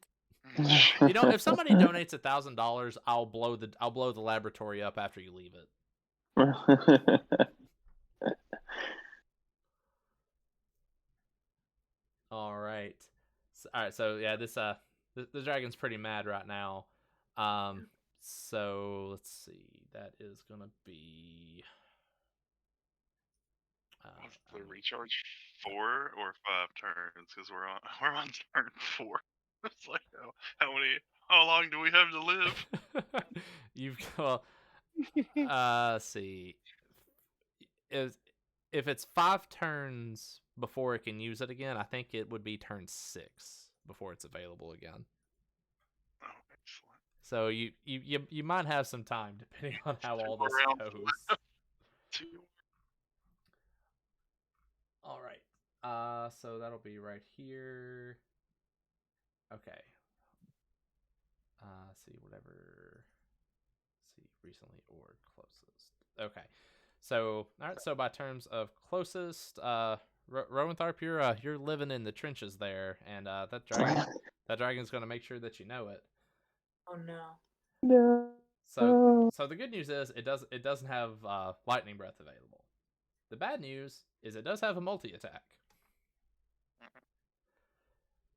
[SPEAKER 1] You know, if somebody donates $1,000, I'll blow the laboratory up after you leave it. All right. So yeah, the dragon's pretty mad right now. So let's see. That is gonna be.
[SPEAKER 4] What's the recharge? 4 or 5 turns? Because we're on turn 4. It's like how long do we have to live?
[SPEAKER 1] You've got. See. If it's 5 turns before it can use it again, I think it would be turn 6 before it's available again.
[SPEAKER 4] Oh, excellent.
[SPEAKER 1] So you might have some time depending on how all this goes. All right. So that'll be right here. Okay. See whatever. See recently or closest. Okay. So all right. So by terms of closest, Rowentharp, you're living in the trenches there, and that dragon's gonna make sure that you know it.
[SPEAKER 3] Oh no.
[SPEAKER 2] No.
[SPEAKER 1] So the good news is it doesn't have lightning breath available. The bad news is it does have a multi attack.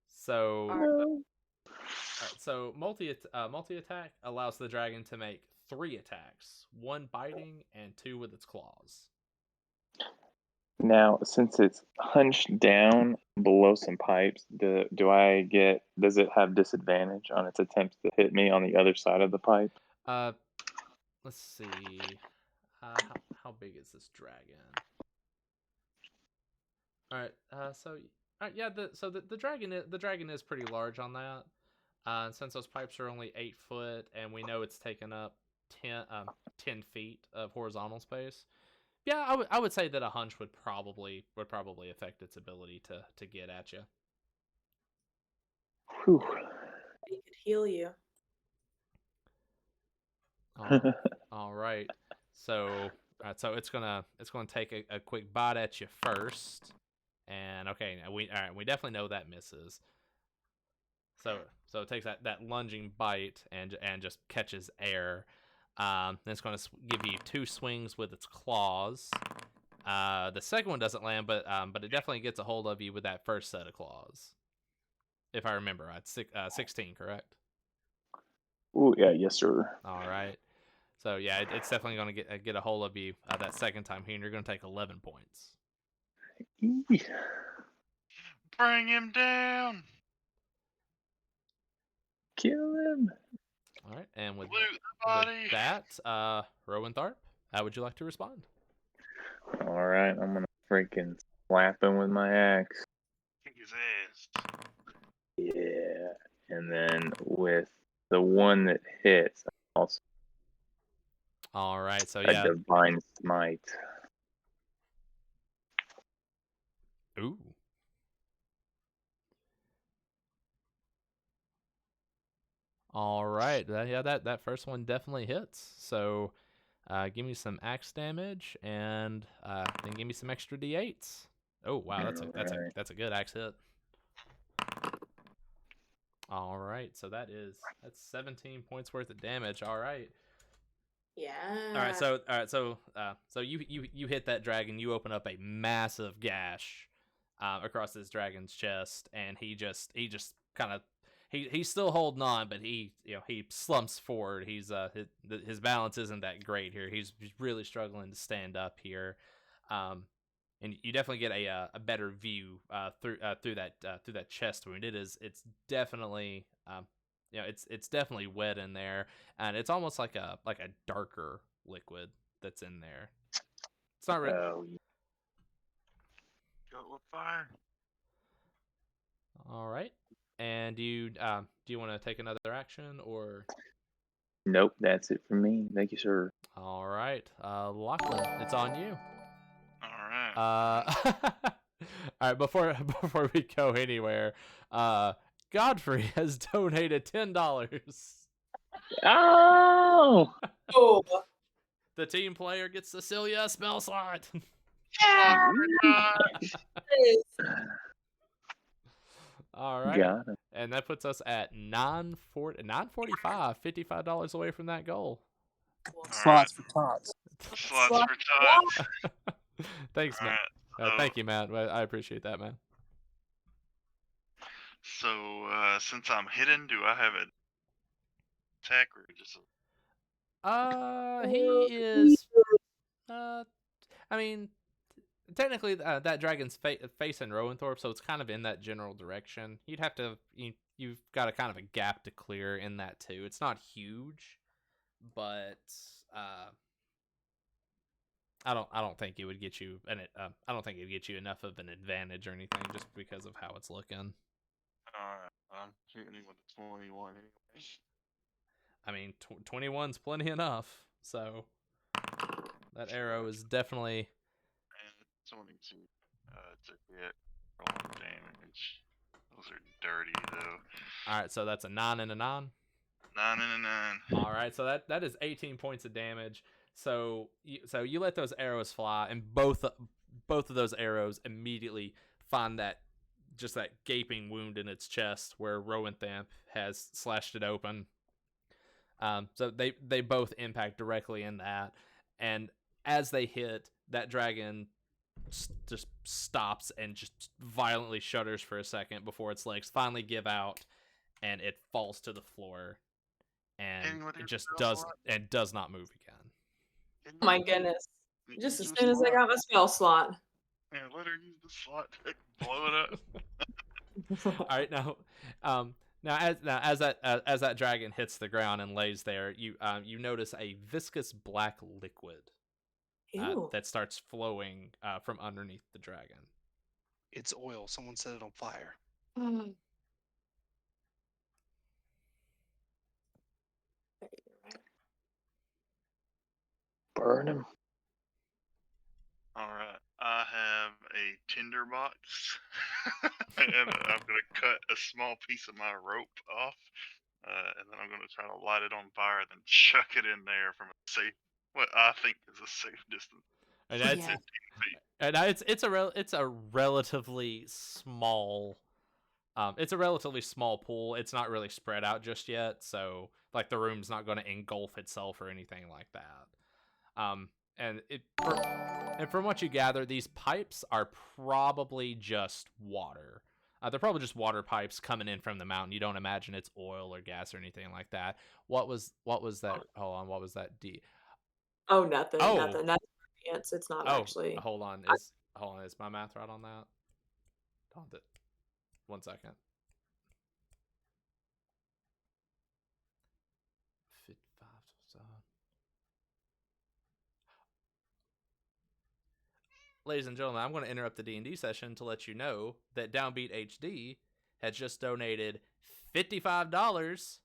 [SPEAKER 1] So alright, so multi attack allows the dragon to make 3 attacks, 1 biting and 2 with its claws.
[SPEAKER 2] Now, since it's hunched down below some pipes, does it have disadvantage on its attempts to hit me on the other side of the pipe?
[SPEAKER 1] Let's see. How big is this dragon? All right. Yeah. The dragon is pretty large on that. Since those pipes are only 8 foot, and we know it's taken up 10 feet of horizontal space. Yeah, I would say that a hunch would probably affect its ability to get at you.
[SPEAKER 2] Whew.
[SPEAKER 3] He could heal you.
[SPEAKER 1] All right. So so it's gonna take a quick bite at you first, and okay, we definitely know that misses. So it takes that lunging bite and just catches air. Then it's going to give you 2 swings with its claws. The second one doesn't land, but it definitely gets a hold of you with that first set of claws. If I remember right, 16, correct?
[SPEAKER 2] Ooh, yeah, yes, sir.
[SPEAKER 1] All right. So yeah, it's definitely going to get a hold of you that second time here, and you're going to take 11 points.
[SPEAKER 4] Bring him down.
[SPEAKER 2] Kill him.
[SPEAKER 1] All right, and with
[SPEAKER 4] Loot the body.
[SPEAKER 1] that, Rowentharp, how would you like to respond?
[SPEAKER 2] All right, I'm gonna freaking slap him with my axe.
[SPEAKER 4] Kick his ass.
[SPEAKER 2] Yeah, and then with the one that hits, also
[SPEAKER 1] All right, so
[SPEAKER 2] a
[SPEAKER 1] yeah.
[SPEAKER 2] divine smite.
[SPEAKER 1] Ooh. All right. That first one definitely hits. So give me some axe damage, and then give me some extra d8s. Oh wow, that's a good axe hit. All right, so that's 17 points worth of damage. All right.
[SPEAKER 3] Yeah.
[SPEAKER 1] All right, so you hit that dragon. You open up a massive gash across this dragon's chest, and he just kind of he's still holding on, but he slumps forward. His balance isn't that great here. He's really struggling to stand up here, and you definitely get a better view through that chest wound. It's definitely it's definitely wet in there, and it's almost like a darker liquid that's in there. It's not really.
[SPEAKER 2] Oh,
[SPEAKER 4] Go with fire.
[SPEAKER 1] All right. And do you want to take another action or?
[SPEAKER 2] nope, that's it for me. Thank you, sir.
[SPEAKER 1] All right, Lachlan, it's on you.
[SPEAKER 4] All right.
[SPEAKER 1] All right. Before we go anywhere, Godfrey has donated $10.
[SPEAKER 2] Oh,
[SPEAKER 3] Oh.
[SPEAKER 1] The team player gets Cecilia a spell slot.
[SPEAKER 3] Yeah.
[SPEAKER 1] All right.
[SPEAKER 2] got it.
[SPEAKER 1] And that puts us at 945, $55 away from that goal.
[SPEAKER 5] Slots for tots.
[SPEAKER 4] Slots for tots.
[SPEAKER 1] Thanks,
[SPEAKER 4] All
[SPEAKER 1] man.
[SPEAKER 4] right.
[SPEAKER 1] Thank you, Matt. I appreciate that, man.
[SPEAKER 4] So since I'm hidden, do I have an attack or just?
[SPEAKER 1] He is. I mean, technically, that dragon's facing Rowanthorpe, so it's kind of in that general direction. You'd have to. You've got a kind of a gap to clear in that too. It's not huge, but I don't think it would get you I don't think it'd get you enough of an advantage or anything just because of how it's looking.
[SPEAKER 4] Alright, I'm shooting with a 21 anyway.
[SPEAKER 1] I mean, 21's plenty enough. So that arrow is definitely.
[SPEAKER 4] And 22 to hit, rolling damage. Those are dirty though.
[SPEAKER 1] All right, so that's a 9 and a 9.
[SPEAKER 4] 9 and a 9.
[SPEAKER 1] All right, so that is 18 points of damage. So you let those arrows fly, and both of those arrows immediately find that gaping wound in its chest where Rowanthamp has slashed it open. So they both impact directly in that, and as they hit, that dragon just stops and just violently shudders for a second before its legs finally give out, and it falls to the floor, and it just does not move again.
[SPEAKER 3] Oh my goodness.
[SPEAKER 4] You
[SPEAKER 3] Just
[SPEAKER 4] use
[SPEAKER 3] as
[SPEAKER 4] the
[SPEAKER 3] soon as I
[SPEAKER 4] slot.
[SPEAKER 3] got my spell slot.
[SPEAKER 4] Yeah, let her use the slot to blow it up.
[SPEAKER 1] All right, now as that dragon hits the ground and lays there, you notice a viscous black liquid
[SPEAKER 3] Ew.
[SPEAKER 1] that starts flowing from underneath the dragon.
[SPEAKER 5] It's oil. Someone set it on fire.
[SPEAKER 3] Mm.
[SPEAKER 2] Burn him.
[SPEAKER 4] All right, I have a tinderbox, and I'm gonna cut a small piece of my rope off, and then I'm gonna try to light it on fire, and then chuck it in there from a safe, what I think is a safe distance.
[SPEAKER 1] And that's
[SPEAKER 3] Yeah.
[SPEAKER 1] and it's a relatively small. It's a relatively small pool. It's not really spread out just yet, so like the room's not going to engulf itself or anything like that. And from what you gather, these pipes are probably just water. They're probably just water pipes coming in from the mountain. You don't imagine it's oil or gas or anything like that. What was that? Hold on, what was that?
[SPEAKER 3] Oh, nothing.
[SPEAKER 1] Oh.
[SPEAKER 3] Nothing. That's it's not actually.
[SPEAKER 1] Hold on. Is my math right on that? Hold it. 1 second. 55. Ladies and gentlemen, I'm going to interrupt the D&D session to let you know that Downbeat HD has just donated $55,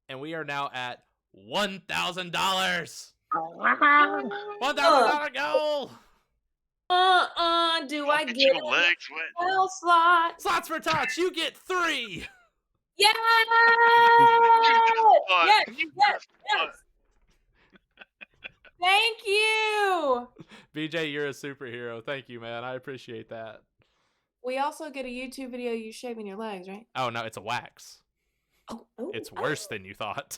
[SPEAKER 1] and we are now at $1,000. $1,000 goal.
[SPEAKER 3] Do I
[SPEAKER 4] Get
[SPEAKER 3] get
[SPEAKER 4] your legs wet.
[SPEAKER 3] spell slot?
[SPEAKER 1] Slots for tots. You get 3.
[SPEAKER 3] Yes!
[SPEAKER 4] What?
[SPEAKER 3] Yes!
[SPEAKER 4] You
[SPEAKER 3] Yes!
[SPEAKER 4] just
[SPEAKER 3] Yes! Thank you.
[SPEAKER 1] BJ, you're a superhero. Thank you, man. I appreciate that.
[SPEAKER 3] We also get a YouTube video of you shaving your legs, right?
[SPEAKER 1] Oh no, it's a wax.
[SPEAKER 3] Oh,
[SPEAKER 1] It's worse than you thought.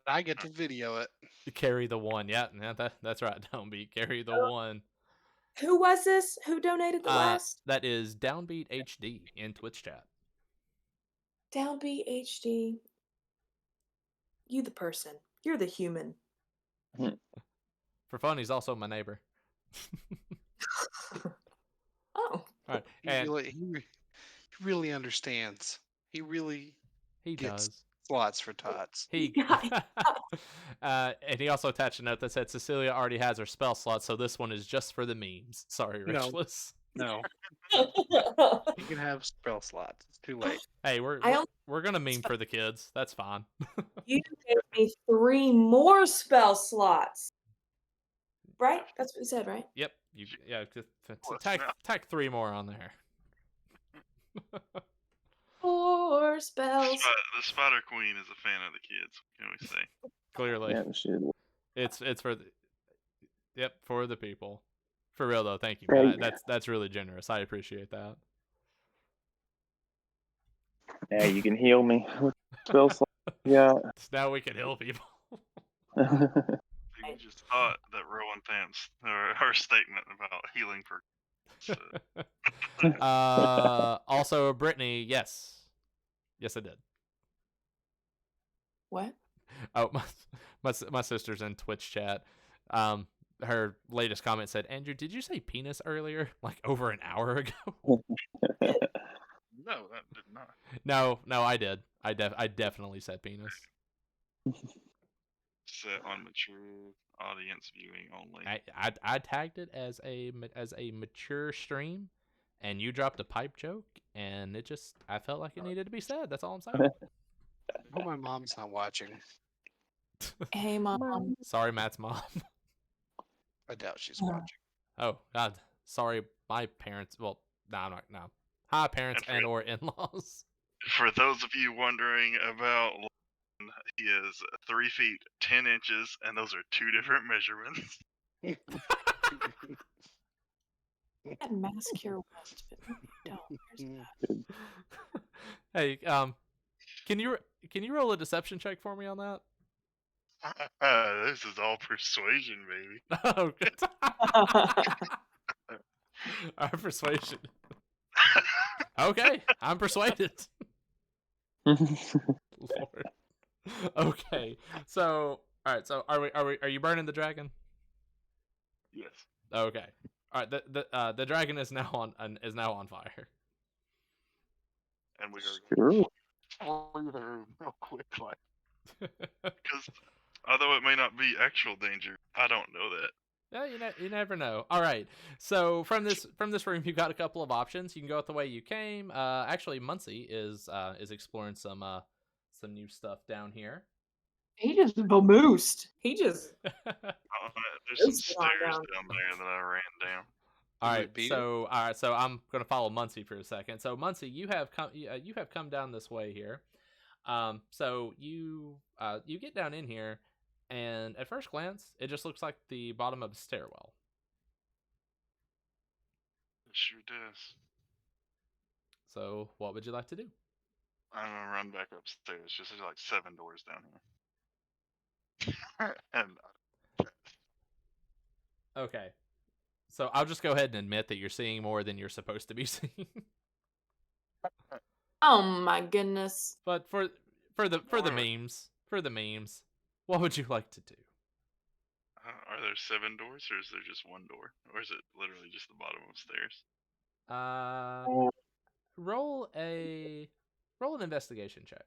[SPEAKER 5] I get to video it.
[SPEAKER 1] Carry the one. Yeah, that's right. Downbeat. Carry the one.
[SPEAKER 3] Who was this? Who donated the last?
[SPEAKER 1] That is Downbeat HD in Twitch chat.
[SPEAKER 3] Downbeat HD. You the person. You're the human.
[SPEAKER 1] For fun, he's also my neighbor.
[SPEAKER 3] Oh.
[SPEAKER 1] All right.
[SPEAKER 5] He
[SPEAKER 1] And
[SPEAKER 5] really understands. He really
[SPEAKER 1] he
[SPEAKER 5] gets
[SPEAKER 1] does.
[SPEAKER 5] slots for tots.
[SPEAKER 1] And he also attached a note that said Cecilia already has her spell slot, so this one is just for the memes. Sorry,
[SPEAKER 5] No.
[SPEAKER 1] Richless.
[SPEAKER 5] No, you can have spell slots. It's too late.
[SPEAKER 1] Hey, we're gonna meme for the kids. That's fine.
[SPEAKER 3] You gave me 3 more spell slots. Right? That's what you said, right?
[SPEAKER 1] Yep. Tack 3 more on there.
[SPEAKER 3] 4 spells.
[SPEAKER 4] The Spider Queen is a fan of the kids. What can we say?
[SPEAKER 1] Clearly,
[SPEAKER 2] Yeah, shit.
[SPEAKER 1] it's for for the people. For real though, thank you.
[SPEAKER 2] Right.
[SPEAKER 1] Man. That's really generous. I appreciate that.
[SPEAKER 2] Yeah, you can heal me with spell slot. Yeah.
[SPEAKER 1] Now we can heal people.
[SPEAKER 4] You just thought that Rowan Thamp's her statement about healing for.
[SPEAKER 1] Also, Brittany, yes, I did.
[SPEAKER 3] What?
[SPEAKER 1] Oh, my sister's in Twitch chat. Her latest comment said, "Andrew, did you say penis earlier? Like over an hour ago?"
[SPEAKER 4] No, that did not.
[SPEAKER 1] No, I did. I definitely said penis.
[SPEAKER 4] Set on mature audience viewing only.
[SPEAKER 1] I tagged it as a mature stream, and you dropped a pipe joke, and I felt like it needed to be said. That's all I'm saying.
[SPEAKER 5] I hope my mom's not watching.
[SPEAKER 3] Hey, Mom.
[SPEAKER 1] Sorry, Matt's mom.
[SPEAKER 5] I doubt she's watching.
[SPEAKER 1] Oh God, sorry, my parents. Well, no, I'm not. No, Hi, parents
[SPEAKER 4] And
[SPEAKER 1] and or in-laws.
[SPEAKER 4] for those of you wondering about Lon, he is 3 feet 10 inches, and those are 2 different measurements.
[SPEAKER 3] That mask cure west, but maybe I don't. Where's that?
[SPEAKER 1] Hey, can you roll a deception check for me on that?
[SPEAKER 4] This is all persuasion, baby.
[SPEAKER 1] Okay. Our persuasion. Okay, I'm persuaded. Lord. Okay, so all right. So are you burning the dragon?
[SPEAKER 4] Yes.
[SPEAKER 1] Okay. All right. The dragon is now on fire.
[SPEAKER 4] And we are
[SPEAKER 2] Sure.
[SPEAKER 4] fly there real quick, like, because although it may not be actual danger, I don't know that.
[SPEAKER 1] Yeah, you never know. All right. So from this room, you've got a couple of options. You can go out the way you came. Actually, Muncie is exploring some new stuff down here.
[SPEAKER 3] He just vamoosed. He just.
[SPEAKER 4] There's some
[SPEAKER 3] Those get on
[SPEAKER 4] stairs
[SPEAKER 3] down.
[SPEAKER 4] down there that I ran down.
[SPEAKER 1] All
[SPEAKER 5] Did we
[SPEAKER 1] right,
[SPEAKER 5] beat
[SPEAKER 1] so I'm gonna follow Muncie for a second. So Muncie, you have come down this way here. So you get down in here, and at first glance, it just looks like the bottom of a stairwell.
[SPEAKER 4] It sure does.
[SPEAKER 1] So what would you like to do?
[SPEAKER 4] I'm gonna run back upstairs. Just there's like 7 doors down here. And
[SPEAKER 1] Okay, so I'll just go ahead and admit that you're seeing more than you're supposed to be seeing.
[SPEAKER 3] Oh my goodness.
[SPEAKER 1] But for the memes, what would you like to do?
[SPEAKER 4] are there 7 doors, or is there just 1 door, or is it literally just the bottom of stairs?
[SPEAKER 1] Roll an investigation check.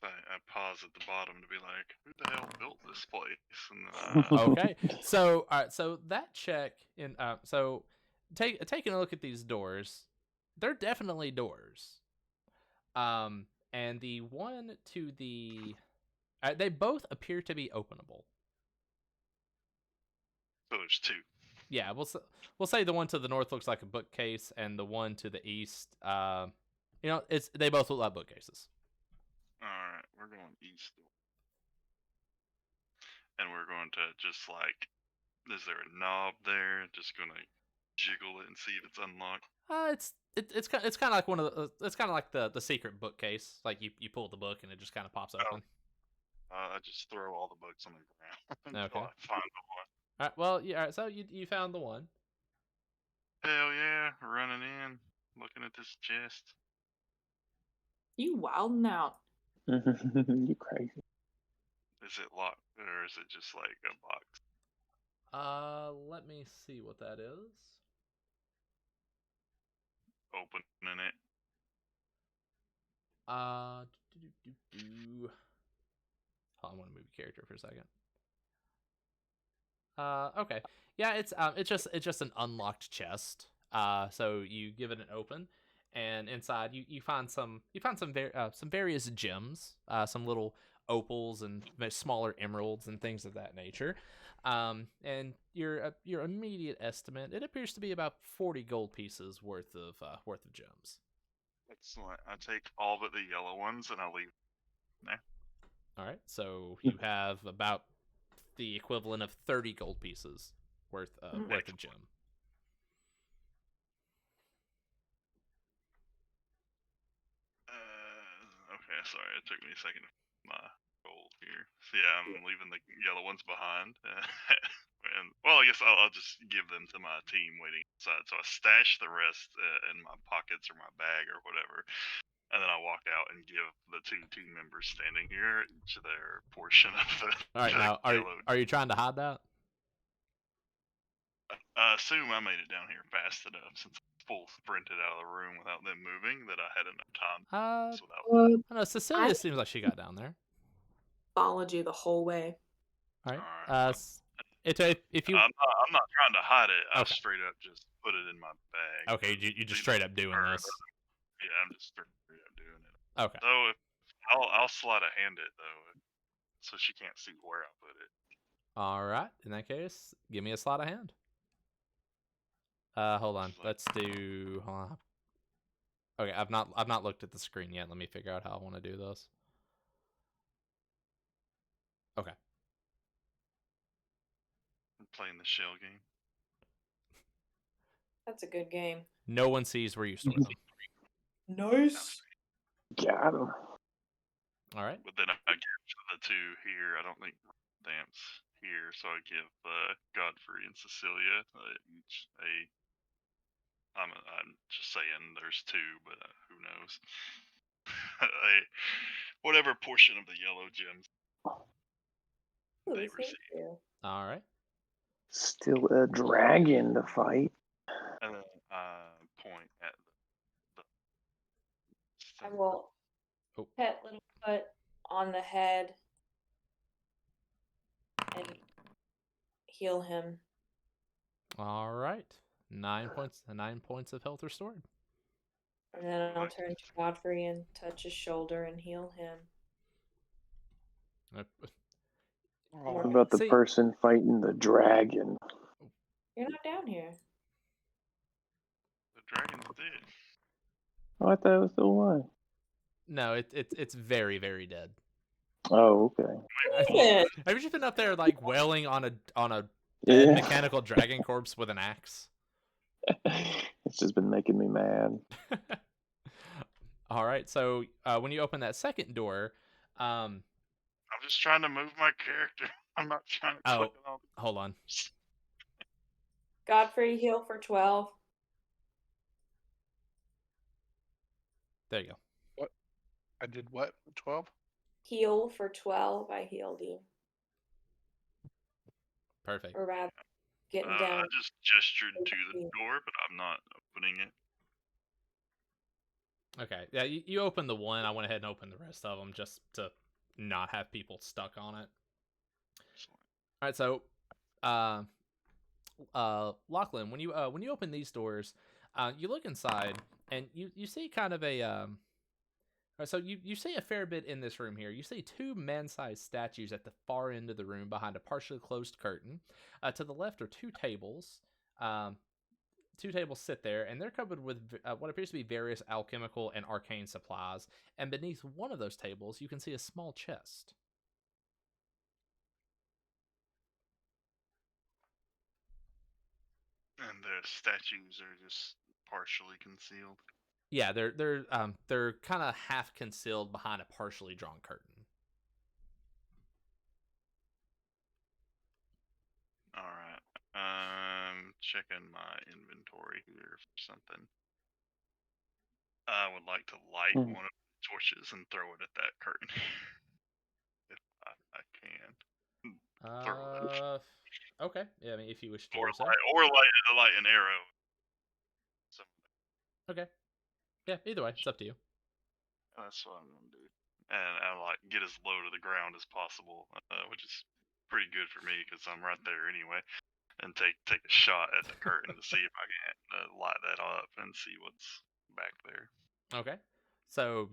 [SPEAKER 4] I pause at the bottom to be like, who the hell built this place? And
[SPEAKER 1] Okay, so all right, so that check in so taking a look at these doors, they're definitely doors. And the one to the they both appear to be openable.
[SPEAKER 4] so there's 2.
[SPEAKER 1] Yeah, we'll say the one to the north looks like a bookcase, and the one to the east, they both look like bookcases.
[SPEAKER 4] Alright, we're going east. And we're going to just like, is there a knob there? Just gonna jiggle it and see if it's unlocked.
[SPEAKER 1] It's kind of like one of the it's kind of like the secret bookcase. Like you pull the book and it just kind of pops open.
[SPEAKER 4] I just throw all the books on the ground until
[SPEAKER 1] Okay.
[SPEAKER 4] I find the one.
[SPEAKER 1] All right. Well, yeah. All right, so you found the one.
[SPEAKER 4] Hell yeah, running in, looking at this chest.
[SPEAKER 3] You wilding out.
[SPEAKER 2] You crazy.
[SPEAKER 4] Is it locked, or is it just like a box?
[SPEAKER 1] Let me see what that is.
[SPEAKER 4] Opening it.
[SPEAKER 1] Hold on, I want to move your character for a second. Okay. Yeah, it's just an unlocked chest. So you give it an open, and inside you find some various gems, some little opals and smaller emeralds and things of that nature. And your immediate estimate, it appears to be about 40 gold pieces worth of gems.
[SPEAKER 4] Excellent. I take all but the yellow ones and I leave.
[SPEAKER 1] All right, so you have about the equivalent of 30 gold pieces worth of gem.
[SPEAKER 4] Okay, sorry, it took me a second to find my gold here. So yeah, I'm leaving the yellow ones behind. And well, I guess I'll just give them to my team waiting outside. So I stash the rest in my pockets or my bag or whatever. And then I walk out and give the 2 team members standing here each their portion of the.
[SPEAKER 1] All right, now are you trying to hide that?
[SPEAKER 4] I assume I made it down here fast enough since I full sprinted out of the room without them moving that I had enough time.
[SPEAKER 1] I
[SPEAKER 4] Without...
[SPEAKER 1] don't know. Cecilia seems like she got down there.
[SPEAKER 3] Followed you the whole way.
[SPEAKER 1] All right.
[SPEAKER 4] Alright,
[SPEAKER 1] if you,
[SPEAKER 4] I'm not trying to hide it. I
[SPEAKER 1] Okay.
[SPEAKER 4] straight up just put it in my bag.
[SPEAKER 1] okay, you just straight up doing this.
[SPEAKER 4] Yeah, I'm just straight up doing it.
[SPEAKER 1] Okay.
[SPEAKER 4] So I'll sleight of hand it though, so she can't see where I put it.
[SPEAKER 1] All right. In that case, give me a sleight of hand. Hold on. Let's do. Hold on. Okay, I've not looked at the screen yet. Let me figure out how I want to do this. Okay.
[SPEAKER 4] I'm playing the shell game.
[SPEAKER 3] That's a good game.
[SPEAKER 1] No one sees where you store them.
[SPEAKER 3] Nice.
[SPEAKER 2] Got him.
[SPEAKER 1] All right.
[SPEAKER 4] But then I give the two here. I don't think stamps here, so I give Godfrey and Cecilia each a. I'm just saying there's two, but who knows? Whatever portion of the yellow gems
[SPEAKER 3] Ooh,
[SPEAKER 4] they
[SPEAKER 3] thank
[SPEAKER 4] receive.
[SPEAKER 3] you.
[SPEAKER 1] All right.
[SPEAKER 2] Still a dragon to fight.
[SPEAKER 4] And then point at the
[SPEAKER 3] I will
[SPEAKER 1] Oh.
[SPEAKER 3] pet Littlefoot on the head and heal him.
[SPEAKER 1] All right. 9 points. 9 points of health restored.
[SPEAKER 3] And then I'll turn to Godfrey and touch his shoulder and heal him.
[SPEAKER 2] What about the
[SPEAKER 1] See-
[SPEAKER 2] person fighting the dragon?
[SPEAKER 3] You're not down here.
[SPEAKER 4] The dragon's dead.
[SPEAKER 2] Oh, I thought it was still alive.
[SPEAKER 1] No, it's very very dead.
[SPEAKER 2] Oh, okay.
[SPEAKER 1] Have you just been up there like wailing on a dead
[SPEAKER 2] Yeah.
[SPEAKER 1] mechanical dragon corpse with an axe?
[SPEAKER 2] It's just been making me mad.
[SPEAKER 1] All right. So when you open that second door,
[SPEAKER 4] I'm just trying to move my character. I'm not trying to click it on.
[SPEAKER 1] hold on.
[SPEAKER 3] Godfrey, heal for 12.
[SPEAKER 1] There you go.
[SPEAKER 5] I did what? 12?
[SPEAKER 3] Heal for 12. I healed you.
[SPEAKER 1] Perfect.
[SPEAKER 3] Or rather, getting
[SPEAKER 4] I
[SPEAKER 3] down.
[SPEAKER 4] just gestured to the door, but I'm not opening it.
[SPEAKER 1] Okay. Yeah, you opened the one. I went ahead and opened the rest of them just to not have people stuck on it. All right. So, Lachlan, when you open these doors, you look inside and you see kind of a so you see a fair bit in this room here. You see two man-sized statues at the far end of the room behind a partially closed curtain. To the left are two tables. Two tables sit there, and they're covered with what appears to be various alchemical and arcane supplies. And beneath one of those tables, you can see a small chest.
[SPEAKER 4] And the statues are just partially concealed.
[SPEAKER 1] Yeah, they're kind of half concealed behind a partially drawn curtain.
[SPEAKER 4] All right. Checking my inventory here for something. I would like to light one of the torches and throw it at that curtain, if I can. Throw it.
[SPEAKER 1] Okay. Yeah, I mean, if you wish to
[SPEAKER 4] Or
[SPEAKER 1] do so.
[SPEAKER 4] light an arrow.
[SPEAKER 1] Okay. Yeah, either way, it's up to you.
[SPEAKER 4] That's what I'm gonna do. And I like get as low to the ground as possible, which is pretty good for me because I'm right there anyway. And take a shot at the curtain to see if I can light that up and see what's back there.
[SPEAKER 1] Okay. So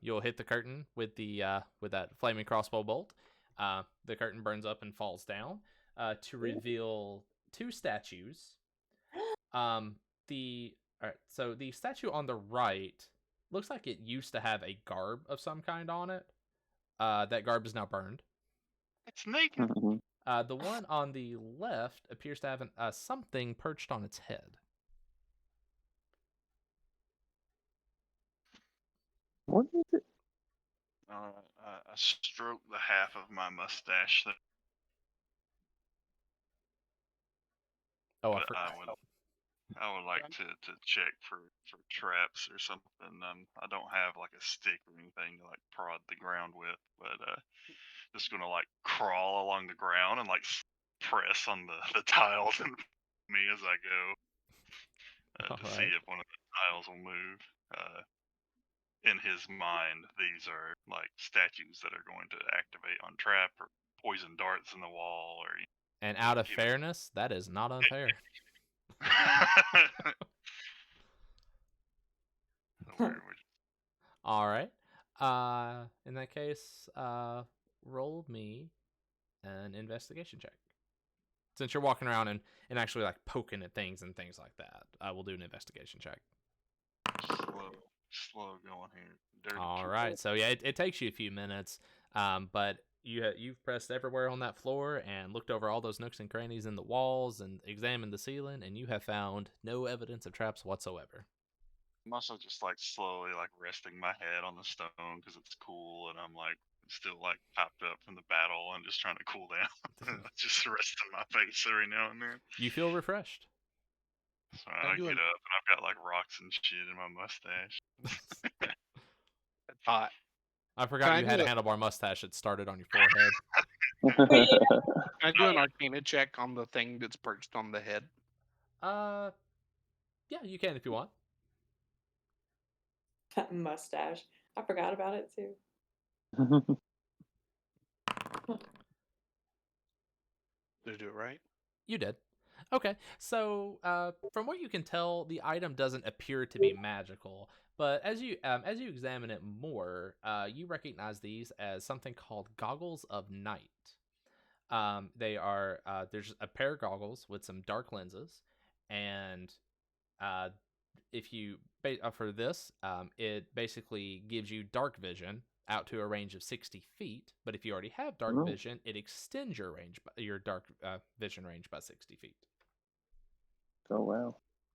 [SPEAKER 1] you'll hit the curtain with that flaming crossbow bolt. The curtain burns up and falls down to reveal two statues. So the statue on the right looks like it used to have a garb of some kind on it. That garb is now burned.
[SPEAKER 4] It's naked.
[SPEAKER 1] The one on the left appears to have something perched on its head.
[SPEAKER 2] What is it?
[SPEAKER 4] I stroke the half of my mustache.
[SPEAKER 1] Oh,
[SPEAKER 4] But I would like to check for traps or something. I don't have like a stick or anything to like prod the ground with, but just gonna like crawl along the ground and like press on the tiles and me as I go to see if one of the tiles will move. In his mind, these are like statues that are going to activate on trap or poison darts in the wall or.
[SPEAKER 1] And out of fairness, that is not unfair. All right. In that case, roll me an investigation check. Since you're walking around and actually like poking at things and things like that, I will do an investigation check.
[SPEAKER 4] Slow going here. Dirty
[SPEAKER 1] All
[SPEAKER 4] trick.
[SPEAKER 1] right. So yeah, it takes you a few minutes, but you've pressed everywhere on that floor and looked over all those nooks and crannies in the walls and examined the ceiling, and you have found no evidence of traps whatsoever.
[SPEAKER 4] I'm also just like slowly like resting my head on the stone because it's cool, and I'm like still like popped up from the battle and just trying to cool down. Just resting my face every now and then.
[SPEAKER 1] You feel refreshed.
[SPEAKER 4] So I
[SPEAKER 5] do
[SPEAKER 4] get
[SPEAKER 5] an-
[SPEAKER 4] up and I've got like rocks and shit in my mustache.
[SPEAKER 5] That's hot.
[SPEAKER 1] I forgot
[SPEAKER 5] Can I
[SPEAKER 1] you had
[SPEAKER 5] do
[SPEAKER 1] a
[SPEAKER 5] it?
[SPEAKER 1] handlebar mustache that started on your forehead.
[SPEAKER 5] Can I do an Arcana check on the thing that's perched on the head?
[SPEAKER 1] Yeah, you can if you want.
[SPEAKER 3] That mustache. I forgot about it too.
[SPEAKER 5] Did I do it right?
[SPEAKER 1] You did. Okay, so from what you can tell, the item doesn't appear to be magical, but as you examine it more, you recognize these as something called goggles of night. They are there's a pair of goggles with some dark lenses, and uh, if you for this, it basically gives you dark vision out to a range of 60 feet. But if you already have dark vision, it extends your dark vision range by 60 feet.
[SPEAKER 2] Oh wow.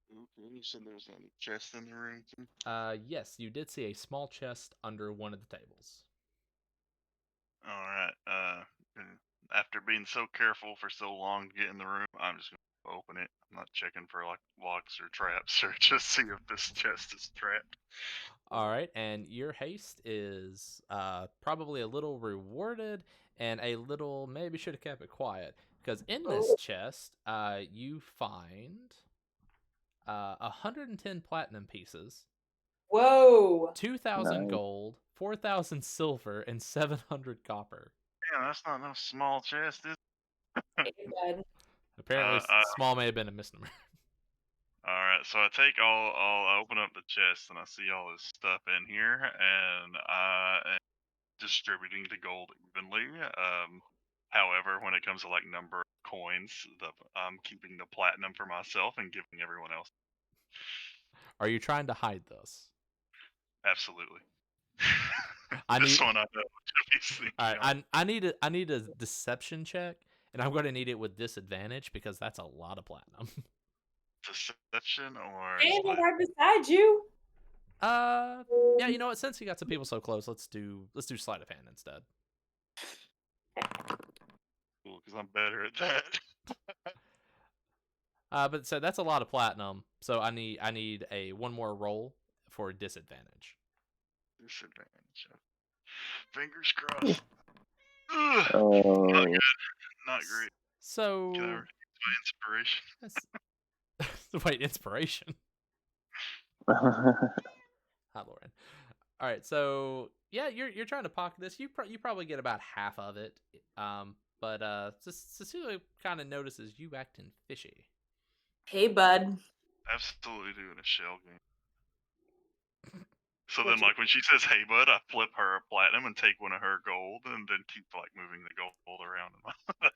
[SPEAKER 4] Okay, you said there's a chest in the room too?
[SPEAKER 1] Yes, you did see a small chest under one of the tables.
[SPEAKER 4] Alright, after being so careful for so long to get in the room, I'm just gonna open it. I'm not checking for like locks or traps or just see if this chest is trapped.
[SPEAKER 1] All right, and your haste is probably a little rewarded and a little maybe should have kept it quiet because in this chest you find 110 platinum pieces,
[SPEAKER 3] Whoa!
[SPEAKER 1] 2,000
[SPEAKER 2] Nice.
[SPEAKER 1] gold, 4,000 silver, and 700 copper.
[SPEAKER 4] Damn, that's not no small chest, is it?
[SPEAKER 3] Hey, bud.
[SPEAKER 1] Apparently,
[SPEAKER 4] Uh,
[SPEAKER 1] small may have been a misnomer.
[SPEAKER 4] Alright, so I'll open up the chest and I see all this stuff in here, and I am distributing the gold evenly. However, when it comes to like number of coins, I'm keeping the platinum for myself and giving everyone else.
[SPEAKER 1] Are you trying to hide this?
[SPEAKER 4] Absolutely.
[SPEAKER 1] I
[SPEAKER 4] This
[SPEAKER 1] need-
[SPEAKER 4] one I know to be seen.
[SPEAKER 1] All right, I need a deception check, and I'm going to need it with disadvantage because that's a lot of platinum.
[SPEAKER 4] Deception or
[SPEAKER 3] Standing
[SPEAKER 4] sleight?
[SPEAKER 3] right beside you.
[SPEAKER 1] Yeah, you know what? Since you got some people so close, let's do sleight of hand instead.
[SPEAKER 4] Cool, because I'm better at that.
[SPEAKER 1] But so that's a lot of platinum. So I need a one more roll for disadvantage.
[SPEAKER 4] Disadvantage. Fingers crossed. Ugh, not
[SPEAKER 2] Oh.
[SPEAKER 4] good. Not great.
[SPEAKER 1] So
[SPEAKER 4] Can I repeat my inspiration?
[SPEAKER 1] wait, inspiration. Hi, Lauren. All right, so yeah, you're trying to pocket this. You probably get about half of it. But Cecilia kind of notices you acting fishy.
[SPEAKER 3] Hey, bud.
[SPEAKER 4] Absolutely doing a shell game. So
[SPEAKER 3] What
[SPEAKER 4] then,
[SPEAKER 3] you-
[SPEAKER 4] like, when she says, "Hey, bud," I flip her a platinum and take one of her gold, and then keep like moving the gold around in my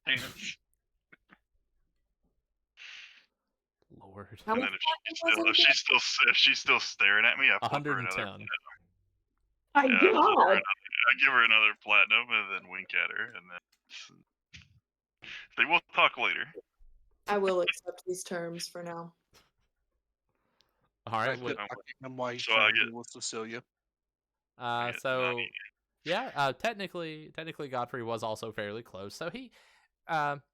[SPEAKER 4] hands.
[SPEAKER 1] Lord.
[SPEAKER 3] How
[SPEAKER 4] And
[SPEAKER 3] much
[SPEAKER 4] then
[SPEAKER 3] platinum was it again?
[SPEAKER 4] if she's still staring at me, I flip her another.
[SPEAKER 1] 110.
[SPEAKER 3] My
[SPEAKER 4] Yeah, I flip her
[SPEAKER 3] God.
[SPEAKER 4] I give her another platinum and then wink at her, and then they will talk later.
[SPEAKER 3] I will accept these terms for now.
[SPEAKER 1] All right.
[SPEAKER 5] I
[SPEAKER 1] What,
[SPEAKER 5] him while he's
[SPEAKER 4] So I
[SPEAKER 5] trying to
[SPEAKER 4] get-
[SPEAKER 5] deal with Cecilia.
[SPEAKER 4] I get
[SPEAKER 1] so
[SPEAKER 4] 90.
[SPEAKER 1] yeah, technically Godfrey was also fairly close. So he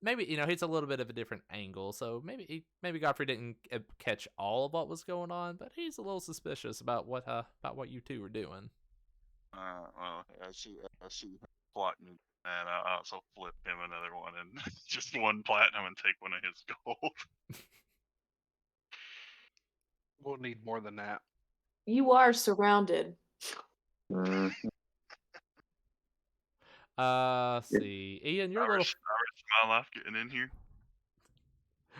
[SPEAKER 1] maybe he's a little bit of a different angle. So maybe Godfrey didn't catch all of what was going on, but he's a little suspicious about what you two were doing.
[SPEAKER 4] Well, I see him plotting, and I also flip him another one and just one platinum and take one of his gold.
[SPEAKER 5] We'll need more than that.
[SPEAKER 3] You are surrounded.
[SPEAKER 2] Mm.
[SPEAKER 1] See, Ian, you're
[SPEAKER 4] I
[SPEAKER 1] a little
[SPEAKER 4] risk my life getting in here.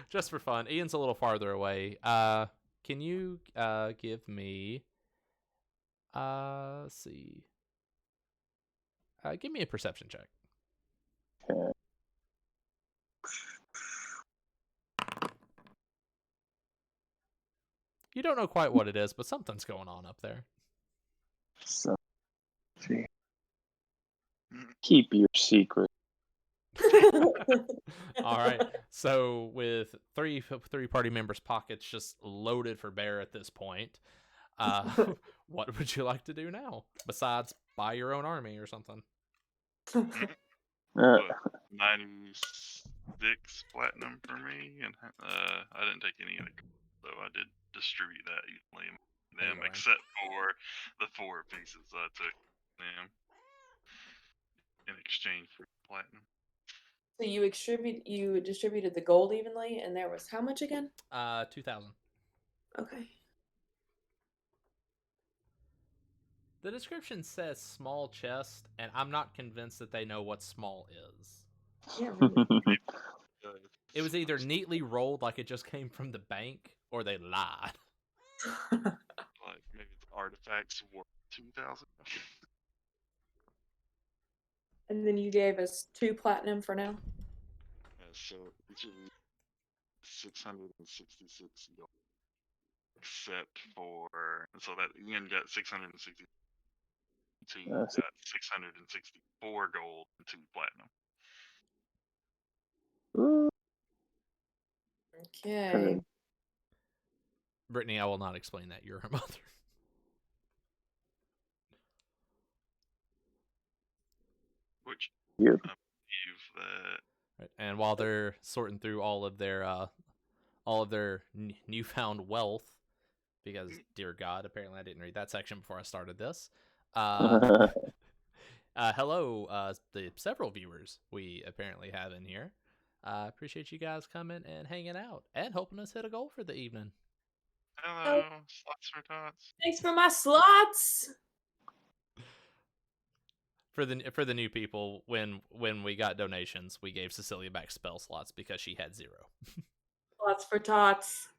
[SPEAKER 1] just for fun. Ian's a little farther away. Can you give me let's see. Give me a perception check.
[SPEAKER 2] Okay.
[SPEAKER 1] You don't know quite what it is, but something's going on up there.
[SPEAKER 2] So, keep your secret.
[SPEAKER 1] All right. So with three party members' pockets just loaded for bear at this point, what would you like to do now besides buy your own army or something?
[SPEAKER 2] Uh,
[SPEAKER 4] 96 platinum for me, and I didn't take any of the gold, so I did distribute that evenly among
[SPEAKER 1] There you
[SPEAKER 4] them,
[SPEAKER 1] go, Ryan.
[SPEAKER 4] except for the 4 pieces I took them in exchange for platinum.
[SPEAKER 3] So you distributed the gold evenly, and there was how much again?
[SPEAKER 1] 2,000.
[SPEAKER 3] Okay.
[SPEAKER 1] The description says small chest, and I'm not convinced that they know what small is.
[SPEAKER 3] Yeah. Really.
[SPEAKER 1] It was either neatly rolled like it just came from the bank, or they lied.
[SPEAKER 4] Like maybe the artifacts worth 2,000.
[SPEAKER 3] And then you gave us 2 platinum for now.
[SPEAKER 4] So each of these 666 gold, except for that Ian got 662, got 664 gold and 2 platinum.
[SPEAKER 3] Okay.
[SPEAKER 1] Brittany, I will not explain that. You're her mother.
[SPEAKER 4] Which
[SPEAKER 2] Yep.
[SPEAKER 4] I believe that.
[SPEAKER 1] Right. And while they're sorting through all of their newfound wealth, because dear God, apparently I didn't read that section before I started this. Hello, the several viewers we apparently have in here. Appreciate you guys coming and hanging out and helping us hit a goal for the evening.
[SPEAKER 4] Hello, slots for tots.
[SPEAKER 3] Thanks for my slots.
[SPEAKER 1] For the new people, when we got donations, we gave Cecilia back spell slots because she had 0.
[SPEAKER 3] Slots for tots.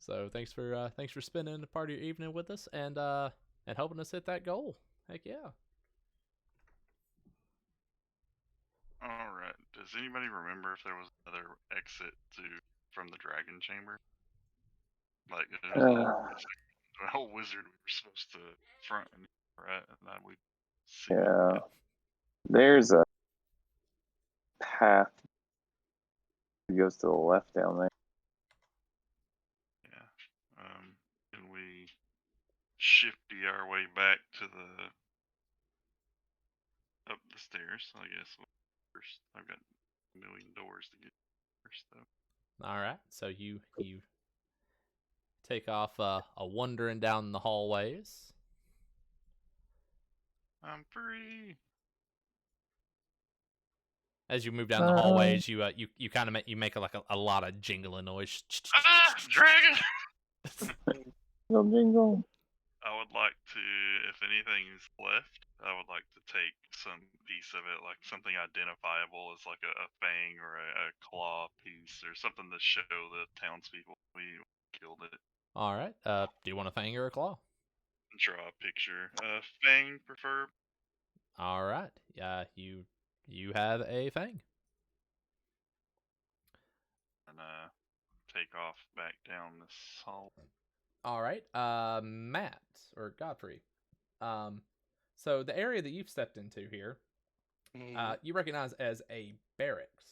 [SPEAKER 1] So thanks for spending a part of your evening with us and helping us hit that goal. Heck yeah.
[SPEAKER 4] All right. Does anybody remember if there was another exit from the dragon chamber? Like there's a whole wizard we were supposed to front, right? And that we.
[SPEAKER 2] Yeah. There's a path that goes to the left down there.
[SPEAKER 4] Yeah. Can we shifty our way back to up the stairs? I guess first. I've got a million doors to get first, though.
[SPEAKER 1] All right. So you take off a wandering down the hallways.
[SPEAKER 4] I'm free.
[SPEAKER 1] As you move down the hallways, you kind of make like a lot of jingling noise.
[SPEAKER 4] Dragon!
[SPEAKER 2] Jingle.
[SPEAKER 4] I would like to, if anything is left, I would like to take some piece of it, like something identifiable as like a fang or a claw piece or something to show the townspeople we killed it.
[SPEAKER 1] All right. Do you want a fang or a claw?
[SPEAKER 4] Draw a picture. Fang prefer.
[SPEAKER 1] All right. You have a fang.
[SPEAKER 4] And take off back down this hall.
[SPEAKER 1] All right. Matt or Godfrey. So the area that you've stepped into here, you recognize as a barracks.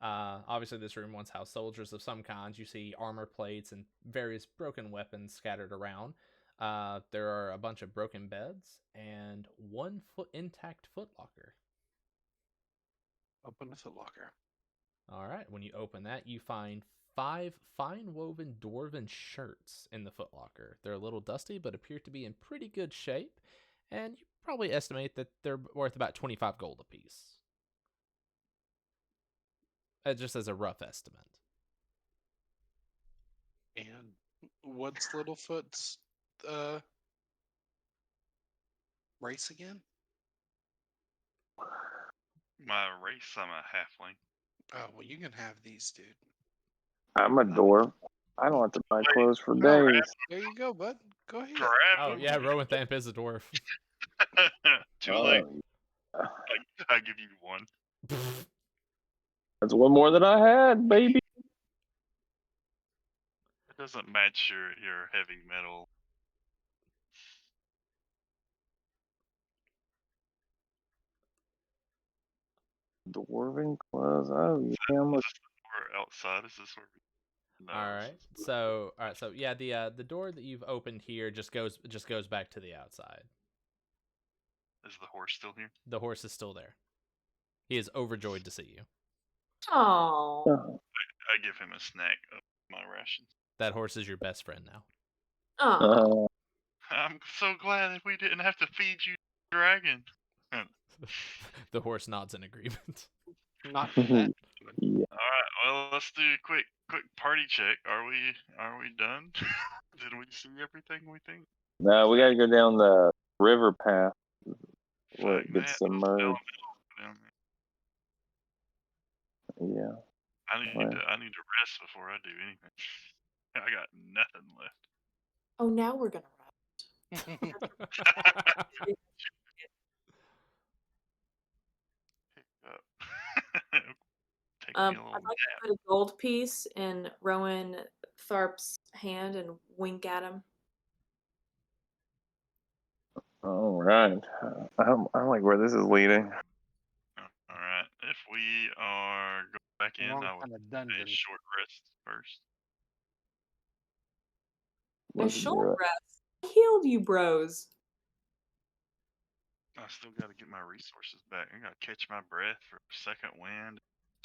[SPEAKER 1] Obviously, this room once housed soldiers of some kind. You see armor plates and various broken weapons scattered around. There are a bunch of broken beds and 1 intact footlocker.
[SPEAKER 5] Open the footlocker.
[SPEAKER 1] All right. When you open that, you find 5 fine woven dwarven shirts in the footlocker. They're a little dusty, but appear to be in pretty good shape, and you probably estimate that they're worth about 25 gold apiece. Just as a rough estimate.
[SPEAKER 5] And what's Littlefoot's race again?
[SPEAKER 4] My race, I'm a halfling.
[SPEAKER 5] Oh, well, you can have these, dude.
[SPEAKER 2] I'm a dwarf. I don't have to buy clothes for days.
[SPEAKER 5] There you go, bud. Go ahead.
[SPEAKER 4] Grab
[SPEAKER 1] Oh,
[SPEAKER 4] them.
[SPEAKER 1] yeah, Rowan Thamp is a dwarf.
[SPEAKER 4] Too late. I give you 1.
[SPEAKER 2] That's one more than I had, baby.
[SPEAKER 4] It doesn't match your heavy metal.
[SPEAKER 2] Dwarven claws. Oh yeah, I'm
[SPEAKER 4] Is this the door outside? Is this where we... No.
[SPEAKER 1] All
[SPEAKER 4] this
[SPEAKER 1] right.
[SPEAKER 4] is-
[SPEAKER 1] So yeah, the door that you've opened here just goes back to the outside.
[SPEAKER 4] Is the horse still here?
[SPEAKER 1] The horse is still there. He is overjoyed to see you.
[SPEAKER 3] Oh.
[SPEAKER 2] Oh,
[SPEAKER 4] I give him a snack of my rations.
[SPEAKER 1] That horse is your best friend now.
[SPEAKER 3] Oh.
[SPEAKER 4] I'm so glad that we didn't have to feed you dragon.
[SPEAKER 1] The horse nods in agreement.
[SPEAKER 5] Not that.
[SPEAKER 2] yeah.
[SPEAKER 4] All right, well, let's do a quick party check. Are we done? Did we see everything we think?
[SPEAKER 2] No, we gotta go down the river path where
[SPEAKER 4] Fuck
[SPEAKER 2] it gets
[SPEAKER 4] that.
[SPEAKER 2] submerged.
[SPEAKER 4] Down
[SPEAKER 2] Yeah.
[SPEAKER 4] there. I need
[SPEAKER 2] Right.
[SPEAKER 4] to rest before I do anything. I got nothing left.
[SPEAKER 3] Oh, now we're gonna
[SPEAKER 4] Take me a
[SPEAKER 3] I'd
[SPEAKER 4] little
[SPEAKER 3] like
[SPEAKER 4] nap.
[SPEAKER 3] to put a gold piece in Rowan Tharp's hand and wink at him.
[SPEAKER 2] All right. I like where this is leading.
[SPEAKER 4] All right. If we are going back in,
[SPEAKER 5] Wrong
[SPEAKER 4] I would
[SPEAKER 5] kind of
[SPEAKER 4] take
[SPEAKER 5] dungeon.
[SPEAKER 4] a short rest first.
[SPEAKER 3] A
[SPEAKER 2] Let's do
[SPEAKER 3] short
[SPEAKER 2] it.
[SPEAKER 3] rest. I healed you, bros.
[SPEAKER 4] I still got to get my resources back. I got to catch my breath for second wind,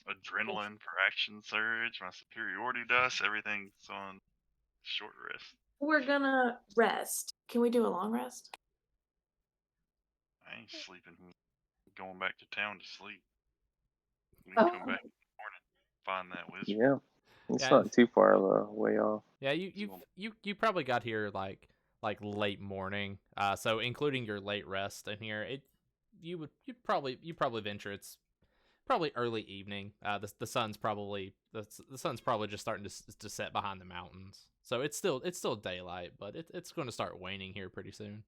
[SPEAKER 4] adrenaline for action surge, my superiority dust. Everything's on short rest.
[SPEAKER 3] We're gonna rest. Can we do a long rest?
[SPEAKER 4] I ain't sleeping. Going back to town to sleep. We can come back in the morning, find that wizard.
[SPEAKER 2] Yeah. It's
[SPEAKER 1] Yeah,
[SPEAKER 2] not too far way off.
[SPEAKER 1] Yeah, you probably got here like late morning. So including your late rest in here, you'd probably venture it's probably early evening. The sun's probably the sun's probably just starting to set behind the mountains. So it's still daylight, but it's going to start waning here pretty soon.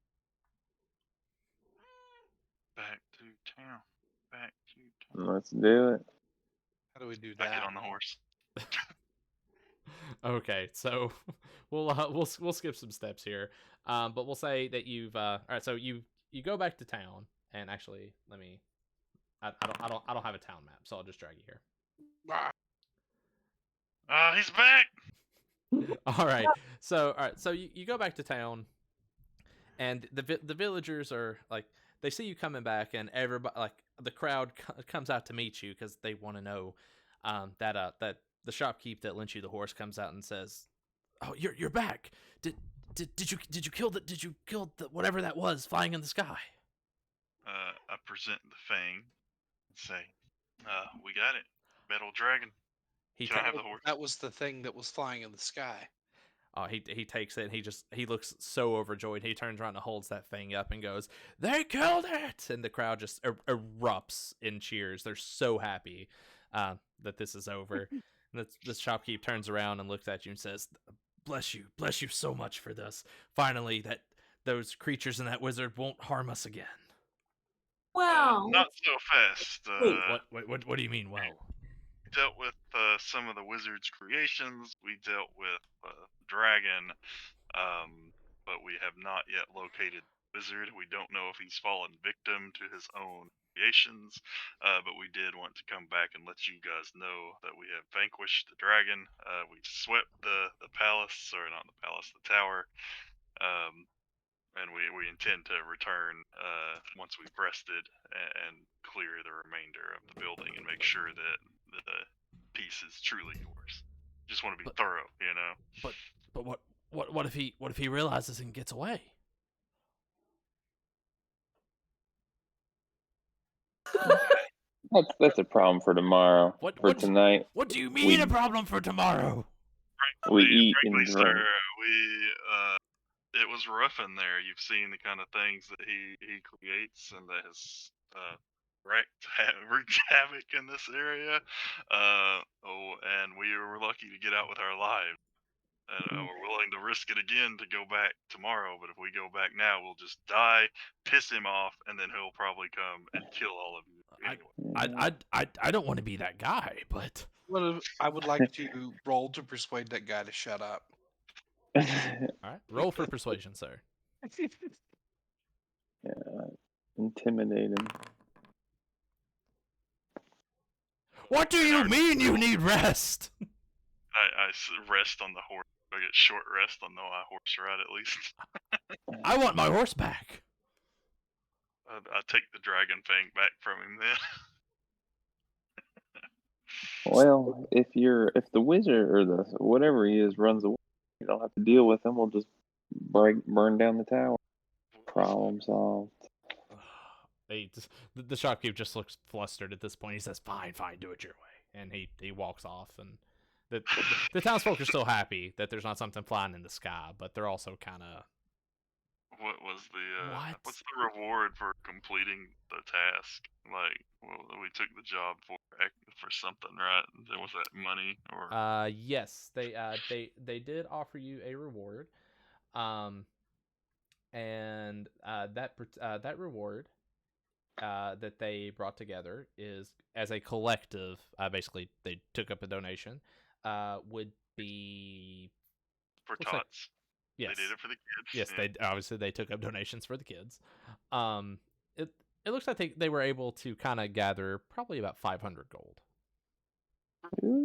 [SPEAKER 4] Back to town. Back to town.
[SPEAKER 2] Let's do it.
[SPEAKER 5] How do we do
[SPEAKER 4] I get
[SPEAKER 5] that?
[SPEAKER 4] on the horse.
[SPEAKER 1] Okay, so we'll skip some steps here, but we'll say that you've all right. So you go back to town, and actually, let me. I don't have a town map, so I'll just drag you here.
[SPEAKER 4] He's back.
[SPEAKER 1] All right, so you go back to town, and the villagers are like they see you coming back, and everybody like the crowd comes out to meet you because they want to know that the shopkeep that lent you the horse comes out and says, "Oh, you're back. Did you kill the whatever that was flying in the sky?"
[SPEAKER 4] I present the fang and say, we got it. Metal dragon.
[SPEAKER 1] He
[SPEAKER 4] Can I have the horse?
[SPEAKER 5] That was the thing that was flying in the sky.
[SPEAKER 1] he takes it and he looks so overjoyed. He turns around and holds that thing up and goes, "They killed it!" And the crowd just erupts in cheers. They're so happy that this is over. And this shopkeep turns around and looks at you and says, bless you so much for this. Finally, that those creatures and that wizard won't harm us again."
[SPEAKER 3] Wow.
[SPEAKER 4] Not so fast.
[SPEAKER 1] What do you mean, well?
[SPEAKER 4] We dealt with some of the wizard's creations. We dealt with dragon, but we have not yet located the wizard. We don't know if he's fallen victim to his own creations, but we did want to come back and let you guys know that we have vanquished the dragon. We swept the palace, or not the palace, the tower, and we intend to return once we've rested and clear the remainder of the building and make sure that the piece is truly yours. Just want to be thorough, you know.
[SPEAKER 1] But what if he realizes and gets away?
[SPEAKER 2] That's a problem for tomorrow. For tonight,
[SPEAKER 1] What do you mean a problem for tomorrow?
[SPEAKER 2] we eat and
[SPEAKER 4] frankly,
[SPEAKER 2] drink.
[SPEAKER 4] sir, it was rough in there. You've seen the kind of things that he creates and that has wreaked havoc in this area. And we were lucky to get out with our lives. And we're willing to risk it again to go back tomorrow. But if we go back now, we'll just die, piss him off, and then he'll probably come and kill all of you anyway.
[SPEAKER 1] I don't want to be that guy, but
[SPEAKER 5] I would like to roll to persuade that guy to shut up.
[SPEAKER 1] All right, roll for persuasion, sir.
[SPEAKER 2] Yeah, intimidating.
[SPEAKER 1] What do you mean you need rest?
[SPEAKER 4] I rest on the horse. I get short rest on the horse ride at least.
[SPEAKER 1] I want my horse back.
[SPEAKER 4] I take the dragon fang back from him then.
[SPEAKER 2] Well, if the wizard or the whatever he is runs away, you don't have to deal with him. We'll just burn down the tower. Problem solved.
[SPEAKER 1] The shopkeeper just looks flustered at this point. He says, "Fine, fine, do it your way," and he walks off. And the townsfolk are still happy that there's not something flying in the sky, but they're also kind of.
[SPEAKER 4] What was the
[SPEAKER 1] What?
[SPEAKER 4] what's the reward for completing the task? Like, well, we took the job for something, right? Was that money or?
[SPEAKER 1] Yes, they did offer you a reward, and that reward that they brought together is as a collective. Basically, they took up a donation. Would be
[SPEAKER 4] For
[SPEAKER 1] looks like
[SPEAKER 4] tots.
[SPEAKER 1] yes,
[SPEAKER 4] They did it for the kids.
[SPEAKER 1] yes.
[SPEAKER 4] Yeah.
[SPEAKER 1] They obviously they took up donations for the kids. It it looks like they were able to kind of gather probably about 500 gold.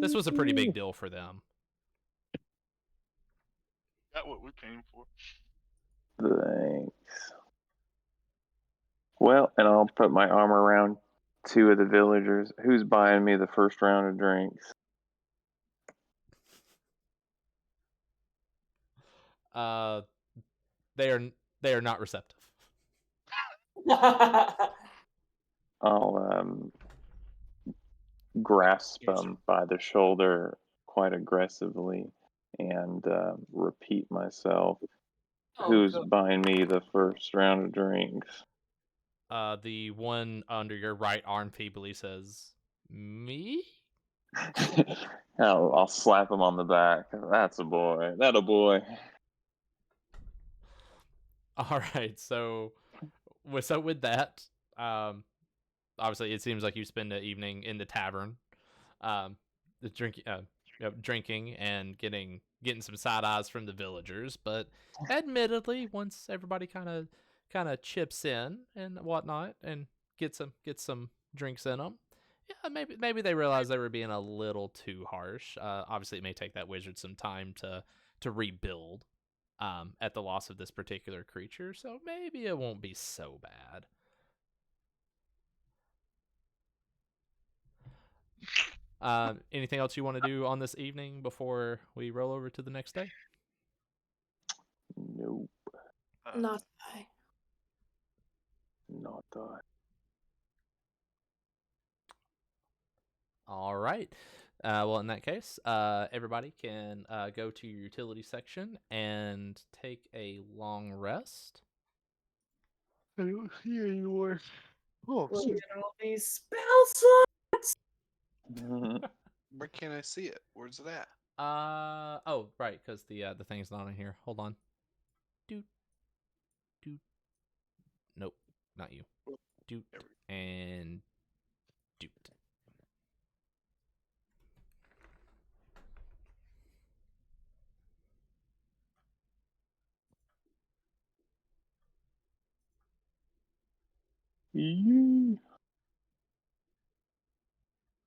[SPEAKER 1] This was a pretty big deal for them.
[SPEAKER 4] Got what we came for.
[SPEAKER 2] Thanks. Well, and I'll put my arm around 2 of the villagers. Who's buying me the first round of drinks?
[SPEAKER 1] They are not receptive.
[SPEAKER 2] I'll grasp them by the shoulder quite aggressively and repeat myself. Who's buying me the first round of drinks?
[SPEAKER 1] The one under your right arm feebly says, "Me?"
[SPEAKER 2] I'll slap him on the back. That's a boy. That a boy.
[SPEAKER 1] All right. So with that, obviously it seems like you spend the evening in the tavern, the drinking and getting some side eyes from the villagers. But admittedly, once everybody kind of chips in and whatnot and get some drinks in them, yeah, maybe they realize they were being a little too harsh. Obviously, it may take that wizard some time to rebuild at the loss of this particular creature, so maybe it won't be so bad. Anything else you want to do on this evening before we roll over to the next day?
[SPEAKER 2] Nope,
[SPEAKER 3] Not I.
[SPEAKER 2] not that.
[SPEAKER 1] All right. Well, in that case, everybody can go to your utility section and take a long rest.
[SPEAKER 5] I don't see anymore. Oh,
[SPEAKER 3] Look
[SPEAKER 5] shit.
[SPEAKER 3] at all these spell slots.
[SPEAKER 5] Where can I see it? Where's it at?
[SPEAKER 1] Oh, right, because the thing's not in here. Hold on. Doot. Nope, not you. Doot and doot.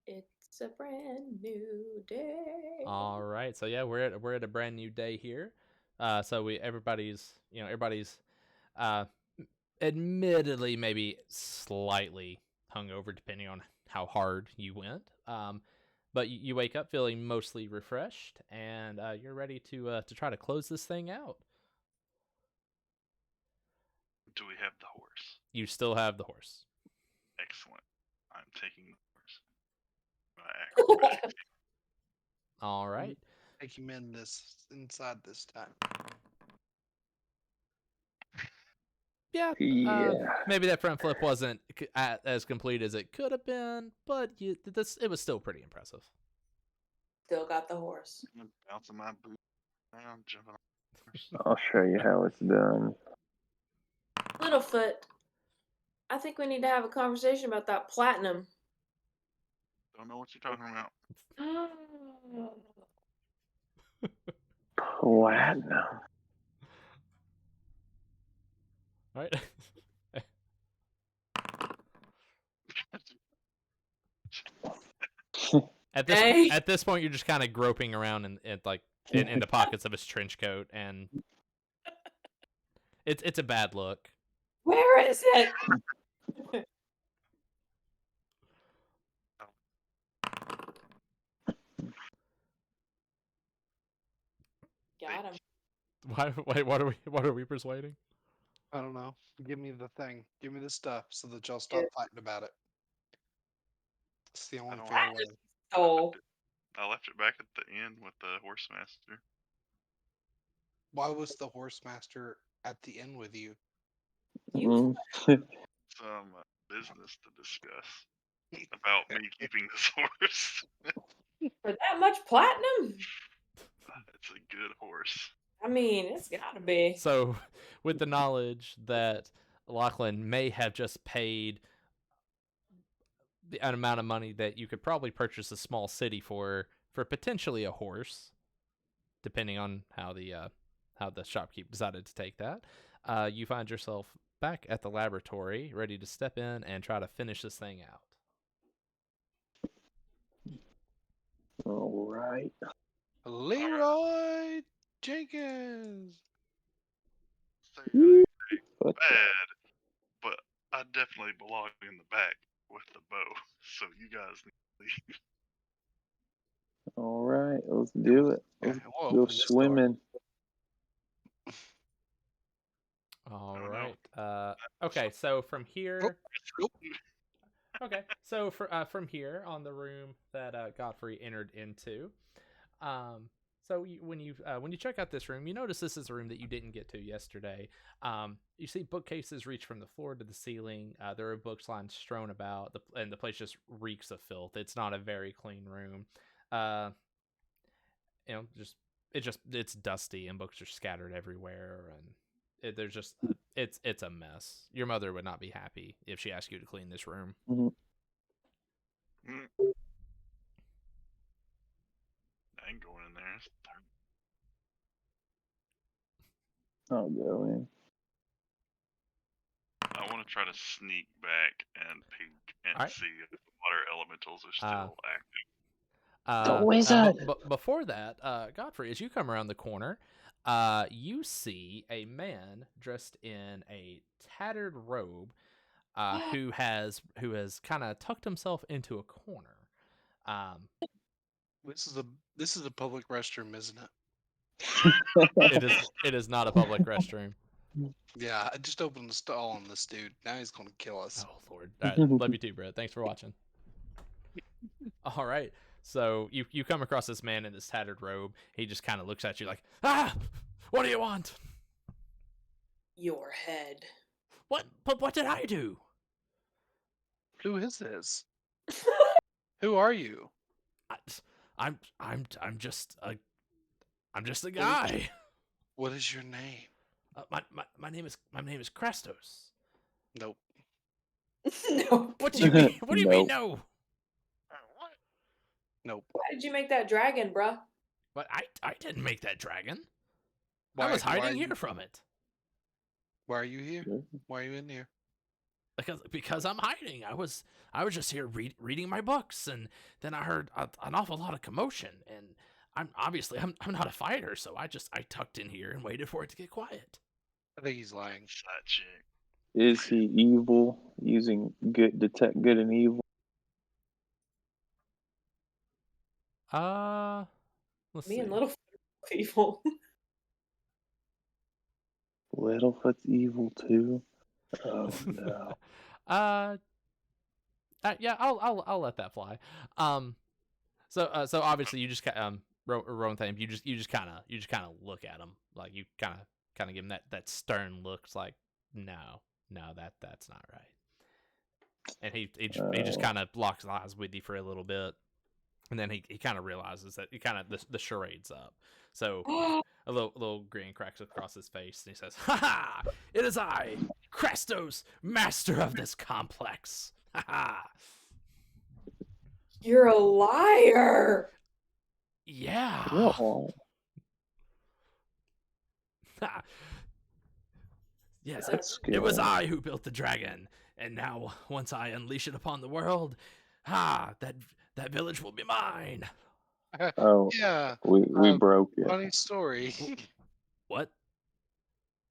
[SPEAKER 3] It's a brand new day.
[SPEAKER 1] All right, so yeah, we're at a brand new day here. So everybody's uh, admittedly maybe slightly hungover depending on how hard you went. But you wake up feeling mostly refreshed, and you're ready to try to close this thing out.
[SPEAKER 4] Do we have the horse?
[SPEAKER 1] You still have the horse.
[SPEAKER 4] Excellent. I'm taking the horse. My acrobatics.
[SPEAKER 1] All right.
[SPEAKER 5] Take him inside this time.
[SPEAKER 1] Yeah.
[SPEAKER 2] Yeah.
[SPEAKER 1] Maybe that front flip wasn't as complete as it could have been, but it was still pretty impressive.
[SPEAKER 3] Still got the horse.
[SPEAKER 4] I'm bouncing my boot around, jumping on the horse.
[SPEAKER 2] I'll show you how it's done.
[SPEAKER 3] Littlefoot, I think we need to have a conversation about that platinum.
[SPEAKER 4] Don't know what you're talking about.
[SPEAKER 2] Platinum.
[SPEAKER 1] All right.
[SPEAKER 3] Hey.
[SPEAKER 1] At this point, you're just kind of groping around in the pockets of his trench coat, and it's a bad look.
[SPEAKER 3] Where is it? Got him.
[SPEAKER 1] Wait, what are we persuading?
[SPEAKER 5] I don't know. Give me the thing. Give me the stuff so that y'all stop fighting about it. It's the only
[SPEAKER 4] don't
[SPEAKER 5] fair
[SPEAKER 4] want
[SPEAKER 5] way.
[SPEAKER 3] Oh,
[SPEAKER 4] I left it back at the end with the horse master.
[SPEAKER 5] Why was the horse master at the inn with you?
[SPEAKER 3] you
[SPEAKER 4] Some business to discuss about me keeping this horse.
[SPEAKER 3] for that much platinum?
[SPEAKER 4] It's a good horse.
[SPEAKER 3] I mean, it's gotta be.
[SPEAKER 1] So, with the knowledge that Lachlan may have just paid the amount of money that you could probably purchase a small city for potentially a horse, depending on how the shopkeep decided to take that, you find yourself back at the laboratory, ready to step in and try to finish this thing out.
[SPEAKER 2] All right.
[SPEAKER 5] Leroy Jenkins.
[SPEAKER 4] Say anything
[SPEAKER 2] But
[SPEAKER 4] bad, but I definitely belong in the back with the bow. So you guys need to leave.
[SPEAKER 2] all right, let's do it.
[SPEAKER 5] Yeah,
[SPEAKER 2] Let's
[SPEAKER 5] we'll
[SPEAKER 2] go
[SPEAKER 5] open this door.
[SPEAKER 2] swimming.
[SPEAKER 1] All
[SPEAKER 4] Oh, no.
[SPEAKER 1] right. Okay, so from here.
[SPEAKER 5] Nope.
[SPEAKER 1] Okay, so from here on the room that Godfrey entered into, so when you check out this room, you notice this is a room that you didn't get to yesterday. You see bookcases reach from the floor to the ceiling. There are books lines strewn about, and the place just reeks of filth. It's not a very clean room. It's dusty and books are scattered everywhere, and it's a mess. Your mother would not be happy if she asked you to clean this room.
[SPEAKER 2] Mhm.
[SPEAKER 4] I ain't going in there. It's dark.
[SPEAKER 2] I'll go in.
[SPEAKER 4] I want to try to sneak back and peek and
[SPEAKER 1] Alright.
[SPEAKER 4] see if the water elementals are still active.
[SPEAKER 2] The wizard!
[SPEAKER 1] But before that, Godfrey, as you come around the corner, you see a man dressed in a tattered robe, who has kind of tucked himself into a corner.
[SPEAKER 5] This is a public restroom, isn't it?
[SPEAKER 1] It is not a public restroom.
[SPEAKER 5] Yeah, I just opened the stall on this dude. Now he's gonna kill us.
[SPEAKER 1] Oh Lord! All right, love you too, Brett. Thanks for watching. All right, so you come across this man in this tattered robe. He just kind of looks at you like, ah, what do you want?
[SPEAKER 3] Your head.
[SPEAKER 1] What? But what did I do?
[SPEAKER 5] Who is this? Who are you?
[SPEAKER 1] I'm just a guy.
[SPEAKER 5] What is your name?
[SPEAKER 1] My name is Krestos.
[SPEAKER 5] Nope.
[SPEAKER 3] No.
[SPEAKER 1] What do you mean? What do you mean
[SPEAKER 2] Nope.
[SPEAKER 1] no?
[SPEAKER 4] What?
[SPEAKER 5] Nope.
[SPEAKER 3] Why did you make that dragon, bruh?
[SPEAKER 1] But I didn't make that dragon.
[SPEAKER 5] Why,
[SPEAKER 1] I was
[SPEAKER 5] why are
[SPEAKER 1] hiding
[SPEAKER 5] you-
[SPEAKER 1] here from it.
[SPEAKER 5] Why are you here? Why are you in here?
[SPEAKER 1] Because I'm hiding. I was just here reading my books, and then I heard an awful lot of commotion, and I'm not a fighter, so I tucked in here and waited for it to get quiet.
[SPEAKER 5] I think he's lying.
[SPEAKER 4] It's that chick.
[SPEAKER 2] Is he evil? Using detect good and evil?
[SPEAKER 1] Let's
[SPEAKER 3] Me
[SPEAKER 1] see.
[SPEAKER 3] and little people.
[SPEAKER 2] Littlefoot's evil too. Oh no.
[SPEAKER 1] Yeah, I'll let that fly. So obviously you just Rowan Thame, you just kind of look at him, like you kind of give him that stern look. It's like no, that's not right. And he just kind of locks eyes with you for a little bit, and then he kind of realizes that the charade's up. So a little grin cracks across his face, and he says, "Ha ha! It is I, Krestos, master of this complex. Ha ha!
[SPEAKER 3] You're a liar.
[SPEAKER 1] Yeah."
[SPEAKER 2] Oh.
[SPEAKER 1] Yes,
[SPEAKER 2] That's
[SPEAKER 1] it was
[SPEAKER 2] good.
[SPEAKER 1] I who built the dragon, and now once I unleash it upon the world, that village will be mine.
[SPEAKER 2] Oh,
[SPEAKER 5] Yeah.
[SPEAKER 2] we broke it.
[SPEAKER 5] Funny story.
[SPEAKER 1] What?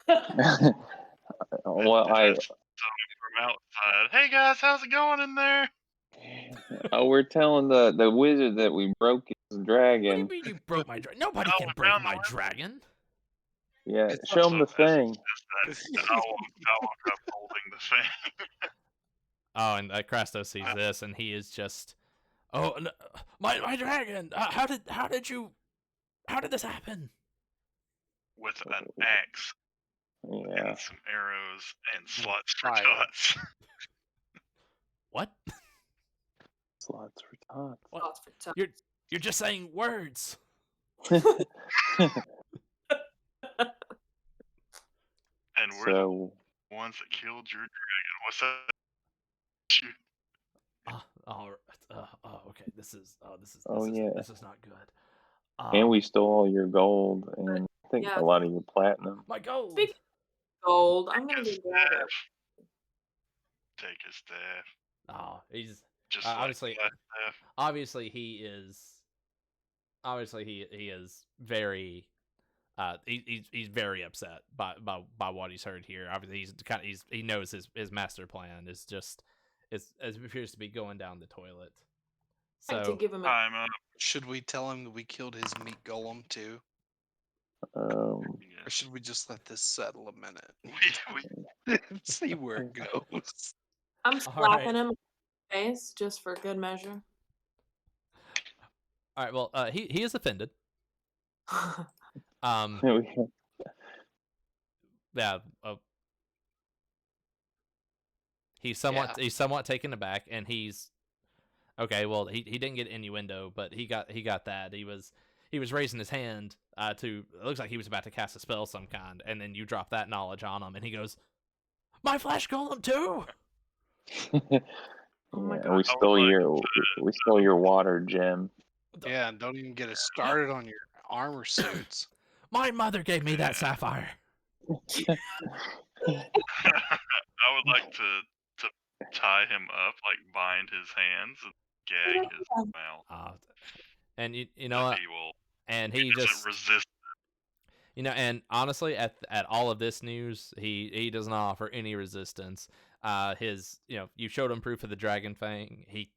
[SPEAKER 2] Well,
[SPEAKER 4] From outside. Hey guys, how's it going in there?
[SPEAKER 2] we're telling the wizard that we broke his
[SPEAKER 1] What do you
[SPEAKER 2] dragon.
[SPEAKER 1] mean you broke my dragon? Nobody
[SPEAKER 4] Oh,
[SPEAKER 1] can
[SPEAKER 4] we
[SPEAKER 1] break
[SPEAKER 4] found the
[SPEAKER 1] my
[SPEAKER 4] wizard.
[SPEAKER 1] dragon.
[SPEAKER 2] Yeah,
[SPEAKER 5] It's
[SPEAKER 2] show him the
[SPEAKER 4] So
[SPEAKER 2] thing.
[SPEAKER 4] it's that I walk up holding the thing.
[SPEAKER 1] Oh, and Krasto sees this, and he is just, oh, no, my dragon! How did this happen?
[SPEAKER 4] With an axe
[SPEAKER 2] Yeah.
[SPEAKER 4] and some arrows and slots for
[SPEAKER 5] Fire.
[SPEAKER 4] tots.
[SPEAKER 1] What?
[SPEAKER 2] Slots for tots.
[SPEAKER 1] What?
[SPEAKER 3] Lots for time.
[SPEAKER 1] You're just saying words.
[SPEAKER 4] And we're
[SPEAKER 2] So,
[SPEAKER 4] the ones that killed your dragon. What's that? Shoot.
[SPEAKER 1] Okay. This is
[SPEAKER 2] yeah.
[SPEAKER 1] this is not good.
[SPEAKER 2] And we stole all your gold and I think
[SPEAKER 3] Yeah.
[SPEAKER 2] a lot of your platinum.
[SPEAKER 1] my gold.
[SPEAKER 3] Speaking of gold, I'm gonna
[SPEAKER 4] His
[SPEAKER 3] go grab it.
[SPEAKER 4] staff. Take his staff.
[SPEAKER 1] Oh, he's
[SPEAKER 4] Just
[SPEAKER 1] obviously
[SPEAKER 4] like that staff.
[SPEAKER 1] obviously he is very he's very upset by what he's heard here. Obviously he knows his master plan is just it appears to be going down the toilet.
[SPEAKER 3] I like
[SPEAKER 1] So
[SPEAKER 3] to give him a
[SPEAKER 4] Time up.
[SPEAKER 5] Should we tell him that we killed his meat golem too?
[SPEAKER 2] Um,
[SPEAKER 5] Or should we just let this settle a minute?
[SPEAKER 4] We
[SPEAKER 5] See where it goes.
[SPEAKER 3] I'm
[SPEAKER 1] All
[SPEAKER 3] slapping
[SPEAKER 1] right.
[SPEAKER 3] him in the face just for good measure.
[SPEAKER 1] all right, well, he is offended. Yeah, he's somewhat taken aback, and he's okay. Well, he didn't get innuendo, but he got that. He was raising his hand to. It looks like he was about to cast a spell of some kind, and then you drop that knowledge on him, and he goes, "My flesh golem too."
[SPEAKER 3] Oh my
[SPEAKER 2] yeah,
[SPEAKER 3] God.
[SPEAKER 2] we stole your water gem.
[SPEAKER 5] Yeah, and don't even get us started on your armor suits.
[SPEAKER 1] My mother gave me that sapphire.
[SPEAKER 4] I would like to tie him up, like bind his hands and gag his mouth.
[SPEAKER 1] And you know what?
[SPEAKER 4] He will.
[SPEAKER 1] And
[SPEAKER 4] He
[SPEAKER 1] he
[SPEAKER 4] doesn't
[SPEAKER 1] just
[SPEAKER 4] resist.
[SPEAKER 1] and honestly, at all of this news, he does not offer any resistance. You showed him proof of the dragon fang. He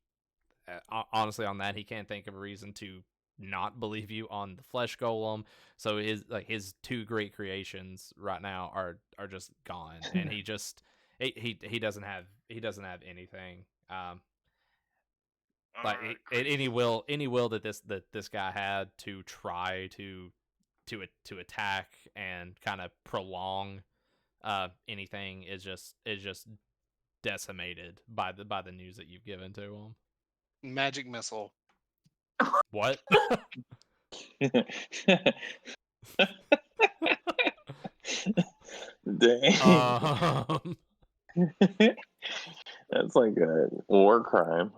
[SPEAKER 1] honestly on that he can't think of a reason to not believe you on the flesh golem. So his two great creations right now are just gone, and he just he doesn't have anything. Any will that this guy had to try to attack and kind of prolong anything is just decimated by the news that you've given to him.
[SPEAKER 5] Magic missile.
[SPEAKER 1] What?
[SPEAKER 2] Dang. That's like a war crime.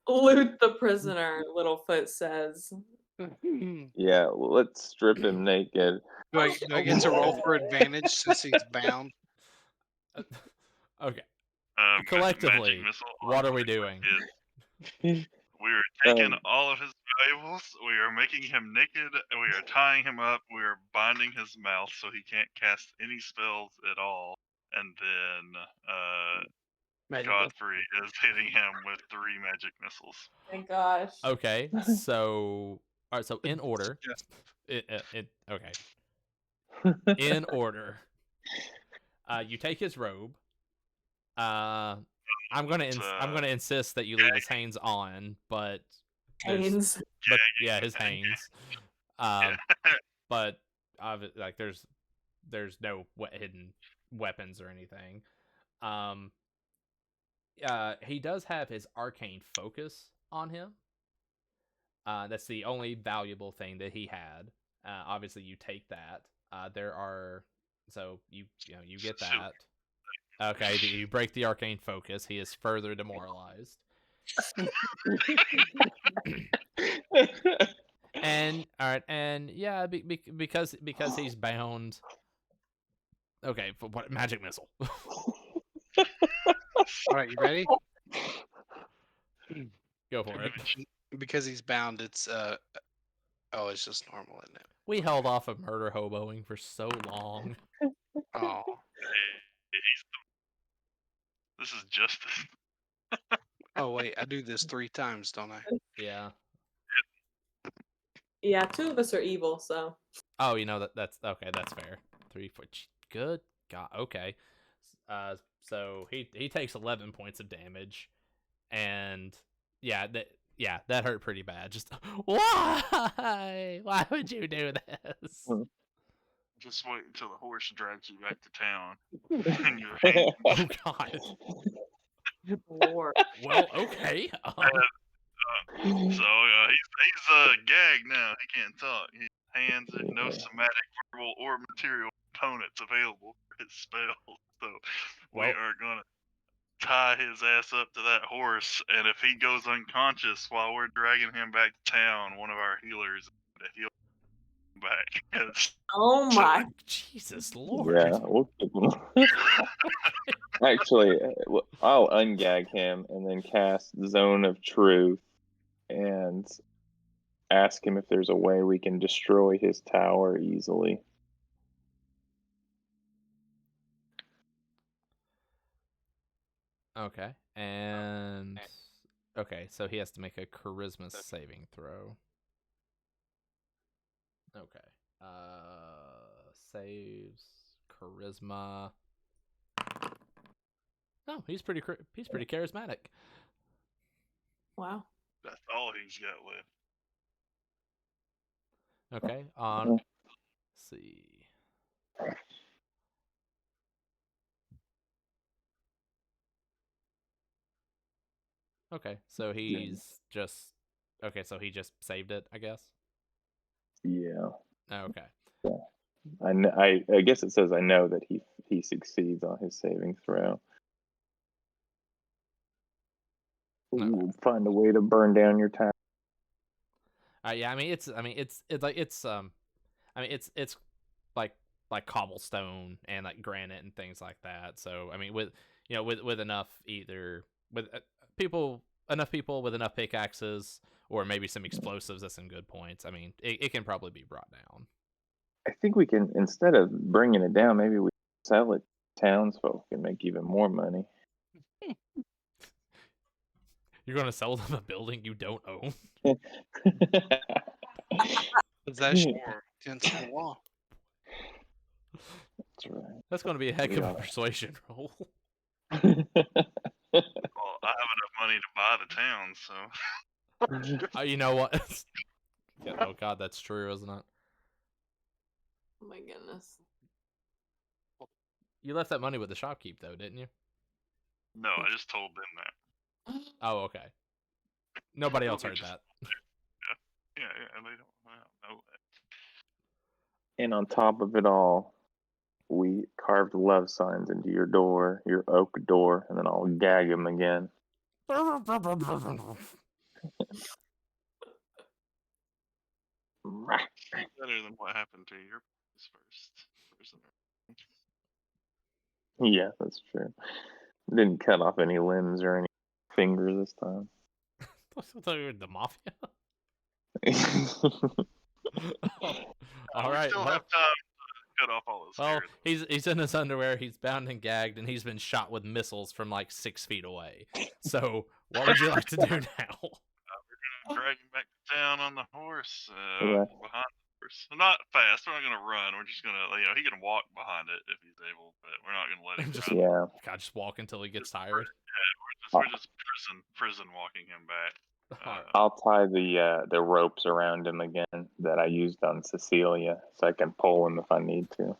[SPEAKER 3] Loot the prisoner, Littlefoot says.
[SPEAKER 2] Yeah, let's strip him naked.
[SPEAKER 5] Do I get to roll for advantage since he's bound?
[SPEAKER 1] Okay.
[SPEAKER 4] Collectively,
[SPEAKER 1] Collectively, what are we doing?
[SPEAKER 4] We are taking all of his valuables. We are making him naked. We are tying him up. We are binding his mouth so he can't cast any spells at all. And then Godfrey is hitting him with 3 magic missiles.
[SPEAKER 3] Oh my gosh.
[SPEAKER 1] Okay, so all right. So in order, okay. In order, you take his robe. I'm gonna insist that you leave his hands on, but
[SPEAKER 3] Hanes.
[SPEAKER 1] his hands. But like there's no hidden weapons or anything. He does have his arcane focus on him. That's the only valuable thing that he had. Obviously, you take that. You get that. Okay, you break the arcane focus. He is further demoralized. And All right, and yeah, because he's bound. Okay, what magic missile?
[SPEAKER 5] All right, you ready?
[SPEAKER 1] Go for it.
[SPEAKER 5] Because he's bound, it's oh, it's just normal, isn't it?
[SPEAKER 1] We held off of murder hoboing for so long.
[SPEAKER 5] Oh,
[SPEAKER 4] This is justice.
[SPEAKER 5] oh wait, I do this 3 times, don't I?
[SPEAKER 1] Yeah.
[SPEAKER 3] Yeah, 2 of us are evil, so.
[SPEAKER 1] Oh, that's okay. That's fair. 3 foot. Good God. Okay. So he takes 11 points of damage, and that hurt pretty bad. Just why? Why would you do this?
[SPEAKER 4] Just wait until the horse drags you back to town, and your hand.
[SPEAKER 1] Oh God.
[SPEAKER 3] Lord.
[SPEAKER 1] Well, okay.
[SPEAKER 4] So he's gagged now. He can't talk. His hands and no somatic, verbal, or material components available for his spell. So we
[SPEAKER 1] Well-
[SPEAKER 4] are gonna tie his ass up to that horse, and if he goes unconscious while we're dragging him back to town, one of our healers to heal him back. 'Cause
[SPEAKER 3] Oh my.
[SPEAKER 1] Jesus Lord.
[SPEAKER 2] Yeah, we'll keep him. Actually, I'll ungag him and then cast Zone of Truth and ask him if there's a way we can destroy his tower easily.
[SPEAKER 1] Okay. And okay, so he has to make a charisma saving throw. Okay. Saves charisma. Oh, he's pretty charismatic.
[SPEAKER 3] Wow.
[SPEAKER 4] that's all he's got left.
[SPEAKER 1] Okay. Let's see. Okay, so he's just okay. So he just saved it, I guess.
[SPEAKER 2] Yeah.
[SPEAKER 1] Okay.
[SPEAKER 2] I guess it says I know that he succeeds on his saving throw. We'll find a way to burn down your tower.
[SPEAKER 1] Yeah. It's like cobblestone and like granite and things like that. So I mean, with enough enough people with enough pickaxes or maybe some explosives at some good points. I mean, it can probably be brought down.
[SPEAKER 2] I think we can, instead of bringing it down, maybe we sell it to townsfolk and make even more money.
[SPEAKER 1] You're gonna sell them a building you don't own?
[SPEAKER 5] Possession against the law.
[SPEAKER 2] That's right.
[SPEAKER 1] That's gonna be a heck of a persuasion roll.
[SPEAKER 4] Well, I have enough money to buy the town, so.
[SPEAKER 1] You know what? Yeah, oh God, that's true, isn't it?
[SPEAKER 3] Oh my goodness.
[SPEAKER 1] You left that money with the shopkeep, though, didn't you?
[SPEAKER 4] No, I just told them that.
[SPEAKER 1] Oh, okay. Nobody else
[SPEAKER 4] We
[SPEAKER 1] heard
[SPEAKER 4] just-
[SPEAKER 1] that.
[SPEAKER 4] Yeah, they don't know that.
[SPEAKER 2] And on top of it all, we carved love signs into your door, your oak door, and then I'll gag him again.
[SPEAKER 4] Better than what happened to your first prisoner.
[SPEAKER 2] Yeah, that's true. Didn't cut off any limbs or any fingers this time.
[SPEAKER 1] I thought you were the mafia. All
[SPEAKER 4] We
[SPEAKER 1] right.
[SPEAKER 4] still
[SPEAKER 1] Well,
[SPEAKER 4] have time to cut off all his hair.
[SPEAKER 1] he's in his underwear. He's bound and gagged, and he's been shot with missiles from like 6 feet away. So, what would you like to do now?
[SPEAKER 4] We're gonna drag him back to town on the horse,
[SPEAKER 2] Right.
[SPEAKER 4] behind the horse. Not fast. We're not gonna run. We're just gonna, he can walk behind it if he's able, but we're not gonna let him
[SPEAKER 1] Just-
[SPEAKER 4] run.
[SPEAKER 2] Yeah.
[SPEAKER 1] God, just walk until he gets tired.
[SPEAKER 4] We're just prison walking him back.
[SPEAKER 1] Alright.
[SPEAKER 2] I'll tie the ropes around him again that I used on Cecilia, so I can pull him if I need to.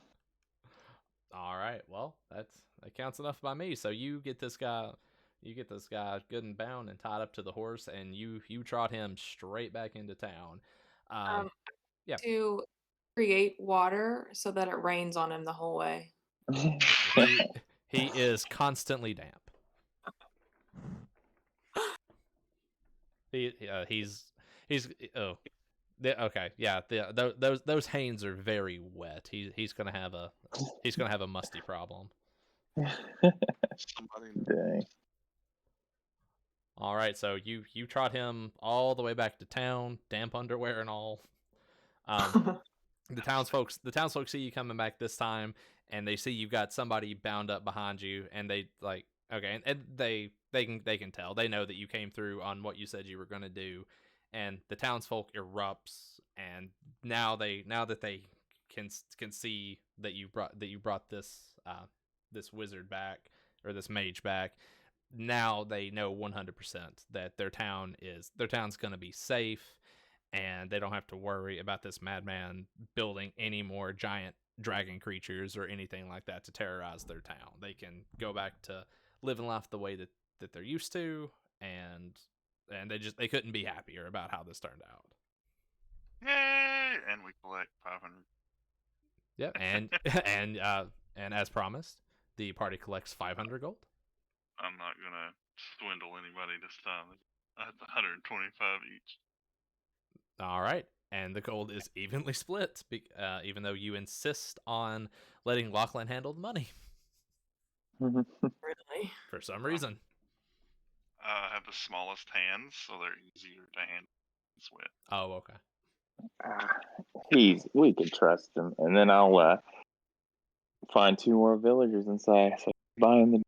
[SPEAKER 1] All right. Well, that counts enough by me. So you get this guy good and bound and tied up to the horse, and you trot him straight back into town. Yeah.
[SPEAKER 3] To create water so that it rains on him the whole way.
[SPEAKER 1] He is constantly damp. He's Okay, yeah. Those Hanes are very wet. He's gonna have a musty problem.
[SPEAKER 5] Somebody.
[SPEAKER 2] Dang.
[SPEAKER 1] All right, so you trot him all the way back to town, damp underwear and all. The townsfolk see you coming back this time, and they see you've got somebody bound up behind you, and they like okay, and they can tell, they know that you came through on what you said you were going to do, and the townsfolk erupts, and now that they can see that you brought this wizard back, or this mage back. Now they know 100% that their town's going to be safe, and they don't have to worry about this madman building any more giant dragon creatures or anything like that to terrorize their town. They can go back to living life the way that they're used to, and they couldn't be happier about how this turned out.
[SPEAKER 4] Yay! And we collect 500.
[SPEAKER 1] Yep, and as promised, the party collects 500 gold.
[SPEAKER 4] I'm not gonna swindle anybody this time. That's 125 each.
[SPEAKER 1] All right, and the gold is evenly split, even though you insist on letting Lachlan handle the money
[SPEAKER 3] Really?
[SPEAKER 1] for some reason.
[SPEAKER 4] I have the smallest hands, so they're easier to handle with.
[SPEAKER 1] Oh, okay.
[SPEAKER 2] We can trust him, and then I'll find 2 more villagers and say buying the.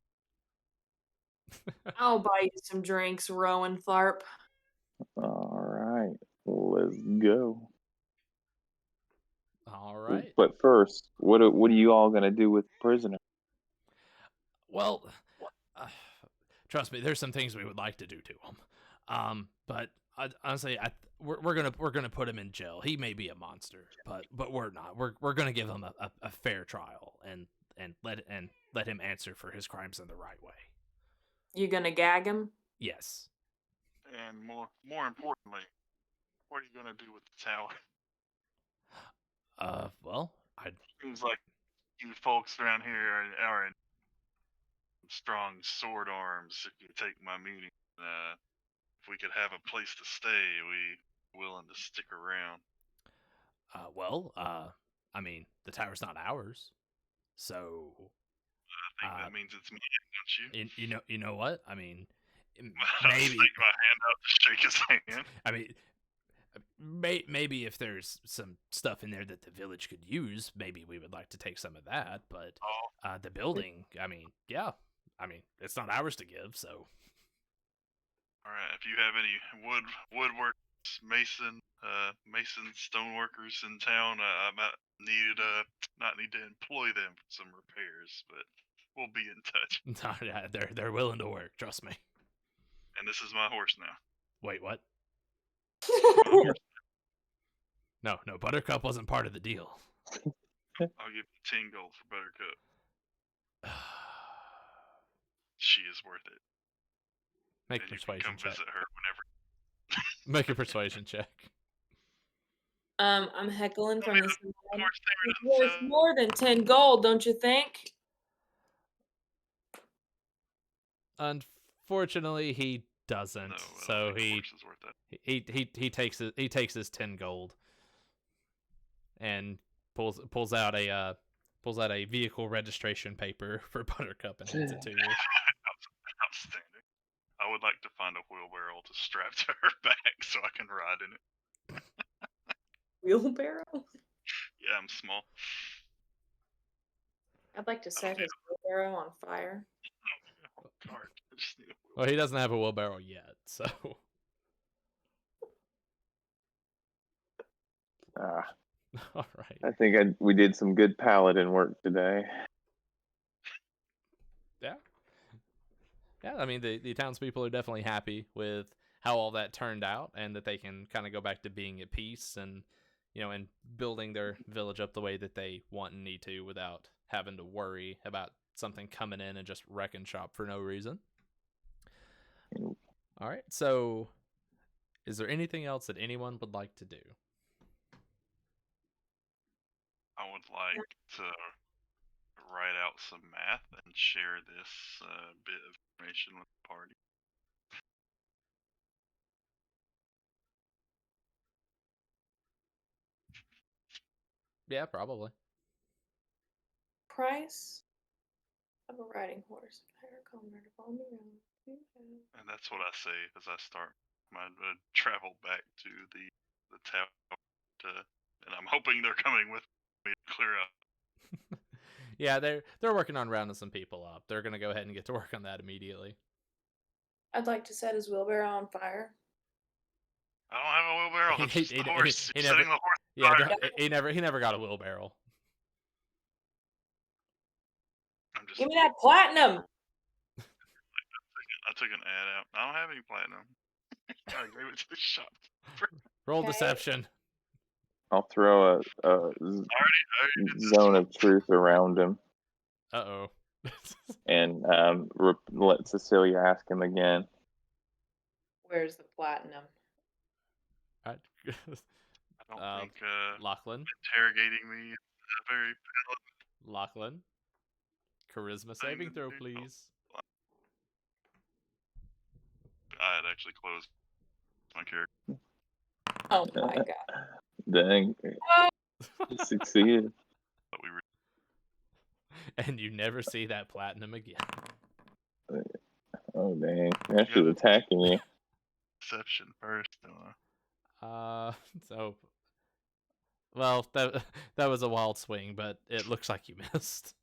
[SPEAKER 3] I'll buy you some drinks, Rowan Tharp.
[SPEAKER 2] All right, let's go.
[SPEAKER 1] All right.
[SPEAKER 2] But first, what are you all gonna do with the prisoner?
[SPEAKER 1] Well, trust me, there's some things we would like to do to him. But honestly, we're gonna put him in jail. He may be a monster, but we're not. We're gonna give him a fair trial and let him answer for his crimes in the right way.
[SPEAKER 3] You gonna gag him?
[SPEAKER 1] Yes.
[SPEAKER 4] And more importantly, what are you gonna do with the tower?
[SPEAKER 1] Well,
[SPEAKER 4] Seems like you folks around here are in strong sword arms. If you take my meaning, if we could have a place to stay, we willing to stick around.
[SPEAKER 1] I mean, the tower's not ours, so
[SPEAKER 4] I think that means it's mine, don't you?
[SPEAKER 1] you know what? I mean,
[SPEAKER 4] I'll
[SPEAKER 1] maybe.
[SPEAKER 4] stick my hand out to shake his hand.
[SPEAKER 1] I mean, maybe if there's some stuff in there that the village could use, maybe we would like to take some of that. But the building, I mean, yeah, I mean, it's not ours to give, so.
[SPEAKER 4] All right, if you have any woodworkers, mason stoneworkers in town, I might not need to employ them for some repairs, but we'll be in touch.
[SPEAKER 1] Yeah, they're willing to work. Trust me.
[SPEAKER 4] And this is my horse now.
[SPEAKER 1] Wait, what? No, Buttercup wasn't part of the deal.
[SPEAKER 4] I'll give you 10 gold for Buttercup. She is worth it.
[SPEAKER 1] Make
[SPEAKER 4] and
[SPEAKER 1] a persuasion
[SPEAKER 4] you can come
[SPEAKER 1] check.
[SPEAKER 4] visit her whenever.
[SPEAKER 1] Make a persuasion check.
[SPEAKER 3] I'm heckling from this side.
[SPEAKER 4] Horse
[SPEAKER 3] It's worth more than 10 gold, don't you think?
[SPEAKER 1] Unfortunately, he doesn't.
[SPEAKER 4] No,
[SPEAKER 1] so
[SPEAKER 4] he is worth that.
[SPEAKER 1] he takes his 10 gold and pulls out a vehicle registration paper for Buttercup and hands it to you.
[SPEAKER 4] Outstanding. I would like to find a wheelbarrow to strap to her back so I can ride in it.
[SPEAKER 3] Wheelbarrow?
[SPEAKER 4] Yeah, I'm small.
[SPEAKER 3] I'd like to set his wheelbarrow on fire.
[SPEAKER 4] Oh, darn. I just need a wheelbarrow.
[SPEAKER 1] Well, he doesn't have a wheelbarrow yet, so. All right.
[SPEAKER 2] I think we did some good paladin work today.
[SPEAKER 1] Yeah. Yeah, I mean, the townspeople are definitely happy with how all that turned out, and that they can kind of go back to being at peace and, and building their village up the way that they want and need to without having to worry about something coming in and just wrecking shop for no reason. All right, so is there anything else that anyone would like to do?
[SPEAKER 4] I would like to write out some math and share this bit of information with the party.
[SPEAKER 1] Yeah, probably.
[SPEAKER 3] Price of a riding horse. Hire a commoner to follow me around.
[SPEAKER 4] And that's what I say as I start my travel back to the tower, and I'm hoping they're coming with me to clear out.
[SPEAKER 1] Yeah, they're working on rounding some people up. They're gonna go ahead and get to work on that immediately.
[SPEAKER 3] I'd like to set his wheelbarrow on fire.
[SPEAKER 4] I don't have a wheelbarrow. That's just the horse.
[SPEAKER 1] he
[SPEAKER 4] You're
[SPEAKER 1] never.
[SPEAKER 4] setting the horse
[SPEAKER 1] Yeah,
[SPEAKER 4] on fire.
[SPEAKER 1] he never got a wheelbarrow.
[SPEAKER 4] I'm just.
[SPEAKER 3] Give me that platinum.
[SPEAKER 4] I took an ad out. I don't have any platinum. I gave it to the shop.
[SPEAKER 1] Roll
[SPEAKER 3] Okay.
[SPEAKER 1] deception.
[SPEAKER 2] I'll throw a
[SPEAKER 4] I already did this
[SPEAKER 2] zone
[SPEAKER 4] one.
[SPEAKER 2] of truth around him
[SPEAKER 1] Uh-oh.
[SPEAKER 2] and let Cecilia ask him again.
[SPEAKER 3] Where's the platinum?
[SPEAKER 1] Alright.
[SPEAKER 4] I don't think
[SPEAKER 1] Lachlan.
[SPEAKER 4] interrogating me is very valid.
[SPEAKER 1] Lachlan. Charisma saving throw, please.
[SPEAKER 4] I had actually closed my character.
[SPEAKER 3] Oh my god.
[SPEAKER 2] Dang. He succeeded.
[SPEAKER 4] But we were
[SPEAKER 1] And you never see that platinum again.
[SPEAKER 2] Oh, dang. Ashley's attacking you.
[SPEAKER 4] deception first.
[SPEAKER 1] So well, that was a wild swing, but it looks like you missed.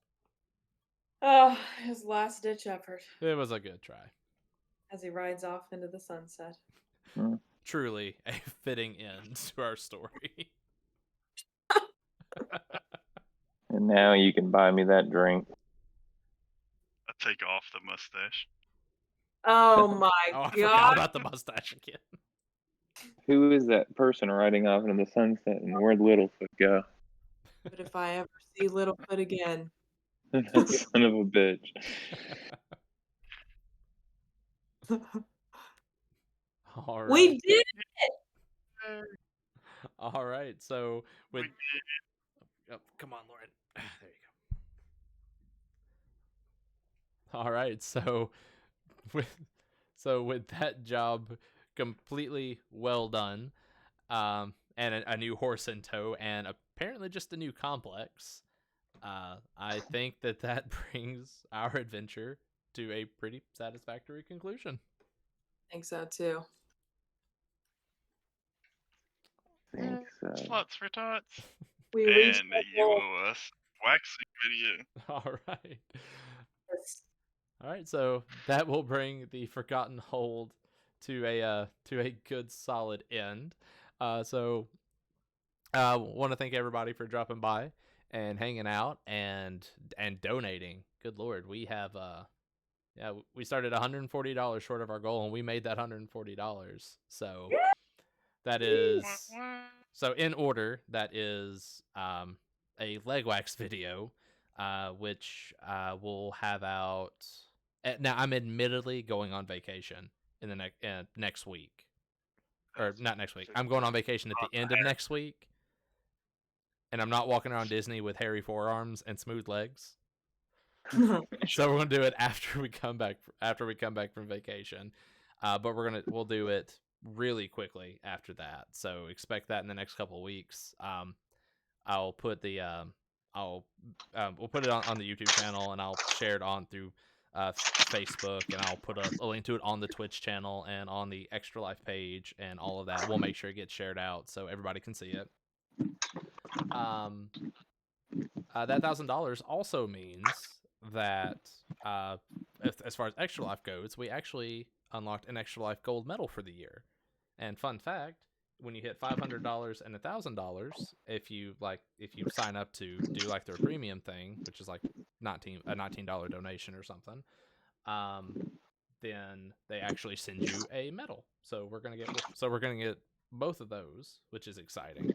[SPEAKER 3] Oh, his last ditch effort
[SPEAKER 1] It was a good try.
[SPEAKER 3] as he rides off into the sunset.
[SPEAKER 1] Truly a fitting end to our story.
[SPEAKER 2] And now you can buy me that drink.
[SPEAKER 4] I take off the mustache.
[SPEAKER 3] Oh my
[SPEAKER 1] Oh, I
[SPEAKER 3] god.
[SPEAKER 1] forgot about the mustache again.
[SPEAKER 2] Who is that person riding off into the sunset and where'd Littlefoot go?
[SPEAKER 3] But if I ever see Littlefoot again.
[SPEAKER 2] That son of a bitch.
[SPEAKER 1] All right.
[SPEAKER 3] We did it!
[SPEAKER 1] All right. So with
[SPEAKER 4] We did.
[SPEAKER 1] oh, come on, Lauren. There you go. All right. So with that job completely well done, and a new horse in tow, and apparently just a new complex, I think that brings our adventure to a pretty satisfactory conclusion.
[SPEAKER 3] I think so too.
[SPEAKER 2] Think so.
[SPEAKER 4] Sluts for tots.
[SPEAKER 3] We reached
[SPEAKER 4] And
[SPEAKER 3] that
[SPEAKER 4] you
[SPEAKER 3] goal.
[SPEAKER 4] owe us waxing video.
[SPEAKER 1] All right.
[SPEAKER 3] Yes.
[SPEAKER 1] All right, so that will bring the Forgotten Hold to a good solid end. So want to thank everybody for dropping by and hanging out and donating. Good Lord, we have we started $140 short of our goal, and we made that $140. So that is so in order. That is a leg wax video, which we'll have out. Now I'm admittedly going on vacation in the next week, or not next week. I'm going on vacation at the end of next week, and I'm not walking around Disney with hairy forearms and smooth legs. So we're gonna do it after we come back from vacation, but we'll do it really quickly after that. So expect that in the next couple of weeks. I'll put the we'll put it on the YouTube channel, and I'll share it on through Facebook, and I'll put a link to it on the Twitch channel and on the Extra Life page, and all of that. We'll make sure it gets shared out so everybody can see it. That $1,000 also means that as far as Extra Life goes, we actually unlocked an Extra Life gold medal for the year. And fun fact, when you hit $500 and $1,000, if you sign up to do like their premium thing, which is like a $19 donation or something, then they actually send you a medal. So we're gonna get both of those, which is exciting.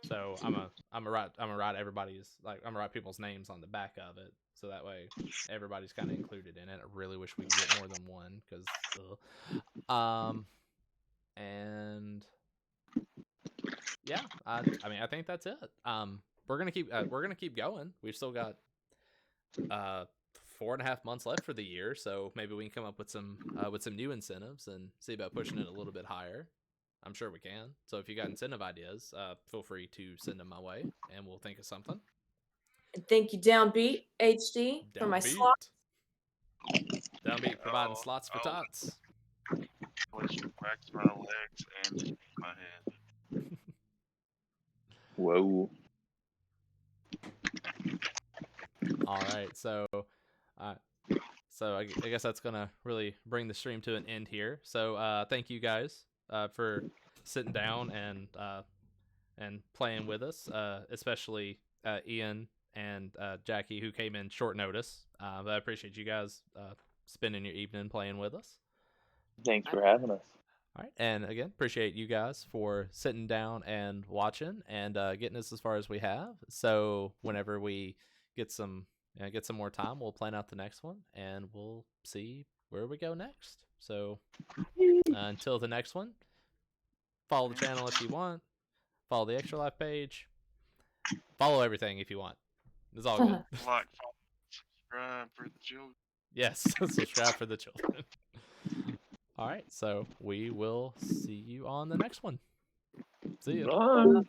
[SPEAKER 1] So I'm gonna write everybody's, like, I'm gonna write people's names on the back of it, so that way everybody's kind of included in it. I really wish we could get more than one, because and yeah, I mean, I think that's it. We're gonna keep going. We've still got 4.5 months left for the year, so maybe we can come up with some new incentives and see about pushing it a little bit higher. I'm sure we can. So if you got incentive ideas, feel free to send them my way, and we'll think of something.
[SPEAKER 3] And thank you, Downbeat HD, for my slot.
[SPEAKER 1] Downbeat providing
[SPEAKER 4] Oh,
[SPEAKER 1] slots for
[SPEAKER 4] oh.
[SPEAKER 1] tots.
[SPEAKER 4] Let's wax my legs and my head.
[SPEAKER 2] Whoa.
[SPEAKER 1] All right, so I guess that's gonna really bring the stream to an end here. So thank you guys for sitting down and playing with us, especially Ian and Jackie, who came in short notice. But I appreciate you guys spending your evening playing with us.
[SPEAKER 2] Thanks for having us.
[SPEAKER 1] All right, and again, appreciate you guys for sitting down and watching and getting us as far as we have. So whenever we get some more time, we'll plan out the next one, and we'll see where we go next. So until the next one, follow the channel if you want. Follow the Extra Life page. Follow everything if you want. It's all good.
[SPEAKER 4] Like, follow, subscribe for the children.
[SPEAKER 1] Yes, subscribe for the children. All right, so we will see you on the next one. See you.
[SPEAKER 2] Bye.